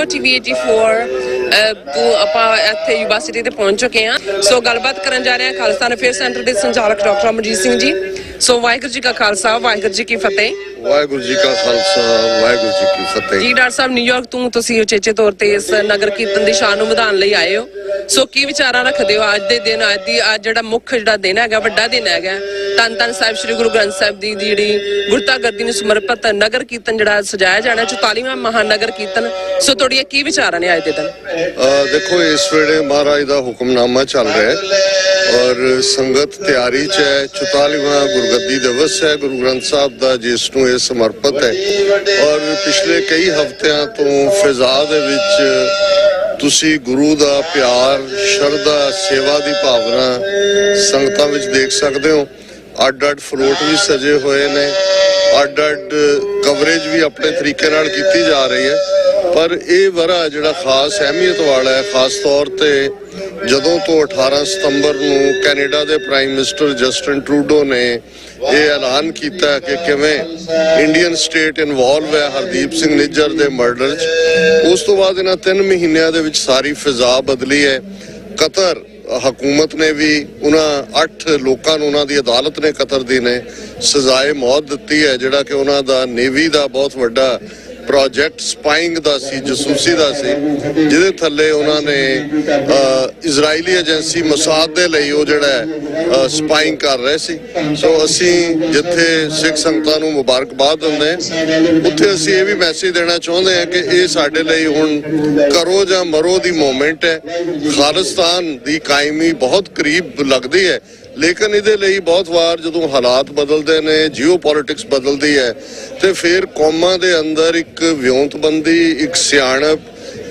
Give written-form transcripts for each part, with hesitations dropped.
ਬਿਲਕੁਲ TV 84 ਤੋਂ ਆਪਾਂ ਇੱਥੇ ਯੂਨੀਵਰਸਿਟੀ ਤੇ ਪਹੁੰਚ ਚੁੱਕੇ ਹਾਂ। ਸੋ ਗੱਲਬਾਤ ਕਰਨ ਜਾ ਰਹੇ ਹਾਂ ਖਾਲਿਸਤਾਨ ਅਫੇਅਰ ਸੈਂਟਰ ਦੇ ਸੰਚਾਲਕ ਡਾਕਟਰ ਅਮਰਜੀਤ ਸਿੰਘ ਜੀ। ਸੋ ਵਾਹਿਗੁਰੂ ਜੀ ਕਾ ਖਾਲਸਾ ਵਾਹਿਗੁਰੂ ਜੀ ਕੀ ਫਤਿਹ। ਵਾਹਿਗੁਰੂ ਜੀ ਕਾ ਖਾਲਸਾ ਵਾਹਿਗੁਰੂ ਜੀ ਕੀ ਫਤਿਹ। ਜੀ ਡਾਕਟਰ ਸਾਹਿਬ, ਨਿਊਯਾਰਕ ਤੋਂ ਤੁਸੀਂ ਉਚੇਚੇ ਤੌਰ ਤੇ ਇਸ ਨਗਰ ਕੀਰਤਨ ਦੀ ਸ਼ਾਨ ਨੂੰ ਵਧਾਉਣ ਲਈ ਆਏ ਹੋ। ਸੋ ਕੀ ਵਿਚਾਰਾਂ ਰੱਖਦੇ ਹੋ ਅੱਜ ਦੇ ਦਿਨ, ਅੱਜ ਜਿਹੜਾ ਮੁੱਖ ਜਿਹੜਾ ਦਿਨ ਹੈਗਾ, ਵੱਡਾ ਦਿਨ ਹੈਗਾ, ਧੰਨ ਧੰਨ ਸਾਹਿਬ ਸ੍ਰੀ ਗੁਰੂ ਗ੍ਰੰਥ ਸਾਹਿਬ ਦੀ ਜਿਹੜੀ ਗੁਰਤਾਗੱਦੀ ਨੂੰ ਸਮਰਪਿਤ ਨਗਰ ਕੀਰਤਨ ਜਿਹੜਾ ਸਜਾਇਆ ਜਾਣਾ 44ਵਾਂ ਮਹਾਨਗਰ ਕੀਰਤਨ। ਸੋ ਤੁਹਾਡੀਆਂ ਕੀ ਵਿਚਾਰਾਂ ਨੇ ਅੱਜ ਦੇ ਦਿਨ? ਦੇਖੋ, ਇਸ ਵੇਲੇ ਮਹਾਰਾਜ ਦਾ ਹੁਕਮਨਾਮਾ ਚੱਲ ਰਿਹਾ ਹੈ ਔਰ ਸੰਗਤ ਤਿਆਰੀ 'ਚ ਹੈ। 44ਵਾਂ ਗੁਰਗੱਦੀ ਦਿਵਸ ਹੈ ਗੁਰੂ ਗ੍ਰੰਥ ਸਾਹਿਬ ਦਾ, ਜਿਸ ਨੂੰ ਇਹ ਸਮਰਪਿਤ ਹੈ। ਔਰ ਪਿਛਲੇ ਕਈ ਹਫ਼ਤਿਆਂ ਤੋਂ ਫਿਜ਼ਾ ਦੇ ਵਿੱਚ ਤੁਸੀਂ ਗੁਰੂ ਦਾ ਪਿਆਰ, ਸ਼ਰਧਾ, ਸੇਵਾ ਦੀ ਭਾਵਨਾ ਸੰਗਤਾਂ ਵਿੱਚ ਦੇਖ ਸਕਦੇ ਹੋ। ਅੱਡ-ਅੱਡ ਫਲੋਟ ਵੀ ਸਜੇ ਹੋਏ ਨੇ, ਅੱਡ-ਅੱਡ ਕਵਰੇਜ ਵੀ ਆਪਣੇ ਤਰੀਕੇ ਨਾਲ ਕੀਤੀ ਜਾ ਰਹੀ ਹੈ। ਪਰ ਇਹ ਵਰ੍ਹਾ ਜਿਹੜਾ ਖਾਸ ਅਹਿਮੀਅਤ ਵਾਲਾ ਹੈ, ਖਾਸ ਤੌਰ ਤੇ ਜਦੋਂ ਤੋਂ 18 ਸਤੰਬਰ ਨੂੰ ਕੈਨੇਡਾ ਦੇ ਪ੍ਰਾਈਮ ਮਿਨਿਸਟਰ ਜਸਟਿਨ ਟਰੂਡੋ ਨੇ ਇਹ ਐਲਾਨ ਕੀਤਾ ਕਿ ਕਿਵੇਂ ਇੰਡੀਅਨ ਸਟੇਟ ਇਨਵੋਲਵ ਹੈ ਹਰਦੀਪ ਸਿੰਘ ਨਿੱਜਰ ਦੇ ਮਰਡਰ 'ਚ, ਉਸ ਤੋਂ ਬਾਅਦ ਇਹਨਾਂ 3 ਮਹੀਨਿਆਂ ਦੇ ਵਿੱਚ ਸਾਰੀ ਫਿਜ਼ਾ ਬਦਲੀ ਹੈ। ਕਤਰ ਹਕੂਮਤ ਨੇ ਵੀ ਉਹਨਾਂ 8 ਲੋਕਾਂ ਨੂੰ, ਉਹਨਾਂ ਦੀ ਅਦਾਲਤ ਨੇ ਕਤਰ ਦੀ ਨੇ ਸਜ਼ਾਏ ਮੌਤ ਦਿੱਤੀ ਹੈ, ਜਿਹੜਾ ਕਿ ਉਹਨਾਂ ਦਾ ਨੇਵੀ ਦਾ ਬਹੁਤ ਵੱਡਾ ਪ੍ਰੋਜੈਕਟ ਸਪਾਈਂਗ ਦਾ ਸੀ, ਜਸੂਸੀ ਦਾ ਸੀ, ਜਿਹਦੇ ਥੱਲੇ ਉਹਨਾਂ ਨੇ ਇਜ਼ਰਾਈਲੀ ਏਜੰਸੀ ਮਸਾਦ ਦੇ ਲਈ ਉਹ ਜਿਹੜਾ ਸਪਾਈਂਗ ਕਰ ਰਹੇ ਸੀ। ਸੋ ਅਸੀਂ ਜਿੱਥੇ ਸਿੱਖ ਸੰਗਤਾਂ ਨੂੰ ਮੁਬਾਰਕਬਾਦ ਦਿੰਦੇ ਹਾਂ, ਉੱਥੇ ਅਸੀਂ ਇਹ ਵੀ ਮੈਸੇਜ ਦੇਣਾ ਚਾਹੁੰਦੇ ਹਾਂ ਕਿ ਇਹ ਸਾਡੇ ਲਈ ਹੁਣ ਕਰੋ ਜਾਂ ਮਰੋ ਦੀ ਮੂਵਮੈਂਟ ਹੈ। ਖਾਲਿਸਤਾਨ ਦੀ ਕਾਇਮੀ ਬਹੁਤ ਕਰੀਬ ਲੱਗਦੀ ਹੈ, ਲੇਕਿਨ ਇਹਦੇ ਲਈ ਬਹੁਤ ਵਾਰ ਜਦੋਂ ਹਾਲਾਤ ਬਦਲਦੇ ਨੇ, ਜੀਓ ਪੋਲਿਟਿਕਸ ਬਦਲਦੀ ਹੈ, ਤੇ ਫਿਰ ਕੌਮਾਂ ਦੇ ਅੰਦਰ ਇੱਕ ਵਿਉਂਤਬੰਦੀ, ਇੱਕ ਸਿਆਣਪ,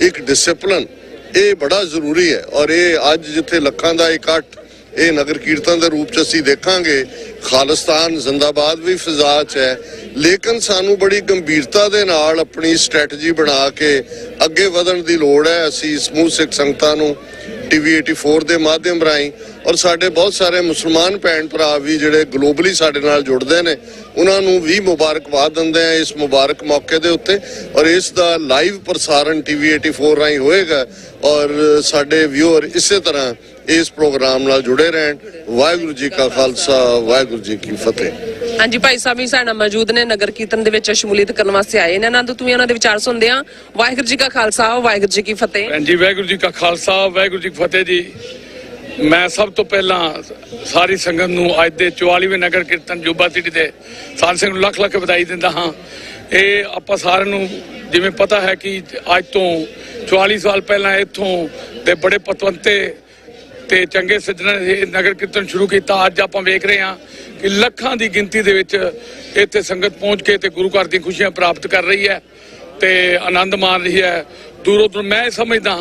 ਇੱਕ ਡਿਸਿਪਲਿਨ, ਇਹ ਬੜਾ ਜ਼ਰੂਰੀ ਹੈ। ਔਰ ਇਹ ਅੱਜ ਜਿੱਥੇ ਲੱਖਾਂ ਦਾ ਇਕੱਠ ਇਹ ਨਗਰ ਕੀਰਤਨ ਦੇ ਰੂਪ 'ਚ ਅਸੀਂ ਦੇਖਾਂਗੇ, ਖਾਲਿਸਤਾਨ ਜ਼ਿੰਦਾਬਾਦ ਵੀ ਫਿਜ਼ਾ 'ਚ ਹੈ, ਲੇਕਿਨ ਸਾਨੂੰ ਬੜੀ ਗੰਭੀਰਤਾ ਦੇ ਨਾਲ ਆਪਣੀ ਸਟ੍ਰੈਟਜੀ ਬਣਾ ਕੇ ਅੱਗੇ ਵਧਣ ਦੀ ਲੋੜ ਹੈ। ਅਸੀਂ ਸਮੂਹ ਸਿੱਖ ਸੰਗਤਾਂ ਨੂੰ TV 84 ਦੇ ਮਾਧਿਅਮ ਰਾਹੀਂ ਔਰ ਸਾਡੇ ਬਹੁਤ ਸਾਰੇ ਮੁਸਲਮਾਨ ਭੈਣ ਭਰਾ ਵੀ ਜਿਹੜੇ ਗਲੋਬਲੀ ਸਾਡੇ ਨਾਲ ਜੁੜਦੇ ਨੇ, ਉਹਨਾਂ ਨੂੰ ਵੀ ਮੁਬਾਰਕਬਾਦ ਦਿੰਦੇ ਆ ਇਸ ਮੁਬਾਰਕ ਮੌਕੇ ਦੇ ਉੱਤੇ। ਔਰ ਇਸ ਦਾ ਲਾਈਵ ਪ੍ਰਸਾਰਣ TV 84 ਰਾਹੀਂ ਹੋਏਗਾ ਔਰ ਸਾਡੇ ਵਿਊਅਰ ਇਸੇ ਤਰ੍ਹਾਂ ਇਸ ਪ੍ਰੋਗਰਾਮ ਨਾਲ ਜੁੜੇ ਰਹਿਣ। ਵਾਹਿਗੁਰੂ ਜੀ ਕਾ ਖਾਲਸਾ ਵਾਹਿਗੁਰੂ ਜੀ ਕੀ ਫਤਿਹ। ਹਾਂਜੀ, ਭਾਈ ਸਾਹਿਬ ਵੀ ਸਾਡੇ ਨਾਲ ਮੌਜੂਦ ਨੇ, ਨਗਰ ਕੀਰਤਨ ਦੇ ਵਿੱਚ ਸ਼ਮੂਲੀਅਤ ਕਰਨ ਵਾਸਤੇ ਆਏ ਨੇ। ਆਨੰਦ ਤੁਸੀਂ ਉਹਨਾਂ ਦੇ ਵਿਚਾਰ ਸੁਣਦੇ ਆ। ਵਾਹਿਗੁਰੂ ਜੀ ਕਾ ਖਾਲਸਾ ਵਾਹਿਗੁਰੂ ਜੀ ਕੀ ਫਤਿਹ। ਹਾਂਜੀ, ਵਾਹਿਗੁਰੂ ਜੀ ਕਾ ਖਾਲਸਾ ਵਾਹਿਗੁਰੂ ਜੀ ਕੀ ਫਤਿਹ ਜੀ। ਮੈਂ ਸਭ ਤੋਂ ਪਹਿਲਾਂ ਸਾਰੀ ਸੰਗਤ ਨੂੰ ਅੱਜ ਦੇ 44ਵੇਂ ਨਗਰ ਕੀਰਤਨ ਯੂਨੀਵਰਸਿਟੀ ਦੇ ਸਾਧ ਸੰਗਤ ਨੂੰ ਲੱਖ ਲੱਖ ਵਧਾਈ ਦਿੰਦਾ ਹਾਂ। ਇਹ ਆਪਾਂ ਸਾਰਿਆਂ ਨੂੰ ਜਿਵੇਂ ਪਤਾ ਹੈ ਕਿ ਅੱਜ ਤੋਂ 44 ਸਾਲ ਪਹਿਲਾਂ ਇੱਥੋਂ ਦੇ ਬੜੇ ਪਤਵੰਤੇ ਤੇ ਚੰਗੇ ਸੱਜਣਾਂ ਨੇ ਨਗਰ ਕੀਰਤਨ ਸ਼ੁਰੂ ਕੀਤਾ। ਅੱਜ ਆਪਾਂ ਵੇਖ ਰਹੇ ਹਾਂ ਕਿ ਲੱਖਾਂ ਦੀ ਗਿਣਤੀ ਦੇ ਵਿੱਚ ਇੱਥੇ ਸੰਗਤ ਪਹੁੰਚ ਕੇ ਤੇ ਗੁਰੂ ਘਰ ਦੀਆਂ ਖੁਸ਼ੀਆਂ ਪ੍ਰਾਪਤ ਕਰ ਰਹੀ ਹੈ ਤੇ ਆਨੰਦ ਮਾਣ ਰਹੀ ਹੈ। ਦੂਰੋਂ ਦੂਰ ਮੈਂ ਸਮਝਦਾ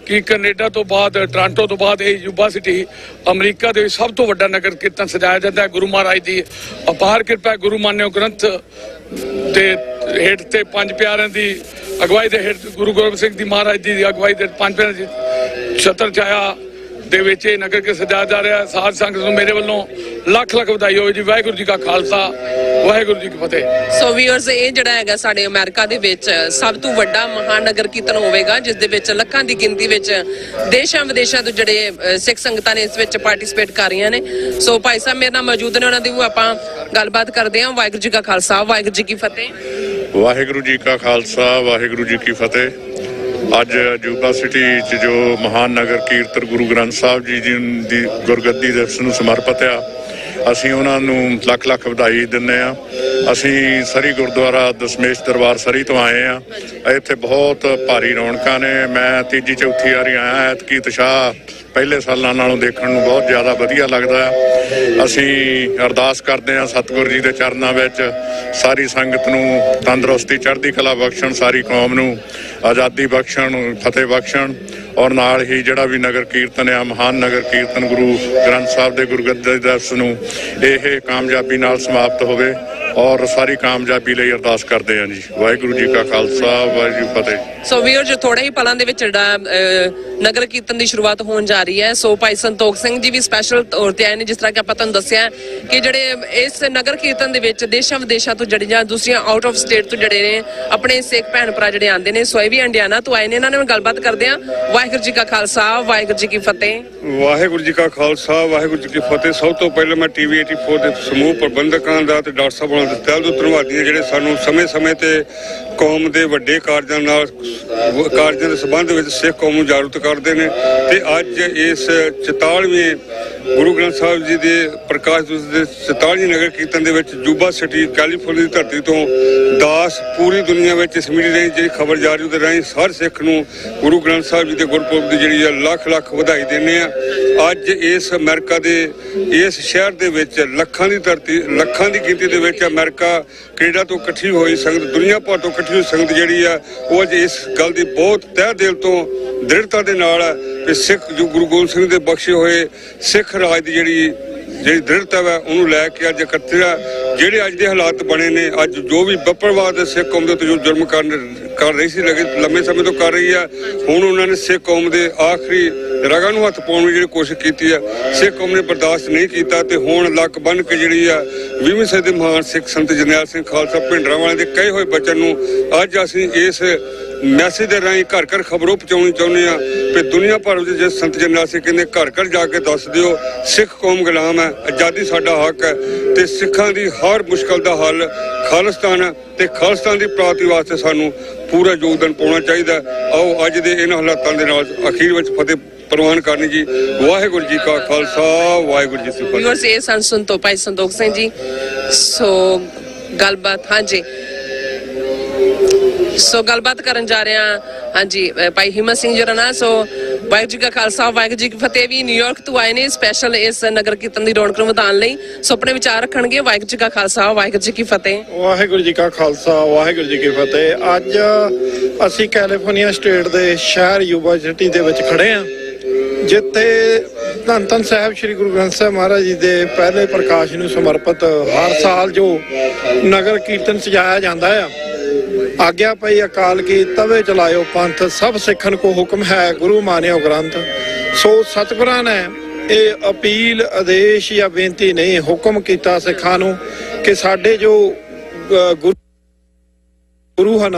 ਕਿ ਕੈਨੇਡਾ ਤੋਂ ਬਾਅਦ, ਟੋਰਾਂਟੋ ਤੋਂ ਬਾਅਦ ਇਹ ਯੂਨੀਵਰਸਿਟੀ ਅਮਰੀਕਾ ਦੇ ਵਿੱਚ ਸਭ ਤੋਂ ਵੱਡਾ ਨਗਰ ਕੀਰਤਨ ਸਜਾਇਆ ਜਾਂਦਾ ਹੈ। ਗੁਰੂ ਮਹਾਰਾਜ ਦੀ ਅਪਾਰ ਕਿਰਪਾ, ਗੁਰੂ ਮਾਨਿਓ ਗ੍ਰੰਥ ਦੇ ਹੇਠ ਤੇ 5 ਪਿਆਰਿਆਂ ਦੀ ਅਗਵਾਈ ਦੇ ਹੇਠ, ਗੁਰੂ ਗੋਬਿੰਦ ਸਿੰਘ ਦੀ ਮਹਾਰਾਜ ਦੀ ਅਗਵਾਈ ਦੇ 5 ਪਿਆਰਿਆਂ ਦੀ ਛਤਰ ਛਾਇਆ ਦੇ ਵਿੱਚ ਇਹ ਨਗਰ ਕੀਰਤਨ ਸਜਾਇਆ ਜਾ ਰਿਹਾ। ਸਾਧ ਸੰਗਤ ਨੂੰ ਮੇਰੇ ਵੱਲੋਂ ਲੱਖ ਲੱਖ ਵਧਾਈ ਹੋਵੇ ਜੀ। ਵਾਹਿਗੁਰੂ ਜੀ ਕਾ ਖਾਲਸਾ ਵਾਹਿਗੁਰੂ ਜੀ ਕੀ ਫਤਿਹ। ਸੋ ਵੀਅਰਸ, ਇਹ ਜਿਹੜਾ ਹੈਗਾ ਸਾਡੇ ਅਮਰੀਕਾ ਦੇ ਵਿੱਚ ਸਭ ਤੋਂ ਵੱਡਾ ਮਹਾਨਗਰ ਕੀਰਤਨ ਹੋਵੇਗਾ, ਜਿਸ ਦੇ ਵਿੱਚ ਲੱਖਾਂ ਦੀ ਗਿਣਤੀ ਵਿੱਚ ਦੇਸ਼ਾਂ ਵਿਦੇਸ਼ਾਂ ਤੋਂ ਜਿਹੜੇ ਸਿੱਖ ਸੰਗਤਾਂ ਨੇ ਇਸ ਵਿੱਚ ਪਾਰਟਿਸਿਪੇਟ ਕਰ ਰਹੀਆਂ ਨੇ। ਸੋ ਭਾਈ ਸਾਹਿਬ ਮੇਰੇ ਨਾਲ ਮੌਜੂਦ ਨੇ, ਉਹਨਾਂ ਦੀ ਵੀ ਆਪਾਂ ਗੱਲਬਾਤ ਕਰਦੇ ਹਾਂ। ਵਾਹਿਗੁਰੂ ਜੀ ਕਾ ਖਾਲਸਾ ਵਾਹਿਗੁਰੂ ਜੀ ਕੀ ਫਤਿਹ। ਵਾਹਿਗੁਰੂ ਜੀ ਕਾ ਖਾਲਸਾ ਵਾਹਿਗੁਰੂ ਜੀ ਕੀ ਫਤਿਹ। ਅੱਜ ਯੂਨੀਵਰਸਿਟੀ 'ਚ ਜੋ ਮਹਾਨ ਨਗਰ ਕੀਰਤਨ ਗੁਰੂ ਗ੍ਰੰਥ ਸਾਹਿਬ ਜੀ ਦੀ ਗੁਰਗੱਦੀ ਦਿਵਸ ਨੂੰ ਸਮਰਪਿਤ ਆ, ਅਸੀਂ ਉਹਨਾਂ ਨੂੰ ਲੱਖ ਲੱਖ ਵਧਾਈ ਦਿੰਦੇ ਹਾਂ। ਅਸੀਂ ਸਰੀ ਗੁਰਦੁਆਰਾ ਦਸ਼ਮੇਸ਼ ਦਰਬਾਰ ਸਰੀ ਤੋਂ ਆਏ ਹਾਂ। ਇੱਥੇ ਬਹੁਤ ਭਾਰੀ ਰੌਣਕਾਂ ਨੇ। ਮੈਂ ਤੀਜੀ ਚੌਥੀ ਵਾਰੀ ਆਇਆ। ਐਤਕੀ ਉਤਸ਼ਾਹ ਪਹਿਲੇ ਸਾਲਾਂ ਨਾਲੋਂ ਦੇਖਣ ਨੂੰ ਬਹੁਤ ਜ਼ਿਆਦਾ ਵਧੀਆ ਲੱਗਦਾ। ਅਸੀਂ ਅਰਦਾਸ ਕਰਦੇ ਹਾਂ ਸਤਿਗੁਰੂ ਜੀ ਦੇ ਚਰਨਾਂ ਵਿੱਚ ਸਾਰੀ ਸੰਗਤ ਨੂੰ ਤੰਦਰੁਸਤੀ, ਚੜ੍ਹਦੀ ਕਲਾ ਬਖਸ਼ਣ, ਸਾਰੀ ਕੌਮ ਨੂੰ ਆਜ਼ਾਦੀ ਬਖਸ਼ਣ, ਫਤਿਹ ਬਖਸ਼ਣ। ਔਰ ਨਾਲ ਹੀ ਜਿਹੜਾ ਵੀ ਨਗਰ ਕੀਰਤਨ ਆ, ਮਹਾਨ ਨਗਰ ਕੀਰਤਨ ਗੁਰੂ ਗ੍ਰੰਥ ਸਾਹਿਬ ਦੇ ਗੁਰਗੱਦੀ ਦਿਵਸ ਨੂੰ, ਇਹ ਕਾਮਯਾਬੀ ਨਾਲ ਸਮਾਪਤ ਹੋਵੇ। ਔਰ ਸਾਰੀ ਕਾਮਯਾਬੀ ਲਈ ਅਰਦਾਸ ਕਰਦੇ ਹਾਂ ਜੀ। ਵਾਹਿਗੁਰੂ ਜੀ ਕਾ ਖਾਲਸਾ, ਵਾਹਿਗੁਰੂ ਜੀ ਕੀ ਫਤਿਹ। ਸੋ ਵੀਰ ਜੋ ਥੋੜੇ ਹੀ ਪਲਾਂ ਦੇ ਵਿੱਚ ਜਿਹੜਾ ਨਗਰ ਕੀਰਤਨ ਦੀ ਸ਼ੁਰੂਆਤ ਹੋਣ ਜਾ ਰਹੀ ਹੈ। ਸੋ ਭਾਈ ਸੰਤੋਖ ਸਿੰਘ ਜੀ ਵੀ ਸਪੈਸ਼ਲ ਤੌਰ ਤੇ ਆਏ ਨੇ। ਜਿਸ ਤਰ੍ਹਾਂ ਕਿ ਆਪਾਂ ਤੁਹਾਨੂੰ ਦੱਸਿਆ ਕਿ ਜਿਹੜੇ ਇਸ ਨਗਰ ਕੀਰਤਨ ਦੇ ਵਿੱਚ ਦੇਸ਼ਾਂ ਵਿਦੇਸ਼ਾਂ ਤੋਂ ਜਿਹੜੀਆਂ ਦੂਸਰੀਆਂ ਆਊਟ ਆਫ ਸਟੇਟ ਤੋਂ ਜਿਹੜੇ ਨੇ ਆਪਣੇ ਸਿੱਖ ਭੈਣ ਭਰਾ ਜਿਹੜੇ ਆਉਂਦੇ ਨੇ, ਸੋ ਇਹ ਵੀ ਇੰਡੀਆਨਾ ਤੋਂ ਆਏ ਨੇ। ਇਹਨਾਂ ਨਾਲ ਗੱਲਬਾਤ ਕਰਦੇ ਆ। ਵਾਹਿਗੁਰੂ ਜੀ ਕਾ ਖਾਲਸਾ, ਵਾਹਿਗੁਰੂ ਜੀ ਕੀ ਫਤਿਹ। ਵਾਹਿਗੁਰੂ ਜੀ ਕਾ ਖਾਲਸਾ, ਵਾਹਿਗੁਰੂ ਜੀ ਕੀ ਫਤਿਹ। ਸਭ ਤੋਂ ਪਹਿਲਾਂ ਮੈਂ TV 84 ਦੇ ਸਮੂਹ ਪ੍ਰਬੰਧਕਾਂ ਦਾ ਤੇ ਡਾਕਟਰ ਸਾਹਿਬਾਂ ਦਾ ਦਿਲ ਤੋਂ ਧੰਨਵਾਦੀ ਹਾਂ, ਜਿਹੜੇ ਸਾਨੂੰ ਸਮੇਂ-ਸਮੇਂ ਤੇ ਕੌਮ ਦੇ ਵੱਡੇ ਕਾਰਜਾਂ ਦੇ ਸੰਬੰਧ ਵਿੱਚ ਸਿੱਖ ਕੌਮ ਨੂੰ ਜਾਗਰੂਕ ਕਰਦੇ ਨੇ। ਤੇ ਅੱਜ ਇਸ 44ਵੇਂ ਗੁਰੂ ਗ੍ਰੰਥ ਸਾਹਿਬ ਜੀ ਦੇ ਪ੍ਰਕਾਸ਼ ਦਿਵਸ ਦੇ 44 ਨਗਰ ਕੀਰਤਨ ਦੇ ਵਿੱਚ ਜੂਬਾ ਸਿਟੀ ਕੈਲੀਫੋਰਨੀਆ ਦੀ ਧਰਤੀ ਤੋਂ ਦਾਸ ਪੂਰੀ ਦੁਨੀਆ ਵਿੱਚ ਇਸ ਮੀਡੀਆ ਰਾਹੀਂ ਜਿਹੜੀ ਖਬਰ ਜਾ ਰਹੀ ਉਹਦੇ ਰਾਹੀਂ ਹਰ ਸਿੱਖ ਨੂੰ ਗੁਰੂ ਗ੍ਰੰਥ ਸਾਹਿਬ ਜੀ ਦੇ ਗੁਰਪੁਰਬ ਦੀ ਜਿਹੜੀ ਆ ਲੱਖ ਵਧਾਈ ਦਿੰਦੇ ਆ। ਅੱਜ ਇਸ ਅਮਰੀਕਾ ਦੇ ਇਸ ਸ਼ਹਿਰ ਦੇ ਵਿੱਚ ਲੱਖਾਂ ਦੀ ਗਿਣਤੀ ਦੇ ਵਿੱਚ ਅਮਰੀਕਾ ਕੈਨੇਡਾ ਤੋਂ ਇਕੱਠੀ ਹੋਈ ਸੰਗਤ, ਦੁਨੀਆ ਭਰ ਤੋਂ ਇਕੱਠੀ ਹੋਈ ਸੰਗਤ ਜਿਹੜੀ ਆ ਉਹ ਅੱਜ ਇਸ ਗੱਲ ਦੀ ਬਹੁਤ ਤਹਿ ਦਿਲ ਤੋਂ ਦ੍ਰਿੜਤਾ ਦੇ ਨਾਲ ਕਿ ਸਿੱਖ ਜੋ ਗੁਰੂ ਗੋਬਿੰਦ ਸਿੰਘ ਦੇ ਬਖਸ਼ੇ ਹੋਏ ਸਿੱਖ ਰਾਜ ਦੀ ਜਿਹੜੀ ਦ੍ਰਿੜਤਾ ਵਾ ਉਹਨੂੰ ਲੈ ਕੇ ਅੱਜ ਇਕੱਠੇ ਆ। ਜਿਹੜੇ ਅੱਜ ਦੇ ਹਾਲਾਤ ਬਣੇ ਨੇ, ਅੱਜ ਜੋ ਵੀ ਬੱਪਰਵਾਦ ਦੇ ਸਿੱਖ ਕੌਮ ਦੇ ਉੱਤੇ ਜੋ ਜੁਰਮ ਕਰ ਰਹੀ ਸੀ ਲੰਮੇ ਸਮੇਂ ਤੋਂ ਕਰ ਰਹੀ ਆ, ਹੁਣ ਉਹਨਾਂ ਨੇ ਸਿੱਖ ਕੌਮ ਦੇ ਆਖਰੀ ਰਗਾਂ ਨੂੰ ਹੱਥ ਪਾਉਣ ਦੀ ਜਿਹੜੀ ਕੋਸ਼ਿਸ਼ ਕੀਤੀ ਆ, ਸਿੱਖ ਕੌਮ ਨੇ ਬਰਦਾਸ਼ਤ ਨਹੀਂ ਕੀਤਾ ਤੇ ਹੁਣ ਲੱਕ ਬੰਨ੍ਹ ਕੇ ਜਿਹੜੀ ਆ 20ਵੀਂ ਸਦੀ ਦੇ ਮਹਾਨ ਸਿੱਖ ਸੰਤ ਜਰਨੈਲ ਸਿੰਘ ਖਾਲਸਾ ਭਿੰਡਰਾਂਵਾਲੇ ਦੇ ਕਹੇ ਹੋਏ ਬਚਨ ਨੂੰ ਅੱਜ ਅਸੀਂ ਇਸ ਮੈਸੇਜ ਦੇ ਰਾਹੀਂ ਘਰ ਘਰ ਖਬਰੋਂ ਪਹੁੰਚਾਉਣੀ ਚਾਹੁੰਦੇ ਆ ਕਿ ਦੁਨੀਆ ਭਰ ਵਿੱਚ ਜੇ ਸੰਤ ਜਰਨੈਲ ਸਿੰਘ ਕਹਿੰਦੇ ਘਰ ਘਰ ਜਾ ਕੇ ਦੱਸ ਦਿਓ ਸਿੱਖ ਕੌਮ ਗੁਲਾਮ ਹੈ, ਆਜ਼ਾਦੀ ਸਾਡਾ ਹੱਕ ਹੈ ਤੇ ਸਿੱਖਾਂ ਦੀ ਹਰ ਮੁਸ਼ਕਲ ਦਾ ਹੱਲ ਖਾਲਿਸਤਾਨ ਹੈ ਤੇ ਖਾਲਿਸਤਾਨ ਦੀ ਪ੍ਰਾਪਤੀ ਵਾਸਤੇ ਸਾਨੂੰ ਪੂਰਾ ਯੋਗਦਾਨ ਪਾਉਣਾ ਚਾਹੀਦਾ। ਆਓ ਅੱਜ ਦੇ ਇਹਨਾਂ ਹਾਲਾਤਾਂ ਦੇ ਨਾਲ ਅਖੀਰ ਵਿੱਚ ਫਤਿਹ ਪ੍ਰਵਾਨ ਕਰਨੀ ਜੀ। ਵਾਹਿਗੁਰੂ ਜੀ ਕਾ ਖਾਲਸਾ, ਵਾਹਿਗੁਰੂ ਜੀ ਕੀ ਫਤਿਹ। ਵੀਰਸ ਇਹ ਸੰਸਨ ਤੋਂ ਭਾਈ ਸੰਤੋਖ ਸਿੰਘ ਜੀ। ਸੋ ਗੱਲਬਾਤ ਹਾਂਜੀ ਗੱਲਬਾਤ ਕਰਨ ਜਾ ਰਹੇ ਹਾਂ। ਹਾਂਜੀ ਭਾਈ ਹਿੰਮਤ ਸਿੰਘ ਜੀ ਨਾਲ। ਸੋ ਵਾਹਿਗੁਰੂ ਜੀ ਕਾ ਖਾਲਸਾ, ਵਾਹਿਗੁਰੂ ਜੀ ਕੀ ਫਤਿਹ ਵੀ ਨਿਊਯਾਰਕ ਤੋਂ ਆਏ ਨੇ ਸਪੈਸ਼ਲ ਇਸ ਨਗਰ ਕੀਰਤਨ ਦੀ ਰੌਣਕ ਨੂੰ ਵਧਾਉਣ ਲਈ। ਸੋ ਆਪਣੇ ਵਿਚਾਰ ਰੱਖਣਗੇ। ਵਾਹਿਗੁਰੂ ਜੀ ਕਾ ਖਾਲਸਾ, ਵਾਹਿਗੁਰੂ ਜੀ ਕੀ ਫਤਿਹ। ਵਾਹਿਗੁਰੂ ਜੀ ਕਾ ਖਾਲਸਾ, ਵਾਹਿਗੁਰੂ ਜੀ ਕੀ ਫਤਿਹ। ਅੱਜ ਅਸੀਂ ਕੈਲੀਫੋਰਨੀਆ ਸਟੇਟ ਦੇ ਸ਼ਹਿਰ ਯੂਬਾ ਸਿਟੀ ਦੇ ਵਿੱਚ ਖੜੇ ਹਾਂ, ਜਿੱਥੇ ਧੰਨ ਸਾਹਿਬ ਸ੍ਰੀ ਗੁਰੂ ਗ੍ਰੰਥ ਸਾਹਿਬ ਮਹਾਰਾਜ ਜੀ ਦੇ ਪਹਿਲੇ ਪ੍ਰਕਾਸ਼ ਨੂੰ ਸਮਰਪਿਤ ਹਰ ਸਾਲ ਜੋ ਨਗਰ ਕੀਰਤਨ ਸਜਾਇਆ ਜਾਂਦਾ ਆ। ਆਗਿਆ ਪਈ ਅਕਾਲ ਕੀ ਤਵੇ ਚਲਾਇਓ ਪੰਥ, ਸਭ ਸਿੱਖਣ ਕੋ ਹੁਕਮ ਹੈ ਗੁਰੂ ਮਾਨਿਓ ਗ੍ਰੰਥ। ਸੋ ਸਤਿਗੁਰਾਂ ਨੇ ਇਹ ਅਪੀਲ ਆਦੇਸ਼ ਜਾਂ ਬੇਨਤੀ ਨਹੀਂ, ਹੁਕਮ ਕੀਤਾ ਸਿੱਖਾਂ ਨੂੰ ਕਿ ਸਾਡੇ ਜੋ ਗੁਰੂ ਹਨ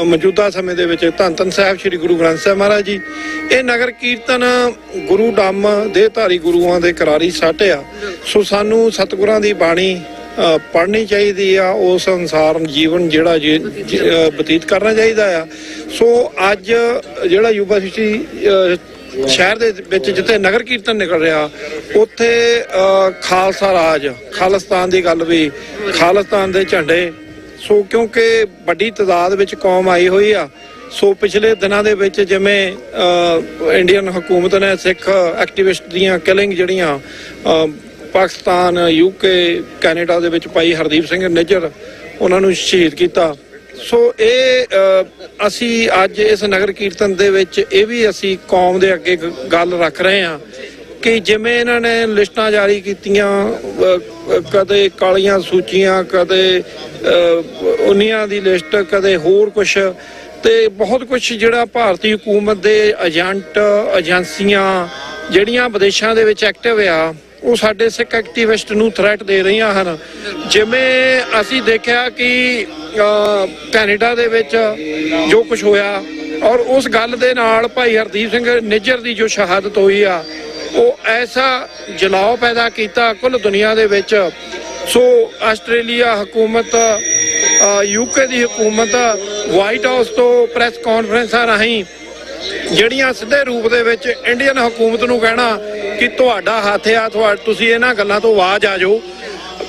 ਮੌਜੂਦਾ ਸਮੇਂ ਦੇ ਵਿੱਚ ਧੰਨ ਸਾਹਿਬ ਸ੍ਰੀ ਗੁਰੂ ਗ੍ਰੰਥ ਸਾਹਿਬ ਮਹਾਰਾਜ ਜੀ, ਇਹ ਨਗਰ ਕੀਰਤਨ ਗੁਰੂ ਡੰਮ ਦੇਹਧਾਰੀ ਗੁਰੂਆਂ ਦੇ ਕਰਾਰੀ ਸੱਟ ਆ। ਸੋ ਸਾਨੂੰ ਸਤਿਗੁਰਾਂ ਦੀ ਬਾਣੀ ਪੜ੍ਹਨੀ ਚਾਹੀਦੀ ਆ, ਉਸ ਅਨੁਸਾਰ ਜੀਵਨ ਜਿਹੜਾ ਬਤੀਤ ਕਰਨਾ ਚਾਹੀਦਾ ਆ। ਸੋ ਅੱਜ ਜਿਹੜਾ ਯੂਬਾ ਸਿਟੀ ਸ਼ਹਿਰ ਦੇ ਵਿੱਚ ਜਿੱਥੇ ਨਗਰ ਕੀਰਤਨ ਨਿਕਲ ਰਿਹਾ, ਉੱਥੇ ਖਾਲਸਾ ਰਾਜ, ਖਾਲਿਸਤਾਨ ਦੀ ਗੱਲ ਵੀ, ਖਾਲਿਸਤਾਨ ਦੇ ਝੰਡੇ। ਸੋ ਕਿਉਂਕਿ ਵੱਡੀ ਤਾਦਾਦ ਵਿੱਚ ਕੌਮ ਆਈ ਹੋਈ ਆ। ਸੋ ਪਿਛਲੇ ਦਿਨਾਂ ਦੇ ਵਿੱਚ ਜਿਵੇਂ ਇੰਡੀਅਨ ਹਕੂਮਤ ਨੇ ਸਿੱਖ ਐਕਟੀਵਿਸਟ ਦੀਆਂ ਕਿਲਿੰਗ ਜਿਹੜੀਆਂ ਪਾਕਿਸਤਾਨ, UK, ਕੈਨੇਡਾ ਦੇ ਵਿੱਚ ਭਾਈ ਹਰਦੀਪ ਸਿੰਘ ਨਿੱਜਰ ਉਹਨਾਂ ਨੂੰ ਸ਼ਹੀਦ ਕੀਤਾ। ਸੋ ਇਹ ਅਸੀਂ ਅੱਜ ਇਸ ਨਗਰ ਕੀਰਤਨ ਦੇ ਵਿੱਚ ਇਹ ਵੀ ਅਸੀਂ ਕੌਮ ਦੇ ਅੱਗੇ ਗੱਲ ਰੱਖ ਰਹੇ ਹਾਂ ਕਿ ਜਿਵੇਂ ਇਹਨਾਂ ਨੇ ਲਿਸਟਾਂ ਜਾਰੀ ਕੀਤੀਆਂ, ਕਦੇ ਕਾਲੀਆਂ ਸੂਚੀਆਂ, ਕਦੇ 19 ਦੀ ਲਿਸਟ, ਕਦੇ ਹੋਰ ਕੁਛ, ਤੇ ਬਹੁਤ ਕੁਛ ਜਿਹੜਾ ਭਾਰਤੀ ਹਕੂਮਤ ਦੇ ਏਜੰਟ ਏਜੰਸੀਆਂ ਜਿਹੜੀਆਂ ਵਿਦੇਸ਼ਾਂ ਦੇ ਵਿੱਚ ਐਕਟਿਵ ਆ, ਉਹ ਸਾਡੇ ਸਿੱਖ ਐਕਟੀਵਿਸਟ ਨੂੰ ਥ੍ਰੈਟ ਦੇ ਰਹੀਆਂ ਹਨ। ਜਿਵੇਂ ਅਸੀਂ ਦੇਖਿਆ ਕਿ ਕੈਨੇਡਾ ਦੇ ਵਿੱਚ ਜੋ ਕੁਝ ਹੋਇਆ, ਔਰ ਉਸ ਗੱਲ ਦੇ ਨਾਲ ਭਾਈ ਹਰਦੀਪ ਸਿੰਘ ਨਿੱਜਰ ਦੀ ਜੋ ਸ਼ਹਾਦਤ ਹੋਈ ਆ, ਉਹ ਐਸਾ ਜਲਾਓ ਪੈਦਾ ਕੀਤਾ ਕੁੱਲ ਦੁਨੀਆ ਦੇ ਵਿੱਚ। ਸੋ ਆਸਟ੍ਰੇਲੀਆ ਹਕੂਮਤ, UK ਦੀ ਹਕੂਮਤ ਵਾਈਟ ਹਾਊਸ ਤੋਂ ਪ੍ਰੈਸ ਕਾਨਫਰੰਸਾਂ ਰਾਹੀਂ ਜਿਹੜੀਆਂ ਸਿੱਧੇ ਰੂਪ ਦੇ ਵਿੱਚ ਇੰਡੀਅਨ ਹਕੂਮਤ ਨੂੰ ਕਹਿਣਾ ਕਿ ਤੁਹਾਡਾ ਹੱਥ ਆ, ਤੁਸੀਂ ਇਹਨਾਂ ਗੱਲਾਂ ਤੋਂ ਆਵਾਜ਼ ਆ ਜਾਓ।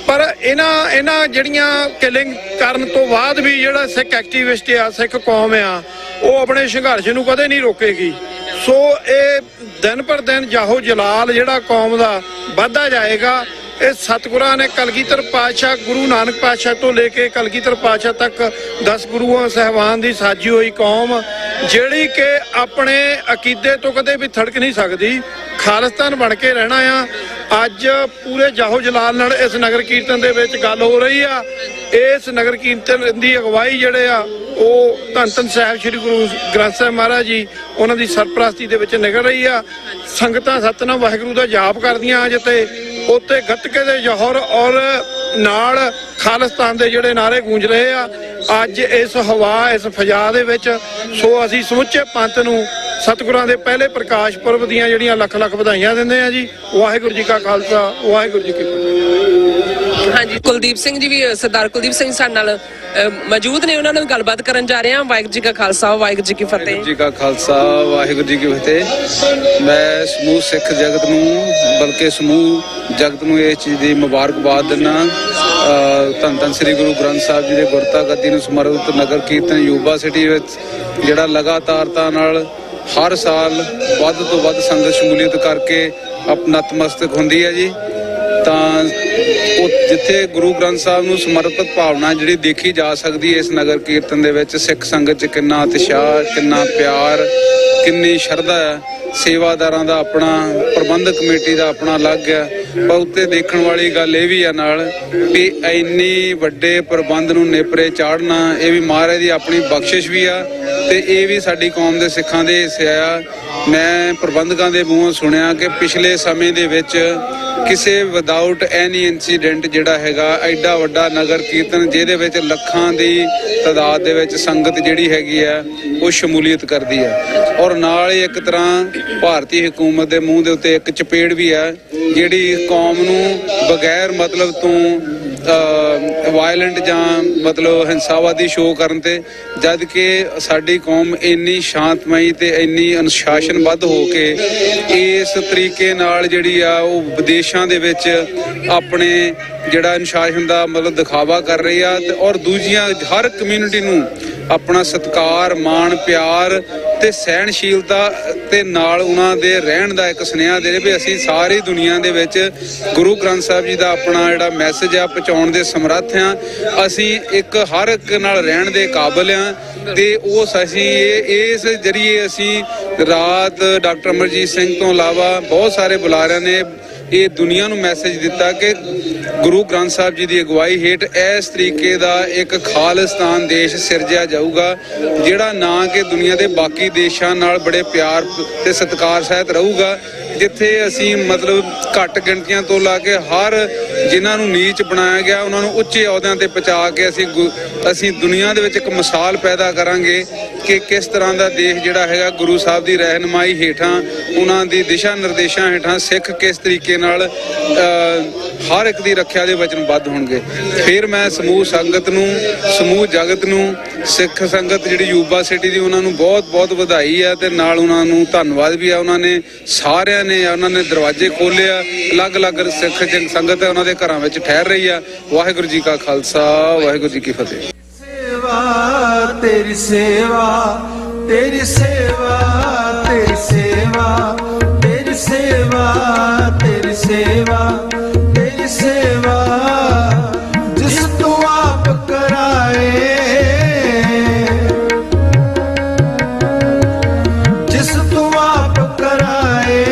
ਪਰ ਇਹਨਾਂ ਜਿਹੜੀਆਂ ਕਿਲਿੰਗ ਕਰਨ ਤੋਂ ਬਾਅਦ ਵੀ ਜਿਹੜਾ ਸਿੱਖ ਐਕਟੀਵਿਸਟ ਆ, ਸਿੱਖ ਕੌਮ ਆ, ਉਹ ਆਪਣੇ ਸੰਘਰਸ਼ ਨੂੰ ਕਦੇ ਨਹੀਂ ਰੋਕੇਗੀ। ਸੋ ਇਹ ਦਿਨ ਪਰ ਦਿਨ ਜਾਹੋ ਜਲਾਲ ਜਿਹੜਾ ਕੌਮ ਦਾ ਵੱਧਦਾ ਜਾਏਗਾ। ਇਹ ਸਤਿਗੁਰਾਂ ਨੇ ਕਲਗੀਧਰ ਪਾਤਸ਼ਾਹ, ਗੁਰੂ ਨਾਨਕ ਪਾਤਸ਼ਾਹ ਤੋਂ ਲੈ ਕੇ ਕਲਗੀਧਰ ਪਾਤਸ਼ਾਹ ਤੱਕ 10 ਗੁਰੂਆਂ ਸਾਹਿਬਾਨ ਦੀ ਸਾਜੀ ਹੋਈ ਕੌਮ, ਜਿਹੜੀ ਕਿ ਆਪਣੇ ਅਕੀਦੇ ਤੋਂ ਕਦੇ ਵੀ ਥੜਕ ਨਹੀਂ ਸਕਦੀ, ਖਾਲਿਸਤਾਨ ਬਣ ਕੇ ਰਹਿਣਾ ਆ। ਅੱਜ ਪੂਰੇ ਜਾਹੋ ਜਲਾਲ ਨਾਲ ਇਸ ਨਗਰ ਕੀਰਤਨ ਦੇ ਵਿੱਚ ਗੱਲ ਹੋ ਰਹੀ ਆ। ਇਸ ਨਗਰ ਕੀਰਤਨ ਦੀ ਅਗਵਾਈ ਜਿਹੜੇ ਆ ਉਹ ਧੰਨ ਧੰਨ ਸਾਹਿਬ ਸ੍ਰੀ ਗੁਰੂ ਗ੍ਰੰਥ ਸਾਹਿਬ ਮਹਾਰਾਜ ਜੀ ਉਹਨਾਂ ਦੀ ਸਰਪ੍ਰਸਤੀ ਦੇ ਵਿੱਚ ਨਿਕਲ ਰਹੀ ਆ। ਸੰਗਤਾਂ ਸਤਿਨਾਮ ਵਾਹਿਗੁਰੂ ਦਾ ਜਾਪ ਕਰਦੀਆਂ ਅੱਜ ਤੇ ਉੱਤੇ ਗੱਤਕੇ ਦੇ ਜੋਹਰ ਔਰ ਨਾਲ ਖਾਲਿਸਤਾਨ ਦੇ ਜਿਹੜੇ ਨਾਰੇ ਗੂੰਜ ਰਹੇ ਆ ਅੱਜ ਇਸ ਹਵਾ ਇਸ ਫਜ਼ਾ ਦੇ ਵਿੱਚ। ਸੋ ਅਸੀਂ ਸਮੁੱਚੇ ਪੰਥ ਨੂੰ ਸਤਿਗੁਰਾਂ ਦੇ ਪਹਿਲੇ ਪ੍ਰਕਾਸ਼ ਪੁਰਬ ਦੀਆਂ ਜਿਹੜੀਆਂ ਲੱਖ ਲੱਖ ਵਧਾਈਆਂ ਦਿੰਦੇ ਆ ਜੀ। ਵਾਹਿਗੁਰੂ ਜੀ ਕਾ ਖਾਲਸਾ ਵਾਹਿਗੁਰੂ ਜੀ ਕੀ ਫਤਿਹ। ਹਾਂਜੀ, ਕੁਲਦੀਪ ਸਿੰਘ ਜੀ ਵੀ ਸਰਦਾਰ ਕੁਲਦੀਪ ਸਿੰਘ ਸਾਡੇ ਨਾਲ ਮੌਜੂਦ ਨੇ, ਉਹਨਾਂ ਨਾਲ ਗੱਲਬਾਤ ਕਰਨ ਜਾ ਰਹੇ ਹਾਂ। ਵਾਹਿਗੁਰੂ ਜੀ ਕਾ ਖਾਲਸਾ ਵਾਹਿਗੁਰੂ ਜੀ ਕੀ ਫਤਿਹ। ਵਾਹਿਗੁਰੂ ਜੀ ਕਾ ਖਾਲਸਾ ਵਾਹਿਗੁਰੂ ਜੀ ਕੀ ਫਤਿਹ। ਮੈਂ ਸਮੂਹ ਸਿੱਖ ਜਗਤ ਨੂੰ ਬਲਕਿ ਸਮੂਹ ਜਗਤ ਨੂੰ ਇਸ ਚੀਜ਼ ਦੀ ਮੁਬਾਰਕਬਾਦ ਦਿੰਦਾ। ਧੰਨ ਧੰਨ ਸ੍ਰੀ ਗੁਰੂ ਗ੍ਰੰਥ ਸਾਹਿਬ ਜੀ ਦੇ ਗੁਰਤਾ ਗੱਦੀ ਨੂੰ ਸਮਰਪਿਤ ਨਗਰ ਕੀਰਤਨ ਯੂਬਾ ਸਿਟੀ ਵਿੱਚ ਜਿਹੜਾ ਲਗਾਤਾਰਤਾ ਨਾਲ ਹਰ ਸਾਲ ਵੱਧ ਤੋਂ ਵੱਧ ਸੰਗਤ ਸ਼ਮੂਲੀਅਤ ਕਰਕੇ ਨਤਮਸਤਕ ਹੁੰਦੀ ਹੈ ਜੀ। ਤਾਂ ਉਹ ਜਿੱਥੇ ਗੁਰੂ ਗ੍ਰੰਥ ਸਾਹਿਬ ਨੂੰ ਸਮਰਪਿਤ ਭਾਵਨਾ ਜਿਹੜੀ ਦੇਖੀ ਜਾ ਸਕਦੀ ਹੈ ਇਸ ਨਗਰ ਕੀਰਤਨ ਦੇ ਵਿੱਚ, ਸਿੱਖ ਸੰਗਤ 'ਚ ਕਿੰਨਾ ਉਤਸ਼ਾਹ, ਕਿੰਨਾ ਪਿਆਰ, ਕਿੰਨੀ ਸ਼ਰਧਾ ਹੈ। ਸੇਵਾਦਾਰਾਂ ਦਾ ਆਪਣਾ, ਪ੍ਰਬੰਧਕ ਕਮੇਟੀ ਦਾ ਆਪਣਾ ਅਲੱਗ ਹੈ। ਪਰ ਉੱਤੇ ਦੇਖਣ ਵਾਲੀ ਗੱਲ ਇਹ ਵੀ ਆ ਨਾਲ ਵੀ ਇੰਨੀ ਵੱਡੇ ਪ੍ਰਬੰਧ ਨੂੰ ਨੇਪਰੇ ਚਾੜਨਾ ਇਹ ਵੀ ਮਹਾਰਾਜ ਦੀ ਆਪਣੀ ਬਖਸ਼ਿਸ਼ ਵੀ ਆ ਤੇ ਇਹ ਵੀ ਸਾਡੀ ਕੌਮ ਦੇ ਸਿੱਖਾਂ ਦੇ ਹਿੱਸੇ ਆ। ਮੈਂ ਪ੍ਰਬੰਧਕਾਂ ਦੇ ਮੂੰਹੋਂ ਸੁਣਿਆ ਕਿ ਪਿਛਲੇ ਸਮੇਂ ਦੇ ਵਿੱਚ ਕਿਸੇ ਵਿਦਆਊਟ ਐਨੀ ਇਨਸੀਡੈਂਟ ਜਿਹੜਾ ਹੈਗਾ ਐਡਾ ਵੱਡਾ ਨਗਰ ਕੀਰਤਨ ਜਿਹਦੇ ਵਿੱਚ ਲੱਖਾਂ ਦੀ ਤਾਦਾਦ ਦੇ ਵਿੱਚ ਸੰਗਤ ਜਿਹੜੀ ਹੈਗੀ ਆ ਉਹ ਸ਼ਮੂਲੀਅਤ ਕਰਦੀ ਹੈ। ਔਰ ਨਾਲ ਹੀ ਇੱਕ ਤਰ੍ਹਾਂ ਭਾਰਤੀ ਹਕੂਮਤ ਦੇ ਮੂੰਹ ਦੇ ਉੱਤੇ ਇੱਕ ਚਪੇੜ ਵੀ ਹੈ ਜਿਹੜੀ ਕੌਮ ਨੂੰ ਬਗੈਰ ਮਤਲਬ ਤੋਂ ਵਾਇਲੈਂਟ ਜਾਂ ਮਤਲਬ ਹਿੰਸਾਵਾਦੀ ਸ਼ੋਅ ਕਰਨ ਤੇ, ਜਦ ਕਿ ਸਾਡੀ ਕੌਮ ਇੰਨੀ ਸ਼ਾਂਤਮਈ ਤੇ ਇੰਨੀ ਅਨੁਸ਼ਾਸਨਬੱਧ ਹੋ ਕੇ ਇਸ ਤਰੀਕੇ ਨਾਲ ਜਿਹੜੀ ਆ ਉਹ ਵਿਦੇਸ਼ਾਂ ਦੇ ਵਿੱਚ ਆਪਣੇ ਜਿਹੜਾ ਅਨੁਸ਼ਾਸਨ ਦਾ ਮਤਲਬ ਦਿਖਾਵਾ ਕਰ ਰਹੀ ਆ ਔਰ ਦੂਜੀਆਂ ਹਰ ਕਮਿਊਨਿਟੀ ਨੂੰ ਆਪਣਾ ਸਤਿਕਾਰ, ਮਾਣ, ਪਿਆਰ ਤੇ ਸਹਿਣਸ਼ੀਲਤਾ ਤੇ ਨਾਲ ਉਹਨਾਂ ਦੇ ਰਹਿਣ ਦਾ ਇੱਕ ਸੁਨੇਹਾ ਦੇ ਰਹੇ ਵੀ ਅਸੀਂ ਸਾਰੀ ਦੁਨੀਆ ਦੇ ਵਿੱਚ ਗੁਰੂ ਗ੍ਰੰਥ ਸਾਹਿਬ ਜੀ ਦਾ ਆਪਣਾ ਜਿਹੜਾ ਮੈਸੇਜ ਆ ਪਹੁੰਚਾਉਣ ਦੇ ਸਮਰੱਥ ਆ। ਅਸੀਂ ਇੱਕ ਹਰ ਇੱਕ ਨਾਲ ਰਹਿਣ ਦੇ ਕਾਬਲ ਆ ਤੇ ਉਸ ਅਸੀਂ ਇਸ ਜਰੀਏ ਅਸੀਂ ਰਾਤ ਡਾਕਟਰ ਅਮਰਜੀਤ ਸਿੰਘ ਤੋਂ ਇਲਾਵਾ ਬਹੁਤ ਸਾਰੇ ਬੁਲਾਰਿਆਂ ਨੇ ਇਹ ਦੁਨੀਆ ਨੂੰ ਮੈਸੇਜ ਦਿੱਤਾ ਕਿ ਗੁਰੂ ਗ੍ਰੰਥ ਸਾਹਿਬ ਜੀ ਦੀ ਅਗਵਾਈ ਹੇਠ ਇਸ ਤਰੀਕੇ ਦਾ ਇੱਕ ਖਾਲਿਸਤਾਨ ਦੇਸ਼ ਸਿਰਜਿਆ ਜਾਊਗਾ ਜਿਹੜਾ ਨਾ ਕਿ ਦੁਨੀਆ ਦੇ ਬਾਕੀ ਦੇਸ਼ਾਂ ਨਾਲ ਬੜੇ ਪਿਆਰ ਤੇ ਸਤਿਕਾਰ ਸਹਿਤ ਰਹੂਗਾ, ਜਿੱਥੇ ਅਸੀਂ ਮਤਲਬ ਘੱਟ ਗਿਣਤੀਆਂ ਤੋਂ ਲਾ ਕੇ ਹਰ ਜਿਨ੍ਹਾਂ ਨੂੰ ਨੀਚ ਬਣਾਇਆ ਗਿਆ ਉਹਨਾਂ ਨੂੰ ਉੱਚੇ ਅਹੁਦਿਆਂ ਤੇ ਪਹੁੰਚਾ ਕੇ ਅਸੀਂ ਦੁਨੀਆ ਦੇ ਵਿੱਚ ਇੱਕ ਮਿਸਾਲ ਪੈਦਾ ਕਰਾਂਗੇ ਕਿ ਕਿਸ ਤਰ੍ਹਾਂ ਦਾ ਦੇਸ਼ ਜਿਹੜਾ ਹੈਗਾ ਗੁਰੂ ਸਾਹਿਬ ਦੀ ਰਹਿਨਮਾਈ ਹੇਠਾਂ, ਉਹਨਾਂ ਦੀ ਦਿਸ਼ਾ ਨਿਰਦੇਸ਼ਾਂ ਹੇਠਾਂ ਸਿੱਖ ਕਿਸ ਤਰੀਕੇ ਨਾਲ ਹਰ ਇੱਕ ਦੀ ਰੱਖਿਆ ਦੇ ਵਚਨਬੱਧ ਹੋਣਗੇ। ਫਿਰ ਮੈਂ ਸਮੂਹ ਸੰਗਤ ਨੂੰ, ਸਮੂਹ ਜਗਤ ਨੂੰ, ਸਿੱਖ ਸੰਗਤ ਜਿਹੜੀ ਯੂਬਾ ਸਿਟੀ ਦੀ ਉਹਨਾਂ ਨੂੰ ਬਹੁਤ ਬਹੁਤ ਵਧਾਈ ਆ ਤੇ ਨਾਲ ਉਹਨਾਂ ਨੂੰ ਧੰਨਵਾਦ ਵੀ ਆ। ਉਹਨਾਂ ਨੇ ਸਾਰਿਆਂ ਨੇ ਉਹਨਾਂ ਨੇ ਦਰਵਾਜ਼ੇ ਖੋਲ੍ਹੇ ਆ, ਅਲੱਗ-ਅਲੱਗ ਸਿੱਖ ਸੰਗਤ ਹੈ ਉਹਨਾਂ ਦੇ ਘਰਾਂ ਵਿੱਚ ਠਹਿਰ ਰਹੀ ਆ। ਵਾਹਿਗੁਰੂ ਜੀ ਕਾ ਖਾਲਸਾ ਵਾਹਿਗੁਰੂ ਜੀ ਕੀ ਫਤਿਹ। ਸੇਵਾ ਤੇਰੀ ਸੇਵਾ, ਤੇਰੀ ਸੇਵਾ, ਤੇਰੀ ਸੇਵਾ, ਤੇਰੀ ਸੇਵਾ, ਤੇਰੀ ਸੇਵਾ, ਤੇਰੀ ਸੇਵਾ ਜਿਸ ਤੂੰ ਆਪ ਕਰਾਏ, ਜਿਸ ਤੂੰ ਆਪ ਕਰਾਏ,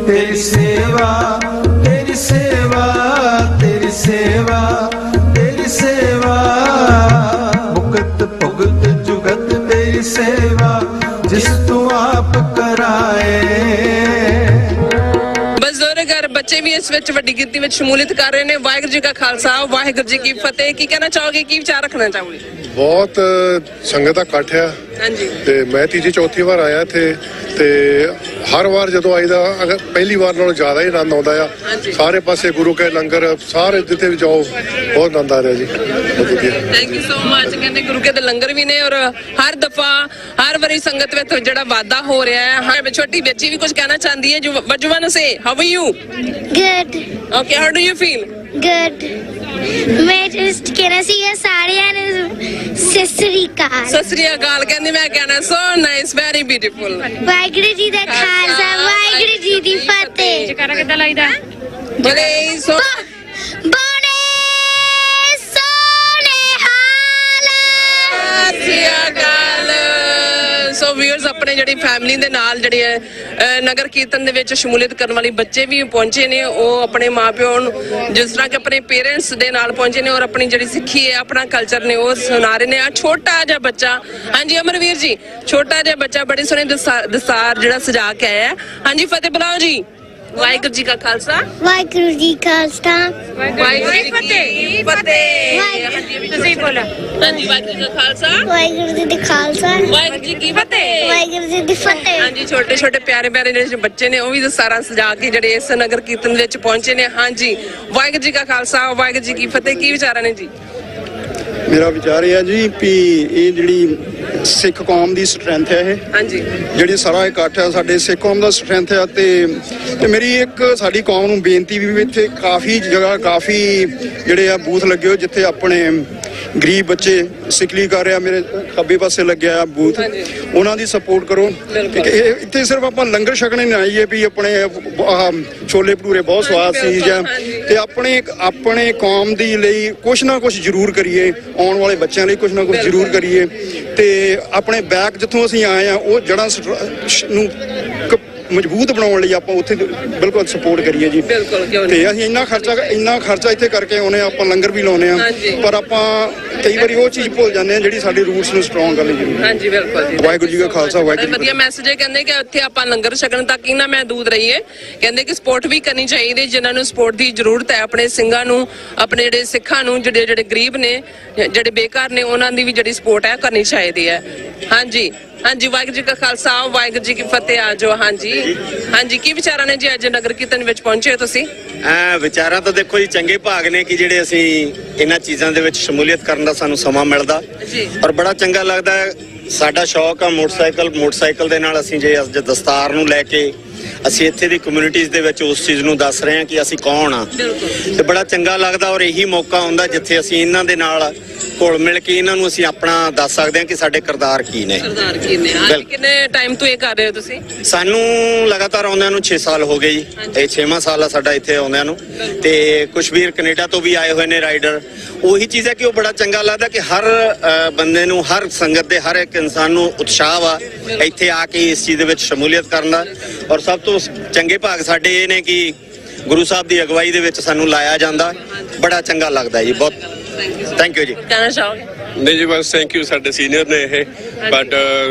ਤੇਰੀ ਸੇਵਾ, ਤੇਰੀ ਸੇਵਾ, ਤੇਰੀ ਸੇਵਾ, ਤੇਰੀ ਸੇਵਾ ਮੁਕਤ ਭੁਗਤ ਜੁਗਤ ਤੇਰੀ ਸੇਵਾ ਜਿਸ ਤੂੰ ਆਪ ਕਰਾਏ। ਬਜ਼ੁਰਗ ਬੱਚੇ ਵੀ ਇਸ ਵਿੱਚ ਵੱਡੀ ਗਿਣਤੀ ਵਿੱਚ ਸ਼ਮੂਲੀਅਤ ਕਰ ਰਹੇ ਨੇ। ਵਾਹਿਗੁਰੂ ਜੀ ਕਾ ਖਾਲਸਾ ਵਾਹਿਗੁਰੂ ਜੀ ਕੀ ਫਤਿਹ। ਕੀ ਕਹਿਣਾ ਚਾਹੋਗੇ, ਕੀ ਵਿਚਾਰ ਰੱਖਣਾ ਚਾਹੋਗੇ? ਬਹੁਤ ਸੰਗਤ ਦਾ ਇਕੱਠ ਆ ਹਾਂਜੀ, ਤੇ ਮੈਂ ਤੀਜੀ ਚੌਥੀ ਵਾਰ ਆਇਆ ਇੱਥੇ ਤੇ ਹਰ ਵਾਰ ਜਦੋਂ ਆਈਦਾ ਅਗਰ ਪਹਿਲੀ ਵਾਰ ਨਾਲੋਂ ਜ਼ਿਆਦਾ ਹੀ ਆਨੰਦ ਆਉਂਦਾ ਆ। ਸਾਰੇ ਪਾਸੇ ਗੁਰੂ ਕੇ ਲੰਗਰ, ਸਾਰੇ ਜਿੱਥੇ ਵੀ ਜਾਓ ਬਹੁਤ ਆਨੰਦ ਆ ਰਿਹਾ ਜੀ। ਬਹੁਤ ਵਧੀਆ, ਥੈਂਕ ਯੂ ਸੋ ਮਚ। ਕਹਿੰਦੇ ਗੁਰੂ ਕੇ ਦੇ ਲੰਗਰ ਵੀ ਨੇ ਔਰ ਹਰ ਦਫਾ ਹਰ ਵਾਰੀ ਸੰਗਤ ਵਿੱਚ ਜਿਹੜਾ ਵਾਧਾ ਹੋ ਰਿਹਾ ਹੈ। ਹਾਂ, ਛੋਟੀ ਬੱਚੀ ਵੀ ਕੁਝ ਕਹਿਣਾ ਚਾਹੁੰਦੀ ਹੈ। What you wanna say? How are you? Good. Okay, how do you feel? Good. ਮੈਂ just ਕਹਿਣਾ ਸੀ ਸਾਰਿਆਂ ਨੂੰ ਸਤਿ ਸ੍ਰੀ ਅਕਾਲ। ਸਤਿ ਸ੍ਰੀ ਅਕਾਲ ਕਹਿੰਦੀ, ਮੈਂ ਕਹਿਣਾ so nice, very beautiful. Waheguru ji ਦਾ ਖਾਲਸਾ, ਵਾਹਿਗੁਰੂ ਜੀ ਦੀ ਫਤਿਹ। ਜਕਾਰਾ ਕਿੱਦਾਂ ਲਾਈਦਾ? ਬਲੇ ਸੋ ਬੋਲੇ ਸੋਨੇ ਹਾਲ। ਸਤਿ ਸ੍ਰੀ ਅਕਾਲ। ਸੋ ਸੋ ਵਿਊਅਰਸ ਆਪਣੇ ਜਿਹੜੀ ਫੈਮਿਲੀ ਦੇ ਨਾਲ ਜਿਹੜੇ ਨਗਰ ਕੀਰਤਨ ਦੇ ਵਿੱਚ ਸ਼ਮੂਲੀਅਤ ਕਰਨ ਵਾਲੇ ਬੱਚੇ ਵੀ ਪਹੁੰਚੇ ਨੇ, ਉਹ ਆਪਣੇ ਮਾਪਿਆਂ ਨੂੰ ਜਿਸ ਤਰ੍ਹਾਂ ਕਿ ਆਪਣੇ ਪੇਰੈਂਟਸ ਦੇ ਨਾਲ ਪਹੁੰਚੇ ਨੇ ਔਰ ਆਪਣੀ ਜਿਹੜੀ ਸਿੱਖੀ ਹੈ ਆਪਣਾ ਕਲਚਰ ਨੇ ਉਹ ਸੁਣਾ ਰਹੇ ਨੇ। ਆ ਛੋਟਾ ਜਿਹਾ ਬੱਚਾ, ਹਾਂਜੀ ਅਮਰਵੀਰ ਜੀ, ਛੋਟਾ ਜਿਹਾ ਬੱਚਾ ਬੜੇ ਸੋਹਣੇ ਦਸਤਾਰ ਜਿਹੜਾ ਸਜਾ ਕੇ ਆਇਆ। ਹਾਂਜੀ ਫਤਿਹ ਬੁਲਾਓ ਜੀ। ਵਾਹਿਗੁਰੂ ਜੀ ਕਾ ਖਾਲਸਾ ਵਾਹਿਗੁਰੂ ਜੀ ਕਾ ਖਾਲਸਾ ਵਾਹਿਗੁਰੂ ਜੀ ਕੀ ਫਤਿਹ। ਤੁਸੀਂ ਬੋਲੋ। ਹਾਂਜੀ ਵਾਹਿਗੁਰੂ ਜੀ ਕਾ ਖਾਲਸਾ ਵਾਹਿਗੁਰੂ ਜੀ ਦੀ ਖਾਲਸਾ ਵਾਹਿਗੁਰੂ ਜੀ ਕੀ ਫਤਿਹ। ਵਾਹਿਗੁਰੂ ਜੀ ਦੀ ਫਤਿਹ। ਹਾਂਜੀ ਛੋਟੇ ਛੋਟੇ ਪਿਆਰੇ ਪਿਆਰੇ ਜਿਹੜੇ ਬੱਚੇ ਨੇ ਉਹ ਵੀ ਦਸਤਾਰਾਂ ਸਜਾ ਕੇ ਜਿਹੜੇ ਇਸ ਨਗਰ ਕੀਰਤਨ ਵਿੱਚ ਪਹੁੰਚੇ ਨੇ। ਹਾਂਜੀ ਵਾਹਿਗੁਰੂ ਜੀ ਕਾ ਖਾਲਸਾ ਵਾਹਿਗੁਰੂ ਜੀ ਕੀ ਫਤਿਹ। ਕੀ ਵਿਚਾਰਾਂ ਨੇ ਜੀ? ਮੇਰਾ ਵਿਚਾਰ ਇਹ ਹੈ ਜੀ ਵੀ ਇਹ ਜਿਹੜੀ ਸਿੱਖ ਕੌਮ ਦੀ ਸਟਰੈਂਥ ਹੈ, ਇਹ ਹਾਂਜੀ ਜਿਹੜੀ ਸਾਰਾ ਇਕੱਠ ਹੈ ਸਾਡੇ ਸਿੱਖ ਕੌਮ ਦਾ ਸਟਰੈਂਥ ਹੈ। ਤੇ ਮੇਰੀ ਇੱਕ ਸਾਡੀ ਕੌਮ ਨੂੰ ਬੇਨਤੀ ਵੀ ਇੱਥੇ ਕਾਫੀ ਜਗ੍ਹਾ ਕਾਫੀ ਜਿਹੜੇ ਆ ਬੂਥ ਲੱਗੇ ਹੋ ਜਿੱਥੇ ਆਪਣੇ ਗਰੀਬ ਬੱਚੇ ਸਿਕਲੀ ਕਰ ਰਿਹਾ, ਮੇਰੇ ਖੱਬੇ ਪਾਸੇ ਲੱਗਿਆ ਬੂਥ, ਉਹਨਾਂ ਦੀ ਸਪੋਰਟ ਕਰੋ। ਇੱਥੇ ਸਿਰਫ ਆਪਾਂ ਲੰਗਰ ਛਕਣੇ ਨਹੀਂ ਆਈਏ ਵੀ ਆਪਣੇ ਛੋਲੇ ਭਟੂਰੇ ਬਹੁਤ ਸਵਾਦ ਸੀ ਜਾਂ ਤੇ ਆਪਣੇ ਕੌਮ ਦੀ ਲਈ ਕੁਛ ਨਾ ਕੁਛ ਜ਼ਰੂਰ ਕਰੀਏ, ਆਉਣ ਵਾਲੇ ਬੱਚਿਆਂ ਲਈ ਕੁਛ ਨਾ ਕੁਛ ਜ਼ਰੂਰ ਕਰੀਏ ਤੇ ਆਪਣੇ ਬੈਕ ਜਿੱਥੋਂ ਅਸੀਂ ਆਏ ਆ ਉਹ ਜੜ੍ਹਾਂ ਨੂੰ ਮਜ਼ਬੂਤ ਬਣਾਉਣ ਲਈ ਆਪਾਂ ਉੱਥੇ ਬਿਲਕੁਲ ਸਪੋਰਟ ਕਰੀਏ ਜੀ। ਬਿਲਕੁਲ ਕਿਉਂ ਤੇ ਅਸੀਂ ਇੰਨਾ ਖਰਚਾ ਇੱਥੇ ਕਰਕੇ ਆਉਨੇ, ਆਪਾਂ ਲੰਗਰ ਵੀ ਲਾਉਨੇ ਆ, ਪਰ ਆਪਾਂ ਕਈ ਵਾਰੀ ਉਹ ਚੀਜ਼ ਭੁੱਲ ਜਾਂਦੇ ਆ ਜਿਹੜੀ ਸਾਡੇ ਰੂਟਸ ਨੂੰ ਸਟਰੋਂਗ ਕਰਨ ਲਈ ਜ਼ਰੂਰੀ ਹੈ। ਹਾਂਜੀ ਬਿਲਕੁਲ ਜੀ। ਵਾਹਿਗੁਰੂ ਜੀ ਕਾ ਖਾਲਸਾ ਵਾਹਿਗੁਰੂ ਵਧੀਆ ਮੈਸੇਜ ਹੈ। ਕਹਿੰਦੇ ਕਿ ਇੱਥੇ ਆਪਾਂ ਲੰਗਰ ਛਕਣ ਤੱਕ ਹੀ ਨਾ ਮਹਿਦੂਦ ਰਹੀਏ, ਕਹਿੰਦੇ ਕਿ ਸਪੋਰਟ ਵੀ ਕਰਨੀ ਚਾਹੀਦੀ, ਜਿਨ੍ਹਾਂ ਨੂੰ ਸਪੋਰਟ ਦੀ ਜ਼ਰੂਰਤ ਹੈ, ਆਪਣੇ ਸਿੰਘਾਂ ਨੂੰ, ਆਪਣੇ ਜਿਹੜੇ ਸਿੱਖਾਂ ਨੂੰ, ਜਿਹੜੇ ਗਰੀਬ ਨੇ, ਜਿਹੜੇ ਬੇਕਾਰ ਨੇ, ਉਹਨਾਂ ਦੀ ਵੀ ਜਿਹੜੀ ਸਪੋਰਟ ਹੈ ਕਰਨੀ ਚਾਹੀਦੀ ਹੈ। ਹਾਂਜੀ ਹਾਂਜੀ ਵਾਹਿਗੁਰੂ ਜੀ ਕਾ ਖਾਲਸਾ ਵਾਹਿਗੁਰੂ ਜੀ ਕੀ ਫਤਿਹ। ਆਜੋ। ਹਾਂਜੀ ਹਾਂਜੀ ਕੀ ਵਿਚਾਰਾਂ ਨੇ ਜੀ? ਅੱਜ ਨਗਰ ਕੀਰਤਨ ਵਿੱਚ ਪਹੁੰਚੇ ਹੋ ਤੁਸੀਂ? ਵਿਚਾਰਾਂ ਤਾਂ ਦੇਖੋ ਜੀ ਚੰਗੇ ਭਾਗ ਨੇ ਕਿ ਜਿਹੜੇ ਅਸੀਂ ਇਹਨਾਂ ਚੀਜ਼ਾਂ ਦੇ ਵਿੱਚ ਸ਼ਮੂਲੀਅਤ ਕਰਨ ਦਾ ਸਾਨੂੰ ਸਮਾਂ ਮਿਲਦਾ ਔਰ ਬੜਾ ਚੰਗਾ ਲੱਗਦਾ ਹੈ। ਸਾਡਾ ਸ਼ੌਕ ਆ ਮੋਟਰਸਾਈਕਲ ਦੇ ਨਾਲ ਅਸੀਂ ਜੇ ਅੱਜ ਦਸਤਾਰ ਨੂੰ ਲੈ ਕੇ ਅਸੀਂ ਇੱਥੇ ਦੀ ਕਮਿਊਨਿਟੀਜ਼ ਦੇ ਵਿੱਚ ਉਸ ਚੀਜ਼ ਨੂੰ ਦੱਸ ਰਹੇ ਹਾਂ ਕਿ ਅਸੀਂ ਕੌਣ ਆ, ਤੇ ਬੜਾ ਚੰਗਾ ਲੱਗਦਾ ਔਰ ਇਹੀ ਮੌਕਾ ਹੁੰਦਾ ਜਿੱਥੇ ਅਸੀਂ ਇਹਨਾਂ ਦੇ ਨਾਲ ਘੁਲ ਮਿਲ ਕੇ ਇਹਨਾਂ ਨੂੰ ਅਸੀਂ ਆਪਣਾ ਦੱਸ ਸਕਦੇ ਹਾਂ ਕਿ ਸਾਡੇ ਕਿਰਦਾਰ ਕੀ ਨੇ। ਕਿੰਨੇ ਟਾਈਮ ਤੋਂ ਇਹ ਕਰ ਰਹੇ ਹੋ ਤੁਸੀਂ? ਸਾਨੂੰ ਲਗਾਤਾਰ ਆਉਂਦਿਆਂ ਨੂੰ 6 ਸਾਲ ਹੋ ਗਏ ਜੀ, ਇਹ 6ਵਾਂ ਸਾਲ ਆ ਸਾਡਾ ਇੱਥੇ ਆਉਂਦਿਆਂ ਨੂੰ। ਤੇ ਕੁਝ ਵੀਰ ਕੈਨੇਡਾ ਤੋਂ ਵੀ ਆਏ ਹੋਏ ਨੇ ਰਾਈਡਰ। ਉਹੀ ਚੀਜ਼ ਹੈ ਕਿ ਉਹ ਬੜਾ ਚੰਗਾ ਲੱਗਦਾ ਕਿ ਹਰ ਬੰਦੇ ਨੂੰ, ਹਰ ਸੰਗਤ ਦੇ ਹਰ ਇੱਕ ਇਨਸਾਨ ਨੂੰ ਉਤਸ਼ਾਹ ਆ ਇੱਥੇ ਆ ਕੇ ਇਸ ਚੀਜ਼ ਦੇ ਵਿੱਚ ਸ਼ਮੂਲੀਅਤ ਕਰਨ ਦਾ। ਔਰ ਸਭ ਤੋਂ ਚੰਗੇ ਭਾਗ ਸਾਡੇ ਇਹ ਨੇ ਕਿ ਗੁਰੂ ਸਾਹਿਬ ਦੀ ਅਗਵਾਈ ਦੇ ਵਿੱਚ ਸਾਨੂੰ ਲਾਇਆ ਜਾਂਦਾ, ਬੜਾ ਚੰਗਾ ਲੱਗਦਾ ਜੀ। ਬਹੁਤ ਥੈਂਕ ਯੂ ਜੀ। ਕਹਿਣਾ ਚਾਹੋਗੇ? ਨਹੀਂ ਜੀ ਬਸ ਥੈਂਕ ਯੂ, ਸਾਡੇ ਸੀਨੀਅਰ ਨੇ ਇਹ, ਬਟ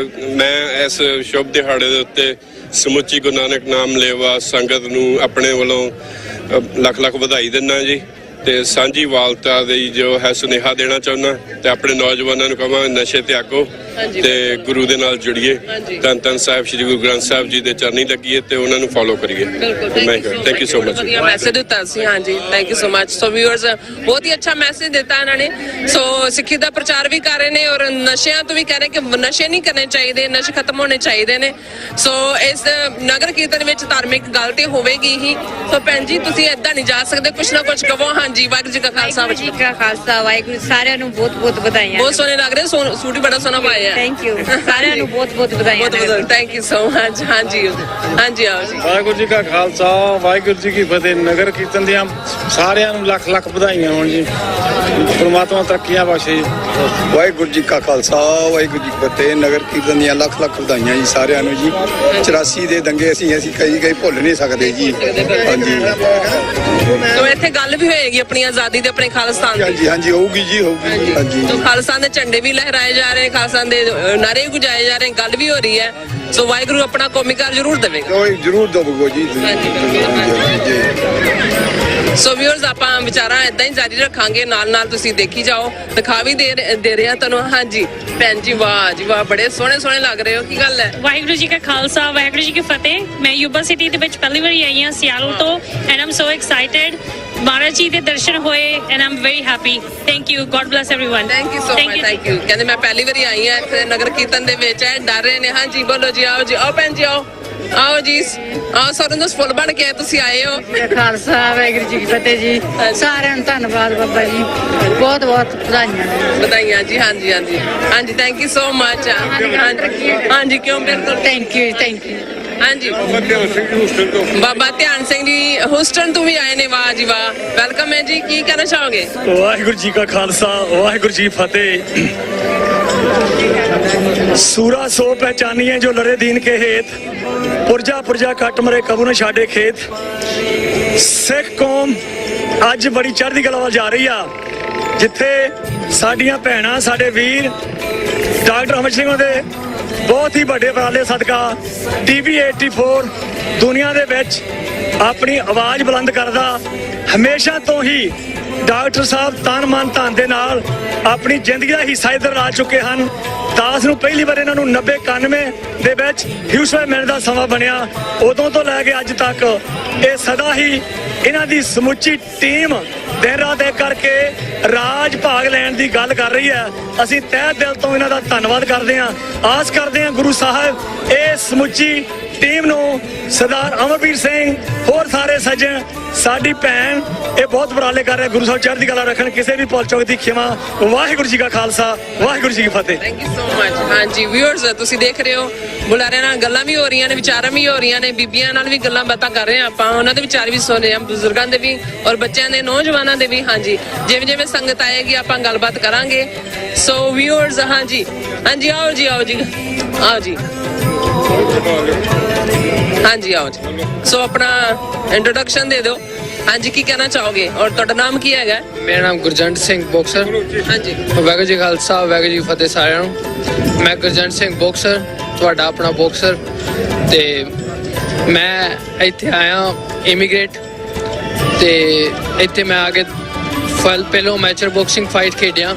ਮੈਂ ਇਸ ਸ਼ੁਭ ਦਿਹਾੜੇ ਦੇ ਉੱਤੇ ਸਮੁੱਚੀ ਗੁਰੂ ਨਾਨਕ ਨਾਮ ਲੇਵਾ ਸੰਗਤ ਨੂੰ ਆਪਣੇ ਵੱਲੋਂ ਲੱਖ ਲੱਖ ਵਧਾਈ ਦਿੰਦਾ ਜੀ। ਤੇ ਸਾਂਝੀ ਵਾਲਤਾ ਦੀ ਜੋ ਹੈ ਸੁਨੇਹਾ ਦੇਣਾ ਚਾਹੁੰਦਾ ਤੇ ਆਪਣੇ ਨੌਜਵਾਨਾਂ ਨੂੰ ਕਹਾਂ ਨਸ਼ੇ ਤਿਆਗੋ ਤੇ ਗੁਰੂ ਦੇ ਨਾਲ ਜੁੜੀਏ, ਧੰਨ ਧੰਨ ਸਾਹਿਬ ਸ੍ਰੀ ਗੁਰੂ ਗ੍ਰੰਥ ਸਾਹਿਬ ਜੀ ਦੇ ਚਰਨੀ ਲੱਗੀਏ ਤੇ ਉਹਨਾਂ ਨੂੰ ਫੋਲੋ ਕਰੀਏ। Thank you so much. ਵਧੀਆ ਮੈਸੇਜ ਦਿੱਤਾ ਸੀ। ਹਾਂਜੀ thank you so much. So viewers ਬਹੁਤ ਹੀ ਅੱਛਾ ਮੈਸੇਜ ਦਿੱਤਾ ਇਹਨਾਂ ਨੇ। ਸੋ ਸਿੱਖੀ ਦਾ ਪ੍ਰਚਾਰ ਵੀ ਕਰ ਰਹੇ ਨੇ ਔਰ ਨਸ਼ਿਆਂ ਤੋਂ ਵੀ ਕਹਿ ਰਹੇ ਕਿ ਨਸ਼ੇ ਨਹੀਂ ਕਰਨੇ ਚਾਹੀਦੇ, ਨਸ਼ੇ ਖਤਮ ਹੋਣੇ ਚਾਹੀਦੇ ਨੇ। ਸੋ ਇਸ ਨਗਰ ਕੀਰਤਨ ਵਿੱਚ ਧਾਰਮਿਕ ਗੱਲ ਤੇ ਹੋਵੇਗੀ ਹੀ। ਸੋ ਭੈਣ ਜੀ ਤੁਸੀਂ ਏਦਾਂ ਨਹੀਂ ਜਾ ਸਕਦੇ, ਕੁਛ ਨਾ ਕੁਛ ਕਹੋ। ਹਾਂਜੀ ਵਾਹਿਗੁਰੂ ਜੀ ਕਾ ਖਾਲਸਾ ਵਾਹਿਗੁਰੂ ਸਾਰਿਆਂ ਨੂੰ ਬਹੁਤ ਬਹੁਤ ਵਧਾਈਆਂ। ਬਹੁਤ ਸੋਹਣੇ ਲੱਗ ਰਹੇ, ਸੂਟ ਵੀ ਬੜਾ ਸੋਹਣਾ ਪਾਇਆ। ਥੈਂਕ ਯੂ ਸਾਰਿਆਂ ਨੂੰ ਬਹੁਤ ਬਹੁਤ ਵਧਾਈਆਂ। Thank you so much. ਹਾਂਜੀ ਹਾਂਜੀ ਆਓ ਜੀ। ਵਾਹਿਗੁਰੂ ਜੀ ਕਾ ਖਾਲਸਾ ਵਾਹਿਗੁਰੂ ਜੀ ਕੀ ਫਤਿਹ। ਨਗਰ ਕੀਰਤਨ ਦੀਆਂ ਸਾਰਿਆਂ ਨੂੰ ਲੱਖ ਲੱਖ ਵਧਾਈਆਂ ਹੋਣ ਜੀ। ਪਰਮਾਤਮਾ ਤਰੱਕੀਆਂ ਬਖਸ਼ੇ ਜੀ। ਵਾਹਿਗੁਰੂ ਜੀ ਕਾ ਖਾਲਸਾ ਵਾਹਿਗੁਰੂ ਜੀ ਕੀ ਫਤਿਹ। ਨਗਰ ਕੀਰਤਨ ਦੀਆਂ ਲੱਖ ਲੱਖ ਵਧਾਈਆਂ ਜੀ ਸਾਰਿਆਂ ਨੂੰ ਜੀ। 84 ਦੇ ਦੰਗੇ ਅਸੀਂ ਕਈ ਭੁੱਲ ਨਹੀਂ ਸਕਦੇ ਜੀ। ਹਾਂਜੀ ਤੋ ਇੱਥੇ ਗੱਲ ਵੀ ਹੋਏਗੀ ਆਪਣੀ ਆਜ਼ਾਦੀ ਤੇ ਆਪਣੇ ਖਾਲਿਸਤਾਨ ਦੀ। ਹਾਂਜੀ ਹਾਂਜੀ ਹੋਊਗੀ ਜੀ, ਹੋਊਗੀ। ਹਾਂਜੀ ਤੋ ਖਾਲਿਸਤਾਨ ਦੇ ਝੰਡੇ ਵੀ ਲਹਿਰਾਏ ਜਾ ਰਹੇ, ਖਾਲਿਸਤਾਨ ਦੇ ਨਾਰੇ ਵੀ ਗੁਜਾਏ ਜਾ ਰਹੇ, ਗੱਲ ਵੀ ਹੋ ਰਹੀ ਹੈ। ਸੋ ਵਾਹਿਗੁਰੂ ਆਪਣਾ ਕੌਮੀਕਾਰ ਜ਼ਰੂਰ ਦੇਵੇਗਾ। ਜ਼ਰੂਰ ਦਵੋ ਜੀ। ਸੋ ਵਿਊਅਰਸ ਆਪਾਂ ਵਿਚਾਰਾਂ ਇਦਾਂ ਹੀ ਜਾਰੀ ਰੱਖਾਂਗੇ, ਨਾਲ ਨਾਲ ਤੁਸੀਂ ਦੇਖੀ ਜਾਓ, ਦਿਖਾ ਵੀ ਦੇ ਰਿਹਾ ਤੁਹਾਨੂੰ। ਹਾਂਜੀ ਭੈਣ ਜੀ ਵਾਹ ਜੀ ਵਾਹ, ਬੜੇ ਸੋਹਣੇ ਸੋਹਣੇ ਲੱਗ ਰਹੇ ਹੋ, ਕੀ ਗੱਲ ਹੈ? ਵਾਹਿਗੁਰੂ ਜੀ ਕਾ ਖਾਲਸਾ ਵਾਹਿਗੁਰੂ ਜੀ ਕੀ ਫਤਿਹ। ਮੈਂ ਯੂਬਾ ਸਿਟੀ ਦੇ ਵਿੱਚ ਪਹਿਲੀ ਵਾਰੀ ਆਈ ਹਾਂ ਸਿਆਲ ਤੋਂ, and Aam so excited. Maharaj ji ਦੇ ਦਰਸ਼ਨ ਹੋਏ and Aam very happy. Thank you, God bless everyone. Thank you so much. Thank you. ਕਹਿੰਦੇ ਮੈਂ ਪਹਿਲੀ ਵਾਰੀ ਆਈ ਹਾਂ ਇੱਥੇ ਨਗਰ ਕੀਰਤਨ ਦੇ ਵਿੱਚ, ਡਰ ਰਹੇ ਨੇ। ਹਾਂਜੀ ਬੋਲੋ ਜੀ, ਆਓ ਜੀ, ਆਓ ਭੈਣ ਜੀ, ਆਓ ਆਓ ਜੀ, ਆਓ। ਸਰਨ ਨੂੰ ਫੁੱਲ ਬਣ ਕੇ ਤੁਸੀਂ ਆਏ ਹੋ। ਖਾਲਸਾ ਵਾਹਿਗੁਰੂ ਜੀ ਕੀ ਫਤਿਹ ਜੀ। ਸਾਰਿਆਂ ਨੂੰ ਧੰਨਵਾਦ ਬਾਬਾ ਜੀ, ਬਹੁਤ ਬਹੁਤ ਵਧਾਈਆਂ ਜੀ। ਹਾਂਜੀ ਹਾਂਜੀ ਹਾਂਜੀ ਥੈਂਕ ਯੂ ਸੋ ਮਚ। ਹਾਂਜੀ ਕਿਉਂ, ਬਿਲਕੁਲ। Thank you. ਹਾਂਜੀ ਬਾਬਾ ਧਿਆਨ ਸਿੰਘ ਜੀ ਹੋਸਟਲ ਤੋਂ। ਬਾਬਾ ਧਿਆਨ ਸਿੰਘ ਜੀ ਹੁਸਟਨ ਤੋਂ ਵੀ ਆਏ ਨੇ, ਵਾਹ ਜੀ ਵਾਹ, ਵੈਲਕਮ ਹੈ ਜੀ। ਕੀ ਕਹਿਣਾ ਚਾਹੋਗੇ? ਵਾਹਿਗੁਰੂ ਜੀ ਕਾ ਖਾਲਸਾ ਵਾਹਿਗੁਰੂ ਜੀ ਫਤਿਹ। सूरा सो पहचानिए जो लरे दीन के हेत, पुरजा पुरजा कट मरे कबू न छाड़े खेत। सिख कौम अज बड़ी चढ़दी कला वल जा रही आ, जिथे साडियां भैणां साडे वीर डॉक्टर अमर सिंह दे बहुत ही बड़े उपराले सदका TV 84 दुनिया दे विच अपनी आवाज़ बुलंद करदा हमेशा तो ही डॉक्टर साहब तन मन धन दे नाल अपनी जिंदगी का हिस्सा इधर ला चुके हैं। दास नूं पहली बार इन्हां नूं 90-91 दे विच ह्यूस्टन मिलण दा समा बनिया, उदों तो लैके अज तक ये सदा ही इन्हां दी समुची टीम दिन रात एक करके राज भाग लैण दी गल कर रही है। असीं तहे दिल तो इन्हां दा धन्नवाद करदे हां। आस करदे हां गुरु साहब ये समुची टीम नूं सरदार अमरवीर सिंह होर सारे सज्जन साडी भैन ये बहुत उपराले कर रहे। गुरु साहब चढ़दी कला रखन, किसी भी भुल चुक दी खिमा। वाहिगुरू जी का खालसा वाहिगुरू जी की फतेह। Thank you so much. ਹਾਂਜੀ ਵਿਊਅਰਸ ਤੁਸੀਂ ਦੇਖ ਰਹੇ ਹੋ ਬੁਲਾਰਿਆਂ ਨਾਲ ਗੱਲਾਂ ਵੀ ਹੋ ਰਹੀਆਂ ਨੇ, ਵਿਚਾਰਾਂ ਵੀ ਹੋ ਰਹੀਆਂ ਨੇ, ਬੀਬੀਆਂ ਨਾਲ ਵੀ ਗੱਲਾਂ ਬਾਤਾਂ ਕਰ ਰਹੇ ਹਾਂ ਆਪਾਂ, ਉਹਨਾਂ ਦੇ ਵਿਚਾਰ ਵੀ ਸੁਣ ਰਹੇ ਹਾਂ, ਬਜ਼ੁਰਗਾਂ ਦੇ ਵੀ ਔਰ ਬੱਚਿਆਂ ਦੇ, ਨੌਜਵਾਨਾਂ ਦੇ ਵੀ। ਹਾਂਜੀ ਜਿਵੇਂ ਜਿਵੇਂ ਸੰਗਤ ਆਏਗੀ ਆਪਾਂ ਗੱਲਬਾਤ ਕਰਾਂਗੇ। ਸੋ ਵਿਊਅਰਸ ਹਾਂਜੀ ਹਾਂਜੀ ਆਓ ਜੀ ਆਓ ਜੀ ਆਓ ਜੀ ਹਾਂਜੀ ਆਓ ਜੀ। ਸੋ ਆਪਣਾ ਇੰਟਰੋਡਕਸ਼ਨ ਦੇ ਦਿਓ। ਹਾਂਜੀ ਕੀ ਕਹਿਣਾ ਚਾਹੋਗੇ ਔਰ ਤੁਹਾਡਾ ਨਾਮ ਕੀ ਹੈਗਾ? ਮੇਰਾ ਨਾਮ ਗੁਰਜੰਟ ਸਿੰਘ ਬੋਕਸਰ। ਹਾਂਜੀ ਵਾਹਿਗੁਰੂ ਜੀ ਖਾਲਸਾ ਵਾਹਿਗੁਰੂ ਜੀ ਫਤਿਹ ਸਾਰਿਆਂ ਨੂੰ। ਮੈਂ ਗੁਰਜੰਟ ਸਿੰਘ ਬੋਕਸਰ, ਤੁਹਾਡਾ ਆਪਣਾ ਬੋਕਸਰ, ਤੇ ਮੈਂ ਇੱਥੇ ਆਇਆ ਇਮੀਗ੍ਰੇਟ, ਤੇ ਇੱਥੇ ਮੈਂ ਆ ਕੇ ਪਹਿਲੋਂ ਮੈਚਰ ਬਾਕਸਿੰਗ ਫਾਈਟ ਖੇਡਿਆ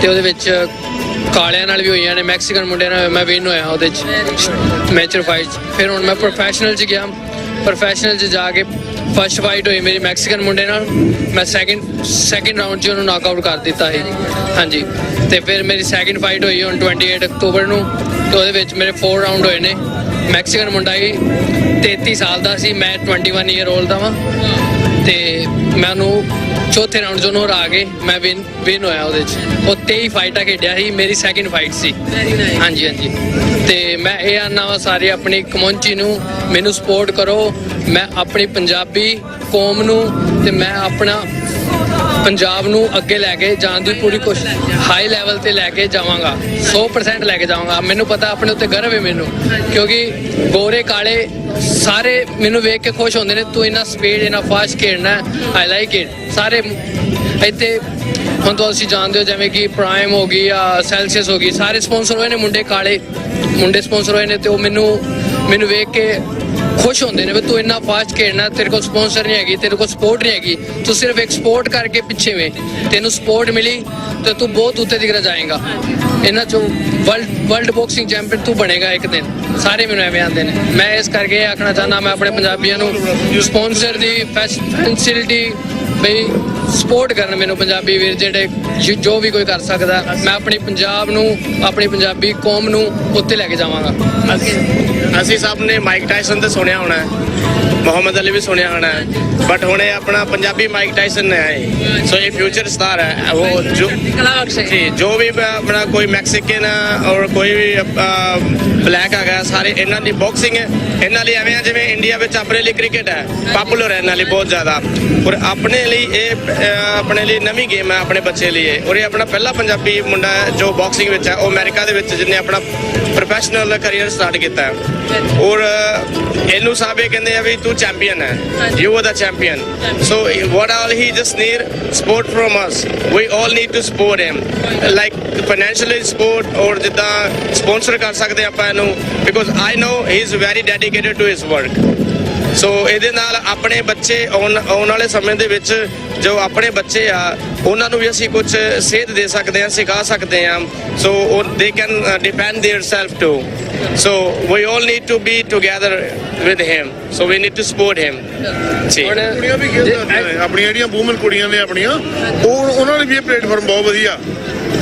ਤੇ ਉਹਦੇ ਵਿੱਚ ਕਾਲਿਆਂ ਨਾਲ ਵੀ ਹੋਈਆਂ ਨੇ, ਮੈਕਸੀਕਨ ਮੁੰਡਿਆਂ ਨਾਲ ਮੈਂ ਵਿਨ ਹੋਇਆ ਉਹਦੇ 'ਚ ਮੈਚਰ ਫਾਈਟ। ਫਿਰ ਹੁਣ ਮੈਂ ਪ੍ਰੋਫੈਸ਼ਨਲ 'ਚ ਗਿਆ, ਪ੍ਰੋਫੈਸ਼ਨਲ 'ਚ ਜਾ ਕੇ ਫਸਟ ਫਾਈਟ ਹੋਈ ਮੇਰੀ ਮੈਕਸੀਕਨ ਮੁੰਡੇ ਨਾਲ, ਮੈਂ ਸੈਕਿੰਡ ਰਾਊਂਡ 'ਚ ਉਹਨੂੰ ਨੌਕ ਆਊਟ ਕਰ ਦਿੱਤਾ ਸੀ। ਹਾਂਜੀ ਤੇ ਫਿਰ ਮੇਰੀ ਸੈਕਿੰਡ ਫਾਈਟ ਹੋਈ ਹੁਣ 28 ਅਕਤੂਬਰ ਨੂੰ, ਤੇ ਉਹਦੇ ਵਿੱਚ ਮੇਰੇ 4 ਰਾਊਂਡ ਹੋਏ ਨੇ। ਮੈਕਸੀਕਨ ਮੁੰਡਾ ਹੀ 33 ਸਾਲ ਦਾ ਸੀ, ਮੈਂ 21 ਈਅਰ ਓਲਡ ਦਾ ਵਾਂ, ਤੇ ਮੈਂ ਉਹਨੂੰ ਚੌਥੇ ਰਾਊਂਡ 'ਚ ਉਹਨੂੰ ਹਰਾ ਕੇ ਮੈਂ ਵਿਨ ਹੋਇਆ ਉਹਦੇ 'ਚ। ਉਹ 23 ਫਾਈਟਾਂ ਖੇਡਿਆ ਸੀ, ਮੇਰੀ ਸੈਕਿੰਡ ਫਾਈਟ ਸੀ। ਹਾਂਜੀ ਹਾਂਜੀ ਤੇ ਮੈਂ ਇਹ ਆਨਾ ਵਾ ਸਾਰੇ ਆਪਣੀ ਕਮਿਊਨਿਟੀ ਨੂੰ ਮੈਨੂੰ ਸਪੋਰਟ ਕਰੋ। ਮੈਂ ਆਪਣੀ ਪੰਜਾਬੀ ਕੌਮ ਨੂੰ ਤੇ ਮੈਂ ਆਪਣਾ ਪੰਜਾਬ ਨੂੰ ਅੱਗੇ ਲੈ ਕੇ ਜਾਣ ਦੀ ਪੂਰੀ ਕੋਸ਼ਿਸ਼, ਹਾਈ ਲੈਵਲ ਤੇ ਲੈ ਕੇ ਜਾਵਾਂਗਾ, 100% ਲੈ ਕੇ ਜਾਵਾਂਗਾ। ਮੈਨੂੰ ਪਤਾ ਆਪਣੇ ਉੱਤੇ ਗਰਵ ਹੈ ਮੈਨੂੰ, ਕਿਉਂਕਿ ਗੋਰੇ ਕਾਲੇ ਸਾਰੇ ਮੈਨੂੰ ਵੇਖ ਕੇ ਖੁਸ਼ ਹੁੰਦੇ ਨੇ, ਤੂੰ ਇੰਨਾ ਸਪੀਡ ਇੰਨਾ ਫਾਸਟ ਖੇਡਣਾ, ਆਈ ਲਾਈਕ ਇਟ। ਸਾਰੇ ਇੱਥੇ ਹੁਣ ਤੁਸੀਂ ਜਾਣਦੇ ਹੋ ਜਿਵੇਂ ਕਿ ਪ੍ਰਾਈਮ ਹੋ ਗਈ ਜਾਂ ਸੈਲਸੀਅਸ ਹੋ ਗਈ, ਸਾਰੇ ਸਪਾਂਸਰ ਹੋਏ ਨੇ, ਮੁੰਡੇ ਕਾਲੇ ਮੁੰਡੇ ਸਪਾਂਸਰ ਹੋਏ ਨੇ, ਤੇ ਉਹ ਮੈਨੂੰ ਵੇਖ ਕੇ ਖੁਸ਼ ਹੁੰਦੇ ਨੇ ਵੀ ਤੂੰ ਇੰਨਾ ਫਾਸਟ ਖੇਡਣਾ, ਤੇਰੇ ਕੋਲ ਸਪਾਂਸਰ ਨਹੀਂ ਹੈਗੀ, ਤੇਰੇ ਕੋਲ ਸਪੋਰਟ ਨਹੀਂ ਹੈਗੀ, ਤੂੰ ਸਿਰਫ ਇੱਕ ਸਪੋਰਟ ਕਰਕੇ ਪਿੱਛੇ ਵੇ, ਤੈਨੂੰ ਸਪੋਰਟ ਮਿਲੀ ਤੇ ਤੂੰ ਬਹੁਤ ਉੱਤੇ ਦਿਖ ਜਾਏਗਾ। ਇਹਨਾਂ ਚੋਂ ਵਰਲਡ ਬਾਕਸਿੰਗ ਚੈਂਪੀਅਨ ਤੂੰ ਬਣੇਗਾ ਇੱਕ ਦਿਨ, ਸਾਰੇ ਮੈਨੂੰ ਐਵੇਂ ਆਉਂਦੇ ਨੇ। ਮੈਂ ਇਸ ਕਰਕੇ ਇਹ ਆਖਣਾ ਚਾਹੁੰਦਾ, ਮੈਂ ਆਪਣੇ ਪੰਜਾਬੀਆਂ ਨੂੰ ਸਪਾਂਸਰ ਦੀ ਫੈਸਿਲਿਟੀ ਬਈ ਸਪੋਰਟ ਕਰਨ ਮੈਨੂੰ ਪੰਜਾਬੀ ਵੀਰ ਜਿਹੜੇ ਜੋ ਵੀ ਕੋਈ ਕਰ ਸਕਦਾ। ਮੈਂ ਆਪਣੀ ਪੰਜਾਬ ਨੂੰ ਆਪਣੀ ਪੰਜਾਬੀ ਕੌਮ ਨੂੰ ਉੱਤੇ ਲੈ ਕੇ ਜਾਵਾਂਗਾ। ਅਸੀਂ ਸਭ ਨੇ ਮਾਈਕ ਟਾਇਸਨ ਤੇ ਸੁਣਿਆ ਹੋਣਾ, ਮੁਹੰਮਦ ਅਲੀ ਵੀ ਸੁਣਿਆ ਹੋਣਾ, ਬਟ ਹੁਣ ਇਹ ਆਪਣਾ ਪੰਜਾਬੀ ਮਾਈਕ ਟਾਇਸਨ ਹੈ, ਸੋ ਇਹ ਫਿਊਚਰ ਸਟਾਰ ਹੈ। ਉਹ ਜੋ ਵੀ ਆਪਣਾ ਕੋਈ ਮੈਕਸੀਕਨ ਔਰ ਕੋਈ ਵੀ ਬਲੈਕ ਹੈਗਾ, ਸਾਰੇ ਇਹਨਾਂ ਦੀ ਬਾਕਸਿੰਗ ਹੈ। ਇਹਨਾਂ ਲਈ ਐਵੇਂ ਜਿਵੇਂ ਇੰਡੀਆ ਵਿੱਚ ਆਪਣੇ ਲਈ ਕ੍ਰਿਕਟ ਹੈ, ਪਾਪੂਲਰ ਹੈ ਇਹਨਾਂ ਲਈ ਬਹੁਤ ਜ਼ਿਆਦਾ, ਔਰ ਆਪਣੇ ਲਈ ਇਹ ਆਪਣੇ ਲਈ ਨਵੀਂ ਗੇਮ ਹੈ ਆਪਣੇ ਬੱਚੇ ਲਈ। ਔਰ ਇਹ ਆਪਣਾ ਪਹਿਲਾ ਪੰਜਾਬੀ ਮੁੰਡਾ ਹੈ ਜੋ ਬਾਕਸਿੰਗ ਵਿੱਚ ਹੈ, ਉਹ ਅਮਰੀਕਾ ਦੇ ਵਿੱਚ ਜਿਹਨੇ ਆਪਣਾ ਪ੍ਰੋਫੈਸ਼ਨਲ ਕੈਰੀਅਰ ਸਟਾਰਟ ਕੀਤਾ ਹੈ। ਔਰ ਇਹਨੂੰ ਸਾਹਿਬ ਇਹ ਕਹਿੰਦੇ ਆ ਵੀ ਤੂੰ ਚੈਂਪੀਅਨ ਹੈ, you are the champion. So what all he just need support from us, we all need to support him, like financially support, ਔਰ ਜਿੱਦਾਂ ਸਪਾਂਸਰ ਕਰ ਸਕਦੇ ਆਪਾਂ ਇਹਨੂੰ, because I know he is very dedicated to his work. So ਇਹਦੇ ਨਾਲ ਆਪਣੇ ਬੱਚੇ ਆਉਣ ਵਾਲੇ ਸਮੇਂ ਦੇ ਵਿੱਚ ਜੋ ਆਪਣੇ ਬੱਚੇ ਆ ਉਹਨਾਂ ਨੂੰ ਵੀ ਅਸੀਂ ਕੁਝ ਸੇਧ ਦੇ ਸਕਦੇ ਹਾਂ, ਸਿਖਾ ਸਕਦੇ ਹਾਂ। So they can depend their self too. So we all need to be together with him, so we need to support him. ਕੁੜੀਆਂ ਵੀ ਖੇਡਦੀਆਂ ਨੇ, ਆਪਣੀਆਂ ਜਿਹੜੀਆਂ ਵੂਮਨ ਕੁੜੀਆਂ ਨੇ ਆਪਣੀਆਂ, ਉਹਨਾਂ ਲਈ ਵੀ ਇਹ ਪਲੇਟਫਾਰਮ ਬਹੁਤ ਵਧੀਆ।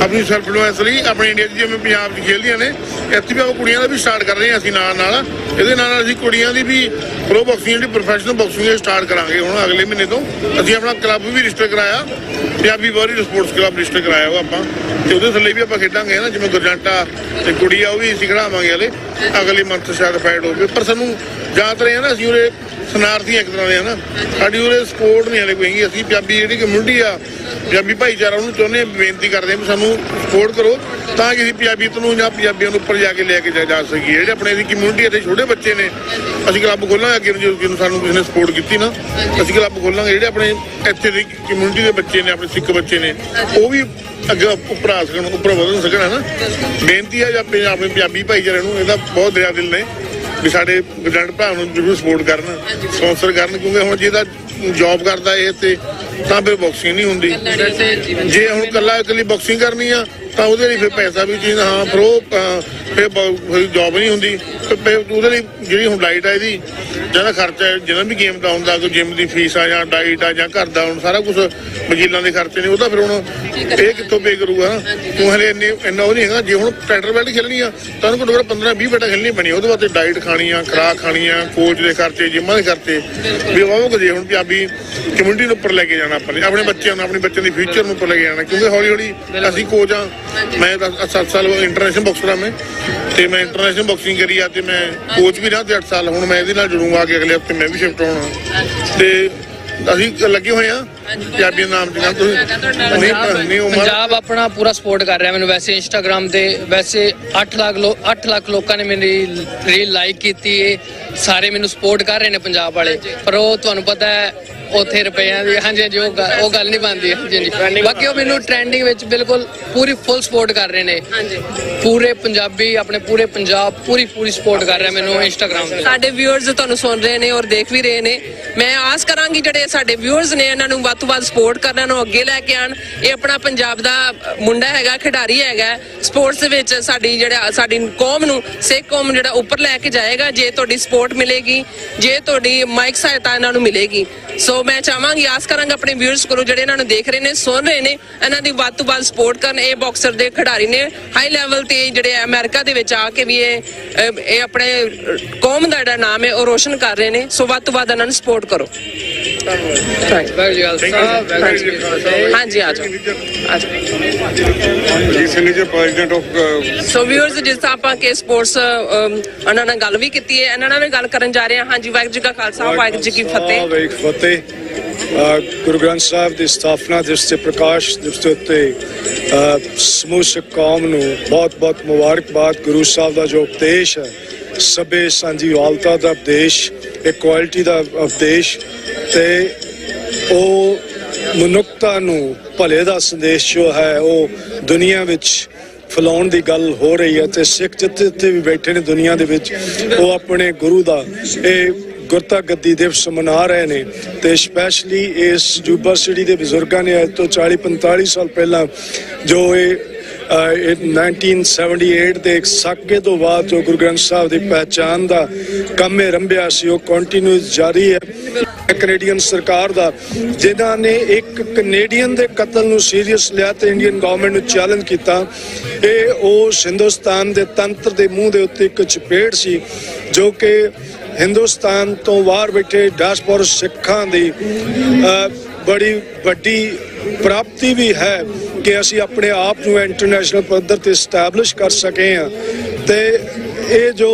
ਆਪਣੀ ਸੈਲਫ ਡਿਫੈਂਸ ਲਈ ਆਪਣੇ ਇੰਡੀਆ 'ਚ ਜਿਵੇਂ ਪੰਜਾਬ 'ਚ ਖੇਡਦੀਆਂ ਨੇ ਇੱਥੇ ਵੀ ਆਪਾਂ ਕੁੜੀਆਂ ਦਾ ਵੀ ਸਟਾਰਟ ਕਰ ਰਹੇ ਹਾਂ ਅਸੀਂ ਨਾਲ ਇਹਦੇ ਨਾਲ ਅਸੀਂ ਕੁੜੀਆਂ ਦੀ ਵੀ ਪ੍ਰੋ ਬਾਕਸਿੰਗ ਜਿਹੜੀ ਪ੍ਰੋਫੈਸ਼ਨਲ ਬਾਕਸਿੰਗ ਸਟਾਰਟ ਕਰਾਂਗੇ ਹੁਣ ਅਗਲੇ ਮਹੀਨੇ ਤੋਂ। ਅਸੀਂ ਆਪਣਾ ਕਲੱਬ ਵੀ ਰਜਿਸਟਰ ਕਰਾਇਆ, Punjabi warrior sports club register ਕਰਾਇਆ ਉਹ ਆਪਾਂ, ਤੇ ਉਹਦੇ ਥੱਲੇ ਵੀ ਆਪਾਂ ਖੇਡਾਂਗੇ ਨਾ, ਜਿਵੇਂ ਗੁਰਜੰਟਾ ਤੇ ਕੁੜੀ ਆ ਉਹ ਵੀ ਅਸੀਂ ਖਿਡਾਵਾਂਗੇ ਹਲੇ ਅਗਲੇ ਮੰਥ ਸ਼ਾਇਦ ਫਾਈਟ ਹੋਵੇ। ਪਰ ਸਾਨੂੰ ਜ਼ਿਆਦਾਤਰ ਇਹ ਨਾ ਅਸੀਂ ਉਰੇ ਸਨਾਰਥੀ ਇੱਕ ਤਰ੍ਹਾਂ ਦੇ ਆ ਨਾ, ਸਾਡੀ ਉਰੇ ਸਪੋਰਟ ਨਹੀਂ ਹਲੇ ਕੋਈ ਹੈਗੀ। ਅਸੀਂ ਪੰਜਾਬੀ ਜਿਹੜੀ ਕਮਿਊਨਿਟੀ ਆ, ਪੰਜਾਬੀ ਭਾਈਚਾਰਾ ਉਹਨੂੰ ਚਾਹੁੰਦੇ ਹਾਂ, ਬੇਨਤੀ ਕਰਦੇ ਹਾਂ ਵੀ ਸਾਨੂੰ ਸਪੋਰਟ ਕਰੋ ਤਾਂ ਕਿ ਅਸੀਂ ਪੰਜਾਬੀਅਤ ਨੂੰ ਜਾਂ ਪੰਜਾਬੀਆਂ ਨੂੰ ਉੱਪਰ ਜਾ ਕੇ ਲੈ ਕੇ ਜਾ ਸਕੀਏ। ਜਿਹੜੇ ਆਪਣੇ ਦੀ ਕਮਿਊਨਿਟੀ ਇੱਥੇ ਛੋਟੇ ਬੱਚੇ ਨੇ, ਅਸੀਂ ਕਲੱਬ ਖੋਲਾਂਗੇ ਅੱਗੇ ਨੂੰ, ਜਦੋਂ ਸਾਨੂੰ ਕਿਸੇ ਨੇ ਸਪੋਰਟ ਕੀਤੀ ਨਾ ਅਸੀਂ ਕਲੱਬ ਖੋਲਾਂਗੇ। ਜਿਹੜੇ ਆਪਣੇ ਇੱਥੇ ਦੀ ਕਮਿਊਨਿਟੀ ਦੇ ਬੱਚੇ ਨੇ, ਆਪਣੇ ਸਿੱਖ ਬੱਚੇ ਨੇ, ਉਹ ਵੀ ਅੱਗੇ ਉੱਪਰ ਆ ਸਕਣ, ਉੱਪਰ ਵਧਣ ਸਕਣ, ਹੈ ਨਾ। ਬੇਨਤੀ ਹੈ ਆਪਣੇ ਪੰਜਾਬੀ ਭਾਈਚਾਰੇ ਨੂੰ, ਇਹਦਾ ਬਹੁਤ ਦਰਿਆ ਦਿਲ ਨੇ ਵੀ ਸਾਡੇ ਗੁਜਰਾਤ ਭਰਾ ਨੂੰ ਜ਼ਰੂਰ ਸਪੋਰਟ ਕਰਨ, ਸਪਾਂਸਰ ਕਰਨ, ਕਿਉਂਕਿ ਹੁਣ ਜੇ ਤਾਂ ਜੌਬ ਕਰਦਾ ਇਹ ਤੇ ਤਾਂ ਫਿਰ ਬਾਕਸਿੰਗ ਨਹੀਂ ਹੁੰਦੀ। ਜੇ ਹੁਣ ਇਕੱਲੀ ਬਾਕਸਿੰਗ ਕਰਨੀ ਆ ਤਾਂ ਉਹਦੇ ਲਈ ਫਿਰ ਪੈਸਾ ਵੀ ਚਾਹੀਦਾ, ਹਾਂ ਫਿਰ ਜੌਬ ਨਹੀਂ ਹੁੰਦੀ। ਉਹਦੇ ਲਈ ਜਿਹੜੀ ਹੁਣ ਡਾਈਟ ਆ ਇਹਦੀ ਜਿਹੜਾ ਖਰਚਾ ਹੈ, ਜਿਹਨਾਂ ਵੀ ਗੇਮ ਦਾ ਹੁੰਦਾ, ਕੋਈ ਜਿਮ ਦੀ ਫੀਸ ਆ ਜਾਂ ਡਾਈਟ ਆ ਜਾਂ ਘਰ ਦਾ ਹੁਣ ਸਾਰਾ ਕੁਝ ਵਕੀਲਾਂ ਦੇ ਖਰਚੇ ਨੇ, ਉਹਦਾ ਫਿਰ ਹੁਣ ਇਹ ਕਿੱਥੋਂ ਪੇ ਕਰੂਗਾ। ਤੂੰ ਹਲੇ ਇੰਨਾ ਉਹ ਨਹੀਂ ਹੈਗਾ। ਜੇ ਹੁਣ ਟਾਈਟਲ ਬੈਲਟ ਖੇਲਣੀ ਆ ਤਾਂ ਉਹਨੂੰ ਘੱਟੋ ਘੱਟ 15-20 ਬੈਟਾਂ ਖੇਲਣੀ ਪੈਣੀ, ਉਹਦੇ ਵਾਸਤੇ ਡਾਈਟ ਖਾਣੀ ਆ, ਖੁਰਾਕ ਖਾਣੀ ਆ, ਕੋਚ ਦੇ ਖਰਚੇ, ਜਿੰਮਾਂ ਦੇ ਖਰਚੇ ਵੀ ਵਾਹਵਾ। ਜੇ ਹੁਣ ਪੰਜਾਬੀ ਕਮਿਊਨਿਟੀ ਨੂੰ ਉੱਪਰ ਲੈ ਕੇ ਜਾਣਾ, ਆਪਣੇ ਬੱਚਿਆਂ ਨੂੰ, ਆਪਣੇ ਬੱਚਿਆਂ ਦੀ ਫਿਊਚਰ ਨੂੰ ਉੱਪਰ ਲੈ ਕੇ ਜਾਣਾ, ਕਿਉਂਕਿ ਹੌਲੀ ਹੌਲੀ ਅਸੀਂ ਕੋਚ ਆ। ਮੈਂ 7 ਸਾਲ ਇੰਟਰਨੈਸ਼ਨਲ ਬਾਕਸਰ ਆ ਮੈਂ, ਤੇ ਮੈਂ ਇੰਟਰਨੈਸ਼ਨਲ ਬਾਕਸਿੰਗ ਕਰੀ ਆ ਤੇ ਮੈਂ ਕੋਚ ਵੀ ਰਿਹਾ ਤੇ 8 ਸਾਲ। ਹੁਣ ਮੈਂ ਇਹਦੇ ਨਾਲ ਜੁੜੂੰਗਾ ਕਿ ਅਗਲੇ ਹਫ਼ਤੇ ਮੈਂ ਵੀ ਸ਼ਿਫਟ ਹੋਣਾ, ਤੇ ਅਸੀਂ ਲੱਗੇ ਹੋਏ ਆ ਪੰਜਾਬੀ ਨਾਮ ਚ। ਪੰਜਾਬ ਆਪਣਾ ਪੂਰਾ ਸਪੋਰਟ ਕਰ ਰਿਹਾ ਮੈਨੂੰ। ਵੈਸੇ ਇੰਸਟਾਗ੍ਰਾਮ ਤੇ ਵੈਸੇ 8 ਲੱਖ ਲੋਕਾਂ ਨੇ ਮੇਰੀ ਰੀਲ ਲਾਈਕ ਕੀਤੀ ਹੈ, ਸਾਰੇ ਮੈਨੂੰ ਸਪੋਰਟ ਕਰ ਰਹੇ ਨੇ ਪੰਜਾਬ ਵਾਲੇ। ਪਰ ਉਹ ਤੁਹਾਨੂੰ ਪਤਾ ਹੈ ਉੱਥੇ ਰੁਪਈਆਂ ਦੀ, ਹਾਂਜੀ ਉਹ ਗੱਲ ਨਹੀਂ ਬਣਦੀ। ਹਾਂਜੀ, ਬਾਕੀ ਉਹ ਮੈਨੂੰ ਟ੍ਰੈਂਡਿੰਗ ਵਿੱਚ ਬਿਲਕੁਲ ਪੂਰੀ ਫੁੱਲ ਸਪੋਰਟ ਕਰ ਰਹੇ ਨੇ। ਪੂਰੇ ਪੰਜਾਬੀ, ਆਪਣੇ ਪੂਰੇ ਪੰਜਾਬ ਪੂਰੀ ਸਪੋਰਟ ਕਰ ਰਿਹਾ ਮੈਨੂੰ ਇੰਸਟਾਗ੍ਰਾਮ ਤੇ। ਸਾਡੇ ਵਿਊਅਰਸ ਤੁਹਾਨੂੰ ਸੁਣ ਰਹੇ ਨੇ ਔਰ ਦੇਖ ਵੀ ਰਹੇ ਨੇ। ਮੈਂ ਆਸ ਕਰਾਂਗੀ ਜਿਹੜੇ ਸਾਡੇ ਵਿਊਅਰਸ ਨੇ ਇਹਨਾਂ ਨੂੰ ਵੱਧ ਤੋਂ ਵੱਧ ਸਪੋਰਟ ਕਰਨ, ਇਹਨਾਂ ਨੂੰ ਅੱਗੇ ਲੈ ਕੇ ਆਣ। ਇਹ ਆਪਣਾ ਪੰਜਾਬ ਦਾ ਮੁੰਡਾ ਹੈਗਾ, ਖਿਡਾਰੀ ਹੈਗਾ, ਸਪੋਰਟਸ ਦੇ ਵਿੱਚ ਸਾਡੀ ਕੌਮ ਨੂੰ, ਸਿੱਖ ਕੌਮ ਜਿਹੜਾ ਉੱਪਰ ਲੈ ਕੇ ਜਾਏਗਾ ਜੇ ਤੁਹਾਡੀ ਸਪੋਰਟ ਮਿਲੇਗੀ, ਜੇ ਤੁਹਾਡੀ ਮਾਈਕ ਸਹਾਇਤਾ ਇਹਨਾਂ ਨੂੰ ਮਿਲੇਗੀ। ਸੋ ਮੈਂ ਚਾਹਾਂਗੀ, ਆਸ ਕਰਾਂਗਾ ਆਪਣੇ ਵਿਊਅਰਸ ਕੋਲੋਂ ਜਿਹੜੇ ਇਹਨਾਂ ਨੂੰ ਦੇਖ ਰਹੇ ਨੇ, ਸੁਣ ਰਹੇ ਨੇ, ਇਹਨਾਂ ਦੀ ਵੱਧ ਤੋਂ ਵੱਧ ਸਪੋਰਟ ਕਰਨ। ਇਹ ਬਾਕਸਰ ਦੇ ਖਿਡਾਰੀ ਨੇ ਹਾਈ ਲੈਵਲ ਤੇ, ਜਿਹੜੇ ਅਮਰੀਕਾ ਦੇ ਵਿੱਚ ਆ ਕੇ ਵੀ ਇਹ ਆਪਣੇ ਕੌਮ ਦਾ ਜਿਹੜਾ ਨਾਮ ਹੈ ਉਹ ਰੋਸ਼ਨ ਕਰ ਰਹੇ ਨੇ। ਸੋ ਵੱਧ ਤੋਂ ਵੱਧ ਇਹਨਾਂ ਨੂੰ ਸਪੋਰਟ ਕਰੋ। ਹਾਂਜੀ, ਆ ਜਾਓ। ਸੋ ਵਿਊਅਰਸ, ਜਿਸ ਤਰ੍ਹਾਂ ਆਪਾਂ ਕਿ ਸਪੋਰਟਸ ਉਹਨਾਂ ਨਾਲ ਗੱਲ ਵੀ ਕੀਤੀ ਹੈ, ਇਹਨਾਂ ਨਾਲ ਵੀ ਗੱਲ ਕਰਨ ਜਾ ਰਹੇ ਹਾਂ। ਹਾਂਜੀ, ਵਾਹਿਗੁਰੂ ਜੀ ਕਾ ਖਾਲਸਾ, ਵਾਹਿਗੁਰੂ ਜੀ ਕੀ ਫਤਿਹ। ਗੁਰੂ ਗ੍ਰੰਥ ਸਾਹਿਬ ਦੀ ਸਥਾਪਨਾ ਦਿਵਸ ਤੇ ਪ੍ਰਕਾਸ਼ ਦਿਵਸ ਦੇ ਉੱਤੇ ਸਮੂਹ ਸਿੱਖ ਕੌਮ ਨੂੰ ਬਹੁਤ ਮੁਬਾਰਕਬਾਦ। ਗੁਰੂ ਸਾਹਿਬ ਦਾ ਜੋ ਉਪਦੇਸ਼ ਹੈ, ਸਭੇ ਸਾਂਝੀ ਵਾਲਤਾ ਦਾ ਉਪਦੇਸ਼, ਇਕੁਐਲਿਟੀ ਦਾ ਉਪਦੇਸ਼, ਤੇ ਉਹ ਮਨੁੱਖਤਾ ਨੂੰ ਭਲੇ ਦਾ ਸੰਦੇਸ਼ ਜੋ ਹੈ ਉਹ ਦੁਨੀਆ ਵਿੱਚ ਫੈਲਾਉਣ ਦੀ ਗੱਲ ਹੋ ਰਹੀ ਹੈ। ਤੇ ਸਿੱਖ ਜਿੱਥੇ ਵੀ ਬੈਠੇ ਨੇ ਦੁਨੀਆ ਦੇ ਵਿੱਚ, ਉਹ ਆਪਣੇ ਗੁਰੂ ਦਾ ਇਹ ਗੁਰਤਾ ਗੱਦੀ ਦਿਵਸ ਮਨਾ ਰਹੇ ਨੇ। ਤੇ ਸਪੈਸ਼ਲੀ ਇਸ ਜੂਬਾ ਸਿਟੀ ਦੇ ਬਜ਼ੁਰਗਾਂ ਨੇ ਅੱਜ ਤੋਂ 40-45 ਸਾਲ ਪਹਿਲਾਂ ਜੋ ਇਹ 1978 ਦੇ ਇੱਕ ਸਾਕੇ ਤੋਂ ਬਾਅਦ ਜੋ ਗੁਰੂ ਗ੍ਰੰਥ ਸਾਹਿਬ ਦੀ ਪਹਿਚਾਣ ਦਾ ਕੰਮ ਰੰਭਿਆ ਸੀ, ਉਹ ਕੰਟੀਨਿਊ ਜਾਰੀ ਹੈ। ਕੈਨੇਡੀਅਨ ਸਰਕਾਰ ਦਾ, ਜਿਨ੍ਹਾਂ ਨੇ ਇੱਕ ਕੈਨੇਡੀਅਨ ਦੇ ਕਤਲ ਨੂੰ ਸੀਰੀਅਸ ਲਿਆ ਤੇ ਇੰਡੀਅਨ ਗਵਰਨਮੈਂਟ ਨੂੰ ਚੈਲੰਜ ਕੀਤਾ। ਇਹ ਉਸ ਹਿੰਦੁਸਤਾਨ ਦੇ ਤੰਤਰ ਦੇ ਮੂੰਹ ਦੇ ਉੱਤੇ ਇੱਕ ਚਪੇੜ ਸੀ, ਜੋ ਕਿ ਹਿੰਦੁਸਤਾਨ ਤੋਂ ਬਾਹਰ ਬੈਠੇ ਡਾਇਸਪੋਰਾ ਸਿੱਖਾਂ ਦੀ ਬੜੀ ਵੱਡੀ ਪ੍ਰਾਪਤੀ ਵੀ ਹੈ ਕਿ ਅਸੀਂ ਆਪਣੇ ਆਪ ਨੂੰ ਇੰਟਰਨੈਸ਼ਨਲ ਪੱਧਰ ਤੇ ਸਟੈਬਲਿਸ਼ ਕਰ ਸਕੇ ਹਾਂ। ਤੇ ਇਹ ਜੋ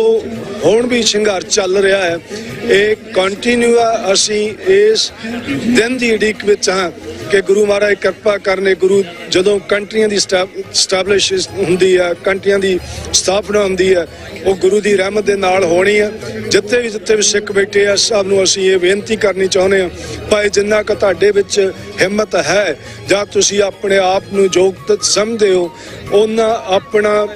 ਹੁਣ ਵੀ ਸੰਘਰਸ਼ ਚੱਲ ਰਿਹਾ ਹੈ, ਇਹ ਕੰਟੀਨਿਊ ਆ। ਅਸੀਂ ਇਸ ਦਿਨ ਦੀ ਉਡੀਕ ਵਿੱਚ ਹਾਂ ਕਿ ਗੁਰੂ ਮਹਾਰਾਜ ਕਿਰਪਾ ਕਰਨੇ। ਗੁਰੂ ਜਦੋਂ ਕੰਟਰੀਆਂ ਦੀ ਸਟੈਬਲਿਸ਼ ਹੁੰਦੀ ਹੈ, ਕੰਟਰੀਆਂ ਦੀ ਸਥਾਪਨਾ ਹੁੰਦੀ ਹੈ, ਉਹ ਗੁਰੂ ਦੀ ਰਹਿਮਤ ਦੇ ਨਾਲ ਹੋਣੀ ਹੈ। ਜਿੱਥੇ ਵੀ ਸਿੱਖ ਬੈਠੇ ਆ, ਸਭ ਨੂੰ ਅਸੀਂ ਇਹ ਬੇਨਤੀ ਕਰਨੀ ਚਾਹੁੰਦੇ ਹਾਂ, ਭਾਈ ਜਿੰਨਾ ਕੁ ਤੁਹਾਡੇ ਵਿੱਚ ਹਿੰਮਤ ਹੈ ਜਾਂ ਤੁਸੀਂ ਆਪਣੇ ਆਪ ਨੂੰ ਯੋਗ ਸਮਝਦੇ ਹੋ, ਉਹਨਾਂ ਆਪਣਾ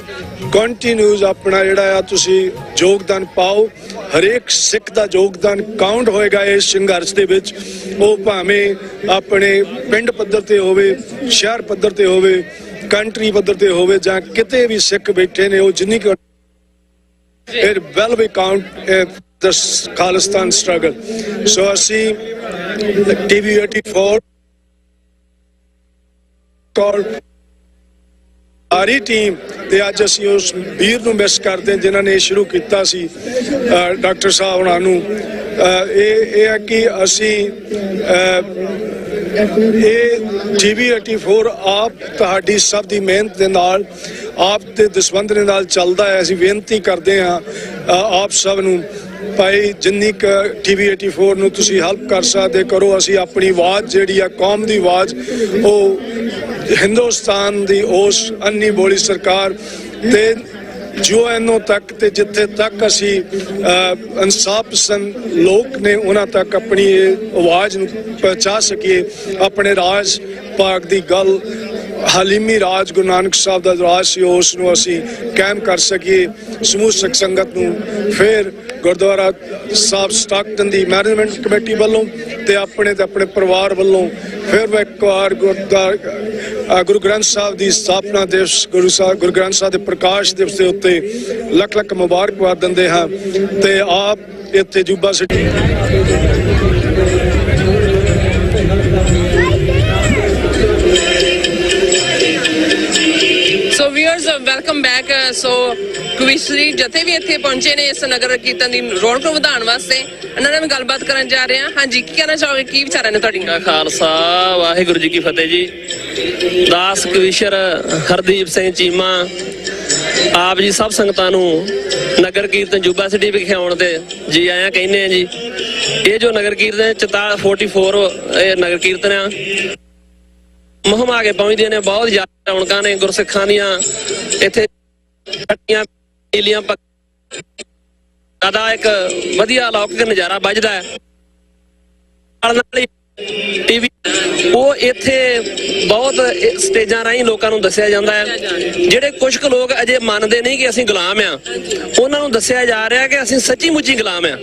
ਕੰਟੀਨਿਊਸ ਆਪਣਾ ਜਿਹੜਾ ਆ ਤੁਸੀਂ ਯੋਗਦਾਨ ਪਾਓ। ਹਰੇਕ ਸਿੱਖ ਦਾ ਯੋਗਦਾਨ ਕਾਊਂਟ ਹੋਏਗਾ ਇਸ ਸੰਘਰਸ਼ ਦੇ ਵਿੱਚ। ਉਹ ਭਾਵੇਂ ਆਪਣੇ ਪਿੰਡ ਪੱਧਰ ਤੇ ਹੋਵੇ, ਸ਼ਹਿਰ ਪੱਧਰ ਤੇ ਹੋਵੇ, ਕੰਟਰੀ ਪੱਧਰ ਤੇ ਹੋਵੇ, ਜਾਂ ਕਿਤੇ ਵੀ ਸਿੱਖ ਬੈਠੇ ਨੇ, ਉਹ ਜਿੰਨੀ ਕੁ it will be count the Khalistan struggle. So ਅਸੀਂ TV 84 called ਸਾਰੀ ਟੀਮ ਤੇ ਅੱਜ ਅਸੀਂ ਉਸ ਵੀਰ ਨੂੰ ਮਿਸ ਕਰਦੇ ਜਿਨ੍ਹਾਂ ਨੇ ਇਹ ਸ਼ੁਰੂ ਕੀਤਾ ਸੀ, ਡਾਕਟਰ ਸਾਹਿਬ ਉਹਨਾਂ ਨੂੰ। ਇਹ ਹੈ ਕਿ ਅਸੀਂ ਇਹ TV 84 ਆਪ ਤੁਹਾਡੀ ਸਭ ਦੀ ਮਿਹਨਤ ਦੇ ਨਾਲ, ਆਪ ਦੇ ਦਸਵੰਧ ਦੇ ਨਾਲ ਚੱਲਦਾ ਹੈ। ਅਸੀਂ ਬੇਨਤੀ ਕਰਦੇ ਹਾਂ ਆਪ ਸਭ ਨੂੰ, ਭਾਈ ਜਿੰਨੀ ਕੁ TV 84 ਨੂੰ ਤੁਸੀਂ ਹੈਲਪ ਕਰ ਸਕਦੇ ਕਰੋ। ਅਸੀਂ ਆਪਣੀ ਆਵਾਜ਼ ਜਿਹੜੀ ਆ ਕੌਮ ਦੀ ਆਵਾਜ਼, ਉਹ ਹਿੰਦੁਸਤਾਨ ਦੀ ਉਸ ਅੰਨੀ ਬੋਲੀ ਸਰਕਾਰ ਤੇ UN ਤੱਕ ਤੇ ਜਿੱਥੇ ਤੱਕ ਅਸੀਂ ਇਨਸਾਫ ਪਸੰਦ ਲੋਕ ਨੇ ਉਹਨਾਂ ਤੱਕ ਆਪਣੀ ਆਵਾਜ਼ ਨੂੰ ਪਹੁੰਚਾ ਸਕੀਏ। ਆਪਣੇ ਰਾਜ ਭਾਗ ਦੀ ਗੱਲ, ਹਾਲੀਮੀ ਰਾਜ ਗੁਰੂ ਨਾਨਕ ਸਾਹਿਬ ਦਾ ਰਾਜ ਸੀ, ਉਸ ਨੂੰ ਅਸੀਂ ਕਾਇਮ ਕਰ ਸਕੀਏ। ਸਮੂਹ ਸਿੱਖ ਸੰਗਤ ਨੂੰ ਫਿਰ ਗੁਰਦੁਆਰਾ ਸਾਹਿਬ ਸਟਾਕਟਨ ਦੀ ਮੈਨੇਜਮੈਂਟ ਕਮੇਟੀ ਵੱਲੋਂ ਤੇ ਆਪਣੇ ਪਰਿਵਾਰ ਵੱਲੋਂ ਫਿਰ ਇੱਕ ਵਾਰ ਗੁਰੂ ਗ੍ਰੰਥ ਸਾਹਿਬ ਦੀ ਸਥਾਪਨਾ ਦਿਵਸ, ਗੁਰੂ ਗ੍ਰੰਥ ਸਾਹਿਬ ਦੇ ਪ੍ਰਕਾਸ਼ ਦਿਵਸ ਦੇ ਉੱਤੇ ਲੱਖ ਲੱਖ ਮੁਬਾਰਕਬਾਦ ਦਿੰਦੇ ਹਾਂ। ਤੇ ਆਪ ਇੱਥੇ ਜੂਬਾ ਸਿਟੀ ਸੋ ਵੀਅਰਸ ਵੈਲਕਮ ਬੈਕ। ਸੋ ਕਵਿਸ਼ਰੀ ਜਥੇ ਵੀ ਇੱਥੇ ਪਹੁੰਚੇ ਨੇ ਇਸ ਨਗਰ ਕੀਰਤਨ ਦੀ ਰੌਣਕ ਨੂੰ ਵਧਾਉਣ ਵਾਸਤੇ। ਇਹਨਾਂ ਨਾਲ ਗੱਲਬਾਤ ਕਰਨ ਜਾ ਰਹੇ ਹਾਂ। ਹਾਂਜੀ, ਕੀ ਕਹਿਣਾ ਚਾਹੋਗੇ, ਕੀ ਵਿਚਾਰਾਂ ਨੇ ਤੁਹਾਡੀਆਂ? ਖਾਲਸਾ ਵਾਹਿਗੁਰੂ ਜੀ ਕੀ ਫਤਿਹ ਜੀ। ਦਾਸ ਕਵਿਸ਼ਰ ਹਰਦੀਪ ਸਿੰਘ ਚੀਮਾ ਆਪ ਜੀ ਸਭ ਸੰਗਤਾਂ ਨੂੰ ਨਗਰ ਕੀਰਤਨ ਜੂਬਾ ਸਿਟੀ ਵਿਖੇ ਆਉਣ ਤੇ ਜੀ ਆਇਆਂ ਕਹਿੰਦੇ ਆ ਜੀ। ਇਹ ਜੋ ਨਗਰ ਕੀਰਤਨ 44 ਇਹ ਨਗਰ ਕੀਰਤਨ ਆ, ਮੁਹਿੰਮ ਆ ਕੇ ਪਹੁੰਚਦੇ ਨੇ। ਬਹੁਤ ਜ਼ਿਆਦਾ ਰੌਣਕਾਂ ਨੇ ਗੁਰਸਿੱਖਾਂ ਦੀਆਂ ਇੱਥੇ, ਇੱਕ ਵਧੀਆ ਅਲੌਕਿਕ ਨਜ਼ਾਰਾ ਵੱਜਦਾ ਹੈ। TV ਉਹ ਇੱਥੇ ਬਹੁਤ ਸਟੇਜਾਂ ਰਾਹੀਂ ਲੋਕਾਂ ਨੂੰ ਦੱਸਿਆ ਜਾਂਦਾ ਹੈ। ਜਿਹੜੇ ਕੁਝ ਕੁ ਲੋਕ ਅਜੇ ਮੰਨਦੇ ਨਹੀਂ ਕਿ ਅਸੀਂ ਗੁਲਾਮ ਆ, ਉਹਨਾਂ ਨੂੰ ਦੱਸਿਆ ਜਾ ਰਿਹਾ ਕਿ ਅਸੀਂ ਸੱਚੀ ਮੁੱਚੀ ਗੁਲਾਮ ਆ।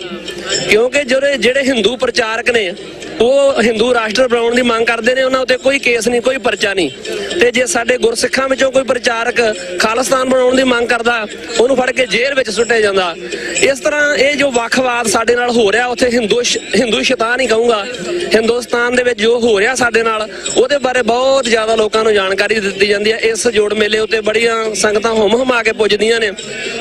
ਕਿਉਂਕਿ ਜਿਹੜੇ ਹਿੰਦੂ ਪ੍ਰਚਾਰਕ ਨੇ ਉਹ ਹਿੰਦੂ ਰਾਸ਼ਟਰ ਬਣਾਉਣ ਦੀ ਮੰਗ ਕਰਦੇ ਨੇ, ਉਹਨਾਂ ਉੱਤੇ ਕੋਈ ਕੇਸ ਨਹੀਂ, ਕੋਈ ਪਰਚਾ ਨਹੀਂ। ਤੇ ਜੇ ਸਾਡੇ ਗੁਰਸਿੱਖਾਂ ਵਿੱਚੋਂ ਕੋਈ ਪ੍ਰਚਾਰਕ ਖਾਲਿਸਤਾਨ ਬਣਾਉਣ ਦੀ ਮੰਗ ਕਰਦਾ, ਉਹਨੂੰ ਫੜ ਕੇ ਜੇਲ੍ਹ ਵਿੱਚ ਸੁੱਟਿਆ ਜਾਂਦਾ। ਇਸ ਤਰ੍ਹਾਂ ਇਹ ਜੋ ਵੱਖਵਾਦ ਸਾਡੇ ਨਾਲ ਹੋ ਰਿਹਾ, ਉੱਥੇ ਹਿੰਦੂ ਸ਼ੈਤਾਨ ਹੀ ਕਹੂੰਗਾ, ਹਿੰਦੁਸਤਾਨ ਦੇ ਵਿੱਚ ਜੋ ਹੋ ਰਿਹਾ ਸਾਡੇ ਨਾਲ, ਉਹਦੇ ਬਾਰੇ ਬਹੁਤ ਜ਼ਿਆਦਾ ਲੋਕਾਂ ਨੂੰ ਜਾਣਕਾਰੀ ਦਿੱਤੀ ਜਾਂਦੀ ਹੈ। ਇਸ ਜੋੜ ਮੇਲੇ ਉੱਤੇ ਬੜੀਆਂ ਸੰਗਤਾਂ ਹੁਮ-ਹੁਮਾ ਕੇ ਪੁੱਜਦੀਆਂ ਨੇ।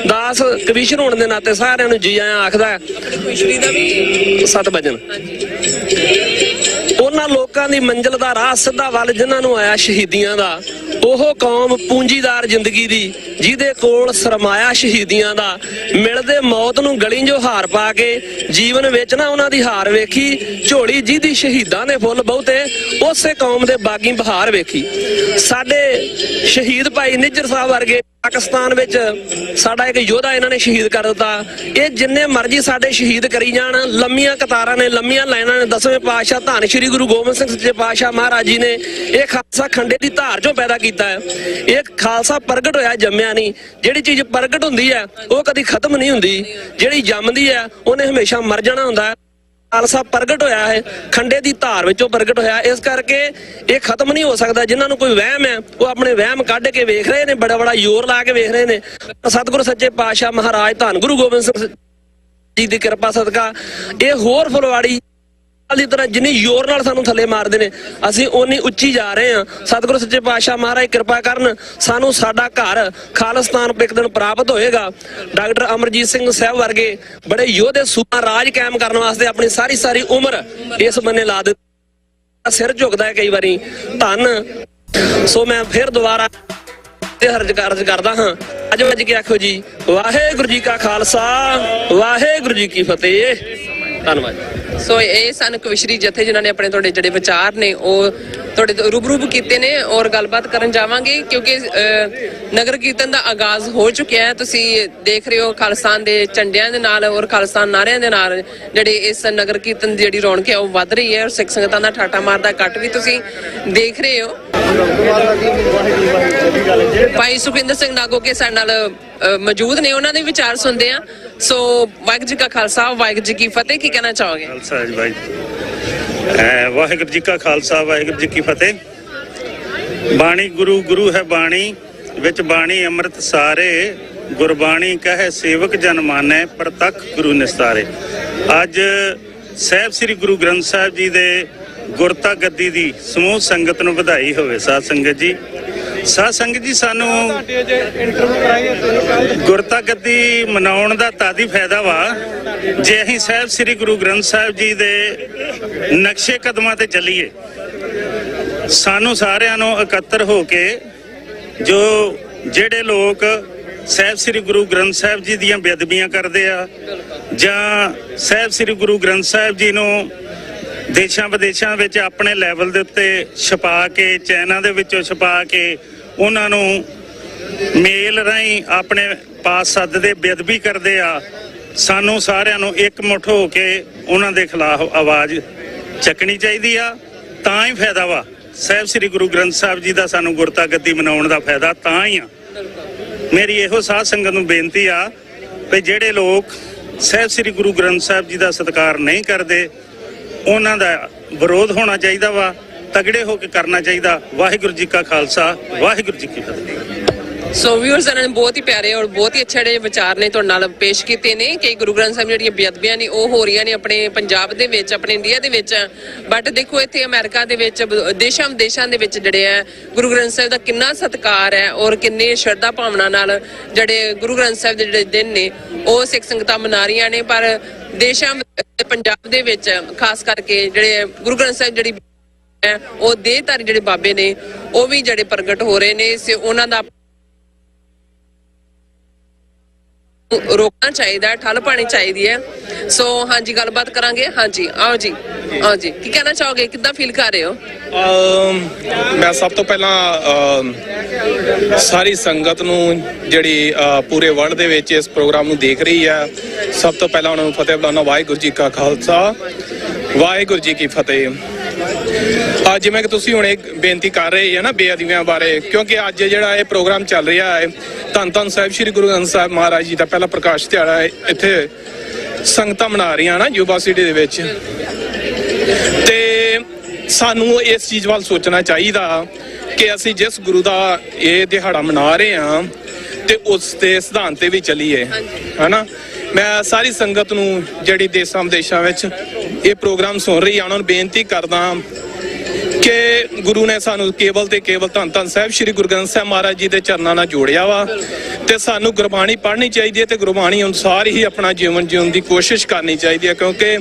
ਦਾਸ ਕਵੀਸ਼ਰ ਹੋਣ ਦੇ ਨਾਤੇ ਸਾਰਿਆਂ ਨੂੰ ਜੀ ਆਇਆਂ ਆਖਦਾ। ਕਵਿਸ਼ਰੀ ਦਾ ਵੀ 7 ਵਜਨ ਉਹਨਾਂ ਲੋਕਾਂ ਦੀ ਮੰਜ਼ਿਲ ਦਾ ਰਾਹ ਸਿੱਧਾ ਵੱਲ ਜਿਨ੍ਹਾਂ ਨੂੰ ਆਇਆ ਸ਼ਹੀਦੀਆਂ ਦਾ। ਉਹ ਕੌਮ ਪੂੰਜੀਦਾਰ ਜ਼ਿੰਦਗੀ ਦੀ, ਜਿਹਦੇ ਕੋਲ ਸਰਮਾਇਆ ਸ਼ਹੀਦੀਆਂ ਦਾ। ਮਿਲਦੇ ਮੌਤ ਨੂੰ ਗਲੀ ਜੋ ਹਾਰ ਪਾ ਕੇ, ਜੀਵਨ ਵਿੱਚ ਨਾ ਉਹਨਾਂ ਦੀ ਹਾਰ ਵੇਖੀ। ਝੋਲੀ ਜਿਹਦੀ ਸ਼ਹੀਦਾਂ ਦੇ ਫੁੱਲ ਬਹੁਤੇ, ਉਸੇ ਕੌਮ ਦੇ ਬਾਗੀ ਬਹਾਰ ਵੇਖੀ। ਸਾਡੇ ਸ਼ਹੀਦ ਭਾਈ ਨਿੱਜਰ ਸਾਹਿਬ ਵਰਗੇ ਪਾਕਿਸਤਾਨ ਵਿੱਚ ਸਾਡਾ ਇੱਕ ਯੋਧਾ ਇਹਨਾਂ ਨੇ ਸ਼ਹੀਦ ਕਰ ਦਿੱਤਾ। ਇਹ ਜਿੰਨੇ ਮਰਜ਼ੀ ਸਾਡੇ ਸ਼ਹੀਦ ਕਰੀ ਜਾਣ, ਲੰਮੀਆਂ ਕਤਾਰਾਂ ਨੇ, ਲੰਮੀਆਂ ਲਾਈਨਾਂ ਨੇ। 10ਵੇਂ ਪਾਤਸ਼ਾਹ ਧੰਨ ਸ਼੍ਰੀ ਗੁਰੂ ਗੋਬਿੰਦ ਸਿੰਘ ਸੱਚੇ ਪਾਤਸ਼ਾਹ ਮਹਾਰਾਜ ਜੀ ਨੇ ਇਹ ਖਾਲਸਾ ਖੰਡੇ ਦੀ ਧਾਰ ਚੋਂ ਪੈਦਾ ਕੀਤਾ ਹੈ। ਇਹ ਖਾਲਸਾ ਪ੍ਰਗਟ ਹੋਇਆ, ਜੰਮਿਆ ਨਹੀਂ। ਜਿਹੜੀ ਚੀਜ਼ ਪ੍ਰਗਟ ਹੁੰਦੀ ਹੈ ਉਹ ਕਦੀ ਖਤਮ ਨਹੀਂ ਹੁੰਦੀ, ਜਿਹੜੀ ਜੰਮਦੀ ਹੈ ਉਹਨੇ ਹਮੇਸ਼ਾ ਮਰ ਜਾਣਾ ਹੁੰਦਾ ਹੈ। ਖਾਲਸਾ ਪ੍ਰਗਟ ਹੋਇਆ ਹੈ, ਖੰਡੇ ਦੀ ਧਾਰ ਵਿੱਚੋਂ ਪ੍ਰਗਟ ਹੋਇਆ। ਇਸ ਕਰਕੇ ਇਹ ਖਤਮ ਨਹੀਂ ਹੋ ਸਕਦਾ। ਜਿਨ੍ਹਾਂ ਨੂੰ ਕੋਈ ਵਹਿਮ ਹੈ, ਉਹ ਆਪਣੇ ਵਹਿਮ ਕੱਢ ਕੇ ਵੇਖ ਰਹੇ ਨੇ, ਬੜਾ ਜ਼ੋਰ ਲਾ ਕੇ ਵੇਖ ਰਹੇ ਨੇ। ਸਤਿਗੁਰੂ ਸੱਚੇ ਪਾਤਸ਼ਾਹ ਮਹਾਰਾਜ ਧੰਨ ਗੁਰੂ ਗੋਬਿੰਦ ਸਿੰਘ ਜੀ ਦੀ ਕਿਰਪਾ ਸਦਕਾ ਇਹ ਹੋਰ ਫੁਲਵਾੜੀ ਦੀ ਤਰ੍ਹਾਂ ਜਿੰਨੀ ਜ਼ੋਰ ਨਾਲ ਸਾਨੂੰ ਥੱਲੇ ਮਾਰਦੇ ਨੇ, ਅਸੀਂ ਓਨੀ ਉੱਚੀ ਜਾ ਰਹੇ ਹਾਂ। ਸਤਿਗੁਰੂ ਸੱਚੇ ਪਾਤਸ਼ਾਹ ਮਹਾਰਾਜ ਕਿਰਪਾ ਕਰਨ, ਸਾਨੂੰ ਸਾਡਾ ਘਰ ਖਾਲਿਸਤਾਨ ਇੱਕ ਦਿਨ ਪ੍ਰਾਪਤ ਹੋਏਗਾ। ਡਾਕਟਰ ਅਮਰਜੀਤ ਸਿੰਘ ਸਾਹਿਬ ਵਰਗੇ ਬੜੇ ਯੋਧੇ ਸੂਬਾ ਰਾਜ ਕਾਇਮ ਕਰਨ ਵਾਸਤੇ ਆਪਣੀ ਸਾਰੀ ਉਮਰ ਇਸ ਬੰਨੇ ਲਾ ਦਿੱਤੀ। ਸਿਰ ਝੁਕਦਾ ਹੈ ਕਈ ਵਾਰੀ। ਧੰਨ। ਸੋ ਮੈਂ ਫਿਰ ਦੁਬਾਰਾ ਹਰਜ ਕਰਦਾ ਹਾਂ। ਅੱਜ ਵੱਜ ਕੇ ਆਖੋ ਜੀ, ਵਾਹਿਗੁਰੂ ਜੀ ਕਾ ਖਾਲਸਾ, ਵਾਹਿਗੁਰੂ ਜੀ ਕੀ ਫਤਿਹ। ਧੰਨਵਾਦ। ਸੋ ਇਹ ਸਨ ਕਵਿਸ਼ਰੀ ਜਥੇ ਜਿਨ੍ਹਾਂ ਨੇ ਆਪਣੇ ਤੁਹਾਡੇ ਜਿਹੜੇ ਵਿਚਾਰ ਨੇ ਉਹ ਤੁਹਾਡੇ ਤੋਂ ਰੂਬਰੂ ਕੀਤੇ ਨੇ, ਔਰ ਗੱਲਬਾਤ ਕਰਨ ਜਾਵਾਂਗੇ ਕਿਉਂਕਿ ਨਗਰ ਕੀਰਤਨ ਦਾ ਆਗਾਜ਼ ਹੋ ਚੁੱਕਿਆ ਹੈ। ਤੁਸੀਂ ਦੇਖ ਰਹੇ ਹੋ ਖਾਲਿਸਤਾਨ ਦੇ ਝੰਡਿਆਂ ਦੇ ਨਾਲ ਔਰ ਖਾਲਿਸਤਾਨ ਨਾਰਿਆਂ ਦੇ ਨਾਲ ਜਿਹੜੇ ਇਸ ਨਗਰ ਕੀਰਤਨ ਦੀ ਜਿਹੜੀ ਰੌਣਕ ਹੈ ਉਹ ਵੱਧ ਰਹੀ ਹੈ। ਔਰ ਸਿੱਖ ਸੰਗਤਾਂ ਦਾ ਠਾਠਾ ਮਾਰਦਾ ਇਕੱਠ ਵੀ ਤੁਸੀਂ ਦੇਖ ਰਹੇ ਹੋ। ਭਾਈ ਸੁਖਿੰਦਰ ਸਿੰਘ ਨਾਗੋਕੇ ਸਾਡੇ ਨਾਲ ਮੌਜੂਦ ਨੇ, ਉਹਨਾਂ ਦੇ ਵਿਚਾਰ ਸੁਣਦੇ ਆ। ਸੋ ਵਾਹਿਗੁਰੂ ਜੀ ਕਾ ਖਾਲਸਾ, ਵਾਹਿਗੁਰੂ ਜੀ ਕੀ ਫਤਿਹ। ਕੀ ਕਹਿਣਾ ਚਾਹੋਗੇ? ਖਾਲਸਾ ਜੀ ਭਾਈ, ਵਾਹਿਗੁਰੂ ਜੀ ਕਾ ਖਾਲਸਾ, ਵਾਹਿਗੁਰੂ ਜੀ ਕੀ ਫਤਿਹ। ਬਾਣੀ ਗੁਰੂ ਹੈ ਬਾਣੀ, ਵਿੱਚ ਬਾਣੀ ਅੰਮ੍ਰਿਤ ਸਾਰੇ। ਗੁਰਬਾਣੀ ਕਹੇ ਸੇਵਕ ਜਨ ਮਾਨੈ, ਪ੍ਰਤੱਖ ਗੁਰੂ ਨਿਸਤਾਰੇ। ਅੱਜ ਸਾਹਿਬ ਸ੍ਰੀ ਗੁਰੂ ਗ੍ਰੰਥ ਸਾਹਿਬ ਜੀ ਦੇ ਗੁਰਤਾ ਗੱਦੀ ਦੀ ਸਮੂਹ ਸੰਗਤ ਨੂੰ ਵਧਾਈ ਹੋਵੇ। ਸਾਧ ਸੰਗਤ ਜੀ, ਸਾਧ ਸੰਗਤ ਜੀ, ਸਾਨੂੰ ਗੁਰਤਾ ਗੱਦੀ ਮਨਾਉਣ ਦਾ ਤਾਦੀ ਫਾਇਦਾ ਵਾ ਜੇ ਅਸੀਂ ਸਾਹਿਬ ਸ੍ਰੀ ਗੁਰੂ ਗ੍ਰੰਥ ਸਾਹਿਬ ਜੀ ਦੇ ਨਕਸ਼ੇ ਕਦਮਾਂ ਤੇ ਚੱਲੀਏ। ਸਾਨੂੰ ਸਾਰਿਆਂ ਨੂੰ ਇਕੱਤਰ ਹੋ ਕੇ ਜੋ ਜਿਹੜੇ ਲੋਕ ਸਾਹਿਬ ਸ੍ਰੀ ਗੁਰੂ ਗ੍ਰੰਥ ਸਾਹਿਬ ਜੀ ਦੀਆਂ ਬੇਅਦਬੀਆਂ ਕਰਦੇ ਆ ਜਾਂ ਸਾਹਿਬ ਸ੍ਰੀ ਗੁਰੂ ਗ੍ਰੰਥ ਸਾਹਿਬ ਜੀ ਨੂੰ ਦੇਸ਼ਾਂ ਵਿਦੇਸ਼ਾਂ ਵਿੱਚ ਆਪਣੇ ਲੈਵਲ ਦੇ ਉੱਤੇ ਛਪਾ ਕੇ, ਚੈਨਾਂ ਦੇ ਵਿੱਚੋਂ ਛਪਾ ਕੇ ਉਹਨਾਂ ਨੂੰ ਮੇਲ ਰਾਹੀਂ ਆਪਣੇ ਪਾਸ ਸੱਦਦੇ, ਬੇਅਦਬੀ ਕਰਦੇ ਆ, ਸਾਨੂੰ ਸਾਰਿਆਂ ਨੂੰ ਇਕਮੁੱਠ ਹੋ ਕੇ ਉਹਨਾਂ ਦੇ ਖਿਲਾਫ ਆਵਾਜ਼ ਚੱਕਣੀ ਚਾਹੀਦੀ ਆ। ਤਾਂ ਹੀ ਫਾਇਦਾ ਵਾ ਸਾਹਿਬ ਸ੍ਰੀ ਗੁਰੂ ਗ੍ਰੰਥ ਸਾਹਿਬ ਜੀ ਦਾ, ਸਾਨੂੰ ਗੁਰਤਾ ਗੱਦੀ ਮਨਾਉਣ ਦਾ ਫਾਇਦਾ ਤਾਂ ਹੀ ਆ। ਮੇਰੀ ਇਹੋ ਸਾਧ ਸੰਗਤ ਨੂੰ ਬੇਨਤੀ ਆ ਵੀ ਜਿਹੜੇ ਲੋਕ ਸਾਹਿਬ ਸ੍ਰੀ ਗੁਰੂ ਗ੍ਰੰਥ ਸਾਹਿਬ ਜੀ ਦਾ ਸਤਿਕਾਰ ਨਹੀਂ ਕਰਦੇ ਉਹਨਾਂ ਦਾ ਵਿਰੋਧ ਹੋਣਾ ਚਾਹੀਦਾ ਵਾ, ਤਗੜੇ ਹੋ ਕੇ ਕਰਨਾ ਚਾਹੀਦਾ। ਵਾਹਿਗੁਰੂ ਜੀ ਕਾ ਖਾਲਸਾ, ਵਾਹਿਗੁਰੂ ਜੀ ਕੀ ਫਤਿਹ। ਸੋ ਵਿਊਅਰਸ, ਇਹਨਾਂ ਨੇ ਬਹੁਤ ਹੀ ਪਿਆਰੇ ਔਰ ਬਹੁਤ ਹੀ ਅੱਛੇ ਜਿਹੜੇ ਵਿਚਾਰ ਨੇ ਤੁਹਾਡੇ ਨਾਲ ਪੇਸ਼ ਕੀਤੇ ਨੇ ਕਿ ਗੁਰੂ ਗ੍ਰੰਥ ਸਾਹਿਬ ਜਿਹੜੀਆਂ ਬੇਅਦਬੀਆਂ ਨੇ ਉਹ ਹੋ ਰਹੀਆਂ ਨੇ ਆਪਣੇ ਪੰਜਾਬ ਦੇ ਵਿੱਚ, ਆਪਣੇ ਇੰਡੀਆ ਦੇ ਵਿੱਚ, ਬਟ ਦੇਖੋ ਇੱਥੇ ਅਮਰੀਕਾ ਦੇ ਵਿੱਚ, ਦੇਸ਼ਾਂ ਵਿਦੇਸ਼ਾਂ ਦੇ ਵਿੱਚ ਜਿਹੜੇ ਆ ਗੁਰੂ ਗ੍ਰੰਥ ਸਾਹਿਬ ਦਾ ਕਿੰਨਾ ਸਤਿਕਾਰ ਹੈ ਔਰ ਕਿੰਨੇ ਸ਼ਰਧਾ ਭਾਵਨਾ ਨਾਲ ਜਿਹੜੇ ਗੁਰੂ ਗ੍ਰੰਥ ਸਾਹਿਬ ਦੇ ਜਿਹੜੇ ਦਿਨ ਨੇ ਉਹ ਸਿੱਖ ਸੰਗਤਾਂ ਮਨਾ ਰਹੀਆਂ ਨੇ। ਪਰ ਦੇਸ਼ਾਂ ਪੰਜਾਬ ਦੇ ਵਿੱਚ ਖਾਸ ਕਰਕੇ ਜਿਹੜੇ ਗੁਰੂ ਗ੍ਰੰਥ ਸਾਹਿਬ ਜਿਹੜੀ ਉਹ ਦੇਹਧਾਰੀ ਜਿਹੜੇ ਬਾਬੇ ਨੇ ਉਹ ਵੀ ਜਿਹੜੇ ਪ੍ਰਗਟ ਹੋ ਰਹੇ ਨੇ, ਉਹਨਾਂ ਦਾ ਰੋਕਣਾ ਚਾਹੀਦਾ, ਠੱਲ ਪਾਣੀ ਚਾਹੀਦੀ ਹੈ। ਸੋ ਹਾਂਜੀ, ਗੱਲਬਾਤ ਕਰਾਂਗੇ। ਹਾਂਜੀ, ਆਓ ਜੀ, ਆਓ ਜੀ, ਕੀ ਕਹਿਣਾ ਚਾਹੋਗੇ, ਕਿੱਦਾਂ ਫੀਲ ਕਰ ਰਹੇ ਹੋ? ਮੈਂ ਸਭ ਤੋਂ ਪਹਿਲਾਂ ਸਾਰੀ ਸੰਗਤ ਨੂੰ ਜਿਹੜੀ ਪੂਰੇ ਵਰਲਡ ਦੇ ਵਿੱਚ ਇਸ ਪ੍ਰੋਗਰਾਮ ਨੂੰ ਦੇਖ ਰਹੀ ਹੈ, ਸਭ ਤੋਂ ਪਹਿਲਾਂ ਉਹਨਾਂ ਨੂੰ ਫਤਿਹ ਬੁਲਾਉਣਾ। ਵਾਹਿਗੁਰੂ ਜੀ ਕਾ ਖਾਲਸਾ, ਵਾਹਿਗੁਰੂ ਜੀ ਕੀ ਫਤਿਹ। ਜਿਵੇਂ ਕਿ ਤੁਸੀਂ ਹੁਣ ਇੱਕ ਬੇਨਤੀ ਕਰ ਰਹੇ ਹੈ ਨਾ ਬੇਅਦਬੀਆਂ ਬਾਰੇ, ਕਿਉਂਕਿ ਅੱਜ ਜਿਹੜਾ ਇਹ ਪ੍ਰੋਗਰਾਮ ਚੱਲ ਰਿਹਾ ਹੈ, ਧੰਨ ਧੰਨ ਸਾਹਿਬ ਸ੍ਰੀ ਗੁਰੂ ਗ੍ਰੰਥ ਸਾਹਿਬ ਮਹਾਰਾਜ ਜੀ ਦਾ ਪਹਿਲਾ ਪ੍ਰਕਾਸ਼ ਦਿਹਾੜਾ ਹੈ। ਇੱਥੇ ਸੰਗਤਾਂ ਮਨਾ ਰਹੀਆਂ ਨਾ ਯੂਨੀਵਰਸਿਟੀ ਦੇ ਵਿੱਚ, ਤੇ ਸਾਨੂੰ ਇਸ ਚੀਜ਼ ਵੱਲ ਸੋਚਣਾ ਚਾਹੀਦਾ ਕਿ ਅਸੀਂ ਜਿਸ ਗੁਰੂ ਦਾ ਇਹ ਦਿਹਾੜਾ ਮਨਾ ਰਹੇ ਹਾਂ ਤੇ ਉਸ ਦੇ ਸਿਧਾਂਤ ਤੇ ਵੀ ਚੱਲੀਏ, ਹਨਾ। ਮੈਂ ਸਾਰੀ ਸੰਗਤ ਨੂੰ ਜਿਹੜੀ ਦੇਸ਼ਾਂ ਵਿਦੇਸ਼ਾਂ ਵਿੱਚ ਇਹ ਪ੍ਰੋਗਰਾਮ ਸੁਣ ਰਹੀ ਆ ਉਹਨਾਂ ਨੂੰ ਬੇਨਤੀ ਕਰਦਾ ਕਿ ਗੁਰੂ ਨੇ ਸਾਨੂੰ ਕੇਵਲ ਤੇ ਕੇਵਲ ਧੰਨ ਧੰਨ ਸਾਹਿਬ ਸ੍ਰੀ ਗੁਰੂ ਗ੍ਰੰਥ ਸਾਹਿਬ ਮਹਾਰਾਜ ਜੀ ਦੇ ਚਰਨਾਂ ਨਾਲ ਜੋੜਿਆ ਵਾ, ਤੇ ਸਾਨੂੰ ਗੁਰਬਾਣੀ ਪੜ੍ਹਨੀ ਚਾਹੀਦੀ ਹੈ ਤੇ ਗੁਰਬਾਣੀ ਅਨੁਸਾਰ ਹੀ ਆਪਣਾ ਜੀਵਨ ਜਿਉਣ ਦੀ ਕੋਸ਼ਿਸ਼ ਕਰਨੀ ਚਾਹੀਦੀ ਹੈ, ਕਿਉਂਕਿ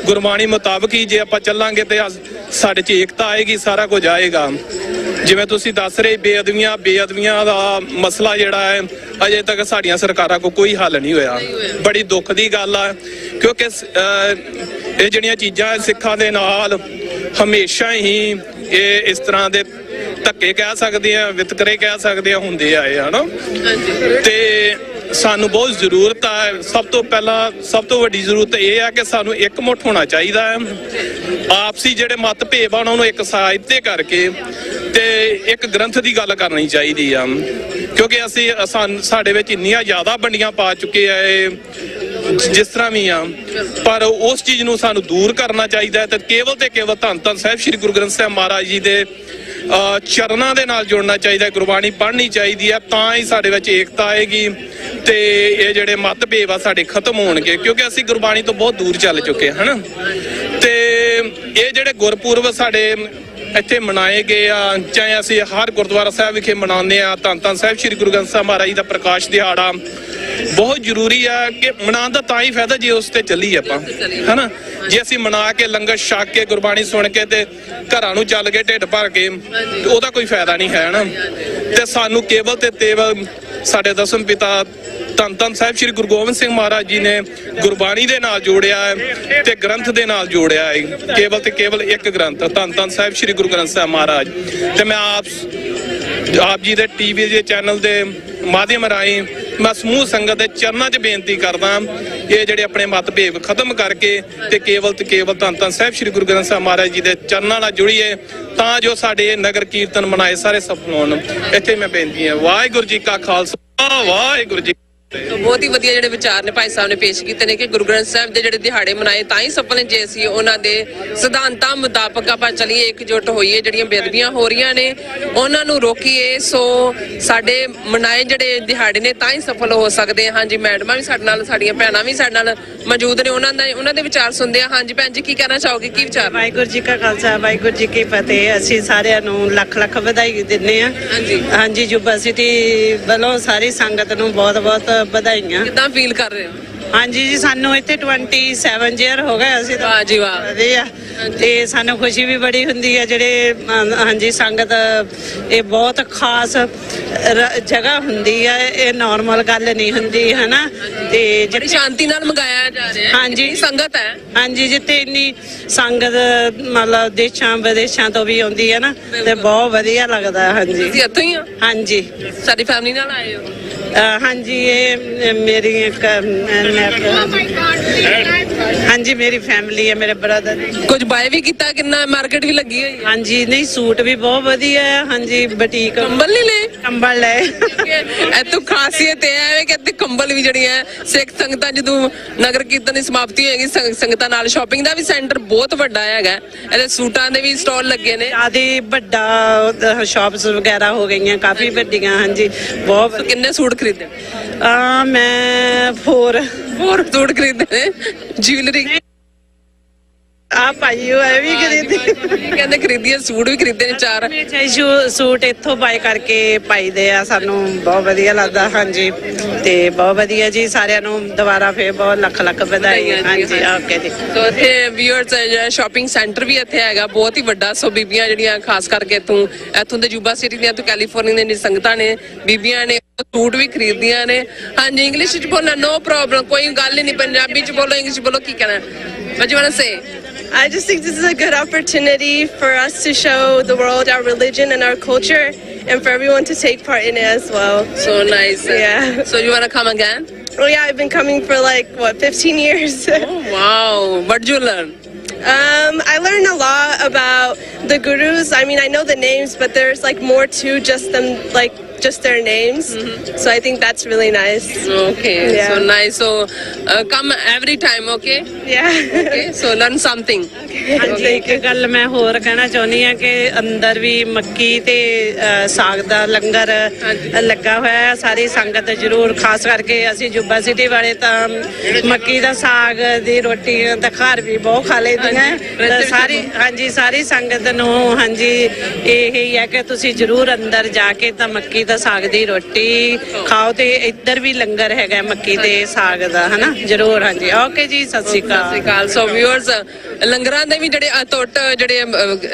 ਗੁਰਬਾਣੀ ਮੁਤਾਬਕ ਹੀ ਜੇ ਆਪਾਂ ਚੱਲਾਂਗੇ ਤੇ ਸਾਡੇ 'ਚ ਏਕਤਾ ਆਏਗੀ, ਸਾਰਾ ਕੁਝ ਆਏਗਾ। ਜਿਵੇਂ ਤੁਸੀਂ ਦੱਸ ਰਹੇ ਬੇਅਦਬੀਆਂ ਦਾ ਮਸਲਾ ਜਿਹੜਾ ਹੈ ਅਜੇ ਤੱਕ ਸਾਡੀਆਂ ਸਰਕਾਰਾਂ ਕੋਲ ਕੋਈ ਹੱਲ ਨਹੀਂ ਹੋਇਆ। ਬੜੀ ਦੁੱਖ ਦੀ ਗੱਲ ਆ, ਕਿਉਂਕਿ ਇਹ ਜਿਹੜੀਆਂ ਚੀਜ਼ਾਂ ਸਿੱਖਾਂ ਦੇ ਨਾਲ ਹਮੇਸ਼ਾ ਹੀ ਇਹ ਇਸ ਤਰ੍ਹਾਂ ਦੇ ਧੱਕੇ ਕਹਿ ਸਕਦੇ ਆ, ਵਿਤਕਰੇ ਕਹਿ ਸਕਦੇ ਆ, ਹੁੰਦੇ ਆਏ ਹਨਾ। ਤੇ ਸਾਨੂੰ ਬਹੁਤ ਜ਼ਰੂਰਤ ਹੈ, ਸਭ ਤੋਂ ਪਹਿਲਾਂ ਸਭ ਤੋਂ ਵੱਡੀ ਜ਼ਰੂਰਤ ਇਹ ਆ ਕਿ ਸਾਨੂੰ ਇਕਮੁੱਠ ਹੋਣਾ ਚਾਹੀਦਾ ਹੈ। ਆਪਸੀ ਜਿਹੜੇ ਮਤਭੇਦ ਆ ਉਹਨਾਂ ਨੂੰ ਇੱਕ ਸਾਈਡ ਤੇ ਕਰਕੇ ਤੇ ਇੱਕ ਗ੍ਰੰਥ ਦੀ ਗੱਲ ਕਰਨੀ ਚਾਹੀਦੀ ਆ, ਕਿਉਂਕਿ ਅਸੀਂ ਸਾਡੇ ਵਿੱਚ ਇੰਨੀਆਂ ਜ਼ਿਆਦਾ ਵੰਡੀਆਂ ਪਾ ਚੁੱਕੇ ਆ ਜਿਸ ਤਰ੍ਹਾਂ ਵੀ ਆ, ਪਰ ਉਸ ਚੀਜ਼ ਨੂੰ ਸਾਨੂੰ ਦੂਰ ਕਰਨਾ ਚਾਹੀਦਾ ਹੈ ਤੇ ਕੇਵਲ ਤੇ ਕੇਵਲ ਧੰਨ ਧੰਨ ਸਾਹਿਬ ਸ੍ਰੀ ਗੁਰੂ ਗ੍ਰੰਥ ਸਾਹਿਬ ਮਹਾਰਾਜ ਜੀ ਦੇ ਚਰਨਾਂ ਦੇ ਨਾਲ ਜੁੜਨਾ ਚਾਹੀਦਾ, ਗੁਰਬਾਣੀ ਪੜ੍ਹਨੀ ਚਾਹੀਦੀ ਆ, ਤਾਂ ਹੀ ਸਾਡੇ ਵਿੱਚ ਏਕਤਾ ਆਏਗੀ ਤੇ ਇਹ ਜਿਹੜੇ ਮਤਭੇਦ ਆ ਸਾਡੇ ਖਤਮ ਹੋਣਗੇ, ਕਿਉਂਕਿ ਅਸੀਂ ਗੁਰਬਾਣੀ ਤੋਂ ਬਹੁਤ ਦੂਰ ਚੱਲ ਚੁੱਕੇ ਹਨ। ਤੇ ਇਹ ਜਿਹੜੇ ਗੁਰਪੁਰਬ ਸਾਡੇ ਇੱਥੇ ਮਨਾਏ ਗਏ ਆ, ਚਾਹੇ ਅਸੀਂ ਹਰ ਗੁਰਦੁਆਰਾ ਸਾਹਿਬ ਵਿਖੇ ਮਨਾਉਂਦੇ ਆ, ਧੰਨ ਧੰਨ ਸਾਹਿਬ ਸ੍ਰੀ ਗੁਰੂ ਗ੍ਰੰਥ ਸਾਹਿਬ ਮਹਾਰਾਜ ਜੀ ਦਾ ਪ੍ਰਕਾਸ਼ ਦਿਹਾੜਾ ਬਹੁਤ ਜ਼ਰੂਰੀ ਆ ਕਿ ਮਨਾਉਣ ਦਾ ਤਾਂ ਹੀ ਫਾਇਦਾ ਜੇ ਉਸ ਤੇ ਚੱਲੀ ਆਪਾਂ, ਹਨਾ। ਜੇ ਅਸੀਂ ਮਨਾ ਕੇ ਲੰਗਰ ਛਕ ਕੇ ਗੁਰਬਾਣੀ ਸੁਣ ਕੇ ਤੇ ਘਰਾਂ ਨੂੰ ਚੱਲ ਗਏ ਢਿੱਡ ਭਰ ਕੇ, ਉਹਦਾ ਕੋਈ ਫਾਇਦਾ ਨਹੀਂ ਹੈ ਨਾ। ਤੇ ਸਾਨੂੰ ਕੇਵਲ ਤੇ ਕੇਵਲ ਸਾਡੇ ਦਸਮ ਪਿਤਾ ਧੰਨ ਧੰਨ ਸਾਹਿਬ ਸ੍ਰੀ ਗੁਰੂ ਗੋਬਿੰਦ ਸਿੰਘ ਮਹਾਰਾਜ ਜੀ ਨੇ ਗੁਰਬਾਣੀ ਦੇ ਨਾਲ ਜੋੜਿਆ ਹੈ ਤੇ ਗ੍ਰੰਥ ਦੇ ਨਾਲ ਜੋੜਿਆ ਹੈ, ਕੇਵਲ ਤੇ ਕੇਵਲ ਇੱਕ ਗ੍ਰੰਥ ਧੰਨ ਧੰਨ ਸਾਹਿਬ ਸ੍ਰੀ ਗੁਰੂ ਗ੍ਰੰਥ ਸਾਹਿਬ ਮਹਾਰਾਜ। ਤੇ ਮੈਂ ਆਪ ਜੀ ਦੇ ਟੀਵੀ ਦੇ ਚੈਨਲ ਦੇ ਮਾਧਿਅਮ ਰਾਹੀਂ ਮੈਂ ਸਮੂਹ ਸੰਗਤ ਦੇ ਚਰਨਾਂ 'ਚ ਬੇਨਤੀ ਕਰਦਾ, ਇਹ ਜਿਹੜੇ ਆਪਣੇ ਮਤਭੇਦ ਖਤਮ ਕਰਕੇ ਤੇ ਕੇਵਲ ਧੰਨ ਧੰਨ ਸਾਹਿਬ ਸ੍ਰੀ ਗੁਰੂ ਗ੍ਰੰਥ ਸਾਹਿਬ ਮਹਾਰਾਜ ਜੀ ਦੇ ਚਰਨਾਂ ਨਾਲ ਜੁੜੀਏ, ਤਾਂ ਜੋ ਸਾਡੇ ਨਗਰ ਕੀਰਤਨ ਮਨਾਏ ਸਾਰੇ ਸਫਲ ਹੋਣ। ਇੱਥੇ ਮੈਂ ਬੇਨਤੀ ਹੈ। ਵਾਹਿਗੁਰੂ ਜੀ ਕਾ ਖਾਲਸਾ, ਵਾਹਿਗੁਰੂ ਜੀ। ਬਹੁਤ ਹੀ ਵਧੀਆ ਜਿਹੜੇ ਵਿਚਾਰ ਨੇ ਭਾਈ ਸਾਹਿਬ ਨੇ ਪੇਸ਼ ਕੀਤੇ ਨੇ ਕਿ ਗੁਰੂ ਗ੍ਰੰਥ ਸਾਹਿਬ ਦੇ ਜਿਹੜੇ ਦਿਹਾੜੇ ਮਨਾਏ ਤਾਂ ਹੀ ਸਫਲ ਨੇ ਜੇ ਅਸੀਂ ਉਹਨਾਂ ਦੇ ਸਿਧਾਂਤਾਂ ਮੁਤਾਬਕ ਆਪਾਂ ਚੱਲੀਏ, ਇਕਜੁੱਟ ਹੋਈਏ, ਜਿਹੜੀਆਂ ਬੇਅਦਬੀਆਂ ਹੋ ਰਹੀਆਂ ਨੇ ਉਹਨਾਂ ਨੂੰ ਰੋਕੀਏ। ਸੋ ਸਾਡੇ ਮਨਾਏ ਜਿਹੜੇ ਦਿਹਾੜੇ ਨੇ ਤਾਂ ਹੀ ਸਫਲ ਹੋ ਸਕਦੇ। ਹਾਂਜੀ ਮੈਡਮਾਂ ਵੀ ਸਾਡੇ ਨਾਲ, ਸਾਡੀਆਂ ਭੈਣਾਂ ਵੀ ਸਾਡੇ ਨਾਲ ਮੌਜੂਦ ਨੇ, ਉਹਨਾਂ ਦੇ ਵਿਚਾਰ ਸੁਣਦੇ ਆ। ਹਾਂਜੀ ਭੈਣ ਜੀ, ਕੀ ਕਹਿਣਾ ਚਾਹੋਗੇ, ਕੀ ਵਿਚਾਰ? ਵਾਹਿਗੁਰੂ ਜੀ ਕਾ ਖਾਲਸਾ, ਵਾਹਿਗੁਰੂ ਜੀ ਕੀ ਫਤਿਹ। ਅਸੀਂ ਸਾਰਿਆਂ ਨੂੰ ਲੱਖ ਲੱਖ ਵਧਾਈ ਦਿੰਦੇ ਆ। ਹਾਂਜੀ ਯੂਬਾ ਸਿਟੀ ਵੱਲੋਂ ਸਾਰੀ ਸੰਗਤ ਨੂੰ ਬਹੁਤ ਬਹੁਤ ਵਧਾਈਆਂ। ਕਿੱਦਾਂ ਫੀਲ ਕਰ ਰਹੇ ਹੋ? ਹਾਂਜੀ ਜੀ, ਸਾਨੂੰ ਇੱਥੇ 27 ਈਅਰ ਹੋ ਗਏ। ਅਸੀਂ ਤਾਂ ਜੀ ਵਾਹ ਵਧੀਆ, ਤੇ ਸਾਨੂੰ ਖੁਸ਼ੀ ਵੀ ਬੜੀ ਹੁੰਦੀ ਹੈ ਜਿਹੜੇ ਹਾਂਜੀ ਸੰਗਤ, ਇਹ ਬਹੁਤ ਖਾਸ ਜਗ੍ਹਾ ਹੁੰਦੀ ਹੈ, ਇਹ ਨਾਰਮਲ ਗੱਲ ਨਹੀਂ ਹੁੰਦੀ ਹੈ ਨਾ। ਤੇ ਜਿਹੜੀ ਸ਼ਾਂਤੀ ਨਾਲ ਮੰਗਾਇਆ ਜਾ ਰਿਹਾ ਹੈ। ਹਾਂਜੀ ਸੰਗਤ ਹੈ। ਹਾਂਜੀ, ਜਿੱਥੇ ਇੰਨੀ ਸੰਗਤ ਮਤਲਬ ਦੇਸ਼ਾਂ ਵਿਦੇਸ਼ਾਂ ਤੋਂ ਵੀ ਆਉਂਦੀ ਹੈ ਨਾ, ਤੇ ਬਹੁਤ ਵਧੀਆ ਲੱਗਦਾ। ਹਾਂਜੀ ਤੁਸੀਂ ਇੱਥੋਂ ਹੀ ਹੋ? ਹਾਂਜੀ, ਸਾਡੀ ਫੈਮਿਲੀ ਨਾਲ ਆਏ ਹੋ? ਹਾਂਜੀ, ਇਹ ਮੇਰੀ ਇੱਕ ਹਾਂਜੀ ਮੇਰੀ ਫੈਮਿਲੀ ਹੈ, ਮੇਰੇ ਬ੍ਰਦਰ। ਕੁਝ ਬਾਏ ਵੀ ਕੀਤਾ? ਕਿੰਨਾ ਮਾਰਕੀਟ ਵੀ ਲੱਗੀ ਹੋਈ? ਹਾਂਜੀ, ਨਹੀਂ ਸੂਟ ਵੀ ਬਹੁਤ ਵਧੀਆ ਹੈ। ਹਾਂਜੀ ਬੁਟੀਕ। ਕੰਬਲ ਨਹੀਂ ਲਏ? ਕੰਬਲ ਲਏ। ਇੱਥੋਂ ਖਾਸੀਅਤ ਇਹ ਹੈ ਕਿ ਇੱਥੇ ਕੰਬਲ ਵੀ ਜਿਹੜੀਆਂ ਸਿੱਖ ਸੰਗਤਾਂ ਜਦੋਂ ਨਗਰ ਕੀਰਤਨ ਦੀ ਸਮਾਪਤੀ ਹੋਏਗੀ, ਸੰਗਤਾਂ ਨਾਲ ਸ਼ਾਪਿੰਗ ਦਾ ਵੀ ਸੈਂਟਰ ਬਹੁਤ ਵੱਡਾ ਹੈਗਾ। ਇਹਦੇ ਸੂਟਾਂ ਦੇ ਵੀ ਸਟਾਲ ਲੱਗੇ ਨੇ। ਆਦੇ ਵੱਡਾ ਸ਼ਾਪਸ ਵਗੈਰਾ ਹੋ ਗਈਆਂ, ਕਾਫੀ ਵੱਡੀਆਂ। ਹਾਂਜੀ ਬਹੁਤ। ਕਿੰਨੇ ਸੂਟ ਖਰੀਦੇ? ਮੈਂ 4 ਸੂਟ ਖਰੀਦੇ ਨੇ। ਜਿਊਲਰੀ ਆ ਭਾਈ ਉਹ ਵੀ ਖਰੀਦੀ, ਕਹਿੰਦੇ ਖਰੀਦੀਏ, ਸੂਟ ਵੀ ਖਰੀਦੇ ਨੇ 4 ਸੂਟ ਇੱਥੋਂ ਬਾਏ ਕਰਕੇ ਪਾਈਦੇ ਆ। ਸਾਨੂੰ ਬਹੁਤ ਵਧੀਆ ਲੱਗਦਾ। ਹਾਂਜੀ, ਤੇ ਬਹੁਤ ਵਧੀਆ ਜੀ, ਸਾਰਿਆਂ ਨੂੰ ਦੁਬਾਰਾ ਫੇਰ ਬਹੁਤ ਲੱਖ ਲੱਖ ਵਧਾਈ। ਹਾਂਜੀ ਓਕੇ ਜੀ। ਸੋ ਇੱਥੇ ਵੀਅਰਸ ਸ਼ਾਪਿੰਗ ਸੈਂਟਰ ਵੀ ਇੱਥੇ ਹੈਗਾ, ਬਹੁਤ ਹੀ ਵੱਡਾ। ਸੋ ਬੀਬੀਆਂ ਜਿਹੜੀਆਂ ਖਾਸ ਕਰਕੇ ਇੱਥੋਂ ਦੇ ਯੂਬਾ ਸਿਟੀ ਦੀਆਂ, ਕੈਲੀਫੋਰਨੀਆ ਦੀਆਂ ਸੰਗਤਾਂ ਨੇ, ਬੀਬੀਆਂ ਨੇ, ਸੂਟ ਵੀ ਖਰੀਦਦੀਆਂ ਨੇ। ਹਾਂਜੀ ਇੰਗਲਿਸ਼ ਵਿੱਚ ਬੋਲਣਾ ਨੋ ਪ੍ਰੋਬਲਮ, ਕੋਈ ਗੱਲ ਹੀ ਨਹੀਂ। ਪੰਜਾਬੀ ਚ ਬੋਲੋ, ਇੰਗਲਿਸ਼ ਬੋਲੋ, ਕੀ ਕਹਿਣਾ? What do you want to say? I just think this is a good opportunity for us to show the world our religion and our culture, and for everyone to take part in it as well. So nice. Yeah. So you want to come again? Oh yeah, I've been coming for like 15 years. Oh wow. What did you learn? I learned a lot about the gurus. I mean, I know the names, but there's like more to just them, like just their names. So I think that's really nice. Okay. Yeah. So nice. So come every time, okay? Yeah. Okay. So learn something. ਹਾਂਜੀ, ਇੱਕ ਗੱਲ ਮੈਂ ਹੋਰ ਕਹਿਣਾ ਚਾਹੁੰਦੀ ਹਾਂ ਕਿ ਅੰਦਰ ਵੀ ਮੱਕੀ ਤੇ ਸਾਗ ਦਾ ਲੰਗਰ ਲੱਗਾ ਹੋਇਆ ਹੈ। ਸਾਰੀ ਸੰਗਤ ਜ਼ਰੂਰ, ਖਾਸ ਕਰਕੇ ਅਸੀਂ ਯੂਬਾ ਸਿਟੀ ਵਾਲੇ ਤਾਂ ਮੱਕੀ ਦਾ ਸਾਗ ਦੀ ਰੋਟੀ ਤਾਂ ਘਰ ਵੀ ਬਹੁਤ ਖਾ ਲੈਂਦੀਆਂ। ਸਾਰੀ ਹਾਂਜੀ ਸਾਰੀ ਸੰਗਤ ਨੂੰ ਹਾਂਜੀ ਇਹੀ ਹੈ ਕਿ ਤੁਸੀਂ ਜ਼ਰੂਰ ਅੰਦਰ ਜਾ ਕੇ ਤਾਂ ਮੱਕੀ ਦਾ ਸਾਗ ਦੀ ਰੋਟੀ ਖਾਓ, ਤੇ ਇੱਧਰ ਵੀ ਲੰਗਰ ਹੈਗਾ ਮੱਕੀ ਤੇ ਸਾਗ ਦਾ, ਹਨਾ ਜ਼ਰੂਰ। ਹਾਂਜੀ ਓਕੇ ਜੀ, ਸਤਿ ਸ਼੍ਰੀ ਅਕਾਲ। ਸੋ ਵਿਊਅਰਸ, ਲੰਗਰਾਂ ਦੇ ਵੀ ਜਿਹੜੇ ਅਟੁੱਟ ਜਿਹੜੇ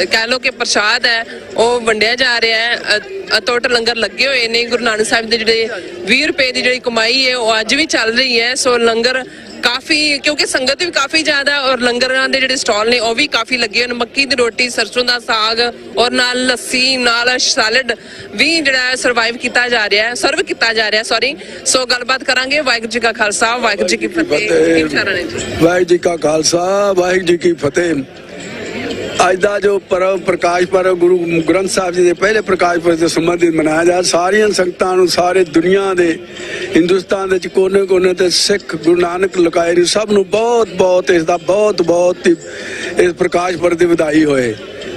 ਕਹਿ ਲੋ ਕਿ ਪ੍ਰਸ਼ਾਦ ਹੈ ਉਹ ਵੰਡਿਆ ਜਾ ਰਿਹਾ ਹੈ। ਅਟੁੱਟ ਲੰਗਰ ਲੱਗੇ ਹੋਏ ਨੇ। ਗੁਰੂ ਨਾਨਕ ਸਾਹਿਬ ਦੇ ਜਿਹੜੇ 20 ਰੁਪਏ ਦੀ ਜਿਹੜੀ ਕਮਾਈ ਹੈ ਉਹ ਅੱਜ ਵੀ ਚੱਲ ਰਹੀ ਹੈ। ਸੋ ਲੰਗਰ ਕਾਫੀ, ਕਿਉਂਕਿ ਸੰਗਤ ਵੀ ਕਾਫੀ ਜ਼ਿਆਦਾ, ਔਰ ਲੰਗਰਾਂ ਦੇ ਜਿਹੜੇ ਸਟਾਲ ਨੇ ਉਹ ਵੀ ਕਾਫੀ ਲੱਗੇ ਹੋਏ ਨੇ। ਮੱਕੀ ਦੀ ਰੋਟੀ, ਸਰਸੋਂ ਦਾ ਸਾਗ, ਔਰ ਨਾਲ ਲੱਸੀ, ਨਾਲ ਸੈਲਡ ਵੀ ਜਿਹੜਾ ਸਰਵਾਈਵ ਕੀਤਾ ਜਾ ਰਿਹਾ ਹੈ, ਸਰਵ ਕੀਤਾ ਜਾ ਰਿਹਾ। ਸੌਰੀ। ਸੋ ਗੱਲਬਾਤ ਕਰਾਂਗੇ। ਵਾਹਿਗੁਰੂ ਜੀ ਕਾ ਖਾਲਸਾ, ਵਾਹਿਗੁਰੂ ਜੀ ਕੀ ਫਤਿਹ। ਵਾਹਿਗੁਰੂ ਜੀ ਕਾ ਖਾਲਸਾ, ਵਾਹਿਗੁਰੂ ਜੀ ਕੀ ਫਤਿਹ। ਅੱਜ ਦਾ ਜੋ ਪਰਵ ਪ੍ਰਕਾਸ਼ ਪਰਵ ਗੁਰੂ ਗ੍ਰੰਥ ਸਾਹਿਬ ਜੀ ਦੇ ਪਹਿਲੇ ਪ੍ਰਕਾਸ਼ ਪਰਵ ਦੇ ਸੰਬੰਧਿਤ ਮਨਾਇਆ ਜਾ, ਸਾਰੀਆਂ ਸੰਗਤਾਂ ਨੂੰ, ਸਾਰੇ ਦੁਨੀਆ ਦੇ, ਹਿੰਦੁਸਤਾਨ ਦੇ ਕੋਨੇ ਕੋਨੇ ਤੇ ਸਿੱਖ ਗੁਰੂ ਨਾਨਕ ਲੁਕਾਏ ਨੇ, ਸਭ ਨੂੰ ਬਹੁਤ ਬਹੁਤ ਇਸ ਦਾ ਬਹੁਤ ਇਸ ਪ੍ਰਕਾਸ਼ ਪਰਵ ਦੀ ਵਧਾਈ ਹੋਏ।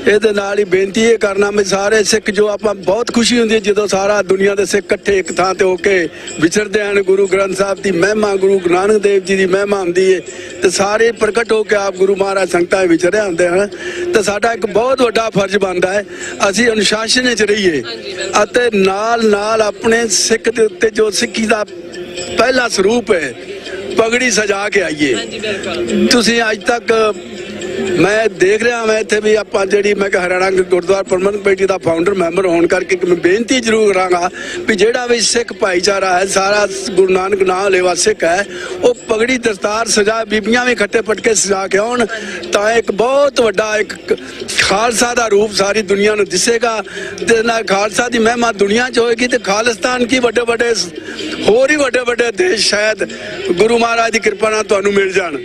ਇਹਦੇ ਨਾਲ ਹੀ ਬੇਨਤੀ ਇਹ ਕਰਨਾ ਵੀ ਸਾਰੇ ਸਿੱਖ, ਜੋ ਆਪਾਂ ਬਹੁਤ ਖੁਸ਼ੀ ਹੁੰਦੀ ਹੈ ਜਦੋਂ ਸਾਰਾ ਦੁਨੀਆ ਦੇ ਸਿੱਖ ਇਕੱਠੇ ਇੱਕ ਥਾਂ ਤੇ ਹੋ ਕੇ ਵਿਚਰਦੇ ਹਨ। ਗੁਰੂ ਗ੍ਰੰਥ ਸਾਹਿਬ ਦੀ ਮਹਿਮਾ, ਗੁਰੂ ਨਾਨਕ ਦੇਵ ਜੀ ਦੀ ਮਹਿਮਾ ਹੁੰਦੀ ਹੈ, ਤੇ ਸਾਰੇ ਪ੍ਰਗਟ ਹੋ ਕੇ ਆਪ ਗੁਰੂ ਮਹਾਰਾਜ ਸੰਗਤਾਂ ਵਿੱਚ ਵਿਚਰਿਆ ਹੁੰਦੇ ਹਨ। ਤੇ ਸਾਡਾ ਇੱਕ ਬਹੁਤ ਵੱਡਾ ਫਰਜ਼ ਬਣਦਾ ਹੈ ਅਸੀਂ ਅਨੁਸ਼ਾਸਨ ਵਿੱਚ ਰਹੀਏ, ਅਤੇ ਨਾਲ ਆਪਣੇ ਸਿੱਖ ਦੇ ਉੱਤੇ ਜੋ ਸਿੱਖੀ ਦਾ ਪਹਿਲਾ ਸਰੂਪ ਹੈ ਪਗੜੀ ਸਜਾ ਕੇ ਆਈਏ। ਤੁਸੀਂ ਅੱਜ ਤੱਕ ਮੈਂ ਦੇਖ ਰਿਹਾ ਮੈਂ ਇੱਥੇ ਵੀ ਆਪਾਂ ਜਿਹੜੀ ਮੈਂ ਕਿ ਹਰਿਆਣਾ ਗੁਰਦੁਆਰਾ ਪ੍ਰਬੰਧਕ ਕਮੇਟੀ ਦਾ ਫਾਊਂਡਰ ਮੈਂਬਰ ਹੋਣ ਕਰਕੇ ਮੈਂ ਬੇਨਤੀ ਜ਼ਰੂਰ ਕਰਾਂਗਾ ਵੀ ਜਿਹੜਾ ਵੀ ਸਿੱਖ ਭਾਈਚਾਰਾ ਹੈ, ਸਾਰਾ ਗੁਰੂ ਨਾਨਕ ਨਾਮ ਲੈਵਾ ਸਿੱਖ ਹੈ, ਉਹ ਪਗੜੀ ਦਸਤਾਰ ਸਜਾ, ਬੀਬੀਆਂ ਵੀ ਖੱਟੇ ਪਟਕੇ ਸਜਾ ਕੇ ਆਉਣ, ਤਾਂ ਇੱਕ ਬਹੁਤ ਵੱਡਾ ਇੱਕ ਖਾਲਸਾ ਦਾ ਰੂਪ ਸਾਰੀ ਦੁਨੀਆ ਨੂੰ ਦਿਸੇਗਾ। ਤੇ ਨਾਲ ਖਾਲਸਾ ਦੀ ਮਹਿਮਾ ਦੁਨੀਆ 'ਚ ਹੋਏਗੀ, ਤੇ ਖਾਲਿਸਤਾਨ ਕੀ ਵੱਡੇ ਹੋਰ ਹੀ ਵੱਡੇ ਦੇਸ਼ ਸ਼ਾਇਦ ਗੁਰੂ ਮਹਾਰਾਜ ਦੀ ਕਿਰਪਾ ਨਾਲ ਤੁਹਾਨੂੰ ਮਿਲ ਜਾਣ,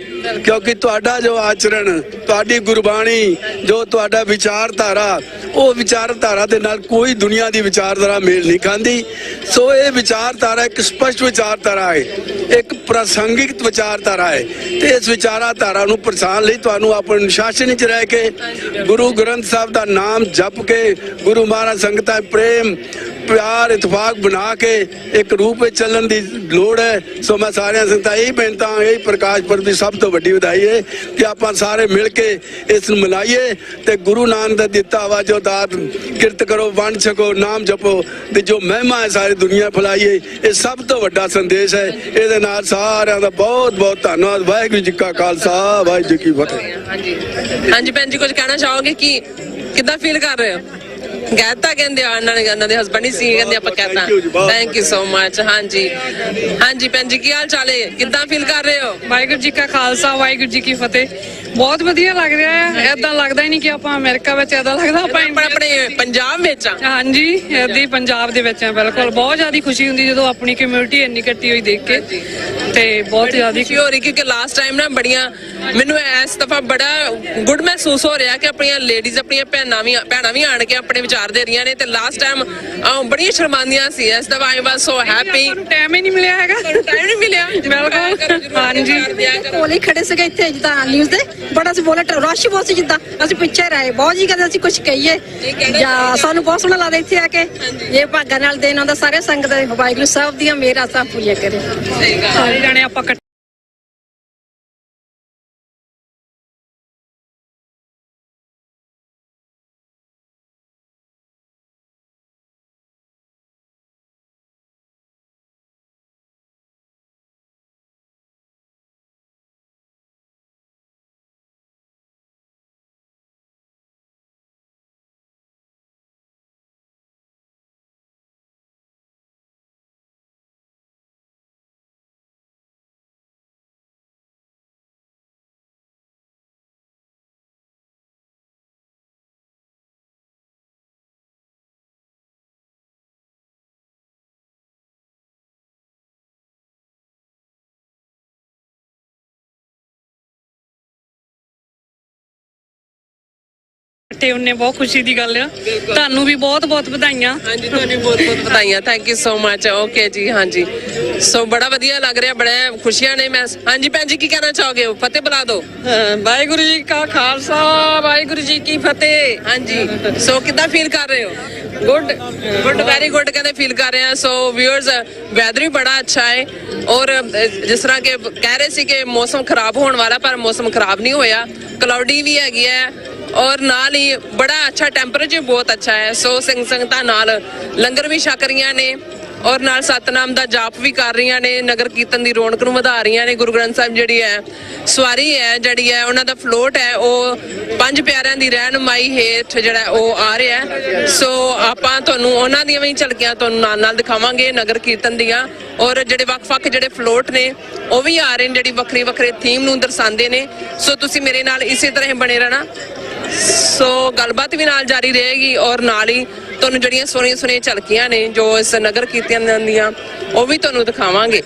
ਕਿਉਂਕਿ ਤੁਹਾਡਾ ਜੋ ਆਚਰਣ, ਤੁਹਾਡੀ ਗੁਰਬਾਣੀ ਜੋ ਤੁਹਾਡਾ ਵਿਚਾਰਧਾਰਾ ਉਹ ਵਿਚਾਰਧਾਰਾ ਦੇ ਨਾਲ ਕੋਈ ਦੁਨੀਆ ਦੀ ਵਿਚਾਰਧਾਰਾ ਮੇਲ ਨਹੀਂ ਖਾਂਦੀ। ਸੋ ਇਹ ਵਿਚਾਰਧਾਰਾ ਇੱਕ ਸਪਸ਼ਟ ਵਿਚਾਰਧਾਰਾ ਹੈ, ਇੱਕ ਪ੍ਰਾਸੰਗਿਕ ਵਿਚਾਰਧਾਰਾ ਹੈ ਤੇ ਇਸ ਵਿਚਾਰਧਾਰਾ ਨੂੰ ਪ੍ਰਸਾਰਨ ਲਈ ਤੁਹਾਨੂੰ ਆਪਣੇ ਅਨੁਸ਼ਾਸਨ ਵਿੱਚ ਰਹਿ ਕੇ ਗੁਰੂ ਗ੍ਰੰਥ ਸਾਹਿਬ ਦਾ ਨਾਮ ਜਪ ਕੇ ਗੁਰੂ ਮਹਾਰਾਜ ਸੰਗਤਾਂ ਪ੍ਰੇਮ ਪਿਆਰ ਇਤਫਾਕ ਬਣਾ ਕੇ ਇੱਕ ਰੂਪ ਵਿੱਚ ਚੱਲਣ ਦੀ ਲੋੜ ਹੈ। ਸੋ ਮੈਂ ਸਾਰਿਆਂ ਸੰਗਤਾਂ ਇਹੀ ਬੇਨਤੀ ਇਹੀ ਪ੍ਰਕਾਸ਼ ਪੁਰਬ ਦੀ ਸਭ ਤੋਂ ਵੱਡੀ ਵਧਾਈ ਹੈ ਕਿ ਆਪਾਂ ਸਾਰੇ ਮਿਲ ਕੇ ਇਸ ਨੂੰ ਮਨਾਈਏ ਤੇ ਗੁਰੂ ਨਾਨਕ ਦਾ ਦਿੱਤਾ ਵਾ ਜੋ ਦਾਤ ਕਿਰਤ ਕਰੋ ਵੰਡ ਛਕੋ ਨਾਮ ਜਪੋ ਤੇ ਜੋ ਮਹਿਮਾ ਹੈ ਸਾਰੀ ਦੁਨੀਆ ਫੈਲਾਈਏ। ਇਹ ਸਭ ਤੋਂ ਵੱਡਾ ਸੰਦੇਸ਼ ਹੈ। ਇਹਦੇ ਨਾਲ ਸਾਰਿਆਂ ਦਾ ਬਹੁਤ ਬਹੁਤ ਧੰਨਵਾਦ। ਵਾਹਿਗੁਰੂ ਜੀ ਕਾ ਖਾਲਸਾ ਵਾਹਿਗੁਰੂ ਜੀ ਕੀ ਫਤਿਹ। ਹਾਂਜੀ ਭੈਣ ਜੀ ਕੁਝ ਕਹਿਣਾ ਚਾਹੋਗੇ ਕਿ ਕਿੱਦਾਂ ਫੀਲ ਕਰ ਰਹੇ ਹੋ? ਕਹਿਤਾ ਕਹਿੰਦੇ ਆ ਇਹਨਾਂ ਦੇ ਹਸਬੰਡ ਹੀ ਸੀ ਕਹਿੰਦੇ ਆਪਾਂ ਕਹਿਤਾ। Thank you so much. ਹਾਂਜੀ ਹਾਂਜੀ ਭੈਣ ਜੀ ਕੀ ਹਾਲ ਚਾਲ ਹੈ? ਕਿੱਦਾਂ ਫੀਲ ਕਰ ਰਹੇ ਹੋ? ਵਾਹਿਗੁਰੂ ਜੀ ਕਾ ਖਾਲਸਾ ਵਾਹਿਗੁਰੂ ਜੀ ਕੀ ਫਤਿਹ। ਬਹੁਤ ਵਧੀਆ ਲੱਗ ਰਿਹਾ ਹੈ। ਏਦਾਂ ਲੱਗਦਾ ਹੀ ਨਹੀਂ ਕਿ ਆਪਾਂ ਅਮਰੀਕਾ ਵਿੱਚ, ਏਦਾਂ ਲੱਗਦਾ ਆਪਾਂ ਆਪਣੇ ਪੰਜਾਬ ਵਿੱਚ ਆ। ਹਾਂਜੀ ਏਦਾਂ ਹੀ ਪੰਜਾਬ ਦੇ ਵਿੱਚ ਆ। ਬਿਲਕੁਲ ਬਹੁਤ ਜ਼ਿਆਦਾ ਖੁਸ਼ੀ ਹੁੰਦੀ ਜਦੋਂ ਆਪਣੀ ਕਮਿਊਨਿਟੀ ਇੰਨੀ ਇਕੱਠੀ ਹੋਈ ਦੇਖ ਕੇ ਤੇ ਬਹੁਤ ਜ਼ਿਆਦਾ ਖੁਸ਼ੀ ਹੋ ਰਹੀ ਕਿਉਂਕਿ ਲਾਸਟ ਟਾਈਮ ਨਾ ਬੜੀਆਂ ਮੈਨੂੰ ਇਸ ਦਫਾ ਬੜਾ ਗੁੱਡ ਮਹਿਸੂਸ ਹੋ ਰਿਹਾ ਕਿ ਆਪਣੀਆਂ ਲੇਡੀਜ਼ ਆਪਣੀਆਂ ਭੈਣਾਂ ਵੀ ਆਣ ਕੇ ਆਪਣੇ ਵਿਚਾਰ ਦੇ ਰਹੀਆਂ ਨੇ ਤੇ ਲਾਸਟ ਟਾਈਮ ਬੜੀਆਂ ਸ਼ਰਮਾਂਦੀਆਂ ਸੀ। ਇਸ ਦਫਾ ਆਈ ਵਾਸ ਸੋ ਹੈਪੀ। ਟਾਈਮ ਹੀ ਨਹੀਂ ਮਿਲਿਆ ਹੈਗਾ। ਟਾਈਮ ਨਹੀਂ ਮਿਲਿਆ ਬਿਲਕੁਲ। ਹਾਂਜੀ ਕੋਲ ਹੀ ਖੜੇ ਸੀਗੇ ਇੱਥੇ ਜਿੱਦਾਂ ਨਿਊਜ਼ ਦੇ ਬੜਾ ਸੀ ਬੋਲੇ ਰਸ਼ ਬਹੁਤ ਸੀ ਜਿੱਦਾਂ ਅਸੀਂ ਪਿੱਛੇ ਰਹੇ ਬਹੁਤ ਜੀ ਕਦੇ ਅਸੀਂ ਕੁਝ ਕਹੀਏ ਜਾਂ ਸਾਨੂੰ ਬਹੁਤ ਸੋਹਣਾ ਲੱਗਦਾ ਇੱਥੇ ਆ ਕੇ। ਇਹ ਭਾਗਾਂ ਨਾਲ ਦੇਣ ਆਉਂਦਾ ਸਾਰੇ ਸੰਗਤ ਵਾਹਿਗੁਰੂ ਸਾਹਿਬ ਦੀਆਂ ਮੇਰਾ ਸਭ ਪੂਰੀਆਂ ਕਰੇ। ਸਾਰੇ ਜਾਣੇ ਆਪਾਂ ਉਹਨੇ ਬਹੁਤ ਖੁਸ਼ੀ ਦੀ ਗੱਲ ਆ। ਤੁਹਾਨੂੰ ਵੀ ਬਹੁਤ ਬਹੁਤ ਵਧਾਈਆਂ। ਹਾਂਜੀ ਤੁਹਾਨੂੰ ਬਹੁਤ ਬਹੁਤ ਵਧਾਈਆਂ। Thank you so much. Okay ਜੀ ਹਾਂਜੀ ਸੋ ਬੜਾ ਵਧੀਆ ਲੱਗ ਰਿਹਾ ਬੜਾ ਖੁਸ਼ੀਆਂ ਨੇ। ਮੈਂ ਹਾਂਜੀ ਭੈਣ ਜੀ ਕੀ ਕਹਿਣਾ ਚਾਹੋਗੇ? ਫਤਿਹ ਬੁਲਾ ਦਿਓ। ਵਾਹਿਗੁਰੂ ਜੀ ਕਾ ਖਾਲਸਾ ਵਾਹਿਗੁਰੂ ਜੀ ਕੀ ਫਤਿਹ। ਹਾਂਜੀ ਸੋ ਕਿੱਦਾਂ ਫੀਲ ਕਰ ਰਹੇ ਹੋ? ਗੁੱਡ ਵੈਰੀ ਗੁੱਡ ਕਹਿੰਦੇ ਫੀਲ ਕਰ ਰਹੇ ਆ। ਸੋ ਵਿਊਅਰਸ ਵੈਦਰ ਵੀ ਬੜਾ ਅੱਛਾ ਹੈ ਔਰ ਜਿਸ ਤਰ੍ਹਾਂ ਕਿ ਕਹਿ ਰਹੇ ਸੀ ਕਿ ਮੌਸਮ ਖਰਾਬ ਹੋਣ ਵਾਲਾ ਪਰ ਮੌਸਮ ਖਰਾਬ ਨਹੀਂ ਹੋਇਆ। ਕਲਾਉਡੀ ਵੀ ਹੈਗੀ ਹੈ ਔਰ ਨਾਲ ਹੀ ਬੜਾ ਅੱਛਾ ਟੈਂਪਰੇਚਰ ਬਹੁਤ ਅੱਛਾ ਹੈ। ਸੋ ਸਿੰਘ ਸੰਗਤਾਂ ਨਾਲ ਲੰਗਰ ਵੀ ਛਕ ਰਹੀਆਂ ਨੇ ਔਰ ਨਾਲ ਸਤਨਾਮ ਦਾ ਜਾਪ ਵੀ ਕਰ ਰਹੀਆਂ ਨੇ। ਨਗਰ ਕੀਰਤਨ ਦੀ ਰੌਣਕ ਨੂੰ ਵਧਾ ਰਹੀਆਂ ਨੇ। ਗੁਰੂ ਗ੍ਰੰਥ ਸਾਹਿਬ ਜਿਹੜੀ ਹੈ ਸਵਾਰੀ ਹੈ ਜਿਹੜੀ ਹੈ ਉਹਨਾਂ ਦਾ ਫਲੋਟ ਹੈ ਉਹ ਪੰਜ ਪਿਆਰਿਆਂ ਦੀ ਰਹਿਨੁਮਾਈ ਹੇਠ ਜਿਹੜਾ ਉਹ ਆ ਰਿਹਾ ਹੈ। ਸੋ ਆਪਾਂ ਤੁਹਾਨੂੰ ਉਹਨਾਂ ਦੀਆਂ ਵੀ ਝਲਕੀਆਂ ਤੁਹਾਨੂੰ ਨਾਲ ਨਾਲ ਦਿਖਾਵਾਂਗੇ ਨਗਰ ਕੀਰਤਨ ਦੀਆਂ ਔਰ ਜਿਹੜੇ ਵੱਖ-ਵੱਖ ਜਿਹੜੇ ਫਲੋਟ ਨੇ ਉਹ ਵੀ ਆ ਰਹੇ ਨੇ ਜਿਹੜੀ ਵੱਖਰੀ ਵੱਖਰੇ ਥੀਮ ਨੂੰ ਦਰਸਾਉਂਦੇ ਨੇ। ਸੋ ਤੁਸੀਂ ਮੇਰੇ ਨਾਲ ਇਸੇ ਤਰ੍ਹਾਂ ਹੀ ਬਣੇ ਰਹਿਣਾ। ਸੋ ਗੱਲਬਾਤ ਵੀ ਨਾਲ ਜਾਰੀ ਰਹੇਗੀ ਔਰ ਨਾਲ ਹੀ ਤੁਹਾਨੂੰ ਜਿਹੜੀਆਂ ਸੋਹਣੀਆਂ ਸੋਹਣੀਆਂ ਝਲਕੀਆਂ ਨੇ ਜੋ ਇਸ ਨਗਰ ਕੀਰਤਨ ਦੀਆਂ ਉਹ ਵੀ ਤੁਹਾਨੂੰ ਦਿਖਾਵਾਂਗੇ।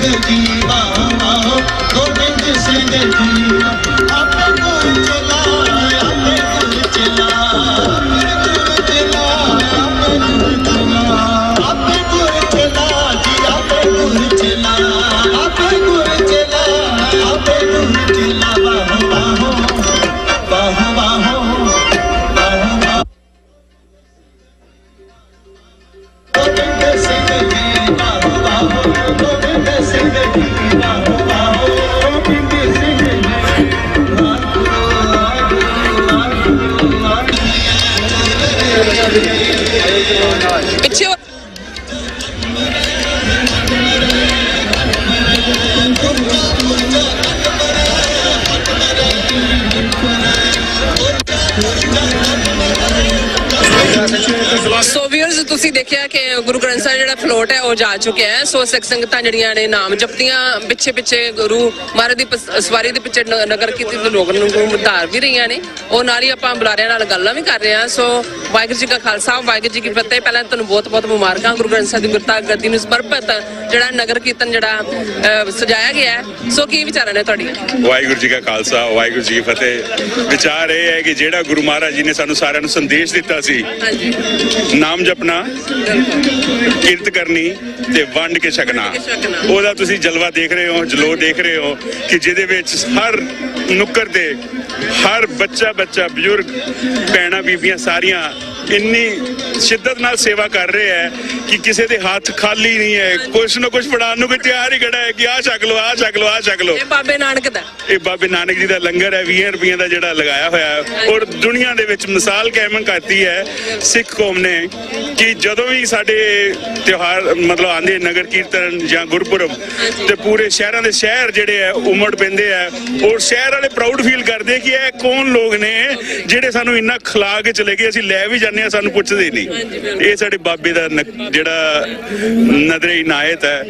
जी बाहो बाहो गोविंद सिंह जी आपे गुरु चला आपे गुरु चला आपे गुरु चला जी आपे गुरु चला आपे गुरु चला आपे गुरु चला बाहो बाहो बाहो बाहो गोविंद सिंह जी बाहो बाहो गोविंद सिंह जी बाहो बाहो गोविंद सिंह जी ਪਿੱਛੇ ਹੋ- ਸੋ ਵੀਅਰਸ ਤੁਸੀਂ ਦੇਖਿਆ ਕਿ ਗੁਰੂ ਗ੍ਰੰਥ ਸਾਹਿਬ ਜਿਹੜਾ ਫਲੋਟ ਹੈ ਉਹ ਜਾ ਚੁੱਕਿਆ ਹੈ। ਸੋ ਸਿੱਖ ਸੰਗਤਾਂ ਜਿਹੜੀਆਂ ਨੇ ਨਾਮ ਜਪਦੀਆਂ ਪਿੱਛੇ ਪਿੱਛੇ ਗੁਰੂ ਮਹਾਰਾਜ ਦੀ ਸਵਾਰੀ ਦੇ ਪਿੱਛੇ ਨਗਰ ਕੀਰਤਨ ਦੇ ਲੋਕਾਂ ਨੂੰ ਧਾਰ ਵੀ ਰਹੀਆਂ ਨੇ। ਉਹ ਨਾਲ ਹੀ ਆਪਾਂ ਬੁਲਾਰਿਆਂ ਨਾਲ ਗੱਲਾਂ ਵੀ ਕਰ ਰਹੇ ਹਾਂ। ਸੋ ਵਾਹਿਗੁਰੂ ਜੀ ਕਾ ਖਾਲਸਾ ਵਾਹਿਗੁਰੂ ਜੀ ਕੀ ਫਤਿਹ। ਪਹਿਲਾਂ ਤੁਹਾਨੂੰ ਬਹੁਤ ਬਹੁਤ ਮੁਬਾਰਕਾਂ। ਗੁਰੂ ਗ੍ਰੰਥ ਸਾਹਿਬ ਦੀ ਗੁਰਤਾ ਗੱਦੀ ਨੂੰ ਸਮਰਪਿਤ ਜਿਹੜਾ ਨਗਰ ਕੀਰਤਨ ਜਿਹੜਾ ਸਜਾਇਆ ਗਿਆ ਹੈ, ਸੋ ਕੀ ਵਿਚਾਰਾਂ ਨੇ ਤੁਹਾਡੀਆਂ? ਵਾਹਿਗੁਰੂ ਜੀ ਕਾ ਖਾਲਸਾ ਵਾਹਿਗੁਰੂ ਜੀ ਕੀ ਫਤਿਹ। ਵਿਚਾਰ ਇਹ ਹੈ ਕਿ ਜਿਹੜਾ ਗੁਰੂ ਮਹਾਰਾਜ ਜੀ ਨੇ ਸਾਨੂੰ ਸਾਰਿਆਂ ਨੂੰ ਸੰਦੇਸ਼ ਦਿੱਤਾ ਸੀ, ਨਾਮ ਜਪਣਾ, ਕਿਰਤ ਕਰਨੀ ਤੇ ਵੰਡ ਕੇ ਛਕਣਾ, ਉਹਦਾ ਤੁਸੀਂ ਜਲਵਾ ਦੇਖ ਰਹੇ ਹੋ, ਜਲੋ ਦੇਖ ਰਹੇ ਹੋ ਕਿ ਜਿਹਦੇ ਵਿੱਚ ਹਰ ਨੁੱਕਰ ਤੇ ਹਰ ਬੱਚਾ ਬਜ਼ੁਰਗ ਭੈਣਾਂ ਬੀਬੀਆਂ ਸਾਰੀਆਂ ਇੰਨੀ ਸ਼ਿੱਦਤ ਨਾਲ ਸੇਵਾ ਕਰ ਰਹੇ ਹੈ ਕਿ ਕਿਸੇ ਦੇ ਹੱਥ ਖਾਲੀ ਨਹੀਂ ਹੈ। ਕੁਛ ਨਾ ਕੁਛ ਫੜਾਉਣ ਨੂੰ ਕੋਈ ਤਿਆਰ ਹੀ ਖੜਾ ਹੈ ਕਿ ਆਹ ਛਕ ਲਓ ਆਹ ਛਕ ਲਓ ਆਹ ਛਕ ਲਓ। ਇਹ ਬਾਬੇ ਨਾਨਕ ਦਾ ਇਹ ਬਾਬੇ ਨਾਨਕ ਜੀ ਦਾ ਲੰਗਰ ਹੈ 20 ਰੁਪਈਆਂ ਦਾ ਜਿਹੜਾ ਲਗਾਇਆ ਹੋਇਆ ਹੈ। ਔਰ ਦੁਨੀਆ ਦੇ ਵਿੱਚ ਮਿਸਾਲ ਕਾਇਮ ਕਰਤੀ ਹੈ ਸਿੱਖ ਕੌਮ ਨੇ ਕਿ ਜਦੋਂ ਵੀ ਸਾਡੇ ਤਿਉਹਾਰ ਮਤਲਬ ਆਉਂਦੇ ਨਗਰ ਕੀਰਤਨ ਜਾਂ ਗੁਰਪੁਰਬ ਤੇ ਪੂਰੇ ਸ਼ਹਿਰਾਂ ਦੇ ਸ਼ਹਿਰ ਜਿਹੜੇ ਹੈ ਉਮੜ ਪੈਂਦੇ ਆ। ਔਰ ਸ਼ਹਿਰ ਵਾਲੇ ਪ੍ਰਾਊਡ ਫੀਲ ਕਰਦੇ ਕਿ ਇਹ ਕੌਣ ਲੋਕ ਨੇ ਜਿਹੜੇ ਸਾਨੂੰ ਇੰਨਾ ਖਿਲਾ ਕੇ ਚਲੇ ਗਏ, ਅਸੀਂ ਲੈ ਵੀ ਜਾਂਦੇ ਆ ਸਾਨੂੰ ਪੁੱਛਦੇ ਨਹੀਂ। ਇਹ ਸਾਡੇ ਬਾਬੇ ਦਾ ਜਿਹੜਾ ਨਜ਼ਰੇ ਇਨਾਇਤ ਹੈ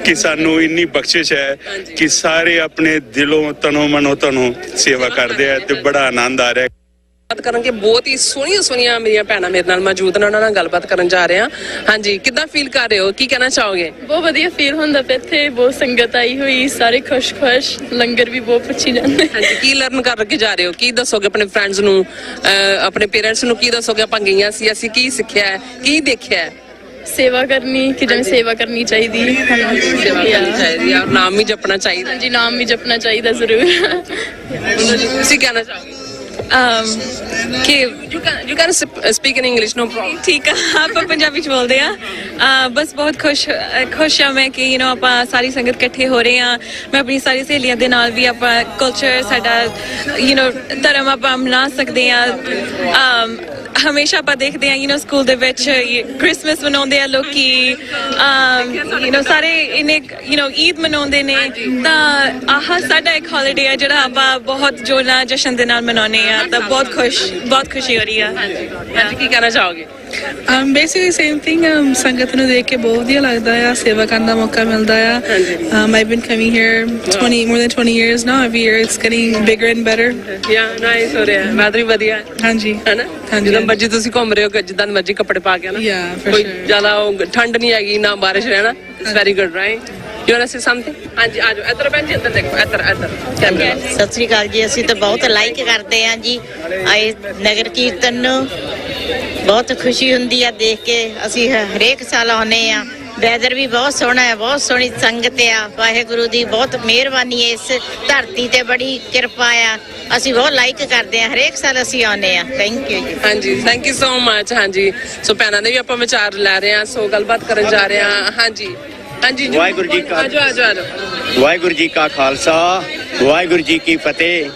ਕਿ ਸਾਨੂੰ ਇੰਨੀ ਬਖਸ਼ਿਸ਼ ਹੈ ਕਿ ਸਾਰੇ ਆਪਣੇ ਦਿਲੋਂ ਤਨੋਂ ਮਨੋਂ ਤਨੋਂ ਸੇਵਾ ਕਰਦੇ ਆ ਤੇ ਬੜਾ ਆਨੰਦ ਆ ਰਿਹਾ। ਬਾਤ ਕਰਾਂਗੇ ਬਹੁਤ ਹੀ ਸੋਹਣੀਆਂ ਮੇਰੀਆਂ ਭੈਣਾਂ ਮੇਰੇ ਨਾਲ ਮੌਜੂਦ ਨੇ, ਉਹਨਾਂ ਨਾਲ ਗੱਲਬਾਤ ਕਰਨ ਜਾ ਰਹੇ ਹਾਂ। ਹਾਂਜੀ, ਕਿੱਦਾਂ ਫੀਲ ਕਰ ਰਹੇ ਹੋ, ਕੀ ਕਹਿਣਾ ਚਾਹੋਗੇ? ਬਹੁਤ ਵਧੀਆ ਫੀਲ ਹੁੰਦਾ ਪਿਆ ਇੱਥੇ, ਬਹੁਤ ਸੰਗਤ ਆਈ ਹੋਈ, ਸਾਰੇ ਖੁਸ਼ ਲੰਗਰ ਵੀ ਬਹੁਤ ਪੁੱਛੀ ਜਾਂਦੇ। ਹਾਂਜੀ, ਕੀ ਲਰਨ ਕਰਕੇ ਜਾ ਰਹੇ ਹੋ, ਕੀ ਦੱਸੋਗੇ ਆਪਣੇ ਫਰੈਂਡਸ ਨੂੰ, ਆਪਣੇ ਪੇਰੈਂਟਸ ਨੂੰ ਕੀ ਦੱਸੋਗੇ? ਆਪਾਂ ਗਈਆਂ ਸੀ, ਅਸੀਂ ਕੀ ਸਿੱਖਿਆ ਹੈ, ਕੀ ਦੇਖਿਆ ਹੈ? ਸੇਵਾ ਕਰਨੀ ਕਿ ਜਿਵੇਂ ਸੇਵਾ ਕਰਨੀ ਚਾਹੀਦੀ, ਸੇਵਾ ਕਰਨੀ ਚਾਹੀਦੀ ਹੈ ਔਰ ਨਾਮ ਵੀ ਜਪਣਾ ਚਾਹੀਦਾ। ਹਾਂਜੀ, ਨਾਮ ਵੀ ਜਪਣਾ ਚਾਹੀਦਾ ਜ਼ਰੂਰ। ਤੁਸੀਂ ਕਹਿਣਾ ਚਾਹੋਗੇ? ਕਿ you can speak in English, no problem. ਠੀਕ ਆ, ਆਪਾਂ ਪੰਜਾਬੀ ਚ ਬੋਲਦੇ ਆ। ਬਸ ਬਹੁਤ ਖੁਸ਼ ਆ ਮੈਂ ਕਿ ਆਪਾਂ ਸਾਰੀ ਸੰਗਤ ਇਕੱਠੇ ਹੋ ਰਹੇ ਆ। ਮੈਂ ਆਪਣੀ ਸਾਰੀ ਸਹੇਲੀਆਂ ਦੇ ਨਾਲ ਵੀ ਆਪਾਂ ਕਲਚਰ ਸਾਡਾ ਧਰਮ ਆਪਾਂ ਮਨਾ ਸਕਦੇ ਆ। ਹਮੇਸ਼ਾ ਆਪਾਂ ਦੇਖਦੇ ਆ ਸਕੂਲ ਦੇ ਵਿੱਚ ਕ੍ਰਿਸਮਸ ਮਨਾਉਂਦੇ ਆ ਲੋਕੀ, ਸਾਰੇ ਇਹਨੇ ਈਦ ਮਨਾਉਂਦੇ ਨੇ, ਤਾਂ ਆਹ ਸਾਡਾ ਇੱਕ ਹੌਲੀਡੇ ਆ ਜਿਹੜਾ ਆਪਾਂ ਬਹੁਤ ਜੋਰਾਂ ਜਸ਼ਨ ਦੇ ਨਾਲ ਮਨਾਉਂਦੇ ਆ। ਤਾਂ ਬਹੁਤ ਖੁਸ਼ੀ ਹੋ ਰਹੀ ਆ। ਹਾਂਜੀ, ਕੀ ਕਹਿਣਾ ਚਾਹੋਗੇ? ਬੇਸਿਕਲੀ ਸੇਮ ਥਿੰਗ, ਸੰਗਤ ਨੂੰ ਦੇਖ ਕੇ ਬਹੁਤ ਵਧੀਆ ਲੱਗਦਾ ਆ, ਸੇਵਾ ਕਰਨ ਦਾ ਮੌਕਾ ਮਿਲਦਾ ਆ। I've been coming here more than 20 years now. Every year it's getting bigger and better. Yeah, nice ਹੋ ਰਿਹਾ, ਵਾਦਰੀ ਵਧੀਆ ਹਾਂਜੀ ਹੈਨਾ। ਜਿੱਦਾਂ ਮਰਜੀ ਤੁਸੀਂ ਘੁੰਮ ਰਹੇ ਹੋ, ਜਿੱਦਾਂ ਮਰਜੀ ਕੱਪੜੇ ਪਾ ਕੇ ਨਾ, ਕੋਈ ਜ਼ਿਆਦਾ ਠੰਡ ਨਹੀਂ ਹੈਗੀ ਨਾ ਬਾਰਿਸ਼ ਹੈ ਨਾ। It's very good, right? You wanna say something? ਹਾਂਜੀ, ਆਜੋ ਇੱਧਰ ਭੈਣ ਜੀ, ਇੱਧਰ ਦੇਖੋ, ਇੱਧਰ ਕੈਮਰਾ। ਸਤਿ ਸ੍ਰੀ ਅਕਾਲ ਜੀ। ਅਸੀਂ ਤਾਂ ਬਹੁਤ ਲਾਈਕ ਕਰਦੇ ਹਾਂ ਜੀ ਆਏ ਨਗਰ ਕੀਰਤਨ ਨੂੰ, ਬਹੁਤ ਖੁਸ਼ੀ ਹੁੰਦੀ ਆ ਦੇਖ ਕੇ। ਅਸੀਂ ਹਰੇਕ ਸਾਲ ਆਉਂਦੇ ਆ। ਵੈਦਰ ਵੀ ਬਹੁਤ ਸੋਹਣਾ ਹੈ, ਬਹੁਤ ਸੋਹਣੀ ਸੰਗਤ ਆ। ਵਾਹਿਗੁਰੂ ਦੀ ਬਹੁਤ ਮਿਹਰਬਾਨੀ ਹੈ, ਇਸ ਧਰਤੀ ਤੇ ਬੜੀ ਕਿਰਪਾ ਆ। ਅਸੀਂ ਬਹੁਤ ਲਾਈਕ ਕਰਦੇ ਆ, ਹਰੇਕ ਸਾਲ ਅਸੀਂ ਆਉਂਦੇ ਆ। ਥੈਂਕ ਯੂ ਜੀ। ਹਾਂਜੀ, ਥੈਂਕ ਯੂ ਸੋ ਮਚ। ਹਾਂਜੀ, ਸੋ ਭੈਣਾਂ ਦੇ ਵੀ ਆਪਾਂ ਵਿਚਾਰ ਲੈ ਰਹੇ ਹਾਂ, ਸੋ ਗੱਲਬਾਤ ਕਰਨ ਜਾ ਰਹੇ ਹਾਂ। ਹਾਂਜੀ ਹਾਂਜੀ, ਵਾਹਿਗੁਰੂ ਜੀ ਕਾ ਆਜੋ ਵਾਹਿਗੁਰੂ ਜੀ ਕਾ ਖਾਲਸਾ ਵਾਹਿਗੁਰੂ ਜੀ ਕੀ ਫਤਿਹ।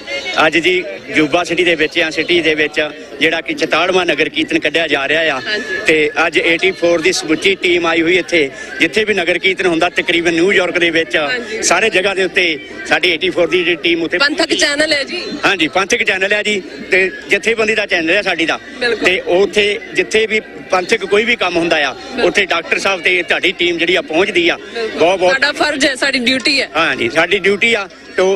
ਅੱਜ ਜੀ ਜੂਬਾ ਸਿਟੀ ਦੇ ਵਿੱਚ ਆ, ਸਿਟੀ ਦੇ ਵਿੱਚ ਜਿਹੜਾ ਕਿ 44ਵਾਂ ਨਗਰ ਕੀਰਤਨ ਕੱਢਿਆ ਜਾ ਰਿਹਾ ਆ। ਤੇ ਅੱਜ 84 ਦੀ ਸਮੁੱਚੀ ਟੀਮ ਆਈ ਹੋਈ ਇੱਥੇ, ਜਿੱਥੇ ਵੀ ਨਗਰ ਕੀਰਤਨ ਹੁੰਦਾ ਤਕਰੀਬਨ ਨਿਊਯਾਰਕ ਦੇ ਵਿੱਚ ਸਾਰੇ ਜਗ੍ਹਾ ਦੇ ਉੱਤੇ ਸਾਡੀ 84 ਦੀ ਜਿਹੜੀ ਟੀਮ ਉੱਥੇ ਪੰਥਕ ਚੈਨਲ ਹੈ ਜੀ। ਹਾਂਜੀ, ਪੰਥਕ ਚੈਨਲ ਹੈ ਜੀ, ਤੇ ਜਥੇਬੰਦੀ ਦਾ ਚੈਨਲ ਹੈ ਸਾਡੀ ਦਾ। ਤੇ ਉੱਥੇ ਜਿੱਥੇ ਵੀ ਪੰਥਕ ਕੋਈ ਵੀ ਕੰਮ ਹੁੰਦਾ ਆ, ਉੱਥੇ ਡਾਕਟਰ ਸਾਹਿਬ ਤੇ ਤੁਹਾਡੀ ਟੀਮ ਜਿਹੜੀ ਆ ਪਹੁੰਚਦੀ ਆ। ਬਹੁਤ ਸਾਡਾ ਫਰਜ਼ ਹੈ, ਸਾਡੀ ਡਿਊਟੀ ਹੈ। ਹਾਂਜੀ, ਸਾਡੀ ਡਿਊਟੀ ਆ।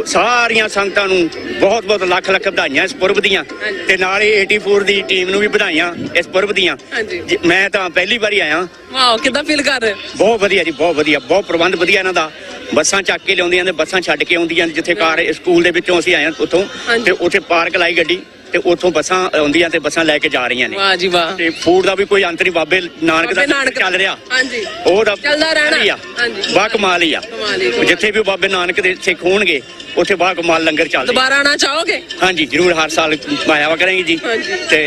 ਸਾਰੀਆਂ ਸੰਗਤਾਂ ਨੂੰ ਬਹੁਤ ਬਹੁਤ ਲੱਖ ਲੱਖ ਵਧਾਈਆਂ ਇਸ ਪੁਰਬ ਦੀਆਂ ਤੇ ਨਾਲ ਹੀ 84 ਦੀ ਟੀਮ ਨੂੰ ਵੀ ਵਧਾਈਆਂ ਇਸ ਪੁਰਬ ਦੀਆਂ। ਮੈਂ ਤਾਂ ਪਹਿਲੀ ਵਾਰੀ ਆਇਆ। ਵਾਓ, ਕਿੱਦਾਂ ਫੀਲ ਕਰ ਰਹੇ? ਬਹੁਤ ਵਧੀਆ ਜੀ, ਬਹੁਤ ਵਧੀਆ, ਬਹੁਤ ਪ੍ਰਬੰਧ ਵਧੀਆ ਇਹਨਾਂ ਦਾ। ਬੱਸਾਂ ਚੱਕ ਕੇ ਲਿਆਉਂਦੀਆਂ ਨੇ, ਬੱਸਾਂ ਛੱਡ ਕੇ ਆਉਂਦੀਆਂ ਨੇ। ਜਿੱਥੇ ਕਾਰ ਸਕੂਲ ਦੇ ਵਿੱਚੋਂ ਅਸੀਂ ਆਏ ਹਾਂ ਉੱਥੋਂ, ਤੇ ਉੱਥੇ ਪਾਰਕ ਲਾਈ ਗੱਡੀ ਤੇ ਉੱਥੋਂ ਬੱਸਾਂ ਆਉਂਦੀਆਂ ਤੇ ਬੱਸਾਂ ਲੈ ਕੇ ਜਾ ਰਹੀਆਂ ਨੇ। ਵਾਹ ਜੀ ਵਾਹ। ਤੇ ਫੂਡ ਦਾ ਵੀ ਕੋਈ ਅੰਤ ਨਹੀਂ, ਬਾਬੇ ਨਾਨਕ ਦਾ ਚੱਲ ਰਿਹਾ। ਹਾਂਜੀ, ਉਹਦਾ ਚੱਲਦਾ ਰਹਿਣਾ। ਹਾਂਜੀ, ਬਾ ਕਮਾਲ ਹੀ ਆ। ਜਿੱਥੇ ਵੀ ਬਾਬੇ ਨਾਨਕ ਦੇ ਸਿੱਖ ਹੋਣਗੇ ਉੱਥੇ ਬਾ ਕਮਾਲ ਲੰਗਰ ਚੱਲਦਾ। ਦੁਬਾਰਾ ਆਣਾ ਚਾਹੋਗੇ? ਹਾਂਜੀ, ਜ਼ਰੂਰ, ਹਰ ਸਾਲ ਆਇਆ ਕਰਾਂਗੇ ਜੀ। ਤੇ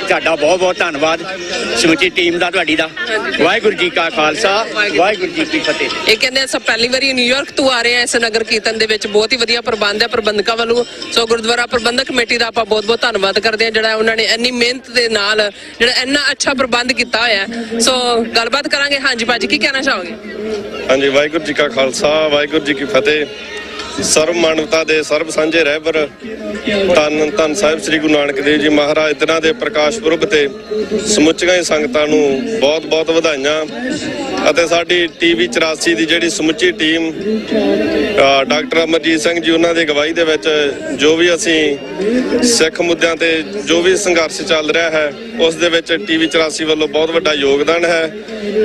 ਤੁਹਾਡਾ ਬਹੁਤ ਬਹੁਤ ਧੰਨਵਾਦ ਸਮੁੱਚੀ ਟੀਮ ਦਾ, ਤੁਹਾਡੀ ਦਾ। ਵਾਹਿਗੁਰੂ ਜੀ ਕਾ ਖਾਲਸਾ, ਵਾਹਿਗੁਰੂ ਜੀ ਕੀ ਫਤਿਹ। ਇਹ ਕਹਿੰਦੇ ਸਭ ਪਹਿਲੀ ਵਾਰੀ ਨਿਊਯਾਰਕ ਤੋਂ ਆ ਰਹੇ ਆ ਇਸ ਨਗਰ ਕੀਰਤਨ ਦੇ ਵਿੱਚ। ਬਹੁਤ ਹੀ ਵਧੀਆ ਪ੍ਰਬੰਧ ਹੈ ਪ੍ਰਬੰਧਕਾਂ ਵੱਲੋਂ। ਸੋ ਗੁਰਦੁਆਰਾ ਪ੍ਰਬੰਧਕ ਕਮੇਟੀ ਦਾ ਆਪਾਂ ਬਹੁਤ ਬਹੁਤ ਧੰਨਵਾਦ ਕਰਦੇ ਹਾਂ, ਜਿਹੜਾ ਉਹਨਾਂ ਨੇ ਇੰਨੀ ਮਿਹਨਤ ਦੇ ਨਾਲ ਜਿਹੜਾ ਇੰਨਾ ਅੱਛਾ ਪ੍ਰਬੰਧ ਕੀਤਾ ਹੋਇਆ। ਸੋ ਗੱਲਬਾਤ ਕਰਾਂਗੇ। ਹਾਂਜੀ ਭਾਜੀ, ਕੀ ਕਹਿਣਾ ਚਾਹੋਗੇ? ਹਾਂਜੀ, ਵਾਹਿਗੁਰੂ ਜੀ ਕਾ ਖਾਲਸਾ, ਵਾਹਿਗੁਰੂ ਜੀ ਕੀ ਫਤਿਹ। ਸਰਬ ਮਾਨਵਤਾ ਦੇ ਸਰਬ ਸਾਂਝੇ ਰਹਿਬਰ ਧੰਨ ਧੰਨ ਸਾਹਿਬ ਸ੍ਰੀ ਗੁਰੂ ਨਾਨਕ ਦੇਵ ਜੀ ਮਹਾਰਾਜ ਦਿਨਾਂ ਦੇ ਪ੍ਰਕਾਸ਼ ਪੁਰਬ ਤੇ ਸਮੁੱਚੀਆਂ ਹੀ ਸੰਗਤਾਂ ਨੂੰ ਬਹੁਤ ਬਹੁਤ ਵਧਾਈਆਂ। ਅਤੇ ਸਾਡੀ ਟੀਵੀ 84 ਦੀ ਜਿਹੜੀ ਸਮੁੱਚੀ ਟੀਮ, ਡਾਕਟਰ ਅਮਰਜੀਤ ਸਿੰਘ ਜੀ ਉਹਨਾਂ ਦੀ ਅਗਵਾਈ ਦੇ ਵਿੱਚ ਜੋ ਵੀ ਅਸੀਂ ਸਿੱਖ ਮੁੱਦਿਆਂ ਤੇ ਜੋ ਵੀ ਸੰਘਰਸ਼ ਚੱਲ ਰਿਹਾ ਹੈ ਉਸ ਦੇ ਵਿੱਚ ਟੀਵੀ 84 ਵੱਲੋਂ ਬਹੁਤ ਵੱਡਾ ਯੋਗਦਾਨ ਹੈ।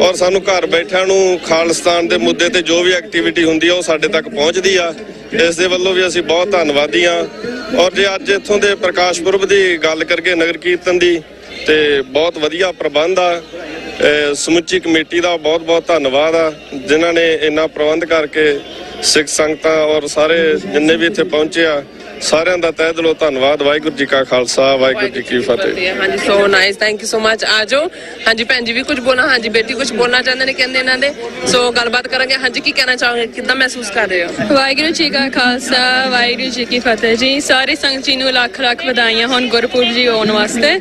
ਔਰ ਸਾਨੂੰ ਘਰ ਬੈਠਿਆਂ ਨੂੰ ਖਾਲਿਸਤਾਨ ਦੇ ਮੁੱਦੇ ਤੇ ਜੋ ਵੀ ਐਕਟੀਵਿਟੀ ਹੁੰਦੀ ਹੈ ਉਹ ਸਾਡੇ ਤੱਕ ਪਹੁੰਚਦੀ ਆ। ਇਸ ਦੇ ਵੱਲੋਂ ਵੀ ਅਸੀਂ ਬਹੁਤ ਧੰਨਵਾਦੀ ਹਾਂ। ਔਰ ਜੇ ਅੱਜ ਇੱਥੋਂ ਦੇ ਪ੍ਰਕਾਸ਼ ਪੁਰਬ ਦੀ ਗੱਲ ਕਰੀਏ ਨਗਰ ਕੀਰਤਨ ਦੀ, ਤੇ ਬਹੁਤ ਵਧੀਆ ਪ੍ਰਬੰਧ ਆ। ਸਮੁੱਚੀ ਕਮੇਟੀ ਦਾ ਬਹੁਤ ਬਹੁਤ ਧੰਨਵਾਦ ਆ ਜਿਨ੍ਹਾਂ ਨੇ ਇੰਨਾ ਪ੍ਰਬੰਧ ਕਰਕੇ ਸਿੱਖ ਸੰਗਤਾਂ ਔਰ ਸਾਰੇ ਜਿੰਨੇ ਵੀ ਇੱਥੇ ਪਹੁੰਚੇ ਆ ਸਾਰਿਆਂ ਦਾ ਤਹਿ ਦਿਲੋਂ ਧੰਨਵਾਦ। ਵਾਹਿਗੁਰੂ ਜੀ ਕਾ ਖਾਲਸਾ, ਵਾਹਿਗੁਰੂ ਜੀ ਕੀ ਫਤਿਹ। ਹਾਂਜੀ, so nice, thank you so much. ਆਜੋ। ਹਾਂਜੀ ਭੈਣ ਜੀ ਵੀ ਕੁਝ ਬੋਲਣਾ। ਹਾਂਜੀ ਬੇਟੀ ਕੁਝ ਬੋਲਣਾ ਚਾਹੁੰਦੇ ਨੇ, ਕਹਿੰਦੇ ਇਹਨਾਂ ਦੇ। ਸੋ ਗੱਲਬਾਤ ਕਰਾਂਗੇ। ਹਾਂਜੀ, ਕੀ ਕਹਿਣਾ ਚਾਹੋਗੇ? ਕਿੱਦਾਂ ਮਹਿਸੂਸ ਕਰ ਰਹੇ ਹੋ? ਵਾਹਿਗੁਰੂ ਜੀ ਕਾ ਖਾਲਸਾ, ਵਾਹਿਗੁਰੂ ਜੀ ਕੀ ਫਤਿਹ ਜੀ। ਸਾਰੇ ਸੰਗਤ ਜੀ ਨੂੰ ਲੱਖ ਲੱਖ ਵਧਾਈਆਂ ਹੁਣ ਗੁਰਪੁਰਬ ਜੀ ਆਉਣ ਵਾਸਤੇ।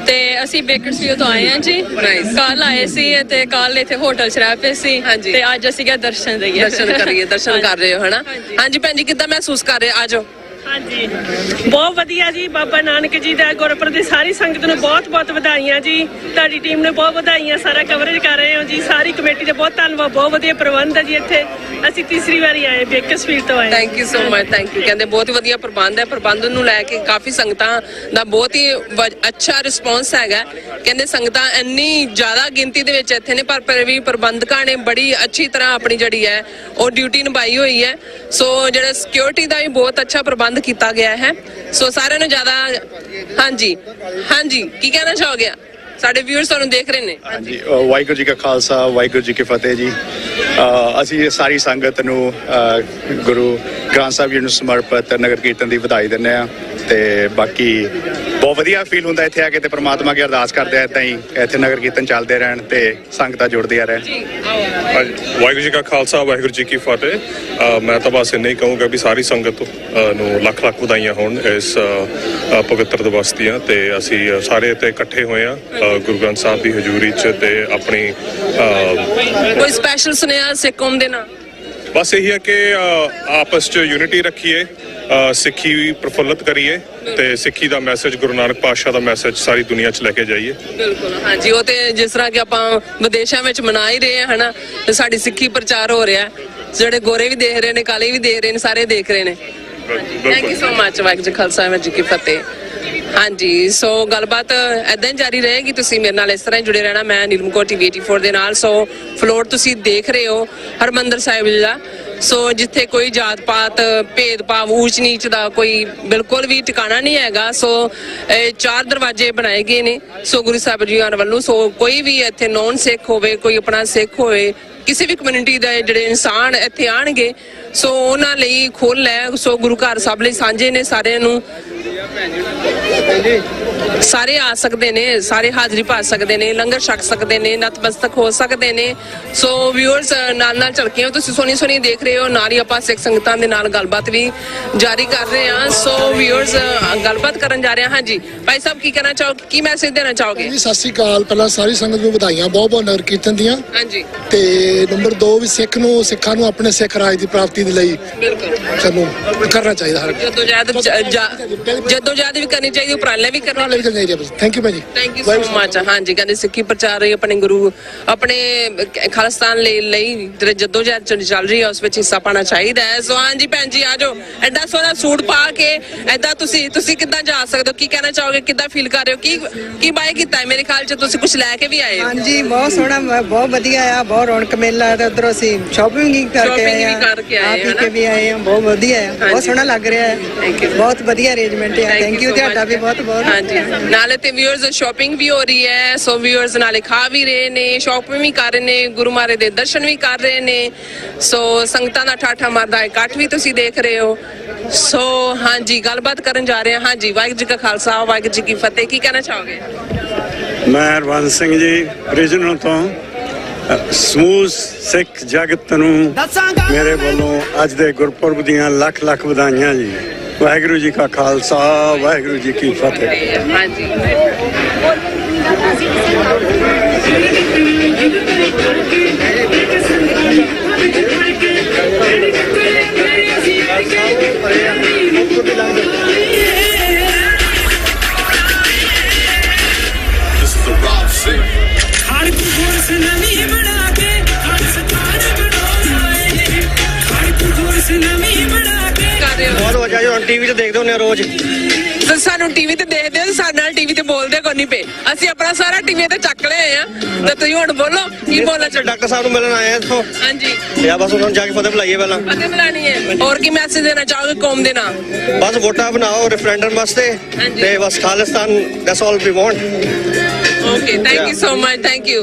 ਤੇ ਅਸੀਂ ਬੇਕਰਸਫੀਲਡ ਤੋਂ ਆਏ ਹਾਂ ਜੀ। ਕੱਲ ਆਏ ਸੀ ਤੇ ਕੱਲ ਇੱਥੇ ਹੋਟਲ 'ਚ ਰਹਿ ਪਏ ਸੀ ਤੇ ਅੱਜ ਅਸੀਂ ਕਿਹਾ ਦਰਸ਼ਨ ਦੇਈਏ। ਦਰਸ਼ਨ ਕਰੀਏ, ਦਰਸ਼ਨ ਕਰ ਰਹੇ ਹੋ ਹਨਾ? ਹਾਂਜੀ ਭੈਣ ਜੀ, ਕਿੱਦਾਂ ਮਹਿਸੂਸ ਕਰ ਰਹੇ? ਆਜੋ। ਹਾਂਜੀ, ਬਹੁਤ ਵਧੀਆ ਜੀ। ਬਾਬਾ ਨਾਨਕ ਜੀ ਦਾ ਗੁਰਪੁਰਬ ਦੀ ਸਾਰੀ ਸੰਗਤ ਨੂੰ ਬਹੁਤ ਬਹੁਤ ਵਧਾਈਆਂ ਜੀ। ਤੁਹਾਡੀ ਟੀਮ ਨੂੰ ਬਹੁਤ ਵਧਾਈਆਂ, ਸਾਰਾ ਕਵਰੇਜ ਕਰ ਰਹੇ ਹੋ ਜੀ। ਸਾਰੀ ਕਮੇਟੀ ਦਾ ਬਹੁਤ ਧੰਨਵਾਦ, ਬਹੁਤ ਵਧੀਆ ਪ੍ਰਬੰਧ ਹੈ ਜੀ। ਇੱਥੇ ਅਸੀਂ ਤੀਸਰੀ ਵਾਰੀ ਆਏ, ਬੇਕਰਸਫੀਲਡ ਤੋਂ ਆਏ। Thank you so much, thank you. ਕਹਿੰਦੇ ਬਹੁਤ ਵਧੀਆ ਪ੍ਰਬੰਧ ਹੈ। ਪ੍ਰਬੰਧ ਨੂੰ ਲੈ ਕੇ ਕਾਫੀ ਸੰਗਤਾਂ ਦਾ ਬਹੁਤ ਹੀ ਅੱਛਾ ਰਿਸਪੌਂਸ ਹੈਗਾ। ਕਹਿੰਦੇ ਸੰਗਤਾਂ ਇੰਨੀ ਜ਼ਿਆਦਾ ਗਿਣਤੀ ਦੇ ਵਿੱਚ ਇੱਥੇ ਨੇ, ਪਰ ਵੀ ਪ੍ਰਬੰਧਕਾਂ ਨੇ ਬੜੀ ਅੱਛੀ ਤਰ੍ਹਾਂ ਆਪਣੀ ਜਿਹੜੀ ਹੈ ਉਹ ਡਿਊਟੀ ਨਿਭਾਈ ਹੋਈ ਹੈ। ਸੋ ਜਿਹੜਾ ਸਿਕਿਉਰਿਟੀ ਦਾ ਵੀ ਬਹੁਤ ਅੱਛਾ ਪ੍ਰਬੰਧ ਕੀਤਾ ਗਿਆ ਹੈ। ਸੋ ਸਾਰਿਆਂ ਨੂੰ ਜ਼ਿਆਦਾ। ਹਾਂਜੀ ਹਾਂਜੀ, ਕੀ ਕਹਿਣਾ ਚਾਹੋਗੇ? ਸਾਡੇ ਵਿਊਅਰਸ ਤੁਹਾਨੂੰ ਦੇਖ ਰਹੇ ਨੇ। ਹਾਂਜੀ, ਵਾਹਿਗੁਰੂ ਜੀ ਕਾ ਖਾਲਸਾ, ਵਾਹਿਗੁਰੂ ਜੀ ਕੀ ਫਤਿਹ ਜੀ। ਅਸੀਂ ਸਾਰੀ ਸੰਗਤ ਨੂੰ ਗੁਰੂ ਗ੍ਰੰਥ ਸਾਹਿਬ ਜੀ ਨੂੰ ਸਮਰਪਿਤ ਨਗਰ ਕੀਰਤਨ ਦੀ ਵਧਾਈ ਦਿੰਦੇ ਆ। ਤੇ ਬਾਕੀ ਬਹੁਤ ਵਧੀਆ ਫੀਲ ਹੁੰਦਾ ਇੱਥੇ ਆ ਕੇ, ਤੇ ਪ੍ਰਮਾਤਮਾ ਅੱਗੇ ਅਰਦਾਸ ਕਰਦੇ ਆ ਏਦਾਂ ਹੀ ਇੱਥੇ ਨਗਰ ਕੀਰਤਨ ਚੱਲਦੇ ਰਹਿਣ ਤੇ ਸੰਗਤਾਂ ਜੁੜਦੀਆਂ ਰਹਿਣ। ਵਾਹਿਗੁਰੂ ਜੀ ਕਾ ਖਾਲਸਾ, ਵਾਹਿਗੁਰੂ ਜੀ ਕੀ ਫਤਿਹ। ਮੈਂ ਤਾਂ ਬਸ ਇੰਨਾ ਹੀ ਕਹੂੰਗਾ ਵੀ ਸਾਰੀ ਸੰਗਤ ਨੂੰ ਲੱਖ ਲੱਖ ਵਧਾਈਆਂ ਹੋਣ ਇਸ ਪਵਿੱਤਰ ਦਿਵਸ ਦੀਆਂ। ਤੇ ਅਸੀਂ ਸਾਰੇ ਇੱਥੇ ਇਕੱਠੇ ਹੋਏ ਆ ਗੁਰੂ ਗ੍ਰੰਥ ਸਾਹਿਬ ਦੀ ਹਜ਼ੂਰੀ 'ਚ ਤੇ ਆਪਣੀ ਕੋਈ ਸਪੈਸ਼ਲ ਸੁਨੇਹਾ ਸਿੱਖ ਕੌਮ ਦੇ ਨਾਲ? ਬਸ ਇਹੀ ਹੈ ਕਿ ਆਪਸ 'ਚ ਯੂਨਿਟੀ ਰੱਖੀਏ, ਸਿੱਖੀ ਪ੍ਰਫੁੱਲਤ ਕਰੀਏ ਤੇ ਸਿੱਖੀ ਦਾ ਮੈਸੇਜ, ਗੁਰੂ ਨਾਨਕ ਪਾਤਸ਼ਾਹ ਦਾ ਮੈਸੇਜ ਸਾਰੀ ਦੁਨੀਆ 'ਚ ਲੈ ਕੇ ਜਾਈਏ। ਬਿਲਕੁਲ, ਹਾਂਜੀ। ਉਹ ਤੇ ਜਿਸ ਤਰ੍ਹਾਂ ਕਿ ਆਪਾਂ ਵਿਦੇਸ਼ਾਂ ਵਿੱਚ ਮਨਾ ਹੀ ਰਹੇ ਹਾਂ ਹਨਾ, ਤੇ ਸਾਡੀ ਸਿੱਖੀ ਪ੍ਰਚਾਰ ਹੋ ਰਿਹਾ। ਜਿਹੜੇ ਗੋਰੇ ਵੀ ਦੇਖ ਰਹੇ ਨੇ, ਕਾਲੇ ਵੀ ਦੇਖ ਰਹੇ ਨੇ, ਸਾਰੇ ਦੇਖ ਰਹੇ ਨੇ। Thank you so much. Waheguru ji Khalsa, Waheguru ਜੀ ਕੀ ਫਤਿਹ। ਹਾਂਜੀ, ਸੋ ਗੱਲਬਾਤ ਏਦਾਂ ਹੀ ਜਾਰੀ ਰਹੇਗੀ। ਤੁਸੀਂ ਮੇਰੇ ਨਾਲ ਇਸ ਤਰ੍ਹਾਂ ਹੀ ਜੁੜੇ ਰਹਿਣਾ। ਮੈਂ ਨੀਲਮ ਕੌਰ ਟੀਵੀ 84 ਦੇ ਨਾਲ। ਸੋ ਫਲੋਰ ਤੁਸੀਂ ਦੇਖ ਰਹੇ ਹੋ ਹਰਮੰਦਰ ਸਾਹਿਬ ਦਾ। ਸੋ ਜਿੱਥੇ ਕੋਈ ਜਾਤ ਪਾਤ, ਭੇਦਭਾਵ, ਊਚ ਨੀਚ ਦਾ ਕੋਈ ਬਿਲਕੁਲ ਵੀ ਟਿਕਾਣਾ ਨਹੀਂ ਹੈਗਾ। ਸੋ 4 ਦਰਵਾਜ਼ੇ ਬਣਾਏ ਗਏ ਨੇ ਸੋ ਗੁਰੂ ਸਾਹਿਬ ਜੀ ਵੱਲੋਂ। ਸੋ ਕੋਈ ਵੀ ਇੱਥੇ ਨੌਨ ਸਿੱਖ ਹੋਵੇ, ਕੋਈ ਆਪਣਾ ਸਿੱਖ ਹੋਵੇ, ਕਿਸੇ ਵੀ ਕਮਿਊਨਿਟੀ ਦੇ ਜਿਹੜੇ ਇਨਸਾਨ ਇੱਥੇ ਆਣਗੇ ਸੋ ਉਹਨਾਂ ਲਈ ਖੁੱਲ੍ਹ ਹੈ। ਸੋ ਗੁਰੂ ਘਰ ਸਭ ਲਈ ਸਾਂਝੇ ਨੇ, ਸਾਰਿਆਂ ਨੂੰ ਸਾਰੇ ਆ ਸਕਦੇ ਨੇ, ਸਾਰੇ ਹਾਜ਼ਰੀ ਭਰ ਸਕਦੇ ਨੇ, ਲੰਗਰ ਛਕ ਸਕਦੇ ਨੇ, ਨਤਮਸਤਕ ਹੋ ਸਕਦੇ ਨੇ। ਸੋ ਵਿਊਅਰਸ ਨਾਲ ਨਾਲ ਝਲਕੀਆਂ ਤੁਸੀਂ ਸੋਹਣੀ ਦੇਖ ਰਹੇ ਹੋ। ਨਾਲ ਹੀ ਆਪਾਂ ਸਿੱਖ ਸੰਗਤਾਂ ਦੇ ਨਾਲ ਗੱਲਬਾਤ ਵੀ ਜਾਰੀ ਕਰ ਰਹੇ ਹਾਂ। ਸੋ ਵਿਊਅਰਸ ਗੱਲਬਾਤ ਕਰਨ ਜਾ ਰਹੇ ਹਾਂ। ਹਾਂਜੀ ਭਾਈ ਸਾਹਿਬ, ਕੀ ਕਹਿਣਾ ਚਾਹੋਗੇ, ਕੀ ਮੈਸੇਜ ਦੇਣਾ ਚਾਹੋਗੇ? ਜੀ ਸਤਿ ਸ਼੍ਰੀ ਅਕਾਲ। ਪਹਿਲਾਂ ਸਾਰੀ ਸੰਗਤ ਨੂੰ ਵਧਾਈਆਂ ਬਹੁਤ ਬਹੁਤ ਨਗਰ ਕੀਰਤਨ ਦੀਆਂ। ਹਾਂਜੀ। ਤੇ ਨੰਬਰ 2 ਵੀ ਸਿੱਖਾਂ ਨੂੰ ਆਪਣੇ ਸਿੱਖ ਰਾਜ ਦੀ ਪ੍ਰਾਪਤੀ ਦੇ ਲਈ ਬਿਲਕੁਲ ਸਾਨੂੰ ਕਰਨਾ ਚਾਹੀਦਾ। ਜਦੋਜਹਿਦ ਵੀ ਕਰਨੀ ਚਾਹੀਦੀ, ਉਪਰਾਲੇ ਵੀ ਕਰਨੇ ਲੈ ਕੇ ਜਾਈਏ ਬਸ। ਥੈਂਕ ਯੂ ਭਾਜੀ। Thank you so much. ਹਾਂਜੀ, ਕਹਿੰਦੇ ਸਿੱਖੀ ਪ੍ਰਚਾਰ ਰਹੀ ਆਪਣੇ ਗੁਰੂ ਆਪਣੇ ਖਾਲਿਸਤਾਨ ਲਈ ਜਿਹੜੇ ਜਦੋਜਹਿਦ ਚੱਲ ਰਹੀ ਹੈ ਉਸ ਵਿੱਚ ਹਿੱਸਾ ਪਾਣਾ ਚਾਹੀਦਾ ਹੈ। ਸੋ ਹਾਂਜੀ ਭੈਣ ਜੀ ਆ ਜਾਓ, ਐਡਾ ਸੋਹਣਾ ਸੂਟ ਪਾ ਕੇ ਐਦਾਂ ਤੁਸੀਂ ਕਿੱਦਾਂ ਜਾ ਸਕਦੇ ਹੋ? ਕੀ ਕਹਿਣਾ ਚਾਹੋਗੇ? ਕਿੱਦਾਂ ਫੀਲ ਕਰ ਰਹੇ ਹੋ? ਕੀ ਬਾਏ ਕੀਤਾ ਹੈ? ਮੇਰੇ ਖਿਆਲ ਚ ਤੁਸੀਂ ਕੁਝ ਲੈ ਕੇ ਵੀ ਆਏ ਹੋ। ਹਾਂਜੀ, ਬਹੁਤ ਸੋਹਣਾ, ਬਹੁਤ ਵਧੀਆ ਆ, ਬਹੁਤ ਰੌਣਕ ਮੇਲਾ ਹੈ ਤੇ ਉਧਰੋਂ ਅਸੀਂ ਸ਼ਾਪਿੰਗ ਵੀ ਕਰਕੇ ਆਏ ਆ, ਪੀ ਕੇ ਵੀ ਆਏ ਆ। ਬਹੁਤ ਵਧੀਆ ਆ, ਬਹੁਤ ਸੋਹਣਾ ਲੱਗ ਰਿਹਾ ਹੈ, ਬਹੁਤ ਵਧੀਆ ਅਰੇਂਜਮੈਂਟ ਹੈ। ਥੈਂਕ ਯੂ ਤੁਹਾਡਾ ਵੀ ਬਹੁਤ ਬਹੁਤ। ਹਾਂਜੀ, ਨਾਲੇ ਤੇ ਵਿਊਅਰਸ ਸ਼ਾਪਿੰਗ ਵੀ ਹੋ ਰਹੀ ਹੈ। ਸੋ ਵਿਊਅਰਸ ਨਾਲੇ ਖਾ ਵੀ ਰਹੇ ਨੇ, ਸ਼ਾਪਿੰਗ ਵੀ ਕਰ ਰਹੇ ਨੇ, ਗੁਰੂ ਮਹਾਰਾਜ ਦੇ ਦਰਸ਼ਨ ਵੀ ਕਰ ਰਹੇ ਨੇ। ਸੋ ਸੰਗਤਾਂ ਦਾ ਠਾਠਾ ਮਾਰਦਾ ਇਕੱਠ ਵੀ ਤੁਸੀਂ ਦੇਖ ਰਹੇ ਹੋ। ਸੋ ਹਾਂਜੀ, ਗੱਲਬਾਤ ਕਰਨ ਜਾ ਰਹੇ ਹਾਂ। ਹਾਂਜੀ, ਵਾਹਿਗੁਰੂ ਜੀ ਕਾ ਖਾਲਸਾ, ਵਾਹਿਗੁਰੂ ਜੀ ਕੀ ਫਤਿਹ। ਕੀ ਕਹਿਣਾ ਚਾਹੋਗੇ? ਮੈਂ ਹਰਬੰਸ ਸਿੰਘ ਜੀ, ਰੀਜਨਲ ਤੋਂ। ਸਮੂਹ ਸਿੱਖ ਜਗਤ ਨੂੰ ਮੇਰੇ ਵੱਲੋਂ ਅੱਜ ਦੇ ਗੁਰਪੁਰਬ ਦੀਆਂ ਲੱਖ ਲੱਖ ਵਧਾਈਆਂ ਜੀ। ਵਾਹਿਗੁਰੂ ਜੀ ਕਾ ਖਾਲਸਾ, ਵਾਹਿਗੁਰੂ ਜੀ ਕੀ ਫਤਿਹ। ਹਾਂਜੀ, ਬਹੁਤ ਵਜਾ ਜੋ ਟੀਵੀ ਤੇ ਦੇਖਦੇ ਹੁੰਦੇ ਰੋਜ਼। ਸਾਨੂੰ ਟੀਵੀ ਤੇ ਦੇਖਦੇ ਹੋ, ਸਾਡੇ ਨਾਲ ਟੀਵੀ ਤੇ ਬੋਲਦੇ ਕੋਈ ਨਹੀਂ ਪਏ। ਅਸੀਂ ਆਪਣਾ ਸਾਰਾ ਟੀਵੀ ਤੇ ਚੱਕ ਲਿਆ ਆ ਤੇ ਤੁਸੀਂ ਹੁਣ ਬੋਲੋ ਕੀ ਬੋਲਣਾ ਚਾਹੁੰਦੇ? ਡਾਕਟਰ ਸਾਹਿਬ ਨੂੰ ਮਿਲਣ ਆਏ ਆ ਇੱਥੋਂ। ਹਾਂਜੀ, ਯਾ ਬਸ ਉਹਨਾਂ ਨੂੰ ਜਾ ਕੇ ਫਤਿਹ ਬੁਲਾਈਏ ਪਹਿਲਾਂ। ਫਤਿਹ ਬੁਲਾਣੀ ਹੈ। ਹੋਰ ਕੀ ਮੈਸੇਜ ਦੇਣਾ ਚਾਹੋਗੇ ਕੌਮ ਦੇ ਨਾਲ? ਬਸ ਵੋਟਾਂ ਬਣਾਓ ਰੈਫਰੈਂਡਮ ਵਾਸਤੇ ਤੇ ਬਸ Khalistan, that's all we want. Okay, thank you so much, thank you.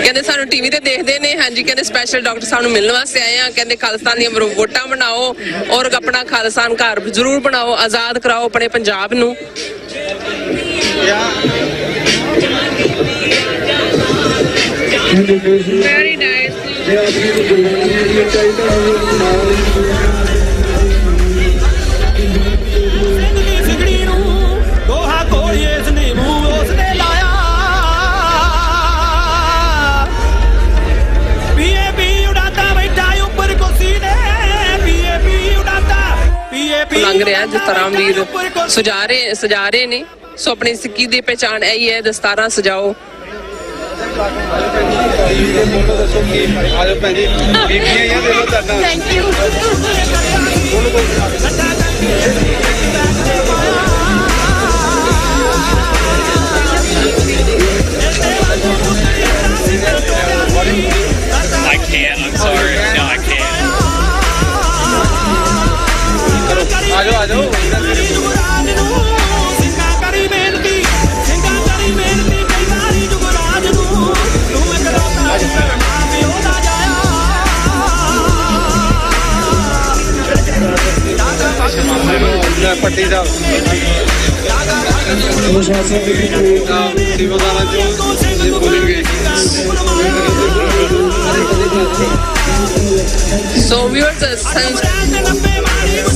ਕਹਿੰਦੇ ਸਾਨੂੰ ਟੀਵੀ ਤੇ ਦੇਖਦੇ ਨੇ। ਹਾਂਜੀ, ਕਹਿੰਦੇ ਸਪੈਸ਼ਲ ਡਾਕਟਰ ਸਾਹਿਬ ਨੂੰ ਮਿਲਣ ਵਾਸਤੇ ਆਏ ਆ। ਕਹਿੰਦੇ ਖਾਲਿਸਤਾਨ ਦੀਆਂ ਵੋਟਾਂ ਬਣਾਓ ਔਰ ਆਪਣਾ ਖਾਲਿਸਤਾਨ ਘਰ ਜ਼ਰੂਰ ਬਣਾਓ, ਆਜ਼ਾਦ ਕਰਾਓ ਆਪਣੇ ਪੰਜਾਬ ਨੂੰ। Very nice. ਲੰਘ ਰਿਹਾ ਜਿਸ ਤਰ੍ਹਾਂ ਵੀਰ ਸਜਾ ਰਹੇ ਨੇ। ਸੋ ਆਪਣੀ ਸਿੱਖੀ ਦੀ ਪਹਿਚਾਣ ਇਹੀ ਹੈ, ਦਸਤਾਰਾਂ ਸਜਾਓ। Thank you. I can't, I'm sorry. No, I can't. आ जाओ। ਪੱਟੀ ਸਾਹਿਬ ਸੋ ਵਿਊਅਰਸ,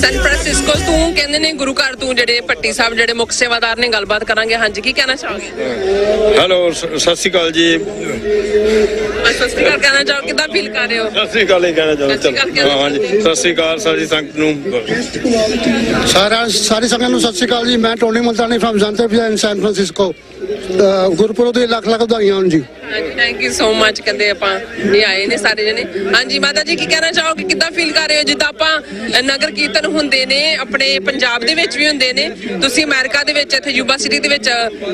ਸੈਨ ਫ੍ਰਾਂਸਿਸਕੋ ਤੋਂ ਕਹਿੰਦੇ ਨੇ ਗੁਰੂ ਘਰ ਤੋਂ ਜਿਹੜੇ ਭੱਟੀ ਸਾਹਿਬ ਜਿਹੜੇ ਮੁੱਖ ਸੇਵਾਦਾਰ ਨੇ, ਗੱਲਬਾਤ ਕਰਾਂਗੇ। ਹਾਂਜੀ, ਕੀ ਕਹਿਣਾ ਚਾਹੋਗੇ? ਹੈਲੋ, ਸਤਿ ਸ਼੍ਰੀ ਅਕਾਲ ਜੀ। ਸਤਿ ਸ਼੍ਰੀ ਅਕਾਲ ਕਹਿਣਾ ਚਾਹੋ, ਕਿੱਦਾਂ ਫੀਲ ਕਰ ਰਹੇ ਹੋ? ਸਤਿ ਸ਼੍ਰੀ ਅਕਾਲ ਹੀ ਕਹਿਣਾ ਚਾਹੁੰਦਾ। ਹਾਂਜੀ, ਸਤਿ ਸ਼੍ਰੀ ਅਕਾਲ ਸਾਰੀ ਸੰਗਤ ਨੂੰ। ਸਾਰੀ ਸੰਗਤ ਨੂੰ ਸਤਿ ਸ਼੍ਰੀ ਅਕਾਲ ਜੀ। ਮੈਂ ਟੋਨੀ ਮੁਲਤਾਨੀ ਫਰਮ ਸੈਂਟਰ ਇਨ ਸੈਨ ਫ੍ਰਾਂਸਿਸਕੋ। ਗੁਰਪੁਰਬ ਦੀ ਲੱਖ ਲੱਖ ਵਧਾਈਆਂ ਹੋਣ ਜੀ। Thank you so much. ਕਹਿੰਦੇ ਆਪਾਂ ਇਹ ਆਏ ਨੇ ਸਾਰੇ ਜਣੇ। ਹਾਂਜੀ ਮਾਤਾ ਜੀ, ਕੀ ਕਹਿਣਾ ਚਾਹੋਗੇ? ਕਿੱਦਾਂ ਫੀਲ ਕਰ ਰਹੇ ਹੋ? ਜਿੱਦਾਂ ਆਪਾਂ ਨਗਰ ਕੀਰਤਨ ਹੁੰਦੇ ਨੇ ਆਪਣੇ ਪੰਜਾਬ ਦੇ ਵਿੱਚ ਵੀ ਹੁੰਦੇ ਨੇ, ਤੁਸੀਂ ਅਮਰੀਕਾ ਦੇ ਵਿੱਚ ਇੱਥੇ ਯੂਬਾ ਸਿਟੀ ਦੇ ਵਿੱਚ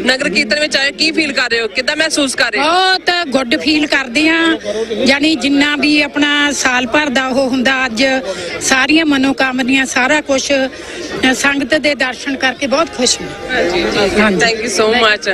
ਨਗਰ ਕੀਰਤਨ ਵਿੱਚ ਆਏ, ਕੀ ਫੀਲ ਕਰ ਰਹੇ ਹੋ? ਕਿੱਦਾਂ ਮਹਿਸੂਸ ਕਰ ਰਹੇ ਹੋ? ਬਹੁਤ ਗੁੱਡ ਫੀਲ ਕਰਦੇ ਆ। ਯਾਨੀ ਜਿੰਨਾ ਵੀ ਆਪਣਾ ਸਾਲ ਭਰ ਦਾ ਉਹ ਹੁੰਦਾ, ਅੱਜ ਸਾਰੀਆਂ ਮਨੋਕਾਮਨੀਆਂ ਸਾਰਾ ਕੁਝ ਸੰਗਤ ਦੇ ਦਰਸ਼ਨ ਕਰਕੇ ਬਹੁਤ ਖੁਸ਼ ਹਾਂ। Thank you so much.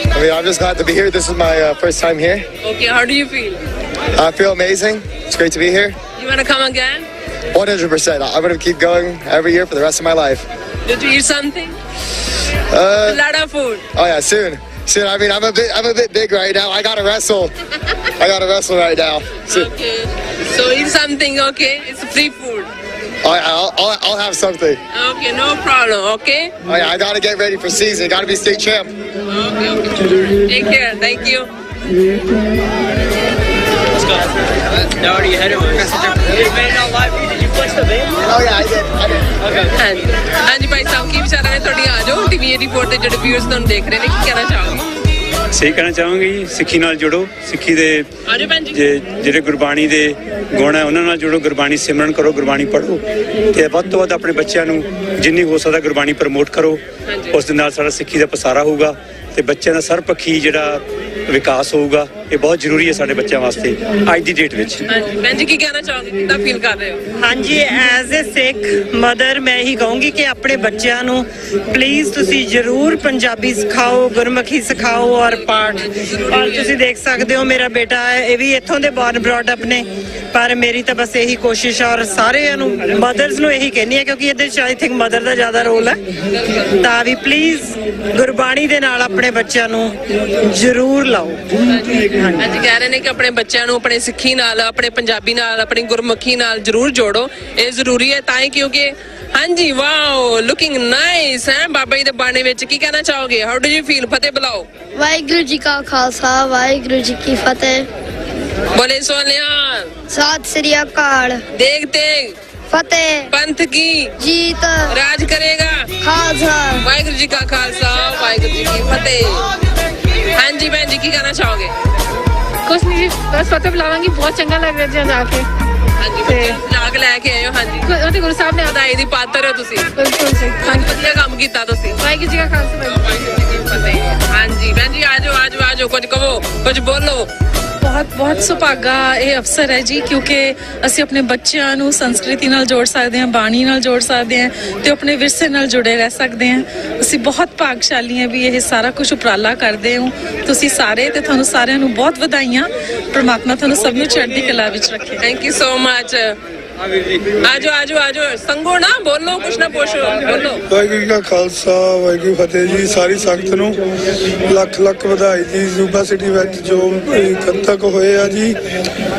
I mean, I'm just glad to be here. This is my first time here. Okay, how do you feel? I feel amazing. It's great to be here. You want to come again? 100%. I'm going to keep going every year for the rest of my life. Did you eat something? A lot of food. Oh yeah, soon. Soon. I mean, I'm a bit big right now. I gotta wrestle. I gotta wrestle right now. Soon. Okay. So eat something, okay? It's free food. I'll have something. Okay, no problem, okay? Oh yeah, I gotta get ready for season. Gotta be state champ. Okay. Take care. Thank you. already ahead of us. You made it on live. Did you flex the vein? Oh yeah, I did. ਹਾਂਜੀ ਹਾਂਜੀ ਭਾਈ ਸਾਹਿਬ ਕੀ ਵਿਚਾਰਾਂ ਨੇ ਤੁਹਾਡੀ ਆ ਜਾਓ TV 84 ਤੇ ਜਿਹੜੇ viewers ਤੁਹਾਨੂੰ ਦੇਖ ਰਹੇ ਨੇ ਕੀ ਕਹਿਣਾ ਚਾਹੋਗੇ ਸਹੀ ਕਹਿਣਾ ਚਾਹਾਂਗੇ ਜੀ ਸਿੱਖੀ ਨਾਲ ਜੁੜੋ ਸਿੱਖੀ ਦੇ ਆਜੋ ਭੈਣ ਜੀ ਜਿਹੜੇ ਗੁਰਬਾਣੀ ਦੇ ਗੁਣ ਹੈ ਉਹਨਾਂ ਨਾਲ ਜੁੜੋ ਗੁਰਬਾਣੀ ਸਿਮਰਨ ਕਰੋ ਗੁਰਬਾਣੀ ਪੜ੍ਹੋ ਤੇ ਵੱਧ ਤੋਂ ਵੱਧ ਆਪਣੇ ਬੱਚਿਆਂ ਨੂੰ ਜਿੰਨੀ ਹੋ ਸਕਦਾ ਗੁਰਬਾਣੀ ਪ੍ਰਮੋਟ ਕਰੋ ਉਸ ਦੇ ਨਾਲ ਸਾਡਾ ਸਿੱਖੀ ਦਾ ਪਸਾਰਾ ਹੋਊਗਾ ਤੇ ਬੱਚਿਆਂ ਦਾ ਸਰਬਪੱਖੀ ਜਿਹੜਾ ਵਿਕਾਸ ਹੋਊਗਾ ਇਹ ਬਹੁਤ ਜ਼ਰੂਰੀ ਹੈ ਸਾਡੇ ਬੱਚਿਆਂ ਵਾਸਤੇ ਅੱਜ ਦੀ ਡੇਟ ਵਿੱਚ ਹਾਂਜੀ ਭੈਣ ਜੀ ਕੀ ਕਹਿਣਾ ਚਾਹੋਗੇ ਕਿੱਦਾਂ ਫੀਲ ਕਰ ਰਹੇ ਹੋ ਹਾਂਜੀ ਐਜ਼ ਅ ਸਿੱਖ ਮਦਰ ਮੈਂ ਇਹੀ ਕਹੂੰਗੀ ਕਿ ਆਪਣੇ ਬੱਚਿਆਂ ਨੂੰ ਪਲੀਜ਼ ਤੁਸੀਂ ਜ਼ਰੂਰ ਪੰਜਾਬੀ ਸਿਖਾਓ ਗੁਰਮੁਖੀ ਸਿਖਾਓ ਔਰ ਪਾਠ ਔਰ ਤੁਸੀਂ ਦੇਖ ਸਕਦੇ ਹੋ ਮੇਰਾ ਬੇਟਾ ਹੈ ਇਹ ਵੀ ਇੱਥੋਂ ਦੇ ਬੌਰਨ ਬ੍ਰੌਡ ਅਪ ਨੇ ਪਰ ਮੇਰੀ ਤਾਂ ਬਸ ਇਹੀ ਕੋਸ਼ਿਸ਼ ਔਰ ਸਾਰਿਆਂ ਨੂੰ ਮਦਰਸ ਨੂੰ ਇਹੀ ਕਹਿੰਦੀ ਹੈ ਕਿਉਂਕਿ ਇਹਦੇ 'ਚ ਆਈ ਥਿੰਕ ਮਦਰ ਦਾ ਜ਼ਿਆਦਾ ਰੋਲ ਹੈ ਤਾਂ ਵੀ ਪਲੀਜ਼ ਗੁਰਬਾਣੀ ਦੇ ਨਾਲ ਆਪਣੇ ਬੱਚਿਆਂ ਨੂੰ ਜ਼ਰੂਰ ਲਾਓ ਅੱਜ ਕਹਿ ਰਹੇ ਨੇ ਕਿ ਆਪਣੇ ਬੱਚਿਆਂ ਨੂੰ ਆਪਣੇ ਸਿੱਖੀ ਨਾਲ ਆਪਣੇ ਪੰਜਾਬੀ ਨਾਲ ਆਪਣੀ ਗੁਰਮੁਖੀ ਨਾਲ ਜ਼ਰੂਰ ਜੋੜੋ ਇਹ ਜ਼ਰੂਰੀ ਹੈ ਤਾਂ ਹੀ ਕਿਉਂਕਿ ਹਾਂਜੀ ਵਾਓ ਲੁਕਿੰਗ ਨਾਈਸ ਹੈ ਬਾਬਾ ਜੀ ਦੇ ਬਾਣੇ ਵਿੱਚ ਕੀ ਕਹਿਣਾ ਚਾਹੋਗੇ ਹਾਊ ਡੂ ਯੂ ਫੀਲ ਫਤਿਹ ਬੁਲਾਓ ਵਾਹਿਗੁਰੂ ਜੀ ਕਾ ਖਾਲਸਾ ਵਾਹਿਗੁਰੂ ਜੀ ਕੀ ਫਤਿਹ ਬੋਲੇ ਸੋਨਿਆ ਸਤਿ ਸ੍ਰੀ ਅਕਾਲ ਦੇਖ ਤੇਗ ਫਤਿਹ ਪੰਥ ਕੀ ਜੀਤ ਰਾਜ ਕਰੇਗਾ ਖਾਲਸਾ ਵਾਹਿਗੁਰੂ ਜੀ ਕਾ ਖਾਲਸਾ ਵਾਹਿਗੁਰੂ ਜੀ ਕੀ ਫਤਿਹ ਹਾਂਜੀ ਭੈਣ ਜੀ ਕੀ ਕਹਿਣਾ ਚਾਹੋਗੇ ਕੁਛ ਨਹੀਂ ਜੀ ਬਸ ਫਤਿਹ ਬੁਲਾਵਾਂਗੀ ਬਹੁਤ ਚੰਗਾ ਲੱਗ ਰਿਹਾ ਜੀ ਜਾ ਕੇ ਹਾਂਜੀ ਲਾਗ ਲੈ ਕੇ ਆਇਓ ਹਾਂਜੀ ਉਹਦੇ ਗੁਰੂ ਸਾਹਿਬ ਨੇ ਵਧਾਈ ਦੀ ਪਾਤਰ ਹੋ ਤੁਸੀਂ ਬਿਲਕੁਲ ਸਹੀ ਹਾਂਜੀ ਵਧੀਆ ਕੰਮ ਕੀਤਾ ਤੁਸੀਂ ਵਾਹਿਗੁਰੂ ਜੀ ਕਾ ਖਾਲਸਾ ਵਾਹਿਗੁਰੂ ਜੀ ਕੀ ਫਤਿਹ ਹਾਂਜੀ ਭੈਣ ਜੀ ਆਜੋ ਕੁਝ ਕਹੋ ਕੁਝ ਬੋਲੋ ਬਹੁਤ ਸੁਭਾਗਾ ਇਹ ਅਵਸਰ ਹੈ ਜੀ ਕਿਉਂਕਿ ਅਸੀਂ ਆਪਣੇ ਬੱਚਿਆਂ ਨੂੰ ਸੰਸਕ੍ਰਿਤੀ ਨਾਲ ਜੋੜ ਸਕਦੇ ਹਾਂ ਬਾਣੀ ਨਾਲ ਜੋੜ ਸਕਦੇ ਹਾਂ ਤੇ ਆਪਣੇ ਵਿਰਸੇ ਨਾਲ ਜੁੜੇ ਰਹਿ ਸਕਦੇ ਹਾਂ ਅਸੀਂ ਬਹੁਤ ਭਾਗਸ਼ਾਲੀ ਹਾਂ ਵੀ ਇਹ ਸਾਰਾ ਕੁਝ ਉਪਰਾਲਾ ਕਰਦੇ ਹੋ ਤੁਸੀਂ ਸਾਰੇ ਤੇ ਤੁਹਾਨੂੰ ਸਾਰਿਆਂ ਨੂੰ ਬਹੁਤ ਵਧਾਈਆਂ ਪ੍ਰਮਾਤਮਾ ਤੁਹਾਨੂੰ ਸਭ ਨੂੰ ਚੜ੍ਹਦੀ ਕਲਾ ਵਿੱਚ ਰੱਖੇ ਥੈਂਕ ਯੂ ਸੋ ਮਚ ਆਜੋ ਸੰਗੋ ਨਾ ਬੋਲੋ ਕੁਛ ਨਾ ਪੁੱਛੋ ਬੋਲੋ ਵਾਹਿਗੁਰੂ ਜੀ ਕਾ ਖਾਲਸਾ ਵਾਹਿਗੁਰੂ ਫਤਿਹ ਜੀ ਸਾਰੀ ਸੰਗਤ ਨੂੰ ਲੱਖ ਵਧਾਈ ਜੀ ਯੂਬਾ ਸਿਟੀ ਵਿੱਚ ਜੋ ਇਕੱਤਰ ਹੋਏ ਆ ਜੀ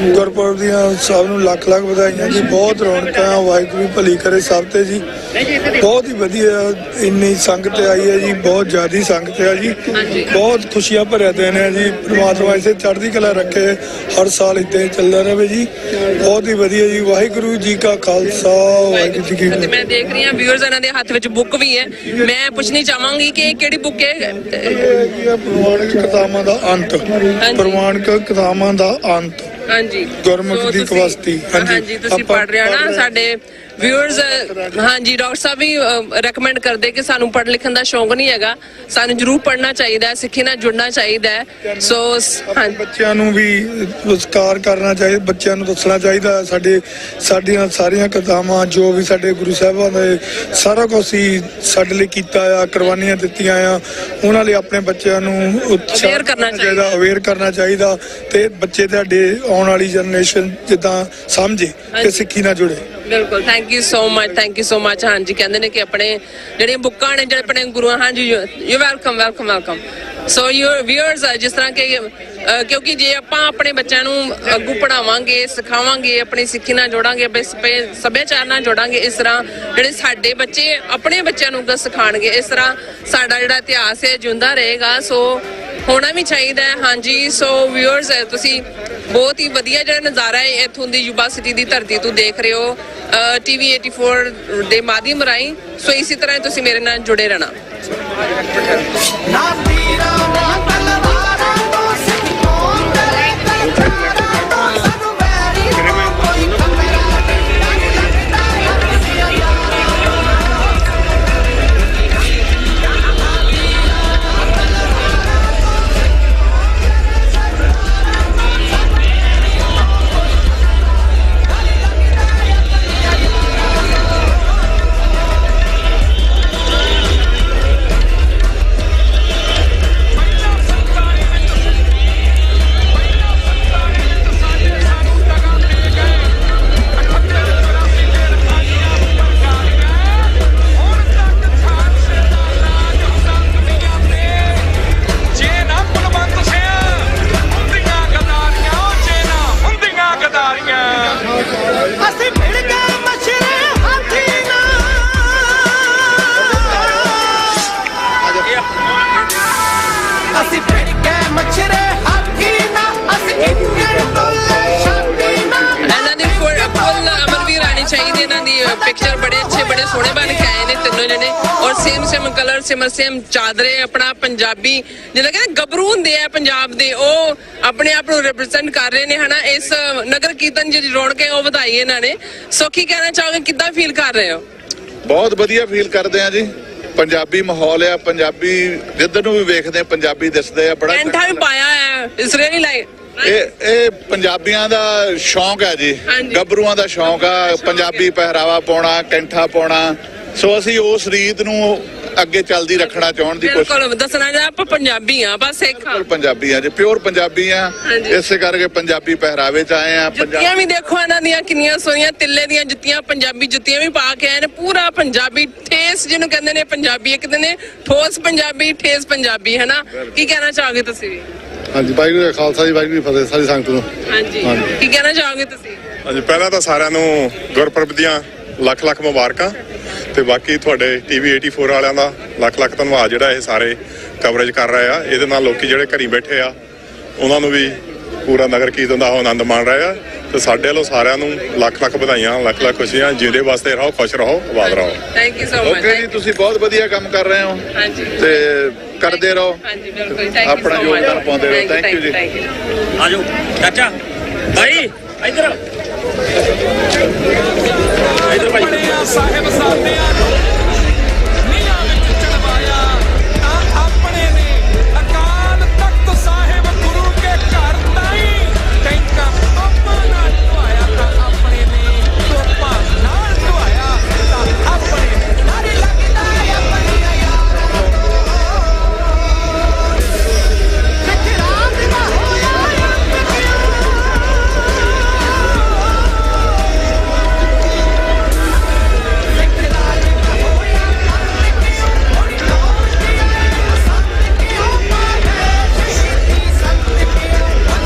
ਗੁਰਪੁਰਬ ਦੀਆਂ ਸਭ ਨੂੰ ਲੱਖ ਵਧਾਈਆਂ ਜੀ ਬਹੁਤ ਰੌਣਕਾਂ ਵਾਹਿਗੁਰੂ ਭਲੀ ਕਰੇ ਸਭ ਤੇ ਜੀ ਬਹੁਤ ਹੀ ਵਧੀਆ ਇੰਨੀ ਸੰਗਤ ਆਈ ਹੈ ਜੀ ਬਹੁਤ ਜ਼ਿਆਦੀ ਸੰਗਤ ਆ ਜੀ ਬਹੁਤ ਖੁਸ਼ੀਆਂ ਭਰਿਆ ਦਿਨ ਹੈ ਜੀ ਪ੍ਰਮਾਤਮਾ ਇਸੇ ਚੜ੍ਹਦੀ ਕਲਾ ਰੱਖੇ ਹਰ ਸਾਲ ਇੱਦਾਂ ਹੀ ਚੱਲਦਾ ਰਹੇ ਜੀ ਬਹੁਤ ਹੀ ਵਧੀਆ ਜੀ ਵਾਹਿਗੁਰੂ ਜੀ ਕਾ ਖਾਲਸਾ ਵਾਹਿਗੁਰੂ ਜੀ ਕੀ ਫਤਿਹ ਮੈਂ ਦੇਖ ਰਹੀ ਹਾਂ ਵਿਊਅਰਸ ਇਹਨਾਂ ਦੇ ਹੱਥ ਵਿੱਚ ਬੁੱਕ ਵੀ ਹੈ ਮੈਂ ਪੁੱਛਣੀ ਚਾਹਾਂਗੀ ਕਿ ਇਹ ਕਿਹੜੀ ਬੁੱਕ ਹੈ ਪ੍ਰਮਾਣਿਕ ਕਿਤਾਬਾਂ ਦਾ ਅੰਤ ਪ੍ਰਮਾਣਿਕ ਕਿਤਾਬਾਂ ਦਾ ਅੰਤ ਹਾਂਜੀ ਗੁਰਮੁਖ ਦੀ ਕਵਸਤੀ ਹਾਂਜੀ ਤੁਸੀਂ ਪੜ੍ਹ ਰਹੇ ਹੋ ਨਾ ਸਾਡੇ ਵਿਊਅਰਸ ਹਾਂਜੀ ਡਾਕਟਰ ਸਾਹਿਬ ਵੀ ਰეკਮੈਂਡ ਕਰਦੇ ਕਿ ਸਾਨੂੰ ਪੜ੍ਹਨ ਲਿਖਣ ਦਾ ਸ਼ੌਂਕ ਨਹੀਂ ਹੈਗਾ ਸਾਨੂੰ ਜ਼ਰੂਰ ਪੜ੍ਹਨਾ ਚਾਹੀਦਾ ਹੈ ਸਿੱਖੀ ਨਾਲ ਜੁੜਨਾ ਚਾਹੀਦਾ ਹੈ ਸੋ ਬੱਚਿਆਂ ਨੂੰ ਵੀ ਸੰਸਕਾਰ ਕਰਨਾ ਚਾਹੀਦਾ ਬੱਚਿਆਂ ਨੂੰ ਦੱਸਣਾ ਚਾਹੀਦਾ ਸਾਡੀਆਂ ਸਾਰੀਆਂ ਕਿਤਾਬਾਂ ਜੋ ਵੀ ਸਾਡੇ ਗੁਰੂ ਸਾਹਿਬਾਂ ਦੇ ਸਾਰਾ ਕੁਝ ਹੀ ਸਾਡੇ ਲਈ ਕੀਤਾ ਆ ਕੁਰਬਾਨੀਆਂ ਦਿੱਤੀਆਂ ਆ ਉਹਨਾਂ ਲਈ ਆਪਣੇ ਬੱਚਿਆਂ ਨੂੰ ਅਵੇਅਰ ਕਰਨਾ ਚਾਹੀਦਾ ਤੇ ਬੱਚੇ ਤੁਹਾਡੇ ਆਉਣ ਵਾਲੀ ਜਨਰੇਸ਼ਨ ਜਿੱਦਾਂ ਸਮਝੇ ਤੇ ਸਿੱਖੀ ਨਾਲ ਜੁੜੇ ਬਿਲਕੁਲ ਥੈਂਕ ਯੂ ਸੋ ਮਚ ਹਾਂਜੀ ਕਹਿੰਦੇ ਨੇ ਕਿ ਆਪਣੇ ਜਿਹੜੀਆਂ ਬੁੱਕਾਂ ਨੇ ਜਿਹੜੇ ਆਪਣੇ ਗੁਰੂਆਂ ਹਾਂਜੀ you welcome so your viewers ਜਿਸ ਤਰ੍ਹਾਂ ਕਿ ਕਿਉਂਕਿ ਜੇ ਆਪਾਂ ਆਪਣੇ ਬੱਚਿਆਂ ਨੂੰ ਅੱਗੂ ਪੜਾਵਾਂਗੇ ਸਿਖਾਵਾਂਗੇ ਆਪਣੀ ਸਿੱਖੀ ਨਾਲ ਜੋੜਾਂਗੇ ਆਪਣੇ ਸੱਭਿਆਚਾਰ ਨਾਲ ਜੋੜਾਂਗੇ ਇਸ ਤਰ੍ਹਾਂ ਜਿਹੜੇ ਸਾਡੇ ਬੱਚੇ ਆਪਣੇ ਬੱਚਿਆਂ ਨੂੰ ਸਿਖਾਣਗੇ ਇਸ ਤਰ੍ਹਾਂ ਸਾਡਾ ਜਿਹੜਾ ਇਤਿਹਾਸ ਹੈ ਜਿਉਂਦਾ ਰਹੇਗਾ ਸੋ ਹੋਣਾ ਵੀ ਚਾਹੀਦਾ ਹੈ ਹਾਂਜੀ ਸੋ ਵਿਊਅਰਸ ਤੁਸੀਂ ਬਹੁਤ ਹੀ ਵਧੀਆ ਜਿਹੜਾ ਨਜ਼ਾਰਾ ਹੈ ਇੱਥੋਂ ਦੀ ਯੂਬਾ ਸਿਟੀ ਦੀ ਧਰਤੀ ਤੋਂ ਦੇਖ ਰਹੇ ਹੋ ਟੀਵੀ 84 ਦੇ ਮਾਧਿਅਮ ਰਾਹੀਂ ਸੋ ਇਸੇ ਤਰ੍ਹਾਂ ਤੁਸੀਂ ਮੇਰੇ ਨਾਲ ਜੁੜੇ ਰਹਿਣਾ ਬੜੇ ਸੋਹਣੇ ਬਣ ਕੇ ਆਏ ਨੇ ਤਿੰਨੋਂ ਜਣੇ ਔਰ ਸੇਮ ਕਲਰ ਸੇਮ ਚਾਦਰੇ ਆਪਣਾ ਪੰਜਾਬੀ ਜਿਹੜਾ ਕਿ ਗੱਭਰੂ ਹੁੰਦੇ ਆ ਪੰਜਾਬ ਦੇ ਉਹ ਆਪਣੇ ਆਪ ਨੂੰ ਰਿਪਰੈਜ਼ੈਂਟ ਕਰ ਰਹੇ ਨੇ ਹਨਾ। ਇਸ ਨਗਰ ਕੀਰਤਨ ਜਿਹੜੀ ਰੌਣਕ ਹੈ ਉਹ ਵਧਾਈ ਇਹਨਾਂ ਨੇ। ਸੋ ਕੀ ਕਹਿਣਾ ਚਾਹੋਗੇ, ਕਿੱਦਾਂ ਫੀਲ ਕਰ ਰਹੇ ਹੋ? ਬਹੁਤ ਵਧੀਆ ਫੀਲ ਕਰਦੇ ਆ ਜੀ। ਪੰਜਾਬੀ ਮਾਹੌਲ ਆ, ਪੰਜਾਬੀ ਜਿੱਧਰ ਨੂੰ ਵੀ ਵੇਖਦੇ ਆ ਪੰਜਾਬੀ ਦਿਸਦੇ ਆ। ਬੜਾ ਕੈਂਠਾ ਵੀ ਪਾਇਆ ਹੈ, ਇਟਸ ਰੀਅਲੀ ਲਾਈਕ ਇਹ ਪੰਜਾਬੀਆਂ ਦਾ ਸ਼ੌਂਕ ਹੈ ਜੀ, ਗੱਭਰੂਆਂ ਦਾ ਸ਼ੌਂਕ ਆ ਪੰਜਾਬੀ ਪਹਿਰਾਵਾ ਪਾਉਣਾ, ਕੈਂਠਾ ਪਾਉਣਾ। ਸੋ ਅਸੀਂ ਉਸ ਰੀਤ ਨੂੰ ਅੱਗੇ ਚੱਲਦੀ ਰੱਖਣਾ ਚਾਹੁਣ ਦੀ ਕੋਸ਼ਿਸ਼। ਬਿਲਕੁਲ ਦੱਸਣਾ ਜੇ ਆਪਾਂ ਪੰਜਾਬੀ ਆ, ਬਸ ਸਿੱਖ ਪੰਜਾਬੀ ਆ ਜੀ, ਪਿਓਰ ਪੰਜਾਬੀ ਆ। ਇਸੇ ਕਰਕੇ ਪੰਜਾਬੀ ਪਹਿਰਾਵੇ ਚ ਆਏ ਆ। ਜੁੱਤੀਆਂ ਵੀ ਦੇਖੋ ਇਹਨਾਂ ਦੀਆਂ ਕਿੰਨੀਆਂ ਸੋਹਣੀਆਂ, ਤਿੱਲੇ ਦੀਆਂ ਜੁੱਤੀਆਂ, ਪੰਜਾਬੀ ਜੁੱਤੀਆਂ ਵੀ ਪਾ ਕੇ ਆਏ ਨੇ। ਪੂਰਾ ਪੰਜਾਬੀ ਠੇਸ ਜਿਹਨੂੰ ਕਹਿੰਦੇ ਨੇ ਪੰਜਾਬੀ, ਇੱਕ ਦਿਨ ਨੇ ਠੋਸ ਪੰਜਾਬੀ, ਠੇਸ ਪੰਜਾਬੀ ਹੈ ਨਾ। ਕੀ ਕਹਿਣਾ ਚਾਹੋਗੇ ਤੁਸੀਂ ਵੀ? ਹਾਂਜੀ, ਵਾਹਿਗੁਰੂ ਜੀ ਕਾ ਖਾਲਸਾ ਜੀ, ਵਾਹਿਗੁਰੂ ਜੀ ਕੀ ਫਤਿਹ ਸਾਰੀ ਸੰਗਤ ਨੂੰ। ਹਾਂਜੀ, ਕੀ ਕਹਿਣਾ ਚਾਹੋਗੇ ਤੁਸੀਂ? ਹਾਂਜੀ, ਪਹਿਲਾਂ ਤਾਂ ਸਾਰਿਆਂ ਨੂੰ ਗੁਰਪੁਰਬ ਦੀਆਂ ਲੱਖ ਮੁਬਾਰਕਾਂ ਤੇ ਬਾਕੀ ਤੁਹਾਡੇ ਟੀਵੀ 84 ਵਾਲਿਆਂ ਦਾ ਲੱਖ ਧੰਨਵਾਦ ਜਿਹੜਾ ਇਹ ਸਾਰੇ ਕਵਰੇਜ ਕਰ ਰਹੇ ਆ। ਇਹਦੇ ਨਾਲ ਲੋਕੀ ਜਿਹੜੇ ਘਰੀ ਬੈਠੇ ਆ ਉਹਨਾਂ ਨੂੰ ਵੀ ਪੂਰਾ ਨਗਰ ਕੀਰਤਨ ਦਾ ਆਨੰਦ ਮਾਣ ਰਹੇ ਆ ਤੇ ਸਾਡੇ ਵੱਲੋਂ ਸਾਰਿਆਂ ਨੂੰ ਲੱਖ ਵਧਾਈਆਂ, ਲੱਖ ਖੁਸ਼ੀਆਂ। ਜਿਉਂਦੇ ਵਾਸਤੇ ਰਹੋ, ਖੁਸ਼ ਰਹੋ, ਆਬਾਦ ਰਹੋ। Thank you so much. Okay ਜੀ, ਤੁਸੀਂ ਬਹੁਤ ਵਧੀਆ ਕੰਮ ਕਰ ਰਹੇ ਹੋ ਤੇ ਕਰਦੇ ਰਹੋ। ਹਾਂਜੀ ਬਿਲਕੁਲ, ਥੈਂਕ ਯੂ ਆਪਣਾ ਯੋਗਦਾਨ ਪਾਉਂਦੇ ਰਹੋ। ਥੈਂਕ ਯੂ ਜੀ। ਆਜੋ ਚਾਚਾ ਭਾਈ ਇੱਧਰ ਭਾਈ ਸਾਹਿਬ ਸਾਧਿਆਂ ਨੂੰ ਨੀਹਾਂ ਵਿੱਚ ਚੜਵਾਇਆ ਤਾਂ ਆਪਣੇ ਨੇ ਅਕਾਲ ਤਖਤ ਸਾਹਿਬ ਗੁਰੂ ਕੇ ਘਰ ਤਾਈ ਟੈਂਕਾ ਤੋਪਾਂ ਨਾਲ ਢਵਾਇਆ ਤਾਂ ਆਪਣੇ ਨੇ ਤੋਪਾਂ ਨਾਲ ਢਵਾਇਆ ਤਾਂ ਆਪਣੇ ਨੇ ਨਾਰੇ ਲੱਗਦਾ ਆਪਣੀਆਂ ਯਾਰਾਂ ਸਿੱਖ ਰਾਤ ਦਾ ਹੋਇਆ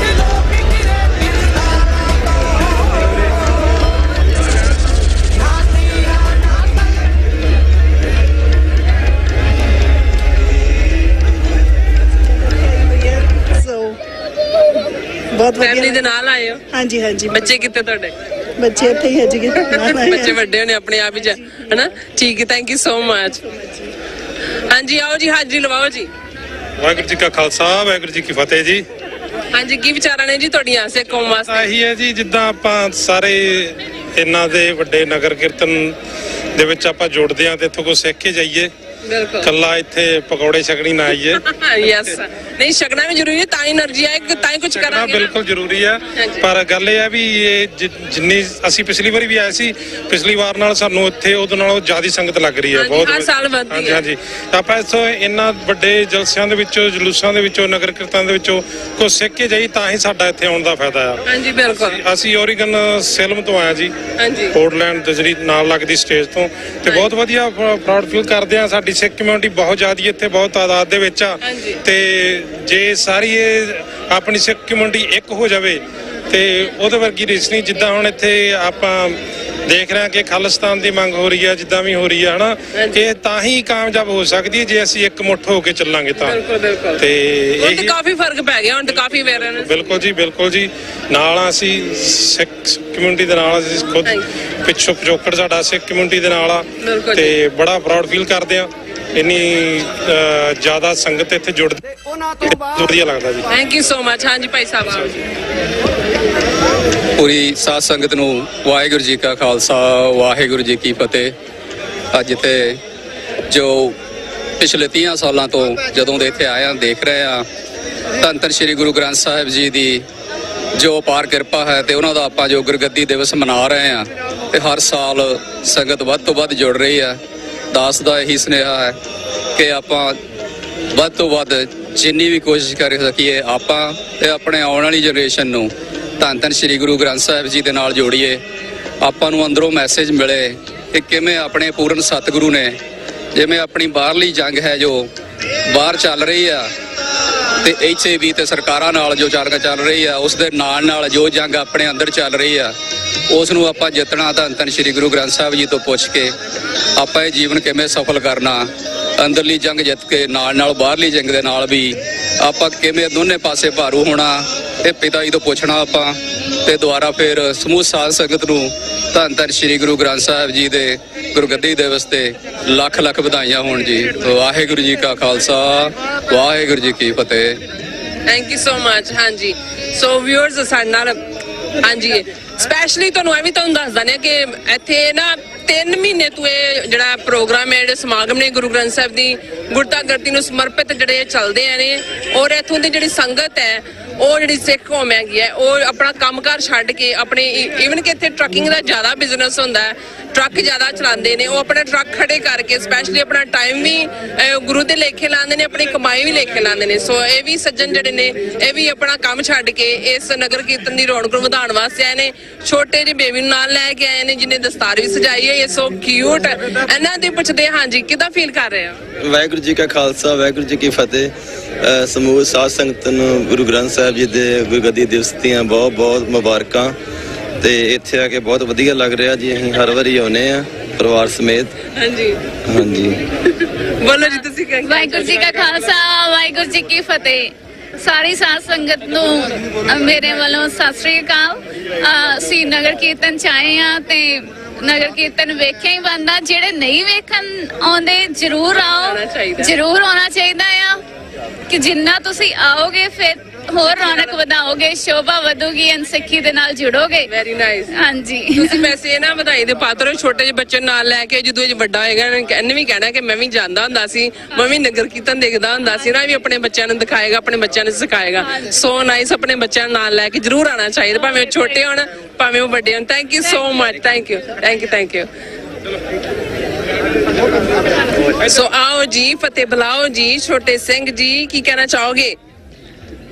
ਬਹੁਤ ਫੈਮਿਲੀ ਦੇ ਨਾਲ ਆਏ ਹੋ? ਹਾਂਜੀ ਹਾਂਜੀ। ਬੱਚੇ ਕਿੱਥੇ ਤੁਹਾਡੇ? ਬੱਚੇ ਇੱਥੇ ਹੀ ਹੈ ਜੀ। ਬੱਚੇ ਵੱਡੇ ਹੋਣੇ ਆਪਣੇ ਆਪ ਹੀ ਹਨਾ। ਠੀਕ ਹੈ, ਥੈਂਕ ਯੂ ਸੋ ਮਚ। ਹਾਂਜੀ ਆਓ ਜੀ, ਹਾਜ਼ਰੀ ਲਵਾਓ ਜੀ। ਵਾਹਿਗੁਰੂ ਜੀ ਕਾ ਖਾਲਸਾ, ਵਾਹਿਗੁਰੂ ਜੀ ਕੀ ਫਤਿਹ ਜੀ। ਹਾਂਜੀ, ਕੀ ਵਿਚਾਰਾਂ ਨੇ ਜੀ ਤੁਹਾਡੀਆਂ ਸਿੱਖ ਕੌਮ ਵਾਸਤੇ? ਇਹੀ ਹੈ ਜੀ, ਜਿੱਦਾਂ ਆਪਾਂ ਸਾਰੇ ਇਹਨਾਂ ਦੇ ਵੱਡੇ ਨਗਰ ਕੀਰਤਨ ਦੇ ਵਿੱਚ ਆਪਾਂ ਜੁੜਦੇ ਆ ਤੇ ਇੱਥੋਂ ਕੋ ਸਿੱਖ ਕੇ ਜਾਈਏ। ਬਿਲਕੁਲ, ਕੱਲਾ ਇੱਥੇ ਪਕੌੜੇ ਛਕਣੀ ਨਾ ਆਈਏ। ਯੈਸ, ਨਹੀਂ ਛਕਣਾ ਵੀ ਜ਼ਰੂਰੀ ਹੈ, ਤਾਂ ਹੀ એનર્ਜੀ ਆਏ, ਤਾਂ ਹੀ ਕੁਝ ਕਰਾਂਗੇ। ਬਿਲਕੁਲ ਜ਼ਰੂਰੀ ਆ। ਪਰ ਗੱਲ ਇਹ ਆ ਵੀ ਇਹ ਜਿੰਨੀ ਅਸੀਂ ਪਿਛਲੀ ਵਾਰੀ ਵੀ ਆਏ ਸੀ, ਪਿਛਲੀ ਵਾਰ ਨਾਲ ਸਾਨੂੰ ਇੱਥੇ ਉਹਦੇ ਨਾਲੋਂ ਜ਼ਿਆਦਾ ਸੰਗਤ ਲੱਗ ਰਹੀ ਹੈ। ਬਹੁਤ ਹਰ ਸਾਲ ਵੱਧਦੀ ਹੈ। ਹਾਂਜੀ, ਆਪਾਂ ਇੱਥੋਂ ਇਹਨਾਂ ਵੱਡੇ ਜਲਸਿਆਂ ਦੇ ਵਿੱਚੋਂ, ਜਲੂਸਾਂ ਦੇ ਵਿੱਚੋਂ, ਨਗਰ ਕੀਰਤਨ ਦੇ ਵਿੱਚੋਂ ਕੁਝ ਸਿੱਖ ਕੇ ਜਾਈ ਤਾਂ ਹੀ ਸਾਡਾ ਇੱਥੇ ਆਉਣ ਦਾ ਫਾਇਦਾ ਆ। ਹਾਂਜੀ ਬਿਲਕੁਲ। ਅਸੀਂ ਓਰੀਗਨ ਸਿਲਮ ਤੋਂ ਆਏ ਜੀ, ਪੋਰਟਲੈਂਡ ਦੇ ਜਿਹੜੀ ਨਾਲ ਲੱਗਦੀ ਸਟੇਜ ਤੋਂ, ਤੇ ਬਹੁਤ ਵਧੀਆ ਪ੍ਰਾਊਡ ਫੀਲ ਕਰਦੇ ਆ। ਸਾਡੀ ਸਿੱਖ ਕਮਿਊਨਿਟੀ ਬਹੁਤ ਜ਼ਿਆਦਾ ਇੱਥੇ, ਬਹੁਤ ਤਾਦਾਦ ਦੇ ਵਿੱਚ ਆ ਤੇ ਜੇ ਸਾਰੀ ਇਹ ਆਪਣੀ ਸਿੱਖ ਕਮਿਊਨਿਟੀ ਇੱਕ ਹੋ ਜਾਵੇ ਤੇ ਉਹਦੇ ਵਰਗੀ ਰੀਸ ਨਹੀਂ। ਜਿੱਦਾਂ ਹੁਣ ਇੱਥੇ ਆਪਾਂ ਦੇਖ ਰਹੇ ਹਾਂ ਕਿ ਖਾਲਿਸਤਾਨ ਦੀ ਮੰਗ ਹੋ ਰਹੀ ਹੈ, ਜਿੱਦਾਂ ਵੀ ਹੋ ਰਹੀ ਹੈ ਹਨਾ, ਇਹ ਤਾਂ ਹੀ ਕਾਮਯਾਬ ਹੋ ਸਕਦੀ ਹੈ ਜੇ ਅਸੀਂ ਇੱਕ ਮੁੱਠ ਹੋ ਕੇ ਚੱਲਾਂਗੇ ਤਾਂ। ਤੇ ਇਹ ਕਾਫੀ ਫਰਕ ਪੈ ਗਿਆ ਹੁਣ ਤੇ, ਕਾਫੀ ਅਵੇਅਰਨੈਸ। ਬਿਲਕੁਲ ਜੀ। ਨਾਲ ਅਸੀਂ ਸਿੱਖ ਕਮਿਊਨਿਟੀ ਦੇ ਨਾਲ, ਅਸੀਂ ਖੁਦ ਪਿੱਛੋਂ ਪਿਛੋਕੜ ਸਾਡਾ ਸਿੱਖ ਕਮਿਊਨਿਟੀ ਦੇ ਨਾਲ ਆ ਤੇ ਬੜਾ ਪ੍ਰਾਊਡ ਫੀਲ ਕਰਦੇ ਆ। ਇੰਨੀ ਜ਼ਿਆਦਾ ਸੰਗਤ ਇੱਥੇ ਜੁੜਦੀ, ਵਧੀਆ ਲੱਗਦਾ ਜੀ। Thank you so much. ਹਾਂਜੀ ਭਾਈ ਸਾਹਿਬ ਆਓ ਜੀ। ਪੂਰੀ ਸਾਧ ਸੰਗਤ ਨੂੰ ਵਾਹਿਗੁਰੂ ਜੀ ਕਾ ਖਾਲਸਾ, ਵਾਹਿਗੁਰੂ ਜੀ ਕੀ ਫਤਿਹ। ਅੱਜ ਇੱਥੇ ਜੋ ਪਿਛਲੇ 30 ਸਾਲਾਂ ਤੋਂ ਜਦੋਂ ਦੇ ਇੱਥੇ ਆਏ ਆ, ਦੇਖ ਰਹੇ ਆ ਧੰਨ ਸ਼੍ਰੀ ਗੁਰੂ ਗ੍ਰੰਥ ਸਾਹਿਬ ਜੀ ਦੀ ਜੋ ਅਪਾਰ ਕਿਰਪਾ ਹੈ ਤੇ ਉਹਨਾਂ ਦਾ ਆਪਾਂ ਜੋ ਗੁਰਗੱਦੀ ਦਿਵਸ ਮਨਾ ਰਹੇ ਆ ਤੇ ਹਰ ਸਾਲ ਸੰਗਤ ਵੱਧ ਤੋਂ ਵੱਧ ਜੁੜ ਰਹੀ ਆ। ਦਾਸ ਦਾ ਇਹੀ ਸੁਨੇਹਾ ਹੈ ਕਿ ਆਪਾਂ ਵੱਧ ਤੋਂ ਵੱਧ ਜਿੰਨੀ ਵੀ ਕੋਸ਼ਿਸ਼ ਕਰ ਸਕੀਏ ਆਪਾਂ ਤੇ ਆਪਣੇ ਆਉਣ ਵਾਲੀ ਜਨਰੇਸ਼ਨ ਨੂੰ ਧੰਨ ਸ਼੍ਰੀ ਗੁਰੂ ਗ੍ਰੰਥ ਸਾਹਿਬ ਜੀ ਦੇ ਨਾਲ ਜੋੜੀਏ। ਆਪਾਂ ਨੂੰ ਅੰਦਰੋਂ ਮੈਸੇਜ ਮਿਲੇ ਕਿ ਕਿਵੇਂ ਆਪਣੇ ਪੂਰਨ ਸਤਿਗੁਰੂ ਨੇ, ਜਿਵੇਂ ਆਪਣੀ ਬਾਹਰਲੀ ਜੰਗ ਹੈ ਜੋ ਬਾਹਰ ਚੱਲ ਰਹੀ ਆ ਤੇ HIV ਤੇ ਸਰਕਾਰਾਂ ਨਾਲ ਜੋ ਚੱਲ ਰਹੀ ਆ, ਉਸ ਦੇ ਨਾਲ ਜੋ ਜੰਗ ਆਪਣੇ ਅੰਦਰ ਚੱਲ ਰਹੀ ਆ ਉਸ ਨੂੰ ਆਪਾਂ ਜਿੱਤਣਾ ਧੰਨ ਸ਼੍ਰੀ ਗੁਰੂ ਗ੍ਰੰਥ ਸਾਹਿਬ ਜੀ ਤੋਂ ਪੁੱਛ ਕੇ ਆਪਾਂ ਇਹ ਜੀਵਨ ਕਿਵੇਂ ਸਫਲ ਕਰਨਾ, ਅੰਦਰਲੀ ਜੰਗ ਜਿੱਤ ਕੇ ਨਾਲ ਬਾਹਰਲੀ ਜੰਗ ਦੇ ਨਾਲ ਵੀ ਆਪਾਂ ਕਿਵੇਂ ਦੋਨੇ ਪਾਸੇ ਭਾਰੂ ਹੋਣਾ, ਇਹ ਪਿਤਾ ਜੀ ਤੋਂ ਪੁੱਛਣਾ ਆਪਾਂ ਤੇ ਦੁਆਰਾ ਫਿਰ ਸਮੂਹ ਸਾਧ ਸੰਗਤ ਨੂੰ ਧੰਨ ਧੰਨ ਸ੍ਰੀ ਗੁਰੂ ਗ੍ਰੰਥ ਸਾਹਿਬ ਜੀ ਦੇ ਗੁਰਗੱਦੀ ਦਿਵਸ ਤੇ ਲੱਖ ਲੱਖ ਵਧਾਈਆਂ ਹੋਣ ਜੀ। ਵਾਹਿਗੁਰੂ ਜੀ ਕਾ ਖਾਲਸਾ ਵਾਹਿਗੁਰੂ ਜੀ ਕੀ ਫਤਿਹ। Thank you so much. ਹਾਂਜੀ ਸੋ ਵਿਊਅਰਸ ਸਾਡੇ ਨਾਲ ਹਾਂਜੀ ਸਪੈਸ਼ਲੀ ਤੁਹਾਨੂੰ ਇਹ ਵੀ ਤੁਹਾਨੂੰ ਦੱਸ ਦਿੰਦੇ ਕਿ ਇੱਥੇ ਨਾ 3 ਮਹੀਨੇ ਤੋਂ ਇਹ ਜਿਹੜਾ ਪ੍ਰੋਗਰਾਮ ਹੈ ਜਿਹੜੇ ਸਮਾਗਮ ਨੇ ਗੁਰੂ ਗ੍ਰੰਥ ਸਾਹਿਬ ਦੀ ਗੁਰਤਾ ਗੁਰਤੀ ਨੂੰ ਸਮਰਪਿਤ ਜਿਹੜੇ ਚੱਲਦੇ ਆ ਨੇ ਔਰ ਇੱਥੋਂ ਦੀ ਜਿਹੜੀ ਸੰਗਤ ਹੈ ਉਹ ਜਿਹੜੀ ਸਿੱਖ ਕੌਮ ਹੈਗੀ ਹੈ ਉਹ ਆਪਣਾ ਕੰਮਕਾਰ ਛੱਡ ਕੇ ਆਪਣੇ ਈਵਨ ਕਿ ਇੱਥੇ ਟਰੱਕਿੰਗ ਦਾ ਜ਼ਿਆਦਾ ਬਿਜ਼ਨਸ ਹੁੰਦਾ ਹੈ ਟਰੱਕ ਜ਼ਿਆਦਾ ਚਲਾਉਂਦੇ ਨੇ ਉਹ ਆਪਣੇ ਟਰੱਕ ਖੜੇ ਕਰਕੇ ਸਪੈਸ਼ਲੀ ਆਪਣਾ ਟਾਈਮ ਵੀ ਗੁਰੂ ਦੇ ਲੇਖੇ ਲਾਉਂਦੇ ਨੇ ਆਪਣੀ ਕਮਾਈ ਵੀ ਲੇਖੇ ਲਾਉਂਦੇ ਨੇ। ਸੋ ਇਹ ਵੀ ਸੱਜਣ ਜਿਹੜੇ ਨੇ ਇਹ ਵੀ ਆਪਣਾ ਕੰਮ ਛੱਡ ਕੇ ਇਸ ਨਗਰ ਕੀਰਤਨ ਦੀ ਰੌਣਕ ਨੂੰ ਵਧਾਉਣ ਵਾਸਤੇ ਆਏ ਨੇ। ਛੋਟੇ ਜਿਹੇ ਬੇਬੀ ਨੂੰ ਨਾਲ ਲੈ ਕੇ ਆਏ ਨੇ ਜਿਹਨੇ ਦਸਤਾਰ ਵੀ ਸਜਾਈ ਹੈ। ਇਹ ਸੋ ਕਿਊਟ। ਇਹਨਾਂ ਦੇ ਪੁੱਛਦੇ ਹਾਂਜੀ ਕਿੱਦਾਂ ਫੀਲ ਕਰ ਰਹੇ ਹੋ? ਵਾਹਿਗੁਰੂ ਜੀ ਕਾ ਖਾਲਸਾ ਵਾਹਿਗੁਰੂ ਜੀ ਕੀ ਫਤਿਹ। ਸਮੂਹ ਸਾਧ ਸੰਗਤ ਨੂੰ ਗੁਰੂ ਗ੍ਰੰਥ ਸਾਹਿਬ ਜੀ ਦੇ ਗੁਰਗੱਦੀ ਦਿਵਸ ਦੀਆਂ ਬਹੁਤ ਬਹੁਤ ਮੁਬਾਰਕਾਂ ਤੇ ਇੱਥੇ ਆ ਕੇ ਬਹੁਤ ਵਧੀਆ ਲੱਗ ਰਿਹਾ ਜੀ। ਅਸੀਂ ਹਰ ਵਾਰੀ ਆਉਨੇ ਆ ਪਰਿਵਾਰ ਸਮੇਤ। ਹਾਂਜੀ ਹਾਂਜੀ ਬੋਲੋ ਜੀ ਤੁਸੀਂ ਕਹਿੰਦੇ। ਵਾਹਿਗੁਰੂ ਜੀ ਕਾ ਖਾਲਸਾ ਵਾਹਿਗੁਰੂ ਜੀ ਕੀ ਫਤਿਹ। ਸਾਰੀ ਸਾਧ ਸੰਗਤ ਨੂੰ ਮੇਰੇ ਵੱਲੋਂ ਸਤਿ ਸ੍ਰੀ ਅਕਾਲ। ਅਸੀਂ ਨਗਰ ਕੀਰਤਨ ਚ ਆਏ ਆ ਤੇ ਨਗਰ ਕੀਰਤਨ ਵੇਖਿਆ ਹੀ ਬੰਦਾ ਜਿਹੜੇ ਨਹੀਂ ਵੇਖਣ ਆਉਂਦੇ ਜਰੂਰ ਆਓ ਜਰੂਰ ਆਉਣਾ ਚਾਹੀਦਾ ਆ ਕਿ ਜਿੰਨਾ ਤੁਸੀਂ ਆਓਗੇ ਫਿਰ ਹੋਰ ਰੌਣਕ ਵਧਾਓਗੇ ਸ਼ੋਭਾ ਵਧੂਗੀ ਸਿੱਖੀ ਦੇ ਨਾਲ ਜੁੜੋਗੇ। Very nice. ਹਾਂਜੀ ਤੁਸੀਂ ਵੈਸੇ ਨਾ ਵਧਾਈ ਦੇ ਪਾਤਰ ਹੋ ਛੋਟੇ ਜਿਹੇ ਬੱਚੇ ਨਾਲ ਲੈ ਕੇ ਜਦੋਂ ਇਹ ਵੱਡਾ ਹੋਏਗਾ ਇਹਨੇ ਵੀ ਕਹਿਣਾ ਕਿ ਮੈਂ ਵੀ ਜਾਂਦਾ ਹੁੰਦਾ ਸੀ ਮੈਂ ਵੀ ਨਗਰ ਕੀਰਤਨ ਦੇਖਦਾ ਹੁੰਦਾ ਸੀ ਨਾ ਵੀ ਆਪਣੇ ਬੱਚਿਆਂ ਨੂੰ ਦਿਖਾਏਗਾ ਆਪਣੇ ਬੱਚਿਆਂ ਨੂੰ ਸਿਖਾਏਗਾ। So nice. ਆਪਣੇ ਬੱਚਿਆਂ ਨੂੰ ਨਾਲ ਲੈ ਕੇ ਜਰੂਰ ਆਉਣਾ ਚਾਹੀਦਾ ਭਾਵੇਂ ਉਹ ਛੋਟੇ ਹੋਣ ਭਾਵੇਂ ਉਹ ਵੱਡੇ ਹੋਣ। Thank you so much. Thank you thank you thank you. So ਆਓ ਜੀ ਫਤਿਹ ਬੁਲਾਓ ਜੀ ਛੋਟੇ ਸਿੰਘ ਜੀ ਕੀ ਕਹਿਣਾ ਚਾਹੋਗੇ?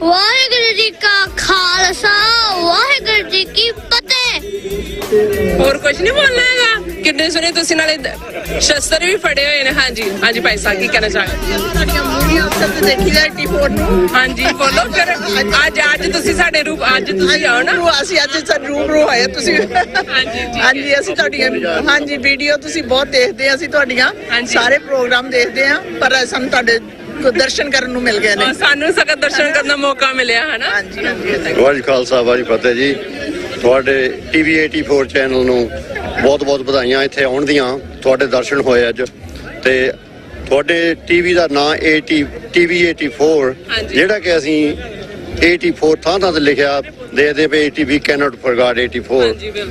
ਵਾਹਿਗੁਰੂ ਜੀ ਕਾ ਖਾਲਸਾ ਵਾਹਿਗੁਰੂ ਜੀ ਕੀ ਫਤਿਹ। ਹੋਰ ਕੁਝ ਨਹੀਂ ਬੋਲਣਾ ਹੈਗਾ? ਕਿੰਨੇ ਸੁਣੇ ਤੁਸੀਂ ਨਾਲੇ ਸ਼ਸਤਰ ਵੀ ਫੜੇ ਹੋਏ ਨੇ। ਹਾਂਜੀ ਹਾਂਜੀ ਭਾਈ ਸਾਹਿਬ ਕੀ ਕਹਿਣਾ ਚਾਹੋਗੇ? ਦੇਖੀ ਦਾ T4 ਨੂੰ। ਹਾਂਜੀ ਬੋਲੋ ਫਿਰ। ਅੱਜ ਤੁਸੀਂ ਸਾਡੇ ਰੂਪ ਅੱਜ ਤੁਸੀਂ ਆਓ ਨਾ ਅਸੀਂ ਅੱਜ ਰੂਬਰੂ ਹੋਏ ਤੁਸੀਂ। ਹਾਂਜੀ ਅਸੀਂ ਤੁਹਾਡੀਆਂ ਹਾਂਜੀ ਵੀਡੀਓ ਤੁਸੀਂ ਬਹੁਤ ਦੇਖਦੇ ਆ ਅਸੀਂ ਤੁਹਾਡੀਆਂ ਸਾਰੇ ਪ੍ਰੋਗਰਾਮ ਦੇਖਦੇ ਆ ਪਰ ਸਾਨੂੰ ਤੁਹਾਡੇ ਦਰਸ਼ਨ ਕਰਨ ਨੂੰ ਮਿਲ ਗਏ ਨੇ। ਸਾਨੂੰ ਸਖਤ ਦਰਸ਼ਨ ਕਰਨ ਦਾ ਮੌਕਾ ਮਿਲਿਆ ਹੈ ਨਾ। ਹਾਂਜੀ ਹਾਂਜੀ ਵਾਹਿਗੁਰੂ ਖਾਲਸਾ ਵਾਹਿਗੁਰੂ ਫਤਿਹ ਜੀ। ਤੁਹਾਡੇ TV 84 ਚੈਨਲ ਨੂੰ ਬਹੁਤ ਬਹੁਤ ਵਧਾਈਆਂ ਇੱਥੇ ਆਉਣ ਦੀਆਂ। ਤੁਹਾਡੇ ਦਰਸ਼ਨ ਹੋਏ ਅੱਜ ਤੇ ਤੁਹਾਡੇ ਟੀਵੀ ਦਾ ਨਾਂ TV 84 ਜਿਹੜਾ ਕਿ ਅਸੀਂ 84 ਥਾਂ ਥਾਂ ਤੇ ਲਿਖਿਆ ਦੇਖਦੇ ਪਏ TV cannot forget 84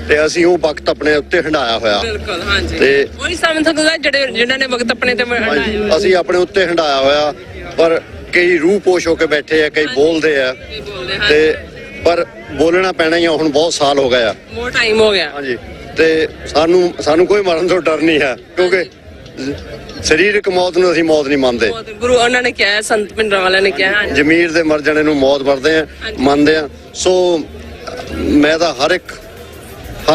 ਤੇ ਅਸੀਂ ਉਹ ਵਕਤ ਆਪਣੇ ਉੱਤੇ ਹੰਡਾਇਆ ਹੋਇਆ। ਬਿਲਕੁਲ ਹਾਂਜੀ ਤੇ ਉਹੀ ਸਮਝ ਸਕਦਾ ਜਿਹਨਾਂ ਨੇ ਵਕਤ ਆਪਣੇ ਤੇ ਹੰਡਾਇਆ ਅਸੀਂ ਆਪਣੇ ਉੱਤੇ ਹੰਡਾਇਆ ਹੋਇਆ ਪਰ ਕਈ ਰੂਹ ਪੋਸ਼ ਹੋ ਕੇ ਬੈਠੇ ਆ ਕਈ ਬੋਲਦੇ ਆ ਤੇ ਪਰ ਬੋਲਣਾ ਪੈਣਾ ਹੀ ਆ। ਹੁਣ ਬਹੁਤ ਸਾਲ ਹੋ ਗਏ ਆ ਬਹੁਤ ਟਾਈਮ ਹੋ ਗਿਆ। ਹਾਂਜੀ ਤੇ ਸਾਨੂੰ ਕੋਈ ਮਰਨ ਤੋਂ ਡਰ ਨਹੀਂ ਹੈ ਕਿਉਂਕਿ ਸਰੀਰਕ ਮੌਤ ਨੂੰ ਅਸੀਂ ਮੌਤ ਨਹੀਂ ਮੰਨਦੇ। ਗੁਰੂ ਉਹਨਾਂ ਨੇ ਕਿਹਾ ਸੰਤ ਪਿੰਡਰਾਂ ਵਾਲਿਆਂ ਨੇ ਕਿਹਾ ਜ਼ਮੀਰ ਦੇ ਮਰ ਜਾਣੇ ਨੂੰ ਮੌਤ ਮੰਨਦੇ ਆ। ਸੋ ਮੈਂ ਤਾਂ ਹਰ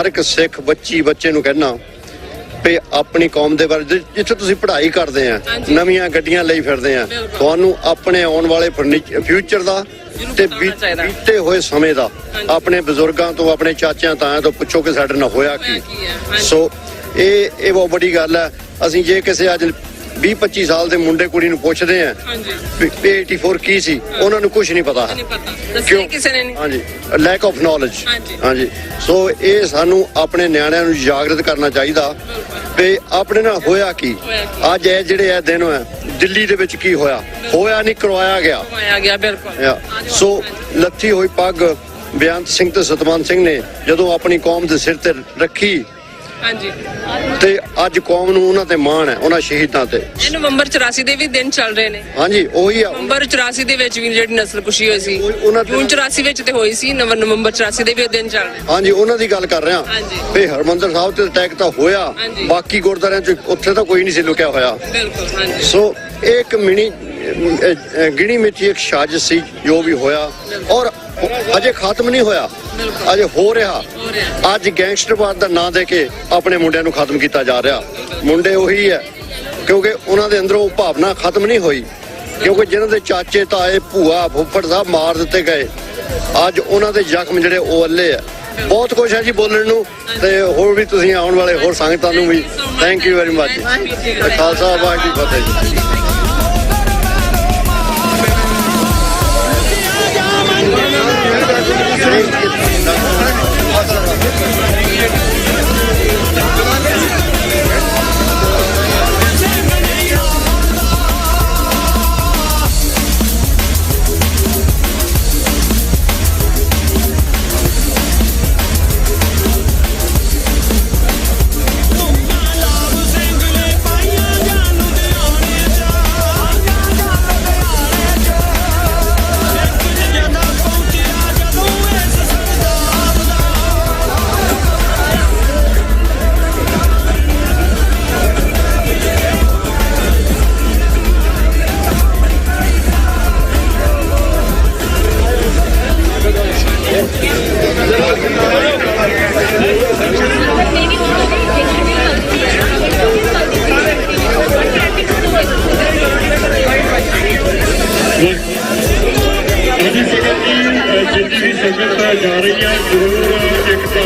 ਇੱਕ ਸਿੱਖ ਬੱਚੇ ਨੂੰ ਕਹਿਣਾ ਵੀ ਆਪਣੀ ਕੌਮ ਦੇ ਬਾਰੇ ਜਿੱਥੇ ਤੁਸੀਂ ਪੜ੍ਹਾਈ ਕਰਦੇ ਆ ਨਵੀਆਂ ਗੱਡੀਆਂ ਲਈ ਫਿਰਦੇ ਆ ਤੁਹਾਨੂੰ ਆਪਣੇ ਆਉਣ ਵਾਲੇ ਫਿਊਚਰ ਦਾ ਤੇ ਬੀਤੇ ਹੋਏ ਸਮੇਂ ਦਾ ਆਪਣੇ ਬਜ਼ੁਰਗਾਂ ਤੋਂ ਆਪਣੇ ਚਾਚਿਆਂ ਤਾਇਆਂ ਤੋਂ ਪੁੱਛੋ ਕਿ ਸਾਡੇ ਨਾਲ ਹੋਇਆ ਕੀ। ਸੋ ਇਹ ਬਹੁਤ ਵੱਡੀ ਗੱਲ ਹੈ। ਅਸੀਂ ਜੇ ਕਿਸੇ ਅੱਜ 20-25 ਸਾਲ ਦੇ ਮੁੰਡੇ ਕੁੜੀ ਨੂੰ ਪੁੱਛਦੇ ਆ 84 ਕੀ ਸੀ ਉਹਨਾਂ ਨੂੰ ਕੁਝ ਨਹੀਂ ਪਤਾ ਕਿਉਂ ਕਿਸੇ ਨੇ ਨਹੀਂ। ਹਾਂਜੀ ਲੈਕ ਆਫ ਨੌਲੇਜ। ਹਾਂਜੀ ਸੋ ਇਹ ਸਾਨੂੰ ਆਪਣੇ ਨਿਆਣਿਆਂ ਨੂੰ ਜਾਗਰਤ ਕਰਨਾ ਚਾਹੀਦਾ ਵੀ ਆਪਣੇ ਨਾਲ ਹੋਇਆ ਕੀ। ਅੱਜ ਇਹ ਜਿਹੜੇ ਦਿਨ ਹੋਇਆ ਦਿੱਲੀ ਦੇ ਵਿੱਚ ਕੀ ਹੋਇਆ ਨਹੀਂ ਕਰਵਾਇਆ ਗਿਆ। ਬਿਲਕੁਲ। ਸੋ ਲੱਥੀ ਹੋਈ ਪੱਗ ਬੇਅੰਤ ਸਿੰਘ ਤੇ ਸਤਵੰਤ ਸਿੰਘ ਨੇ ਜਦੋਂ ਆਪਣੀ ਕੌਮ ਦੇ ਸਿਰ ਤੇ ਰੱਖੀ ਹਾਂਜੀ ਤੇ ਅੱਜ ਕੌਮ ਨੂੰ ਉਹਨਾਂ ਤੇ ਮਾਣ ਹੈ ਉਹਨਾਂ ਸ਼ਹੀਦਾਂ ਤੇ। ਇਹ ਨਵੰਬਰ 84 ਦੇ ਵੀ ਦਿਨ ਚੱਲ ਰਹੇ ਨੇ। ਹਾਂਜੀ ਉਹੀ ਆ ਨਵੰਬਰ 84 ਦੇ ਵਿੱਚ ਵੀ ਜਿਹੜੀ ਨਸਲਕੁਸ਼ੀ ਹੋਈ ਸੀ ਜੂਨ 84 ਵਿੱਚ ਤੇ ਹੋਈ ਸੀ ਨਵੰਬਰ 84 ਦੇ ਵੀ ਦਿਨ ਚੱਲ ਰਹੇ। ਹਾਂਜੀ ਉਹਨਾਂ ਦੀ ਗੱਲ ਕਰ ਰਿਹਾ ਵੀ ਹਰਮੰਦਰ ਸਾਹਿਬ ਤੇ ਅਟੈਕ ਤਾਂ ਹੋਇਆ ਬਾਕੀ ਗੁਰਦੁਆਰਿਆਂ ਚ ਉੱਥੇ ਤਾਂ ਕੋਈ ਨਹੀਂ ਸੀ ਲੁਕਿਆ ਹੋਇਆ। ਬਿਲਕੁਲ ਹਾਂਜੀ। ਸੋ ਇੱਕ ਗਿਣੀ ਮਿੱਠੀ ਇੱਕ ਸਾਜ਼ਿਸ਼ ਸੀ ਜੋ ਵੀ ਹੋਇਆ ਔਰ ਅਜੇ ਖਤਮ ਨਹੀਂ ਹੋਇਆ ਅਜੇ ਹੋ ਰਿਹਾ। ਅੱਜ ਗੈਂਗਸਟਰਵਾਦ ਦਾ ਨਾਂ ਦੇ ਕੇ ਆਪਣੇ ਮੁੰਡਿਆਂ ਨੂੰ ਖਤਮ ਕੀਤਾ ਜਾ ਰਿਹਾ। ਮੁੰਡੇ ਉਹੀ ਹੈ ਕਿਉਂਕਿ ਉਹਨਾਂ ਦੇ ਅੰਦਰੋਂ ਭਾਵਨਾ ਖਤਮ ਨਹੀਂ ਹੋਈ ਕਿਉਂਕਿ ਜਿਨ੍ਹਾਂ ਦੇ ਚਾਚੇ ਤਾਏ ਭੂਆ ਫੁੱਫੜ ਸਾਹਿਬ ਮਾਰ ਦਿੱਤੇ ਗਏ ਅੱਜ ਉਹਨਾਂ ਦੇ ਜ਼ਖਮ ਜਿਹੜੇ ਉਹ ਅੱਲੇ ਆ। ਬਹੁਤ ਕੁਝ ਹੈ ਜੀ ਬੋਲਣ ਨੂੰ ਤੇ ਹੋਰ ਵੀ ਤੁਸੀਂ ਆਉਣ ਵਾਲੇ ਹੋਰ ਸੰਗਤਾਂ ਨੂੰ ਵੀ thank you very much. Khalsa Waheguru ji ਫਤਿਹ ਜੀ। ਜਾ ਰਹੀ ਹੈ ਜ਼ਰੂਰ ਇੱਕ ਤਾਂ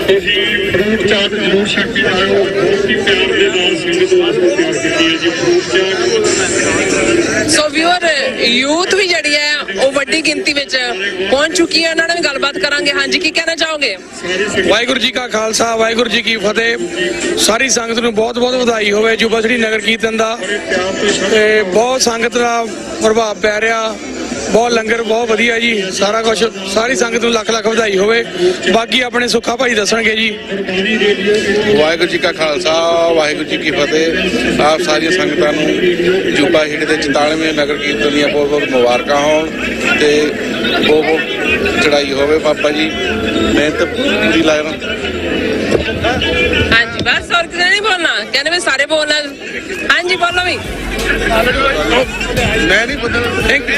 ਤੁਸੀਂ ਫਰੂਟ ਚਾਟ ਜ਼ਰੂਰ ਛਕ ਕੇ ਆਇਓ। ਬਹੁਤ ਹੀ ਪਿਆਰ ਦੇ ਨਾਲ ਸੰਗਤ ਵਾਸਤੇ ਤਿਆਰ ਕੀਤੀ ਹੈ ਜੀ ਫਰੂਟ ਚਾਟ। ਸੋ ਵਿਊਅਰ ਯੂਥ ਵੀ ਜਿਹੜੀ ਹੈ ਉਹ ਵੱਡੀ ਗਿਣਤੀ ਵਿੱਚ ਪਹੁੰਚ ਚੁੱਕੀ ਹੈ, ਉਹਨਾਂ ਨਾਲ ਵੀ ਗੱਲਬਾਤ ਕਰਾਂਗੇ। ਹਾਂਜੀ, ਕੀ ਕਹਿਣਾ ਚਾਹੋਗੇ? ਵਾਹਿਗੁਰੂ ਜੀ ਕਾ ਖਾਲਸਾ, ਵਾਹਿਗੁਰੂ ਜੀ ਕੀ ਫਤਿਹ। ਸਾਰੀ ਸੰਗਤ ਨੂੰ ਬਹੁਤ ਬਹੁਤ ਵਧਾਈ ਹੋਵੇ ਯੁਵਾ ਸ੍ਰੀ ਨਗਰ ਕੀਰਤਨ ਦਾ। ਤੇ ਬਹੁਤ ਸੰਗਤ ਦਾ ਪ੍ਰਭਾਵ ਪੈ ਰਿਹਾ, ਬਹੁਤ ਲੰਗਰ ਬਹੁਤ ਵਧੀਆ ਜੀ, ਸਾਰਾ ਕੁਝ। ਸਾਰੀ ਸੰਗਤ ਨੂੰ ਲੱਖ ਲੱਖ ਵਧਾਈ ਹੋਵੇ। ਬਾਕੀ ਆਪਣੇ ਸੁੱਖਾ ਭਾਈ ਦੱਸਣਗੇ ਜੀ। ਵਾਹਿਗੁਰੂ ਜੀ ਕਾ ਖਾਲਸਾ, ਵਾਹਿਗੁਰੂ ਜੀ ਕੀ ਫਤਿਹ। ਆਪ ਸਾਰੀਆਂ ਸੰਗਤਾਂ ਨੂੰ ਜੁਬਾ ਹੀੜੇ ਦੇ 44ਵੇਂ ਨਗਰ ਕੀਰਤਨ ਦੀਆਂ ਬਹੁਤ ਬਹੁਤ ਮੁਬਾਰਕਾਂ ਹੋਣ ਤੇ ਬਹੁਤ ਬਹੁਤ ਚੜਾਈ ਹੋਵੇ ਬਾਬਾ ਜੀ। ਮਿਹਨਤ ਪੂਰੀ ਲਾਇਨਾ। ਹਾਂਜੀ, ਬਸ ਹੋਰ ਕਿਸੇ ਨਹੀਂ ਬੋਲਣਾ, ਕਹਿੰਦੇ ਵੀ ਸਾਰੇ ਬੋਲਣਾ। ਹਾਂਜੀ, ਬੋਲੋ ਵੀ। ਮੈਂ ਨਹੀਂ ਬੋਲਣਾ। Thank you.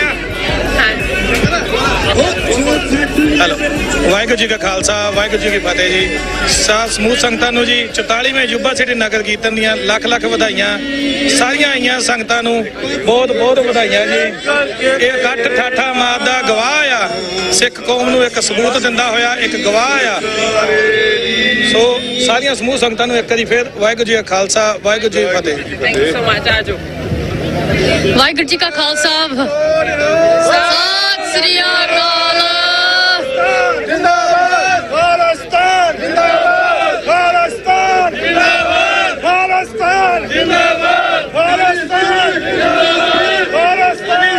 Hello, Waheguru ji ਕਾ ਖਾਲਸਾ, ਵਾਹਿਗੁਰੂ ਜੀ ਕੀ ਫਤਿਹ ਜੀ। ਸਮੂਹ ਸੰਗਤਾਂ ਨੂੰ ਜੀ 44ਵੇਂ ਯੁਬਾ ਸਿਟੀ ਨਗਰ ਕੀਰਤਨ ਦੀਆਂ ਲੱਖ ਲੱਖ ਵਧਾਈਆਂ। ਸਾਰੀਆਂ ਆਈਆਂ ਸੰਗਤਾਂ ਨੂੰ ਬਹੁਤ ਬਹੁਤ ਵਧਾਈਆਂ ਜੀ। ਇਹ ਇਕੱਠ ਠਾਠਾ ਮਾਰ ਦਾ ਗਵਾਹ ਆ, ਸਿੱਖ ਕੌਮ ਨੂੰ ਇੱਕ ਸਬੂਤ ਦਿੰਦਾ ਹੋਇਆ ਇੱਕ ਗਵਾਹ ਆ। ਸੋ ਸਾਰੀਆਂ ਸਮੂਹ ਸੰਗਤਾਂ ਨੂੰ ਇੱਕ ਵਾਰੀ ਫਿਰ ਵਾਹਿਗੁਰੂ ਜੀ ਕਾ ਖਾਲਸਾ, ਵਾਹਿਗੁਰੂ ਜੀ ਕੀ ਫਤਿਹ। Thank you so much. ਆਜੋ। ਵਾਹਿਗੁਰੂ ਜੀ ਕਾ ਖਾਲਸਾ, ਸਤਿ ਸ੍ਰੀ ਅਕਾਲ। ਜਿੰਦਾਬਾਦ ਖਾਲਿਸਤਾਨ, ਜਿੰਦਾਬਾਦ ਖਾਲਿਸਤਾਨ, ਜਿੰਦਾਬਾਦ ਖਾਲਿਸਤਾਨ, ਜਿੰਦਾਬਾਦ ਖਾਲਿਸਤਾਨ, ਜਿੰਦਾਬਾਦ ਖਾਲਿਸਤਾਨ।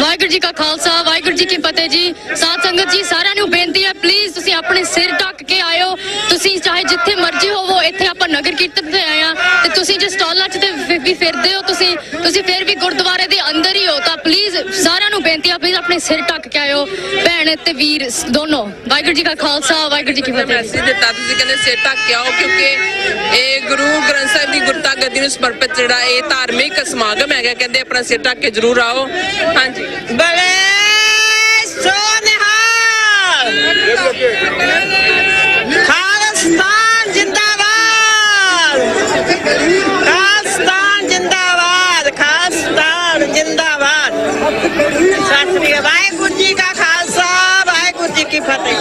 ਵਾਹਿਗੁਰੂ ਜੀ ਕਾ ਖਾਲਸਾ, ਵਾਹਿਗੁਰੂ ਜੀ ਕੀ ਫਤਿਹ ਜੀ। ਸਾਧ ਸੰਗਤ ਜੀ, ਸਾਰਿਆਂ ਨੂੰ ਬੇਨਤੀ ਹੈ, ਪਲੀਜ਼ ਤੁਸੀਂ ਆਪਣੇ ਸਿਰ ਢੱਕ ਕੇ ਆਇਓ। ਤੁਸੀਂ ਚਾਹੇ ਜਿੱਥੇ ਮਰਜ਼ੀ ਹੋਵੋ, ਇੱਥੇ ਆਪਾਂ ਨਗਰ ਕੀਰਤਨ ਤੇ ਆਏ ਆ ਤੇ ਤੁਸੀਂ ਜੇ ਸਟਾਲਾਂ 'ਚ ਤੇ ਵੀ ਫਿਰਦੇ ਹੋ, ਤੁਸੀਂ ਫਿਰ ਵੀ ਗੁਰਦੁਆਰੇ ਦੇ ਅੰਦਰ ਹੀ ਹੋ, ਤਾਂ ਪਲੀਜ਼ ਸਾਰਿਆਂ ਨੂੰ ਬੇਨਤੀ ਹੈ, ਪਲੀਜ਼ ਆਪਣੇ ਸਿਰ ਢੱਕ ਕੇ ਆਇਓ, ਭੈਣ ਤੇ ਵੀਰ ਦੋਨੋਂ। ਵਾਹਿਗੁਰੂ ਜੀ ਕਾ ਖਾਲਸਾ, ਵਾਹਿਗੁਰੂ ਜੀ ਕੀ ਫਤਿਹ। ਮੈਸੇਜ ਦਿੱਤਾ ਤੁਸੀਂ, ਕਹਿੰਦੇ ਸਿਰ ਢੱਕ ਕੇ ਆਓ, ਕਿਉਂਕਿ ਇਹ ਗੁਰੂ ਗ੍ਰੰਥ ਸਾਹਿਬ ਦੀ ਗੁਰਤਾ ਗੱਦੀ ਨੂੰ ਸਮਰਪਿਤ ਜਿਹੜਾ ਇਹ ਧਾਰਮਿਕ ਸਮਾਗਮ ਹੈਗਾ, ਕਹਿੰਦੇ ਆਪਣਾ ਸਿਰ ਢੱਕ ਕੇ ਜ਼ਰੂਰ ਆਓ। ਹਾਂਜੀ, ਬਲੇ ਸੋਨਿਹਾਲ। ਖਾਲਿਸਤਾਨ ਜਿੰਦਾਬਾਦ, ਖਾਲਿਸਤਾਨ ਜਿੰਦਾਬਾਦ, ਖਾਲਿਸਤਾਨ ਜਿੰਦਾਬਾਦ। ਸਤਿ ਸ੍ਰੀ ਅਕਾਲ। ਵਾਹਿਗੁਰੂ ਜੀ ਕਾ ਖਾਲਸਾ, ਵਾਹਿਗੁਰੂ ਜੀ ਕੀ ਫਤਿਹ।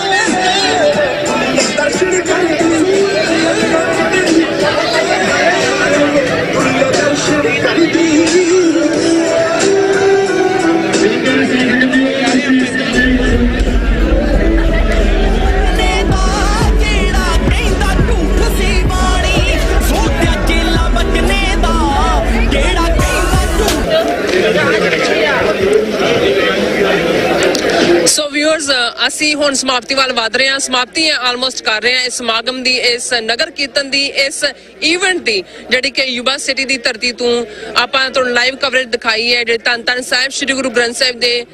ਸੋ ਵਿਊਅਰਸ, ਅਸੀਂ ਹੁਣ ਸਮਾਪਤੀ ਵੱਲ ਵਧ ਰਹੇ ਹਾਂ, ਸਮਾਪਤੀ ਆਲਮੋਸਟ ਕਰ ਰਹੇ ਹਾਂ ਇਸ ਸਮਾਗਮ ਦੀ, ਇਸ ਨਗਰ ਕੀਰਤਨ ਦੀ, ਇਸ ਇਵੈਂਟ ਦੀ, ਜਿਹੜੀ ਕਿ ਯੁਬਾ ਸਿਟੀ ਦੀ ਧਰਤੀ ਤੋਂ ਆਪਾਂ ਤੁਹਾਨੂੰ ਲਾਈਵ ਕਵਰੇਜ ਦਿਖਾਈ ਹੈ। ਜਿਹੜੇ ਧੰਨ ਧੰਨ ਸਾਹਿਬ ਸ੍ਰੀ ਗੁਰੂ ਗ੍ਰੰਥ ਸਾਹਿਬ ਦੇ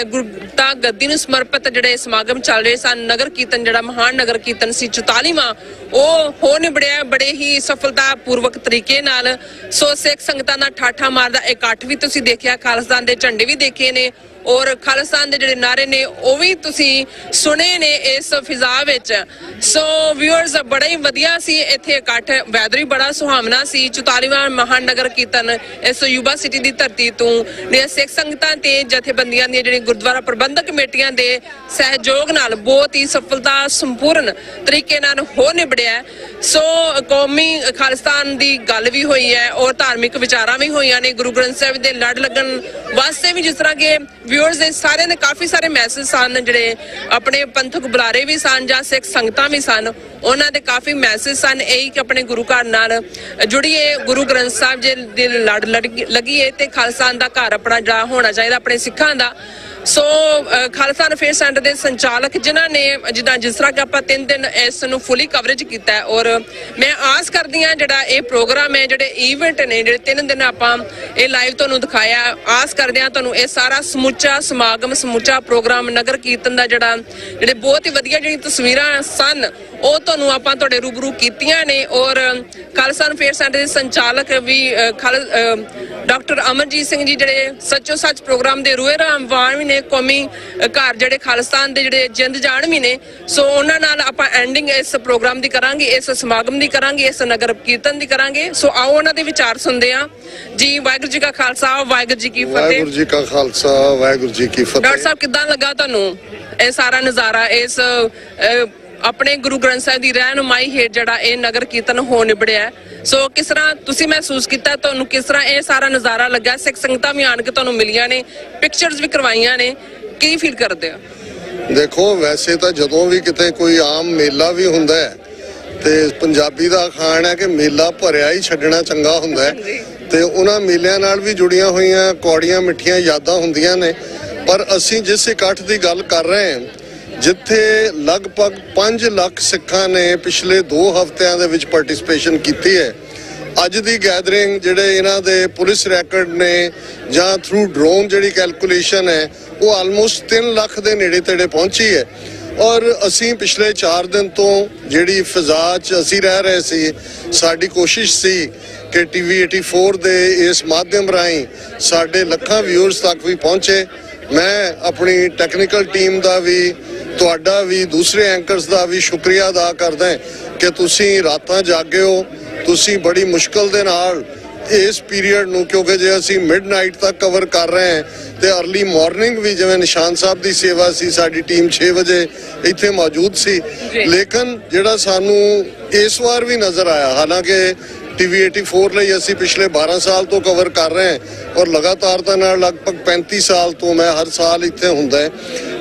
ਗੁਰਤਾ ਗੱਦੀ ਨੂੰ ਸਮਰਪਿਤ ਜਿਹੜੇ ਸਮਾਗਮ ਚੱਲ ਰਹੇ ਸਨ। ਨਗਰ ਕੀਰਤਨ ਜਿਹੜਾ ਮਹਾਨ ਨਗਰ ਕੀਰਤਨ ਸੀ 44ਵਾਂ, ਉਹ ਹੋ ਨਿਬੜਿਆ ਬੜੇ ਹੀ ਸਫਲਤਾ ਪੂਰਵਕ ਤਰੀਕੇ ਨਾਲ। ਸੋ ਸਿੱਖ ਸੰਗਤਾਂ ਦਾ ਠਾਠਾ ਮਾਰਦਾ ਇਕੱਠ ਵੀ ਤੁਸੀਂ ਦੇਖਿਆ, ਖਾਲਸਤਾਨ ਦੇ ਝੰਡੇ ਵੀ ਦੇਖੇ ਨੇ, ਔਰ ਖਾਲਿਸਤਾਨ ਦੇ ਜਿਹੜੇ ਨਾਰੇ ਨੇ ਉਹ ਵੀ ਤੁਸੀਂ ਸੁਣੇ ਨੇ ਇਸ ਫਿਜ਼ਾ ਵਿੱਚ। ਸੋ ਵਿਊਅਰਸ ਬੜਾ ਹੀ ਵਧੀਆ ਸੀ ਇੱਥੇ ਇਕੱਠ, ਵੈਦਰ ਵੀ ਬੜਾ ਸੁਹਾਵਣਾ ਸੀ। 44ਵਾਂ ਮਹਾਨਗਰ ਕੀਰਤਨ ਇਸ ਯੂਬਾ ਸਿਟੀ ਦੀ ਧਰਤੀ ਤੋਂ ਨੇ ਸਿੱਖ ਸੰਗਤਾਂ ਤੇ ਜਥੇਬੰਦੀਆਂ ਦੀਆਂ ਜਿਹੜੀ ਗੁਰਦੁਆਰਾ ਪ੍ਰਬੰਧਕ ਕਮੇਟੀਆਂ ਦੇ ਸਹਿਯੋਗ ਨਾਲ ਬਹੁਤ ਹੀ ਸਫਲਤਾ ਸੰਪੂਰਨ ਤਰੀਕੇ ਨਾਲ ਹੋ ਨਿਬੜਿਆ। ਸੋ ਕੌਮੀ ਖਾਲਿਸਤਾਨ ਦੀ ਗੱਲ ਵੀ ਹੋਈ ਹੈ ਔਰ ਧਾਰਮਿਕ ਵਿਚਾਰਾਂ ਵੀ ਹੋਈਆਂ ਨੇ। ਗੁਰੂ ਗ੍ਰੰਥ ਸਾਹਿਬ ਦੇ ਲੜ ਲੱਗਣ ਵਾਸਤੇ ਵੀ, ਜਿਸ ਤਰ੍ਹਾਂ ਕਿ ਵਿਊਅਰਸ ਦੇ ਸਾਰਿਆਂ ਦੇ ਕਾਫੀ ਸਾਰੇ ਮੈਸੇਜ ਸਨ, ਜਿਹੜੇ ਆਪਣੇ ਪੰਥਕ ਬੁਲਾਰੇ ਵੀ ਸਨ ਜਾਂ ਸਿੱਖ ਸੰਗਤਾਂ ਵੀ ਸਨ, ਉਹਨਾਂ ਦੇ ਕਾਫੀ ਮੈਸੇਜ ਸਨ ਇਹੀ ਕਿ ਆਪਣੇ ਗੁਰੂ ਘਰ ਨਾਲ ਜੁੜੀਏ, ਗੁਰੂ ਗ੍ਰੰਥ ਸਾਹਿਬ ਜੀ ਦੇ ਲੜ ਲੱਗੀਏ ਤੇ ਖਾਲਿਸਤਾਨ ਦਾ ਘਰ ਆਪਣਾ ਜਿਹੜਾ ਹੋਣਾ ਚਾਹੀਦਾ ਆਪਣੇ ਸਿੱਖਾਂ ਦਾ। ਸੋ ਖਾਲਿਸਤਾਨ ਅਫੇਅਰ ਸੈਂਟਰ ਦੇ ਸੰਚਾਲਕ ਜਿਨ੍ਹਾਂ ਨੇ ਜਿਸ ਤਰ੍ਹਾਂ ਕਿ ਆਪਾਂ 3 ਦਿਨ ਇਸ ਨੂੰ ਫੁੱਲੀ ਕਵਰੇਜ ਕੀਤਾ ਹੈ ਔਰ ਮੈਂ ਆਸ ਕਰਦੀ ਹਾਂ ਜਿਹੜਾ ਇਹ ਪ੍ਰੋਗਰਾਮ ਹੈ, ਜਿਹੜੇ ਇਵੈਂਟ ਨੇ, ਜਿਹੜੇ 3 ਦਿਨ ਆਪਾਂ ਇਹ ਲਾਈਵ ਤੁਹਾਨੂੰ ਦਿਖਾਇਆ, ਆਸ ਕਰਦੇ ਹਾਂ ਤੁਹਾਨੂੰ ਇਹ ਸਾਰਾ ਸਮੁੱਚਾ ਸਮਾਗਮ, ਸਮੁੱਚਾ ਪ੍ਰੋਗਰਾਮ ਨਗਰ ਕੀਰਤਨ ਦਾ ਜਿਹੜੇ ਬਹੁਤ ਹੀ ਵਧੀਆ ਜਿਹੜੀ ਤਸਵੀਰਾਂ ਸਨ ਉਹ ਤੁਹਾਨੂੰ ਆਪਾਂ ਤੁਹਾਡੇ ਰੂਬਰੂ ਕੀਤੀਆਂ ਨੇ। ਔਰ ਖਾਲਿਸਤਾਨ ਅਫੇਅਰ ਸੈਂਟਰ ਦੇ ਸੰਚਾਲਕ ਵੀ ਡਾਕਟਰ ਅਮਰਜੀਤ ਸਿੰਘ ਜੀ ਜਿਹੜੇ ਸੱਚੋ ਸੱਚ ਪ੍ਰੋਗਰਾਮ ਦੇ ਰੂਏ ਰਾਮਵਾਨ ਵੀ ਨੇ, ਕੌਮੀ ਘਰ ਜਿਹੜੇ ਖਾਲਿਸਤਾਨ ਦੇ ਜਿਹੜੇ ਜਿੰਦ ਜਾਣ ਵੀ ਨੇ। ਸੋ ਉਹਨਾਂ ਨਾਲ ਆਪਾਂ ਐਂਡਿੰਗ ਇਸ ਪ੍ਰੋਗਰਾਮ ਦੀ ਕਰਾਂਗੇ, ਇਸ ਸਮਾਗਮ ਦੀ ਕਰਾਂਗੇ, ਇਸ ਨਗਰ ਕੀਰਤਨ ਦੀ ਕਰਾਂਗੇ। ਸੋ ਆਓ ਉਹਨਾਂ ਦੇ ਵਿਚਾਰ ਸੁਣਦੇ ਹਾਂ ਜੀ। ਵਾਹਿਗੁਰੂ ਜੀ ਕਾ ਖਾਲਸਾ, ਵਾਹਿਗੁਰੂ ਜੀ ਕੀ ਫਤਿਹ। ਵਾਹਿਗੁਰੂ ਜੀ ਕਾ ਖਾਲਸਾ, ਵਾਹਿਗੁਰੂ ਜੀ ਕੀ ਫਤਿਹ। ਡਾਕਟਰ ਸਾਹਿਬ ਕਿੱਦਾਂ ਲੱਗਾ ਤੁਹਾਨੂੰ ਇਹ ਸਾਰਾ ਨਜ਼ਾਰਾ, ਇਸ ਆਪਣੇ ਗੁਰੂ ਗ੍ਰੰਥ ਸਾਹਿਬ ਦੀ ਰਹਿਨੁਮਾਈ ਹੇਠ ਜਿਹੜਾ ਇਹ ਨਗਰ ਕੀਰਤਨ ਹੋ ਨਿਬੜਿਆ? ਸੋ ਕਿਸ ਤਰ੍ਹਾਂ ਤੁਸੀਂ ਮਹਿਸੂਸ ਕੀਤਾ, ਤੁਹਾਨੂੰ ਕਿਸ ਤਰ੍ਹਾਂ ਇਹ ਸਾਰਾ ਨਜ਼ਾਰਾ ਲੱਗਾ? ਸਿੱਖ ਸੰਗਤਾਂ ਵੀ ਆਣ ਕੇ ਤੁਹਾਨੂੰ ਮਿਲੀਆਂ ਨੇ, ਪਿਕਚਰਸ ਵੀ ਕਰਵਾਈਆਂ ਨੇ, ਕੀ ਫੀਲ ਕਰਦੇ ਹੋ? ਦੇਖੋ, ਵੈਸੇ ਤਾਂ ਜਦੋਂ ਵੀ ਕਿਤੇ ਕੋਈ ਆਮ ਮੇਲਾ ਵੀ ਹੁੰਦਾ ਹੈ ਤੇ ਪੰਜਾਬੀ ਦਾ ਅਖਾਣ ਹੈ ਕਿ ਮੇਲਾ ਭਰਿਆ ਹੀ ਛੱਡਣਾ ਚੰਗਾ ਹੁੰਦਾ ਹੈ, ਤੇ ਉਹਨਾਂ ਮੇਲਿਆਂ ਨਾਲ ਵੀ ਜੁੜੀਆਂ ਹੋਈਆਂ ਕੌੜੀਆਂ ਮਿੱਠੀਆਂ ਯਾਦਾਂ ਹੁੰਦੀਆਂ ਨੇ। ਪਰ ਅਸੀਂ ਜਿਸ ਇਕੱਠ ਦੀ ਗੱਲ ਕਰ ਰਹੇ ਹਾਂ, ਜਿੱਥੇ ਲਗਭਗ 5 ਲੱਖ ਸਿੱਖਾਂ ਨੇ ਪਿਛਲੇ 2 ਹਫ਼ਤਿਆਂ ਦੇ ਵਿੱਚ ਪਾਰਟਿਸਿਪੇਸ਼ਨ ਕੀਤੀ ਹੈ, ਅੱਜ ਦੀ ਗੈਦਰਿੰਗ ਜਿਹੜੇ ਇਹਨਾਂ ਦੇ ਪੁਲਿਸ ਰੈਕੋਰਡ ਨੇ ਜਾਂ ਥਰੂ ਡਰੋਨ ਜਿਹੜੀ ਕੈਲਕੂਲੇਸ਼ਨ ਹੈ ਉਹ ਆਲਮੋਸਟ 3 ਲੱਖ ਦੇ ਨੇੜੇ ਤੇੜੇ ਪਹੁੰਚੀ ਹੈ। ਔਰ ਅਸੀਂ ਪਿਛਲੇ 4 ਦਿਨ ਤੋਂ ਜਿਹੜੀ ਫਿਜ਼ਾ 'ਚ ਅਸੀਂ ਰਹਿ ਰਹੇ ਸੀ, ਸਾਡੀ ਕੋਸ਼ਿਸ਼ ਸੀ ਕਿ TV 84 ਦੇ ਇਸ ਮਾਧਿਅਮ ਰਾਹੀਂ ਸਾਡੇ ਲੱਖਾਂ ਵਿਊਅਰਸ ਤੱਕ ਵੀ ਪਹੁੰਚੇ। ਮੈਂ ਆਪਣੀ ਟੈਕਨੀਕਲ ਟੀਮ ਦਾ ਵੀ, ਤੁਹਾਡਾ ਵੀ, ਦੂਸਰੇ ਐਂਕਰਸ ਦਾ ਵੀ ਸ਼ੁਕਰੀਆ ਅਦਾ ਕਰਦਾ ਕਿ ਤੁਸੀਂ ਰਾਤਾਂ ਜਾਗੇ ਹੋ, ਤੁਸੀਂ ਬੜੀ ਮੁਸ਼ਕਲ ਦੇ ਨਾਲ ਇਸ ਪੀਰੀਅਡ ਨੂੰ, ਕਿਉਂਕਿ ਜੇ ਅਸੀਂ ਮਿਡਨਾਈਟ ਤੱਕ ਕਵਰ ਕਰ ਰਹੇ ਹਾਂ ਤੇ ਅਰਲੀ ਮਾਰਨਿੰਗ ਵੀ, ਜਿਵੇਂ ਨਿਸ਼ਾਨ ਸਾਹਿਬ ਦੀ ਸੇਵਾ ਸੀ, ਸਾਡੀ ਟੀਮ 6 ਵਜੇ ਇੱਥੇ ਮੌਜੂਦ ਸੀ। ਲੇਕਿਨ ਜਿਹੜਾ ਸਾਨੂੰ ਇਸ ਵਾਰ ਵੀ ਨਜ਼ਰ ਆਇਆ, ਹਾਲਾਂਕਿ TV 84 ਲਈ ਅਸੀਂ ਪਿਛਲੇ 12 ਸਾਲ ਤੋਂ ਕਵਰ ਕਰ ਰਹੇ ਹਾਂ ਔਰ ਲਗਾਤਾਰਤਾ ਨਾਲ ਲਗਭਗ 35 ਸਾਲ ਤੋਂ ਮੈਂ ਹਰ ਸਾਲ ਇੱਥੇ ਹੁੰਦਾ ਹੈ,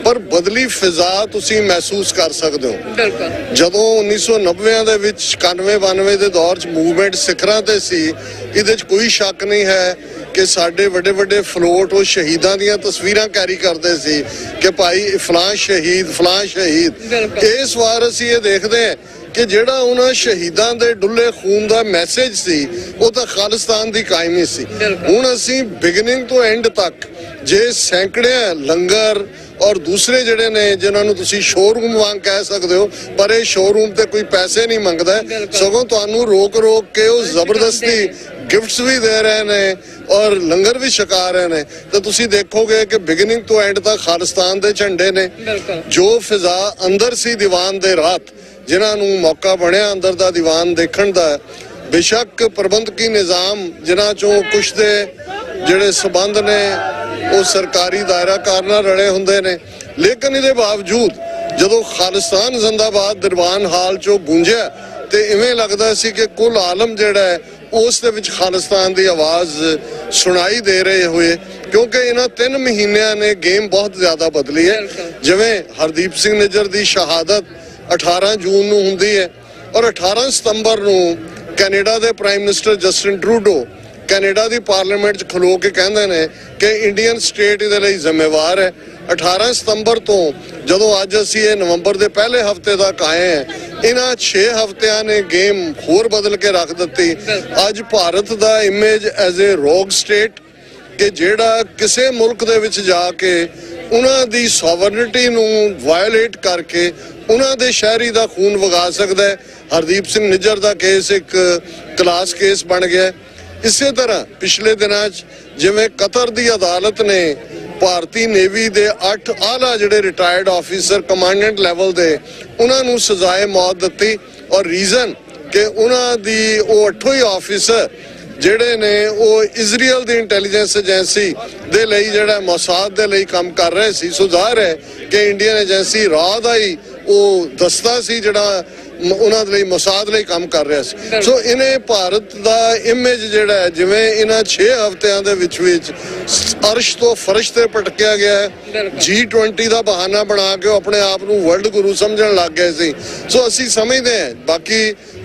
ਪਰ ਬਦਲੀ ਫਿਜ਼ਾ ਤੁਸੀਂ ਮਹਿਸੂਸ ਕਰ ਸਕਦੇ ਹੋ। ਜਦੋਂ 1990 ਦੇ ਵਿੱਚ 91-92 ਦੇ ਦੌਰ 'ਚ ਮੂਵਮੈਂਟ ਸਿਖਰਾਂ ਤੇ ਸੀ, ਇਹਦੇ 'ਚ ਕੋਈ ਸ਼ੱਕ ਨਹੀਂ ਹੈ ਕਿ ਸਾਡੇ ਵੱਡੇ ਵੱਡੇ ਫਲੋਟ ਉਹ ਸ਼ਹੀਦਾਂ ਦੀਆਂ ਤਸਵੀਰਾਂ ਕੈਰੀ ਕਰਦੇ ਸੀ ਕਿ ਭਾਈ ਫਲਾਂ ਸ਼ਹੀਦ, ਫਲਾਂ ਸ਼ਹੀਦ। ਇਸ ਵਾਰ ਅਸੀਂ ਇਹ ਦੇਖਦੇ ਹਾਂ ਕਿ ਜਿਹੜਾ ਉਹਨਾਂ ਸ਼ਹੀਦਾਂ ਦੇ ਡੁੱਲੇ ਖੂਨ ਦਾ ਮੈਸੇਜ ਸੀ ਉਹ ਤਾਂ ਖਾਲਿਸਤਾਨ ਦੀ ਕਾਇਮੀ ਸੀ। ਹੁਣ ਅਸੀਂ ਬਿਗਨਿੰਗ ਤੋਂ ਐਂਡ ਤੱਕ ਜੇ ਸੈਂਕੜੇ ਲੰਗਰ ਔਰ ਦੂਸਰੇ ਜਿਹੜੇ ਨੇ ਜਿਨ੍ਹਾਂ ਨੂੰ ਤੁਸੀਂ ਸ਼ੋਰੂਮ ਵਾਂਗ ਕਹਿ ਸਕਦੇ ਹੋ, ਪਰ ਇਹ ਸ਼ੋਰੂਮ ਤੇ ਕੋਈ ਪੈਸੇ ਨਹੀਂ ਮੰਗਦਾ, ਸਗੋਂ ਤੁਹਾਨੂੰ ਰੋਕ ਕੇ ਉਹ ਜ਼ਬਰਦਸਤੀ ਗਿਫਟਸ ਵੀ ਦੇ ਰਹੇ ਨੇ ਔਰ ਲੰਗਰ ਵੀ ਛਕਾ ਰਹੇ ਨੇ। ਤਾਂ ਤੁਸੀਂ ਦੇਖੋਗੇ ਕਿ ਬਿਗਨਿੰਗ ਤੋਂ ਐਂਡ ਤੱਕ ਖਾਲਿਸਤਾਨ ਦੇ ਝੰਡੇ ਨੇ। ਜੋ ਫਿਜ਼ਾ ਅੰਦਰ ਸੀ ਦੀਵਾਨ ਦੇ ਰਾਤ, ਜਿਨ੍ਹਾਂ ਨੂੰ ਮੌਕਾ ਬਣਿਆ ਅੰਦਰ ਦਾ ਦੀਵਾਨ ਦੇਖਣ ਦਾ, ਬੇਸ਼ੱਕ ਪ੍ਰਬੰਧਕੀ ਨਿਜ਼ਾਮ ਜਿਨ੍ਹਾਂ ਚੋਂ ਕੁਛ ਦੇ ਜਿਹੜੇ ਸਬੰਧ ਨੇ ਉਹ ਸਰਕਾਰੀ ਦਾਇਰਾਕਾਰ ਨਾਲ ਰਲੇ ਹੁੰਦੇ ਨੇ, ਲੇਕਿਨ ਇਹਦੇ ਬਾਵਜੂਦ ਜਦੋਂ ਖਾਲਿਸਤਾਨ ਜ਼ਿੰਦਾਬਾਦ ਦੀਵਾਨ ਹਾਲ ਚੋਂ ਗੂੰਜਿਆ ਤੇ ਇਵੇਂ ਲੱਗਦਾ ਸੀ ਕਿ ਕੁੱਲ ਆਲਮ ਜਿਹੜਾ ਹੈ ਉਸ ਦੇ ਵਿੱਚ ਖਾਲਿਸਤਾਨ ਦੀ ਆਵਾਜ਼ ਸੁਣਾਈ ਦੇ ਰਹੇ ਹੋਏ, ਕਿਉਂਕਿ ਇਹਨਾਂ 3 ਮਹੀਨਿਆਂ ਨੇ ਗੇਮ ਬਹੁਤ ਜ਼ਿਆਦਾ ਬਦਲੀ ਹੈ। ਜਿਵੇਂ ਹਰਦੀਪ ਸਿੰਘ ਨਿੱਜਰ ਦੀ ਸ਼ਹਾਦਤ 18 ਜੂਨ ਨੂੰ ਹੁੰਦੀ ਹੈ ਔਰ 18 ਸਤੰਬਰ ਨੂੰ ਕੈਨੇਡਾ ਦੇ prime minister Justin Trudeau Canada ਦੀ ਪਾਰਲੀਮੈਂਟ 'ਚ ਖਲੋ ਕੇ ਕਹਿੰਦੇ ਨੇ ਕਿ ਇੰਡੀਅਨ ਸਟੇਟ ਇਹਦੇ ਲਈ ਜ਼ਿੰਮੇਵਾਰ ਹੈ। 18 ਸਤੰਬਰ ਤੋਂ ਜਦੋਂ ਅੱਜ ਅਸੀਂ ਇਹ ਨਵੰਬਰ ਦੇ ਪਹਿਲੇ ਹਫ਼ਤੇ ਤੱਕ ਆਏ ਹਾਂ, ਇਹਨਾਂ 6 ਹਫ਼ਤਿਆਂ ਨੇ ਗੇਮ ਹੋਰ ਬਦਲ ਕੇ ਰੱਖ ਦਿੱਤੀ। ਅੱਜ ਭਾਰਤ ਦਾ ਇਮੇਜ ਐਜ਼ ਏ ਰੋਗ ਸਟੇਟ, ਕਿ ਜਿਹੜਾ ਕਿਸੇ ਮੁਲਕ ਦੇ ਵਿੱਚ ਜਾ ਕੇ ਉਹਨਾਂ ਦੀ ਸੋਵਰਨਿਟੀ ਨੂੰ ਵਾਇਓਲੇਟ ਕਰਕੇ ਉਹਨਾਂ ਦੇ ਸ਼ਹਿਰੀ ਦਾ ਖੂਨ ਵਗਾ ਸਕਦਾ ਹੈ। ਹਰਦੀਪ ਸਿੰਘ ਨਿੱਜਰ ਦਾ ਕੇਸ ਇੱਕ ਕਲਾਸ ਕੇਸ ਬਣ ਗਿਆ। ਇਸੇ ਤਰ੍ਹਾਂ ਪਿਛਲੇ ਦਿਨਾਂ 'ਚ ਜਿਵੇਂ ਕਤਰ ਦੀ ਅਦਾਲਤ ਨੇ ਭਾਰਤੀ ਨੇਵੀ ਦੇ 8 ਆਲਾ ਜਿਹੜੇ ਰਿਟਾਇਰਡ ਆਫੀਸਰ ਕਮਾਂਡੈਂਟ ਲੈਵਲ ਦੇ ਉਹਨਾਂ ਨੂੰ ਸਜ਼ਾਏ ਮੌਤ ਦਿੱਤੀ। ਔਰ ਰੀਜ਼ਨ ਕਿ ਉਹਨਾਂ ਦੀ ਉਹ 8 ਹੀ ਆਫੀਸਰ ਜਿਹੜੇ ਨੇ ਉਹ ਇਜ਼ਰਾਈਲ ਦੀ ਇੰਟੈਲੀਜੈਂਸ ਏਜੰਸੀ ਦੇ ਲਈ ਜਿਹੜਾ ਮੋਸਾਦ ਦੇ ਲਈ ਕੰਮ ਕਰ ਰਹੇ ਸੀ। ਸੋ ਜ਼ਾਹਿਰ ਹੈ ਕਿ ਇੰਡੀਅਨ ਏਜੰਸੀ ਰਾਹ ਦਾ ਹੀ ਉਹ ਦਸਤਾ ਸੀ ਜਿਹੜਾ ਉਹਨਾਂ ਦੇ ਲਈ ਮੋਸਾਦ ਲਈ ਕੰਮ ਕਰ ਰਿਹਾ ਸੀ। ਸੋ ਇਹਨੇ ਭਾਰਤ ਦਾ ਇਮੇਜ ਜਿਹੜਾ ਹੈ ਜਿਵੇਂ ਇਹਨਾਂ 6 ਹਫ਼ਤਿਆਂ ਦੇ ਵਿੱਚ ਅਰਸ਼ ਤੋਂ ਫਰਸ਼ ਤੇ ਪਟਕਿਆ ਗਿਆ ਹੈ। G20 ਦਾ ਬਹਾਨਾ ਬਣਾ ਕੇ ਉਹ ਆਪਣੇ ਆਪ ਨੂੰ ਵਰਲਡ ਗੁਰੂ ਸਮਝਣ ਲੱਗ ਗਏ ਸੀ। ਸੋ ਅਸੀਂ ਸਮਝਦੇ ਹਾਂ ਬਾਕੀ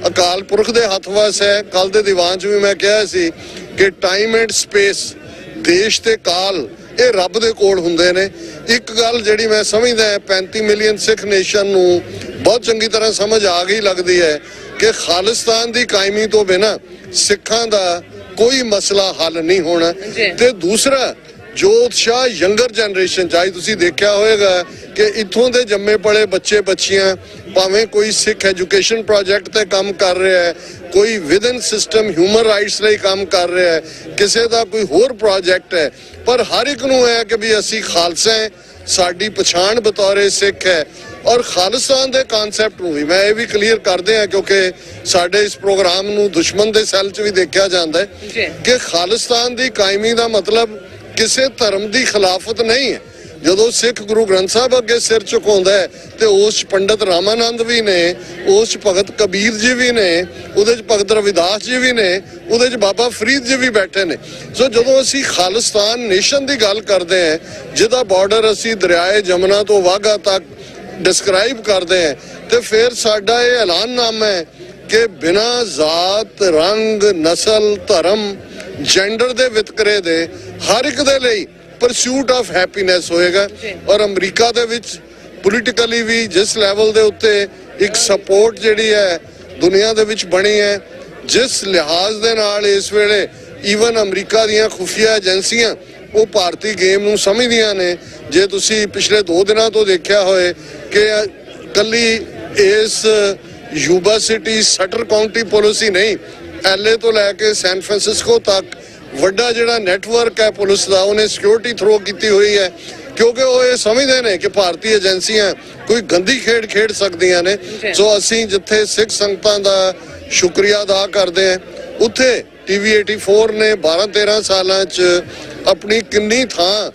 ਅਕਾਲ ਪੁਰਖ ਦੇ ਹੱਥ ਵਸ ਹੈ। ਕੱਲ ਦੇ ਦੀਵਾਨ 'ਚ ਵੀ ਮੈਂ ਕਿਹਾ ਸੀ ਕਿ ਟਾਈਮ ਐਂਡ ਸਪੇਸ, ਦੇਸ਼ ਤੇ ਕਾਲ, ਇਹ ਰੱਬ ਦੇ ਕੋਲ ਹੁੰਦੇ ਨੇ। ਇੱਕ ਗੱਲ ਜਿਹੜੀ ਮੈਂ ਸਮਝਦਾ 35 ਮਿਲੀਅਨ ਸਿੱਖ ਨੇਸ਼ਨ ਨੂੰ ਬਹੁਤ ਚੰਗੀ ਤਰ੍ਹਾਂ ਸਮਝ ਆ ਗਈ ਲੱਗਦੀ ਹੈ ਕਿ ਖਾਲਿਸਤਾਨ ਦੀ ਕਾਇਮੀ ਤੋਂ ਬਿਨਾਂ ਸਿੱਖਾਂ ਦਾ ਕੋਈ ਮਸਲਾ ਹੱਲ ਨਹੀਂ ਹੋਣਾ। ਤੇ ਦੂਸਰਾ ਜੋ ਉਤਸ਼ਾਹ ਯੰਗਰ ਜਨਰੇਸ਼ਨ ਚਾਹੀ ਤੁਸੀਂ ਦੇਖਿਆ ਹੋਵੇਗਾ ਕਿ ਇੱਥੋਂ ਦੇ ਜੰਮੇ ਪਲੇ ਬੱਚੇ ਬੱਚੀਆਂ ਭਾਵੇਂ ਕੋਈ ਸਿੱਖ ਐਜੂਕੇਸ਼ਨ ਪ੍ਰੋਜੈਕਟ ਤੇ ਕੰਮ ਕਰ ਰਿਹਾ ਹੈ, ਕੋਈ ਵਿਦਨ ਸਿਸਟਮ ਹਿਊਮਨ ਰਾਈਟਸ ਲਈ ਕੰਮ ਕਰ ਰਿਹਾ ਹੈ, ਕਿਸੇ ਦਾ ਕੋਈ ਹੋਰ ਪ੍ਰੋਜੈਕਟ ਹੈ, ਪਰ ਹਰ ਇੱਕ ਨੂੰ ਹੈ ਕਿ ਵੀ ਅਸੀਂ ਖਾਲਸਾ ਹੈ, ਸਾਡੀ ਪਛਾਣ ਬਤੌਰੇ ਸਿੱਖ ਹੈ। ਔਰ ਖਾਲਿਸਤਾਨ ਦੇ ਕਨਸੈਪਟ ਨੂੰ ਵੀ ਮੈਂ ਇਹ ਵੀ ਕਲੀਅਰ ਕਰਦੇ ਹਾਂ ਕਿਉਂਕਿ ਸਾਡੇ ਇਸ ਪ੍ਰੋਗਰਾਮ ਨੂੰ ਦੁਸ਼ਮਣ ਦੇ ਸੈੱਲ 'ਚ ਵੀ ਦੇਖਿਆ ਜਾਂਦਾ ਹੈ ਕਿ ਖਾਲਿਸਤਾਨ ਦੀ ਕਾਇਮੀ ਦਾ ਮਤਲਬ ਕਿਸੇ ਧਰਮ ਦੀ ਖਿਲਾਫਤ ਨਹੀਂ ਹੈ। ਜਦੋਂ ਸਿੱਖ ਗੁਰੂ ਗ੍ਰੰਥ ਸਾਹਿਬ ਅੱਗੇ ਸਿਰ ਝੁਕਾਉਂਦਾ ਹੈ ਤੇ ਉਸ 'ਚ ਪੰਡਤ ਰਾਮਾਨੰਦ ਵੀ ਨੇ, ਉਸ 'ਚ ਭਗਤ ਕਬੀਰ ਜੀ ਵੀ ਨੇ, ਉਹਦੇ 'ਚ ਭਗਤ ਰਵਿਦਾਸ ਜੀ ਵੀ ਨੇ, ਉਹਦੇ 'ਚ ਬਾਬਾ ਫਰੀਦ ਜੀ ਵੀ ਬੈਠੇ ਨੇ। ਸੋ ਜਦੋਂ ਅਸੀਂ ਖਾਲਿਸਤਾਨ ਨੇਸ਼ਨ ਦੀ ਗੱਲ ਕਰਦੇ ਹਾਂ ਜਿਹਦਾ ਬਾਰਡਰ ਅਸੀਂ ਦਰਿਆਏ ਜਮਨਾ ਤੋਂ ਵਾਘਾ ਤੱਕ ਡਿਸਕ੍ਰਾਈਬ ਕਰਦੇ ਹਾਂ ਤੇ ਫਿਰ ਸਾਡਾ ਇਹ ਐਲਾਨਨਾਮਾ ਹੈ ਕਿ ਬਿਨਾਂ ਜ਼ਾਤ, ਰੰਗ, ਨਸਲ, ਧਰਮ, ਜੈਂਡਰ ਦੇ ਵਿਤਕਰੇ ਦੇ ਹਰ ਇੱਕ ਦੇ ਲਈ ਪਰਸੂਟ ਆਫ ਹੈਪੀਨੈਸ ਹੋਏਗਾ। ਔਰ ਅਮਰੀਕਾ ਦੇ ਵਿੱਚ ਪੋਲੀਟੀਕਲੀ ਵੀ ਜਿਸ ਲੈਵਲ ਦੇ ਉੱਤੇ ਇੱਕ ਸਪੋਰਟ ਜਿਹੜੀ ਹੈ ਦੁਨੀਆ ਦੇ ਵਿੱਚ ਬਣੀ ਹੈ, ਜਿਸ ਲਿਹਾਜ਼ ਦੇ ਨਾਲ ਇਸ ਵੇਲੇ ਈਵਨ ਅਮਰੀਕਾ ਦੀਆਂ ਖੁਫੀਆ ਏਜੰਸੀਆਂ ਉਹ ਭਾਰਤੀ ਗੇਮ ਨੂੰ ਸਮਝਦੀਆਂ ਨੇ। ਜੇ ਤੁਸੀਂ ਪਿਛਲੇ 2 ਦਿਨਾਂ ਤੋਂ ਦੇਖਿਆ ਹੋਏ ਕਿ ਕੱਲੀ ਇਸ ਯੂਬਾ ਸਿਟੀ ਸਟਰ ਕਾਉਂਟੀ ਪੁਲਿਸ ਹੀ ਨਹੀਂ, LA ਤੋਂ ਲੈ ਕੇ ਸੈਨ ਫਰਾਂਸਿਸਕੋ ਤੱਕ ਵੱਡਾ ਜਿਹੜਾ ਨੈਟਵਰਕ ਹੈ ਪੁਲਿਸ ਦਾ, ਉਹਨੇ ਸਿਕਿਉਰਿਟੀ ਥਰੋ ਕੀਤੀ ਹੋਈ ਹੈ ਕਿਉਂਕਿ ਉਹ ਇਹ ਸਮਝਦੇ ਨੇ ਕਿ ਭਾਰਤੀ ਏਜੰਸੀਆਂ ਕੋਈ ਗੰਦੀ ਖੇਡ ਖੇਡ ਸਕਦੀਆਂ ਨੇ। ਸੋ ਅਸੀਂ ਜਿੱਥੇ ਸਿੱਖ ਸੰਗਤਾਂ ਦਾ ਸ਼ੁਕਰੀਆ ਅਦਾ ਕਰਦੇ ਹਾਂ, ਉੱਥੇ TV 84 ਨੇ 12-13 ਸਾਲਾਂ 'ਚ ਆਪਣੀ ਕਿੰਨੀ ਥਾਂ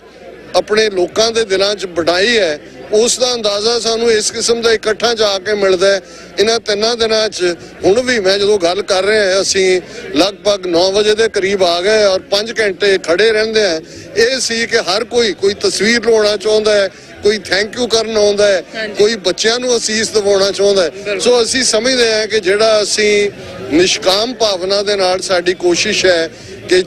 ਆਪਣੇ ਲੋਕਾਂ ਦੇ ਦਿਲਾਂ 'ਚ ਵਡਾਈ ਹੈ, ਉਸ ਦਾ ਅੰਦਾਜ਼ਾ ਸਾਨੂੰ ਇਸ ਕਿਸਮ ਦਾ ਇਕੱਠਾ ਜਾ ਕੇ ਮਿਲਦਾ ਹੈ। ਇਹਨਾਂ 3 ਦਿਨਾਂ 'ਚ ਹੁਣ ਵੀ ਮੈਂ ਜਦੋਂ ਗੱਲ ਕਰ ਰਿਹਾ ਅਸੀਂ ਲਗਭਗ 9 ਵਜੇ ਦੇ ਕਰੀਬ ਆ ਗਏ ਔਰ 5 ਘੰਟੇ ਖੜੇ ਰਹਿੰਦੇ ਆ। ਇਹ ਸੀ ਕਿ ਹਰ ਕੋਈ ਤਸਵੀਰ ਲਾਉਣਾ ਚਾਹੁੰਦਾ ਹੈ, ਕੋਈ ਥੈਂਕ ਯੂ ਕਰਨ ਆਉਂਦਾ ਹੈ, ਕੋਈ ਬੱਚਿਆਂ ਨੂੰ ਅਸੀਸ ਦਿਵਾਉਣਾ ਚਾਹੁੰਦਾ ਹੈ। ਸੋ ਅਸੀਂ ਸਮਝਦੇ ਹਾਂ ਕਿ ਜਿਹੜਾ ਅਸੀਂ ਨਿਸ਼ਕਾਮ ਭਾਵਨਾ ਦੇ ਨਾਲ ਸਾਡੀ ਕੋਸ਼ਿਸ਼ ਹੈ ਕਿ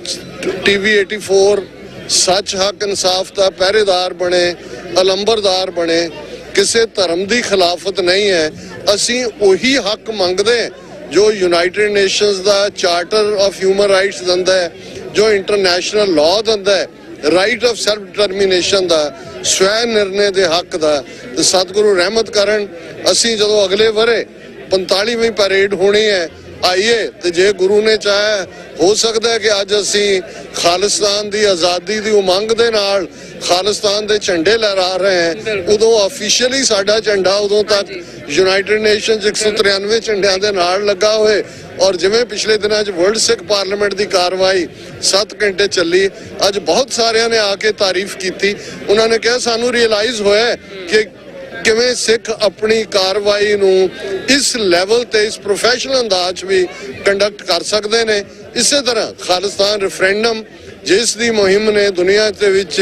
TV 84 ਸੱਚ, ਹੱਕ, ਇਨਸਾਫ ਦਾ ਪਹਿਰੇਦਾਰ ਬਣੇ, ਅਲੰਬਰਦਾਰ ਬਣੇ, ਕਿਸੇ ਧਰਮ ਦੀ ਖਿਲਾਫਤ ਨਹੀਂ ਹੈ। ਅਸੀਂ ਉਹੀ ਹੱਕ ਮੰਗਦੇ ਜੋ United nations the charter of human rights ਦਿੰਦਾ ਹੈ, ਜੋ ਇੰਟਰਨੈਸ਼ਨਲ ਲਾਅ ਦਿੰਦਾ ਹੈ, ਰਾਈਟ ਆਫ ਸੈਲਫ ਡਿਟਰਮੀਨੇਸ਼ਨ ਦਾ, ਸਵੈ ਨਿਰਣੇ ਦੇ ਹੱਕ ਦਾ। ਤੇ ਸਤਿਗੁਰੂ ਰਹਿਮਤ ਕਰਨ ਅਸੀਂ ਜਦੋਂ ਅਗਲੇ ਵਰੇ 45ਵੀਂ ਪੈਰੇਡ ਹੋਣੀ ਹੈ ਆਈਏ ਤੇ ਜੇ ਗੁਰੂ ਨੇ ਚਾਹਿਆ ਹੋ ਸਕਦਾ ਹੈ ਕਿ ਅੱਜ ਅਸੀਂ ਖਾਲਿਸਤਾਨ ਦੀ ਆਜ਼ਾਦੀ ਦੀ ਉਮੰਗ ਦੇ ਨਾਲ ਖਾਲਿਸਤਾਨ ਦੇ ਝੰਡੇ ਲਹਿਰਾ ਰਹੇ ਹਾਂ। ਉਦੋਂ ਆਫੀਸ਼ੀਅਲੀ ਸਾਡਾ ਝੰਡਾ ਉਦੋਂ ਤੱਕ ਯੂਨਾਈਟਿਡ ਨੇਸ਼ਨਸ 193 ਝੰਡਿਆਂ ਦੇ ਨਾਲ ਲੱਗਾ ਹੋਏ। ਔਰ ਜਿਵੇਂ ਪਿਛਲੇ ਦਿਨਾਂ 'ਚ ਵਰਲਡ ਸਿੱਖ ਪਾਰਲੀਮੈਂਟ ਦੀ ਕਾਰਵਾਈ 7 ਘੰਟੇ ਚੱਲੀ, ਅੱਜ ਬਹੁਤ ਸਾਰਿਆਂ ਨੇ ਆ ਕੇ ਤਾਰੀਫ ਕੀਤੀ। ਉਹਨਾਂ ਨੇ ਕਿਹਾ ਸਾਨੂੰ ਰਿਅਲਾਈਜ਼ ਹੋਇਆ ਕਿ ਕਿਵੇਂ ਸਿੱਖ ਆਪਣੀ ਕਾਰਵਾਈ ਨੂੰ ਇਸ ਲੈਵਲ ਤੇ ਇਸ ਪ੍ਰੋਫੈਸ਼ਨਲ ਅੰਦਾਜ਼ ਵੀ ਕੰਡਕਟ ਕਰ ਸਕਦੇ ਨੇ। ਇਸੇ ਤਰ੍ਹਾਂ ਖਾਲਿਸਤਾਨ ਰੈਫਰੈਂਡਮ ਜਿਸ ਦੀ ਮੁਹਿੰਮ ਨੇ ਦੁਨੀਆ ਦੇ ਵਿੱਚ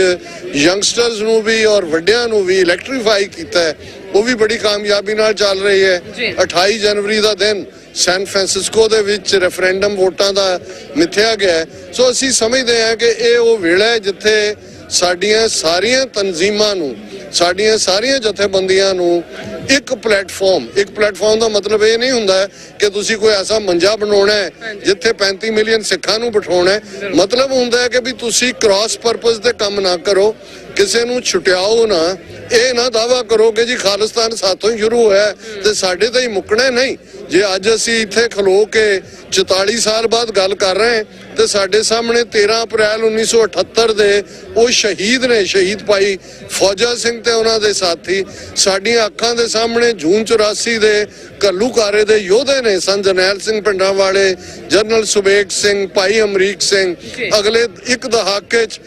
ਯੰਗਸਟਰਸ ਨੂੰ ਵੀ ਔਰ ਵੱਡਿਆਂ ਨੂੰ ਵੀ ਇਲੈਕਟ੍ਰੀਫਾਈ ਕੀਤਾ ਹੈ, ਉਹ ਵੀ ਬੜੀ ਕਾਮਯਾਬੀ ਨਾਲ ਚੱਲ ਰਹੀ ਹੈ। 28 ਜਨਵਰੀ ਦਾ ਦਿਨ ਸੈਨ ਫਰਾਂਸਿਸਕੋ ਦੇ ਵਿੱਚ ਰੈਫਰੈਂਡਮ ਵੋਟਾਂ ਦਾ ਮਿਥਿਆ ਗਿਆ। ਸੋ ਅਸੀਂ ਸਮਝਦੇ ਹਾਂ ਕਿ ਇਹ ਉਹ ਵੇਲਾ ਹੈ ਜਿੱਥੇ ਸਾਡੀਆਂ ਸਾਰੀਆਂ ਤਨਜ਼ੀਮਾਂ ਨੂੰ, ਸਾਡੀਆਂ ਸਾਰੀਆਂ ਜਥੇਬੰਦੀਆਂ ਨੂੰ ਇੱਕ ਪਲੇਟਫਾਰਮ ਦਾ ਮਤਲਬ ਇਹ ਨਹੀਂ ਹੁੰਦਾ ਕਿ ਤੁਸੀਂ ਕੋਈ ਐਸਾ ਮੰਜਾ ਬਣਾਉਣਾ ਹੈ ਜਿੱਥੇ 35 ਮਿਲੀਅਨ ਸਿੱਖਾਂ ਨੂੰ ਬਿਠਾਉਣਾ ਹੈ। ਮਤਲਬ ਹੁੰਦਾ ਹੈ ਕਿ ਵੀ ਤੁਸੀਂ ਕ੍ਰਾਸ ਪਰਪਸ ਦੇ ਕੰਮ ਨਾ ਕਰੋ, ਕਿਸੇ ਨੂੰ ਛੁਟਿਆਓ ਨਾ। ਇਹ ਨਾ ਦਾਵਾ ਕਰੋ ਕਿ ਜੀ ਖਾਲਿਸਤਾਨ ਸਾਥੋਂ ਹੀ ਸ਼ੁਰੂ ਹੋਇਆ ਤੇ ਸਾਡੇ ਤਾਂ ਹੀ ਮੁੱਕਣਾ ਨਹੀਂ। ਜੇ ਅੱਜ ਅਸੀਂ ਇੱਥੇ ਖਲੋ ਕੇ 44 ਸਾਲ ਬਾਅਦ ਗੱਲ ਕਰ ਰਹੇ ਹਾਂ ਤੇ ਸਾਡੇ ਸਾਹਮਣੇ 13 ਅਪ੍ਰੈਲ 1978 ਦੇ ਉਹ ਸ਼ਹੀਦ ਨੇ, ਸ਼ਹੀਦ ਭਾਈ ਫੌਜਾ ਸਿੰਘ ਤੇ ਉਹਨਾਂ ਦੇ ਸਾਥੀ। ਸਾਡੀਆਂ ਅੱਖਾਂ ਦੇ ਸਾਹਮਣੇ ਜੂਨ 84 ਦੇ ਘੱਲੂਘਾਰੇ ਦੇ ਯੋਧੇ ਨੇ, ਸੰਤ ਜਰਨੈਲ ਸਿੰਘ ਪਿੰਡਾਂ ਵਾਲੇ, ਜਨਰਲ ਸੁਬੇਗ ਸਿੰਘ, ਭਾਈ ਅਮਰੀਕ ਸਿੰਘ। ਅਗਲੇ ਇੱਕ ਦਹਾਕੇ 'ਚ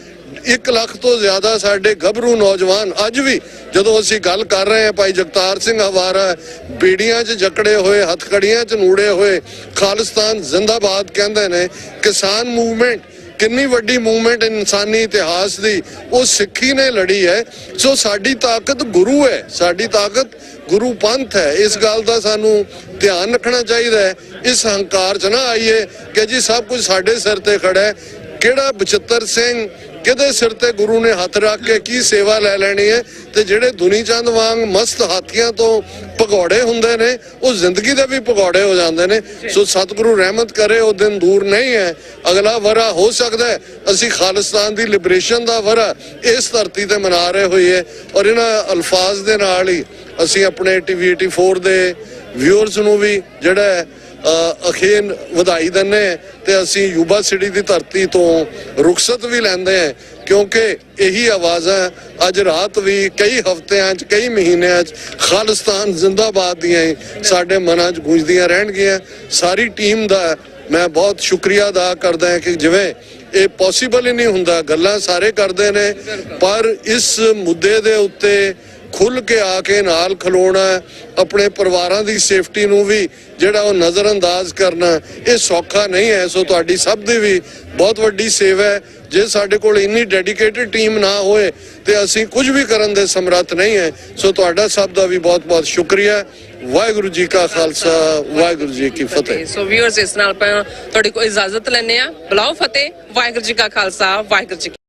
1 ਲੱਖ ਤੋਂ ਜ਼ਿਆਦਾ ਸਾਡੇ ਗੱਭਰੂ ਨੌਜਵਾਨ ਅੱਜ ਵੀ ਜਦੋਂ ਅਸੀਂ ਗੱਲ ਕਰ ਰਹੇ ਹਾਂ, ਭਾਈ ਜਗਤਾਰ ਸਿੰਘ ਹਵਾਰਾ ਬੀੜੀਆਂ 'ਚ ਜਕੜੇ ਹੋਏ, ਹੱਥਕੜੀਆਂ 'ਚ ਨੂੜੇ ਹੋਏ, ਖਾਲਿਸਤਾਨ ਜ਼ਿੰਦਾਬਾਦ ਕਹਿੰਦੇ ਨੇ। ਕਿਸਾਨ ਮੂਵਮੈਂਟ ਕਿੰਨੀ ਵੱਡੀ ਮੂਵਮੈਂਟ ਇਨਸਾਨੀ ਇਤਿਹਾਸ ਦੀ, ਉਹ ਸਿੱਖੀ ਨੇ ਲੜੀ ਹੈ। ਸੋ ਸਾਡੀ ਤਾਕਤ ਗੁਰੂ ਹੈ, ਸਾਡੀ ਤਾਕਤ ਗੁਰੂ ਪੰਥ ਹੈ। ਇਸ ਗੱਲ ਦਾ ਸਾਨੂੰ ਧਿਆਨ ਰੱਖਣਾ ਚਾਹੀਦਾ ਹੈ। ਇਸ ਹੰਕਾਰ 'ਚ ਨਾ ਆਈਏ ਕਿ ਜੀ ਸਭ ਕੁਝ ਸਾਡੇ ਸਿਰ ਤੇ ਖੜਾ ਹੈ। ਕਿਹੜਾ ਬਚਿੱਤਰ ਸਿੰਘ ਕਿਹਦੇ ਸਿਰ ਤੇ ਗੁਰੂ ਨੇ ਹੱਥ ਰੱਖ ਕੇ ਕੀ ਸੇਵਾ ਲੈ ਲੈਣੀ ਹੈ। ਤੇ ਜਿਹੜੇ ਦੁਨੀ ਚੰਦ ਵਾਂਗ ਮਸਤ ਹਾਥੀਆਂ ਤੋਂ ਭਗੌੜੇ ਹੁੰਦੇ ਨੇ, ਉਹ ਜ਼ਿੰਦਗੀ ਦੇ ਵੀ ਭਗੌੜੇ ਹੋ ਜਾਂਦੇ ਨੇ। ਸੋ ਸਤਿਗੁਰੂ ਰਹਿਮਤ ਕਰੇ, ਉਹ ਦਿਨ ਦੂਰ ਨਹੀਂ ਹੈ। ਅਗਲਾ ਵਰਾ ਹੋ ਸਕਦਾ ਹੈ ਅਸੀਂ ਖਾਲਿਸਤਾਨ ਦੀ ਲਿਬਰੇਸ਼ਨ ਦਾ ਵਰਾ ਇਸ ਧਰਤੀ ਤੇ ਮਨਾ ਰਹੇ ਹੋਈਏ। ਔਰ ਇਹਨਾਂ ਅਲਫਾਜ਼ ਦੇ ਨਾਲ ਹੀ ਅਸੀਂ ਆਪਣੇ TV 84 ਦੇ ਵਿਊਅਰਸ ਨੂੰ ਵੀ ਜਿਹੜਾ ਅਖੀਰ ਵਧਾਈ ਦਿੰਦੇ ਤੇ ਅਸੀਂ ਯੂਬਾ ਸਿਟੀ ਦੀ ਧਰਤੀ ਤੋਂ ਰੁਖਸਤ ਵੀ ਲੈਂਦੇ ਹਾਂ, ਕਿਉਂਕਿ ਇਹੀ ਆਵਾਜ਼ਾਂ ਅੱਜ ਰਾਤ ਵੀ ਕਈ ਹਫ਼ਤਿਆਂ 'ਚ, ਕਈ ਮਹੀਨਿਆਂ 'ਚ ਖਾਲਿਸਤਾਨ ਜ਼ਿੰਦਾਬਾਦ ਦੀਆਂ ਹੀ ਸਾਡੇ ਮਨਾਂ 'ਚ ਗੂੰਜਦੀਆਂ ਰਹਿਣਗੀਆਂ। ਸਾਰੀ ਟੀਮ ਦਾ ਮੈਂ ਬਹੁਤ ਸ਼ੁਕਰੀਆ ਅਦਾ ਕਰਦਾ ਹਾਂ ਕਿ ਜਿਵੇਂ ਇਹ ਪੋਸੀਬਲ ਹੀ ਨਹੀਂ ਹੁੰਦਾ, ਗੱਲਾਂ ਸਾਰੇ ਕਰਦੇ ਨੇ ਪਰ ਇਸ ਮੁੱਦੇ ਦੇ ਉੱਤੇ ਖੁੱਲ ਕੇ ਆ ਕੇ ਨਾਲ ਖਲੋਣਾ, ਆਪਣੇ ਪਰਿਵਾਰਾਂ ਦੀ ਸੇਫਟੀ ਨੂੰ ਵੀ ਜਿਹੜਾ ਉਹ ਨਜ਼ਰਅੰਦਾਜ਼ ਕਰਨਾ, ਇਹ ਸੌਖਾ ਨਹੀਂ ਹੈ। ਸੋ ਤੁਹਾਡੀ ਸਭ ਦੀ ਵੀ ਬਹੁਤ ਵੱਡੀ ਸੇਵਾ ਹੈ। ਜੇ ਸਾਡੇ ਕੋਲ ਇੰਨੀ ਡੈਡੀਕੇਟਿਡ ਟੀਮ ਨਾ ਹੋਏ ਤੇ ਅਸੀਂ ਕੁਝ ਵੀ ਕਰਨ ਦੇ ਸਮਰੱਥ ਨਹੀਂ ਹੈ। ਸੋ ਤੁਹਾਡਾ ਸਭ ਦਾ ਵੀ ਬਹੁਤ ਬਹੁਤ ਸ਼ੁਕਰੀਆ। ਵਾਹਿਗੁਰੂ ਜੀ ਕਾ ਖਾਲਸਾ, ਵਾਹਿਗੁਰੂ ਜੀ ਕੀ ਫਤਿਹ। ਸੋ ਵਿਊਅਰਸ, ਇਸ ਨਾਲ ਆਪਾਂ ਤੁਹਾਡੀ ਕੋਲ ਇਜਾਜ਼ਤ ਲੈਣੇ ਆ। ਬੁਲਾਓ ਫਤਿਹ। ਵਾਹਿਗੁਰੂ ਜੀ ਕਾ ਖਾਲਸਾ, ਵਾਹਿਗੁਰੂ ਜੀ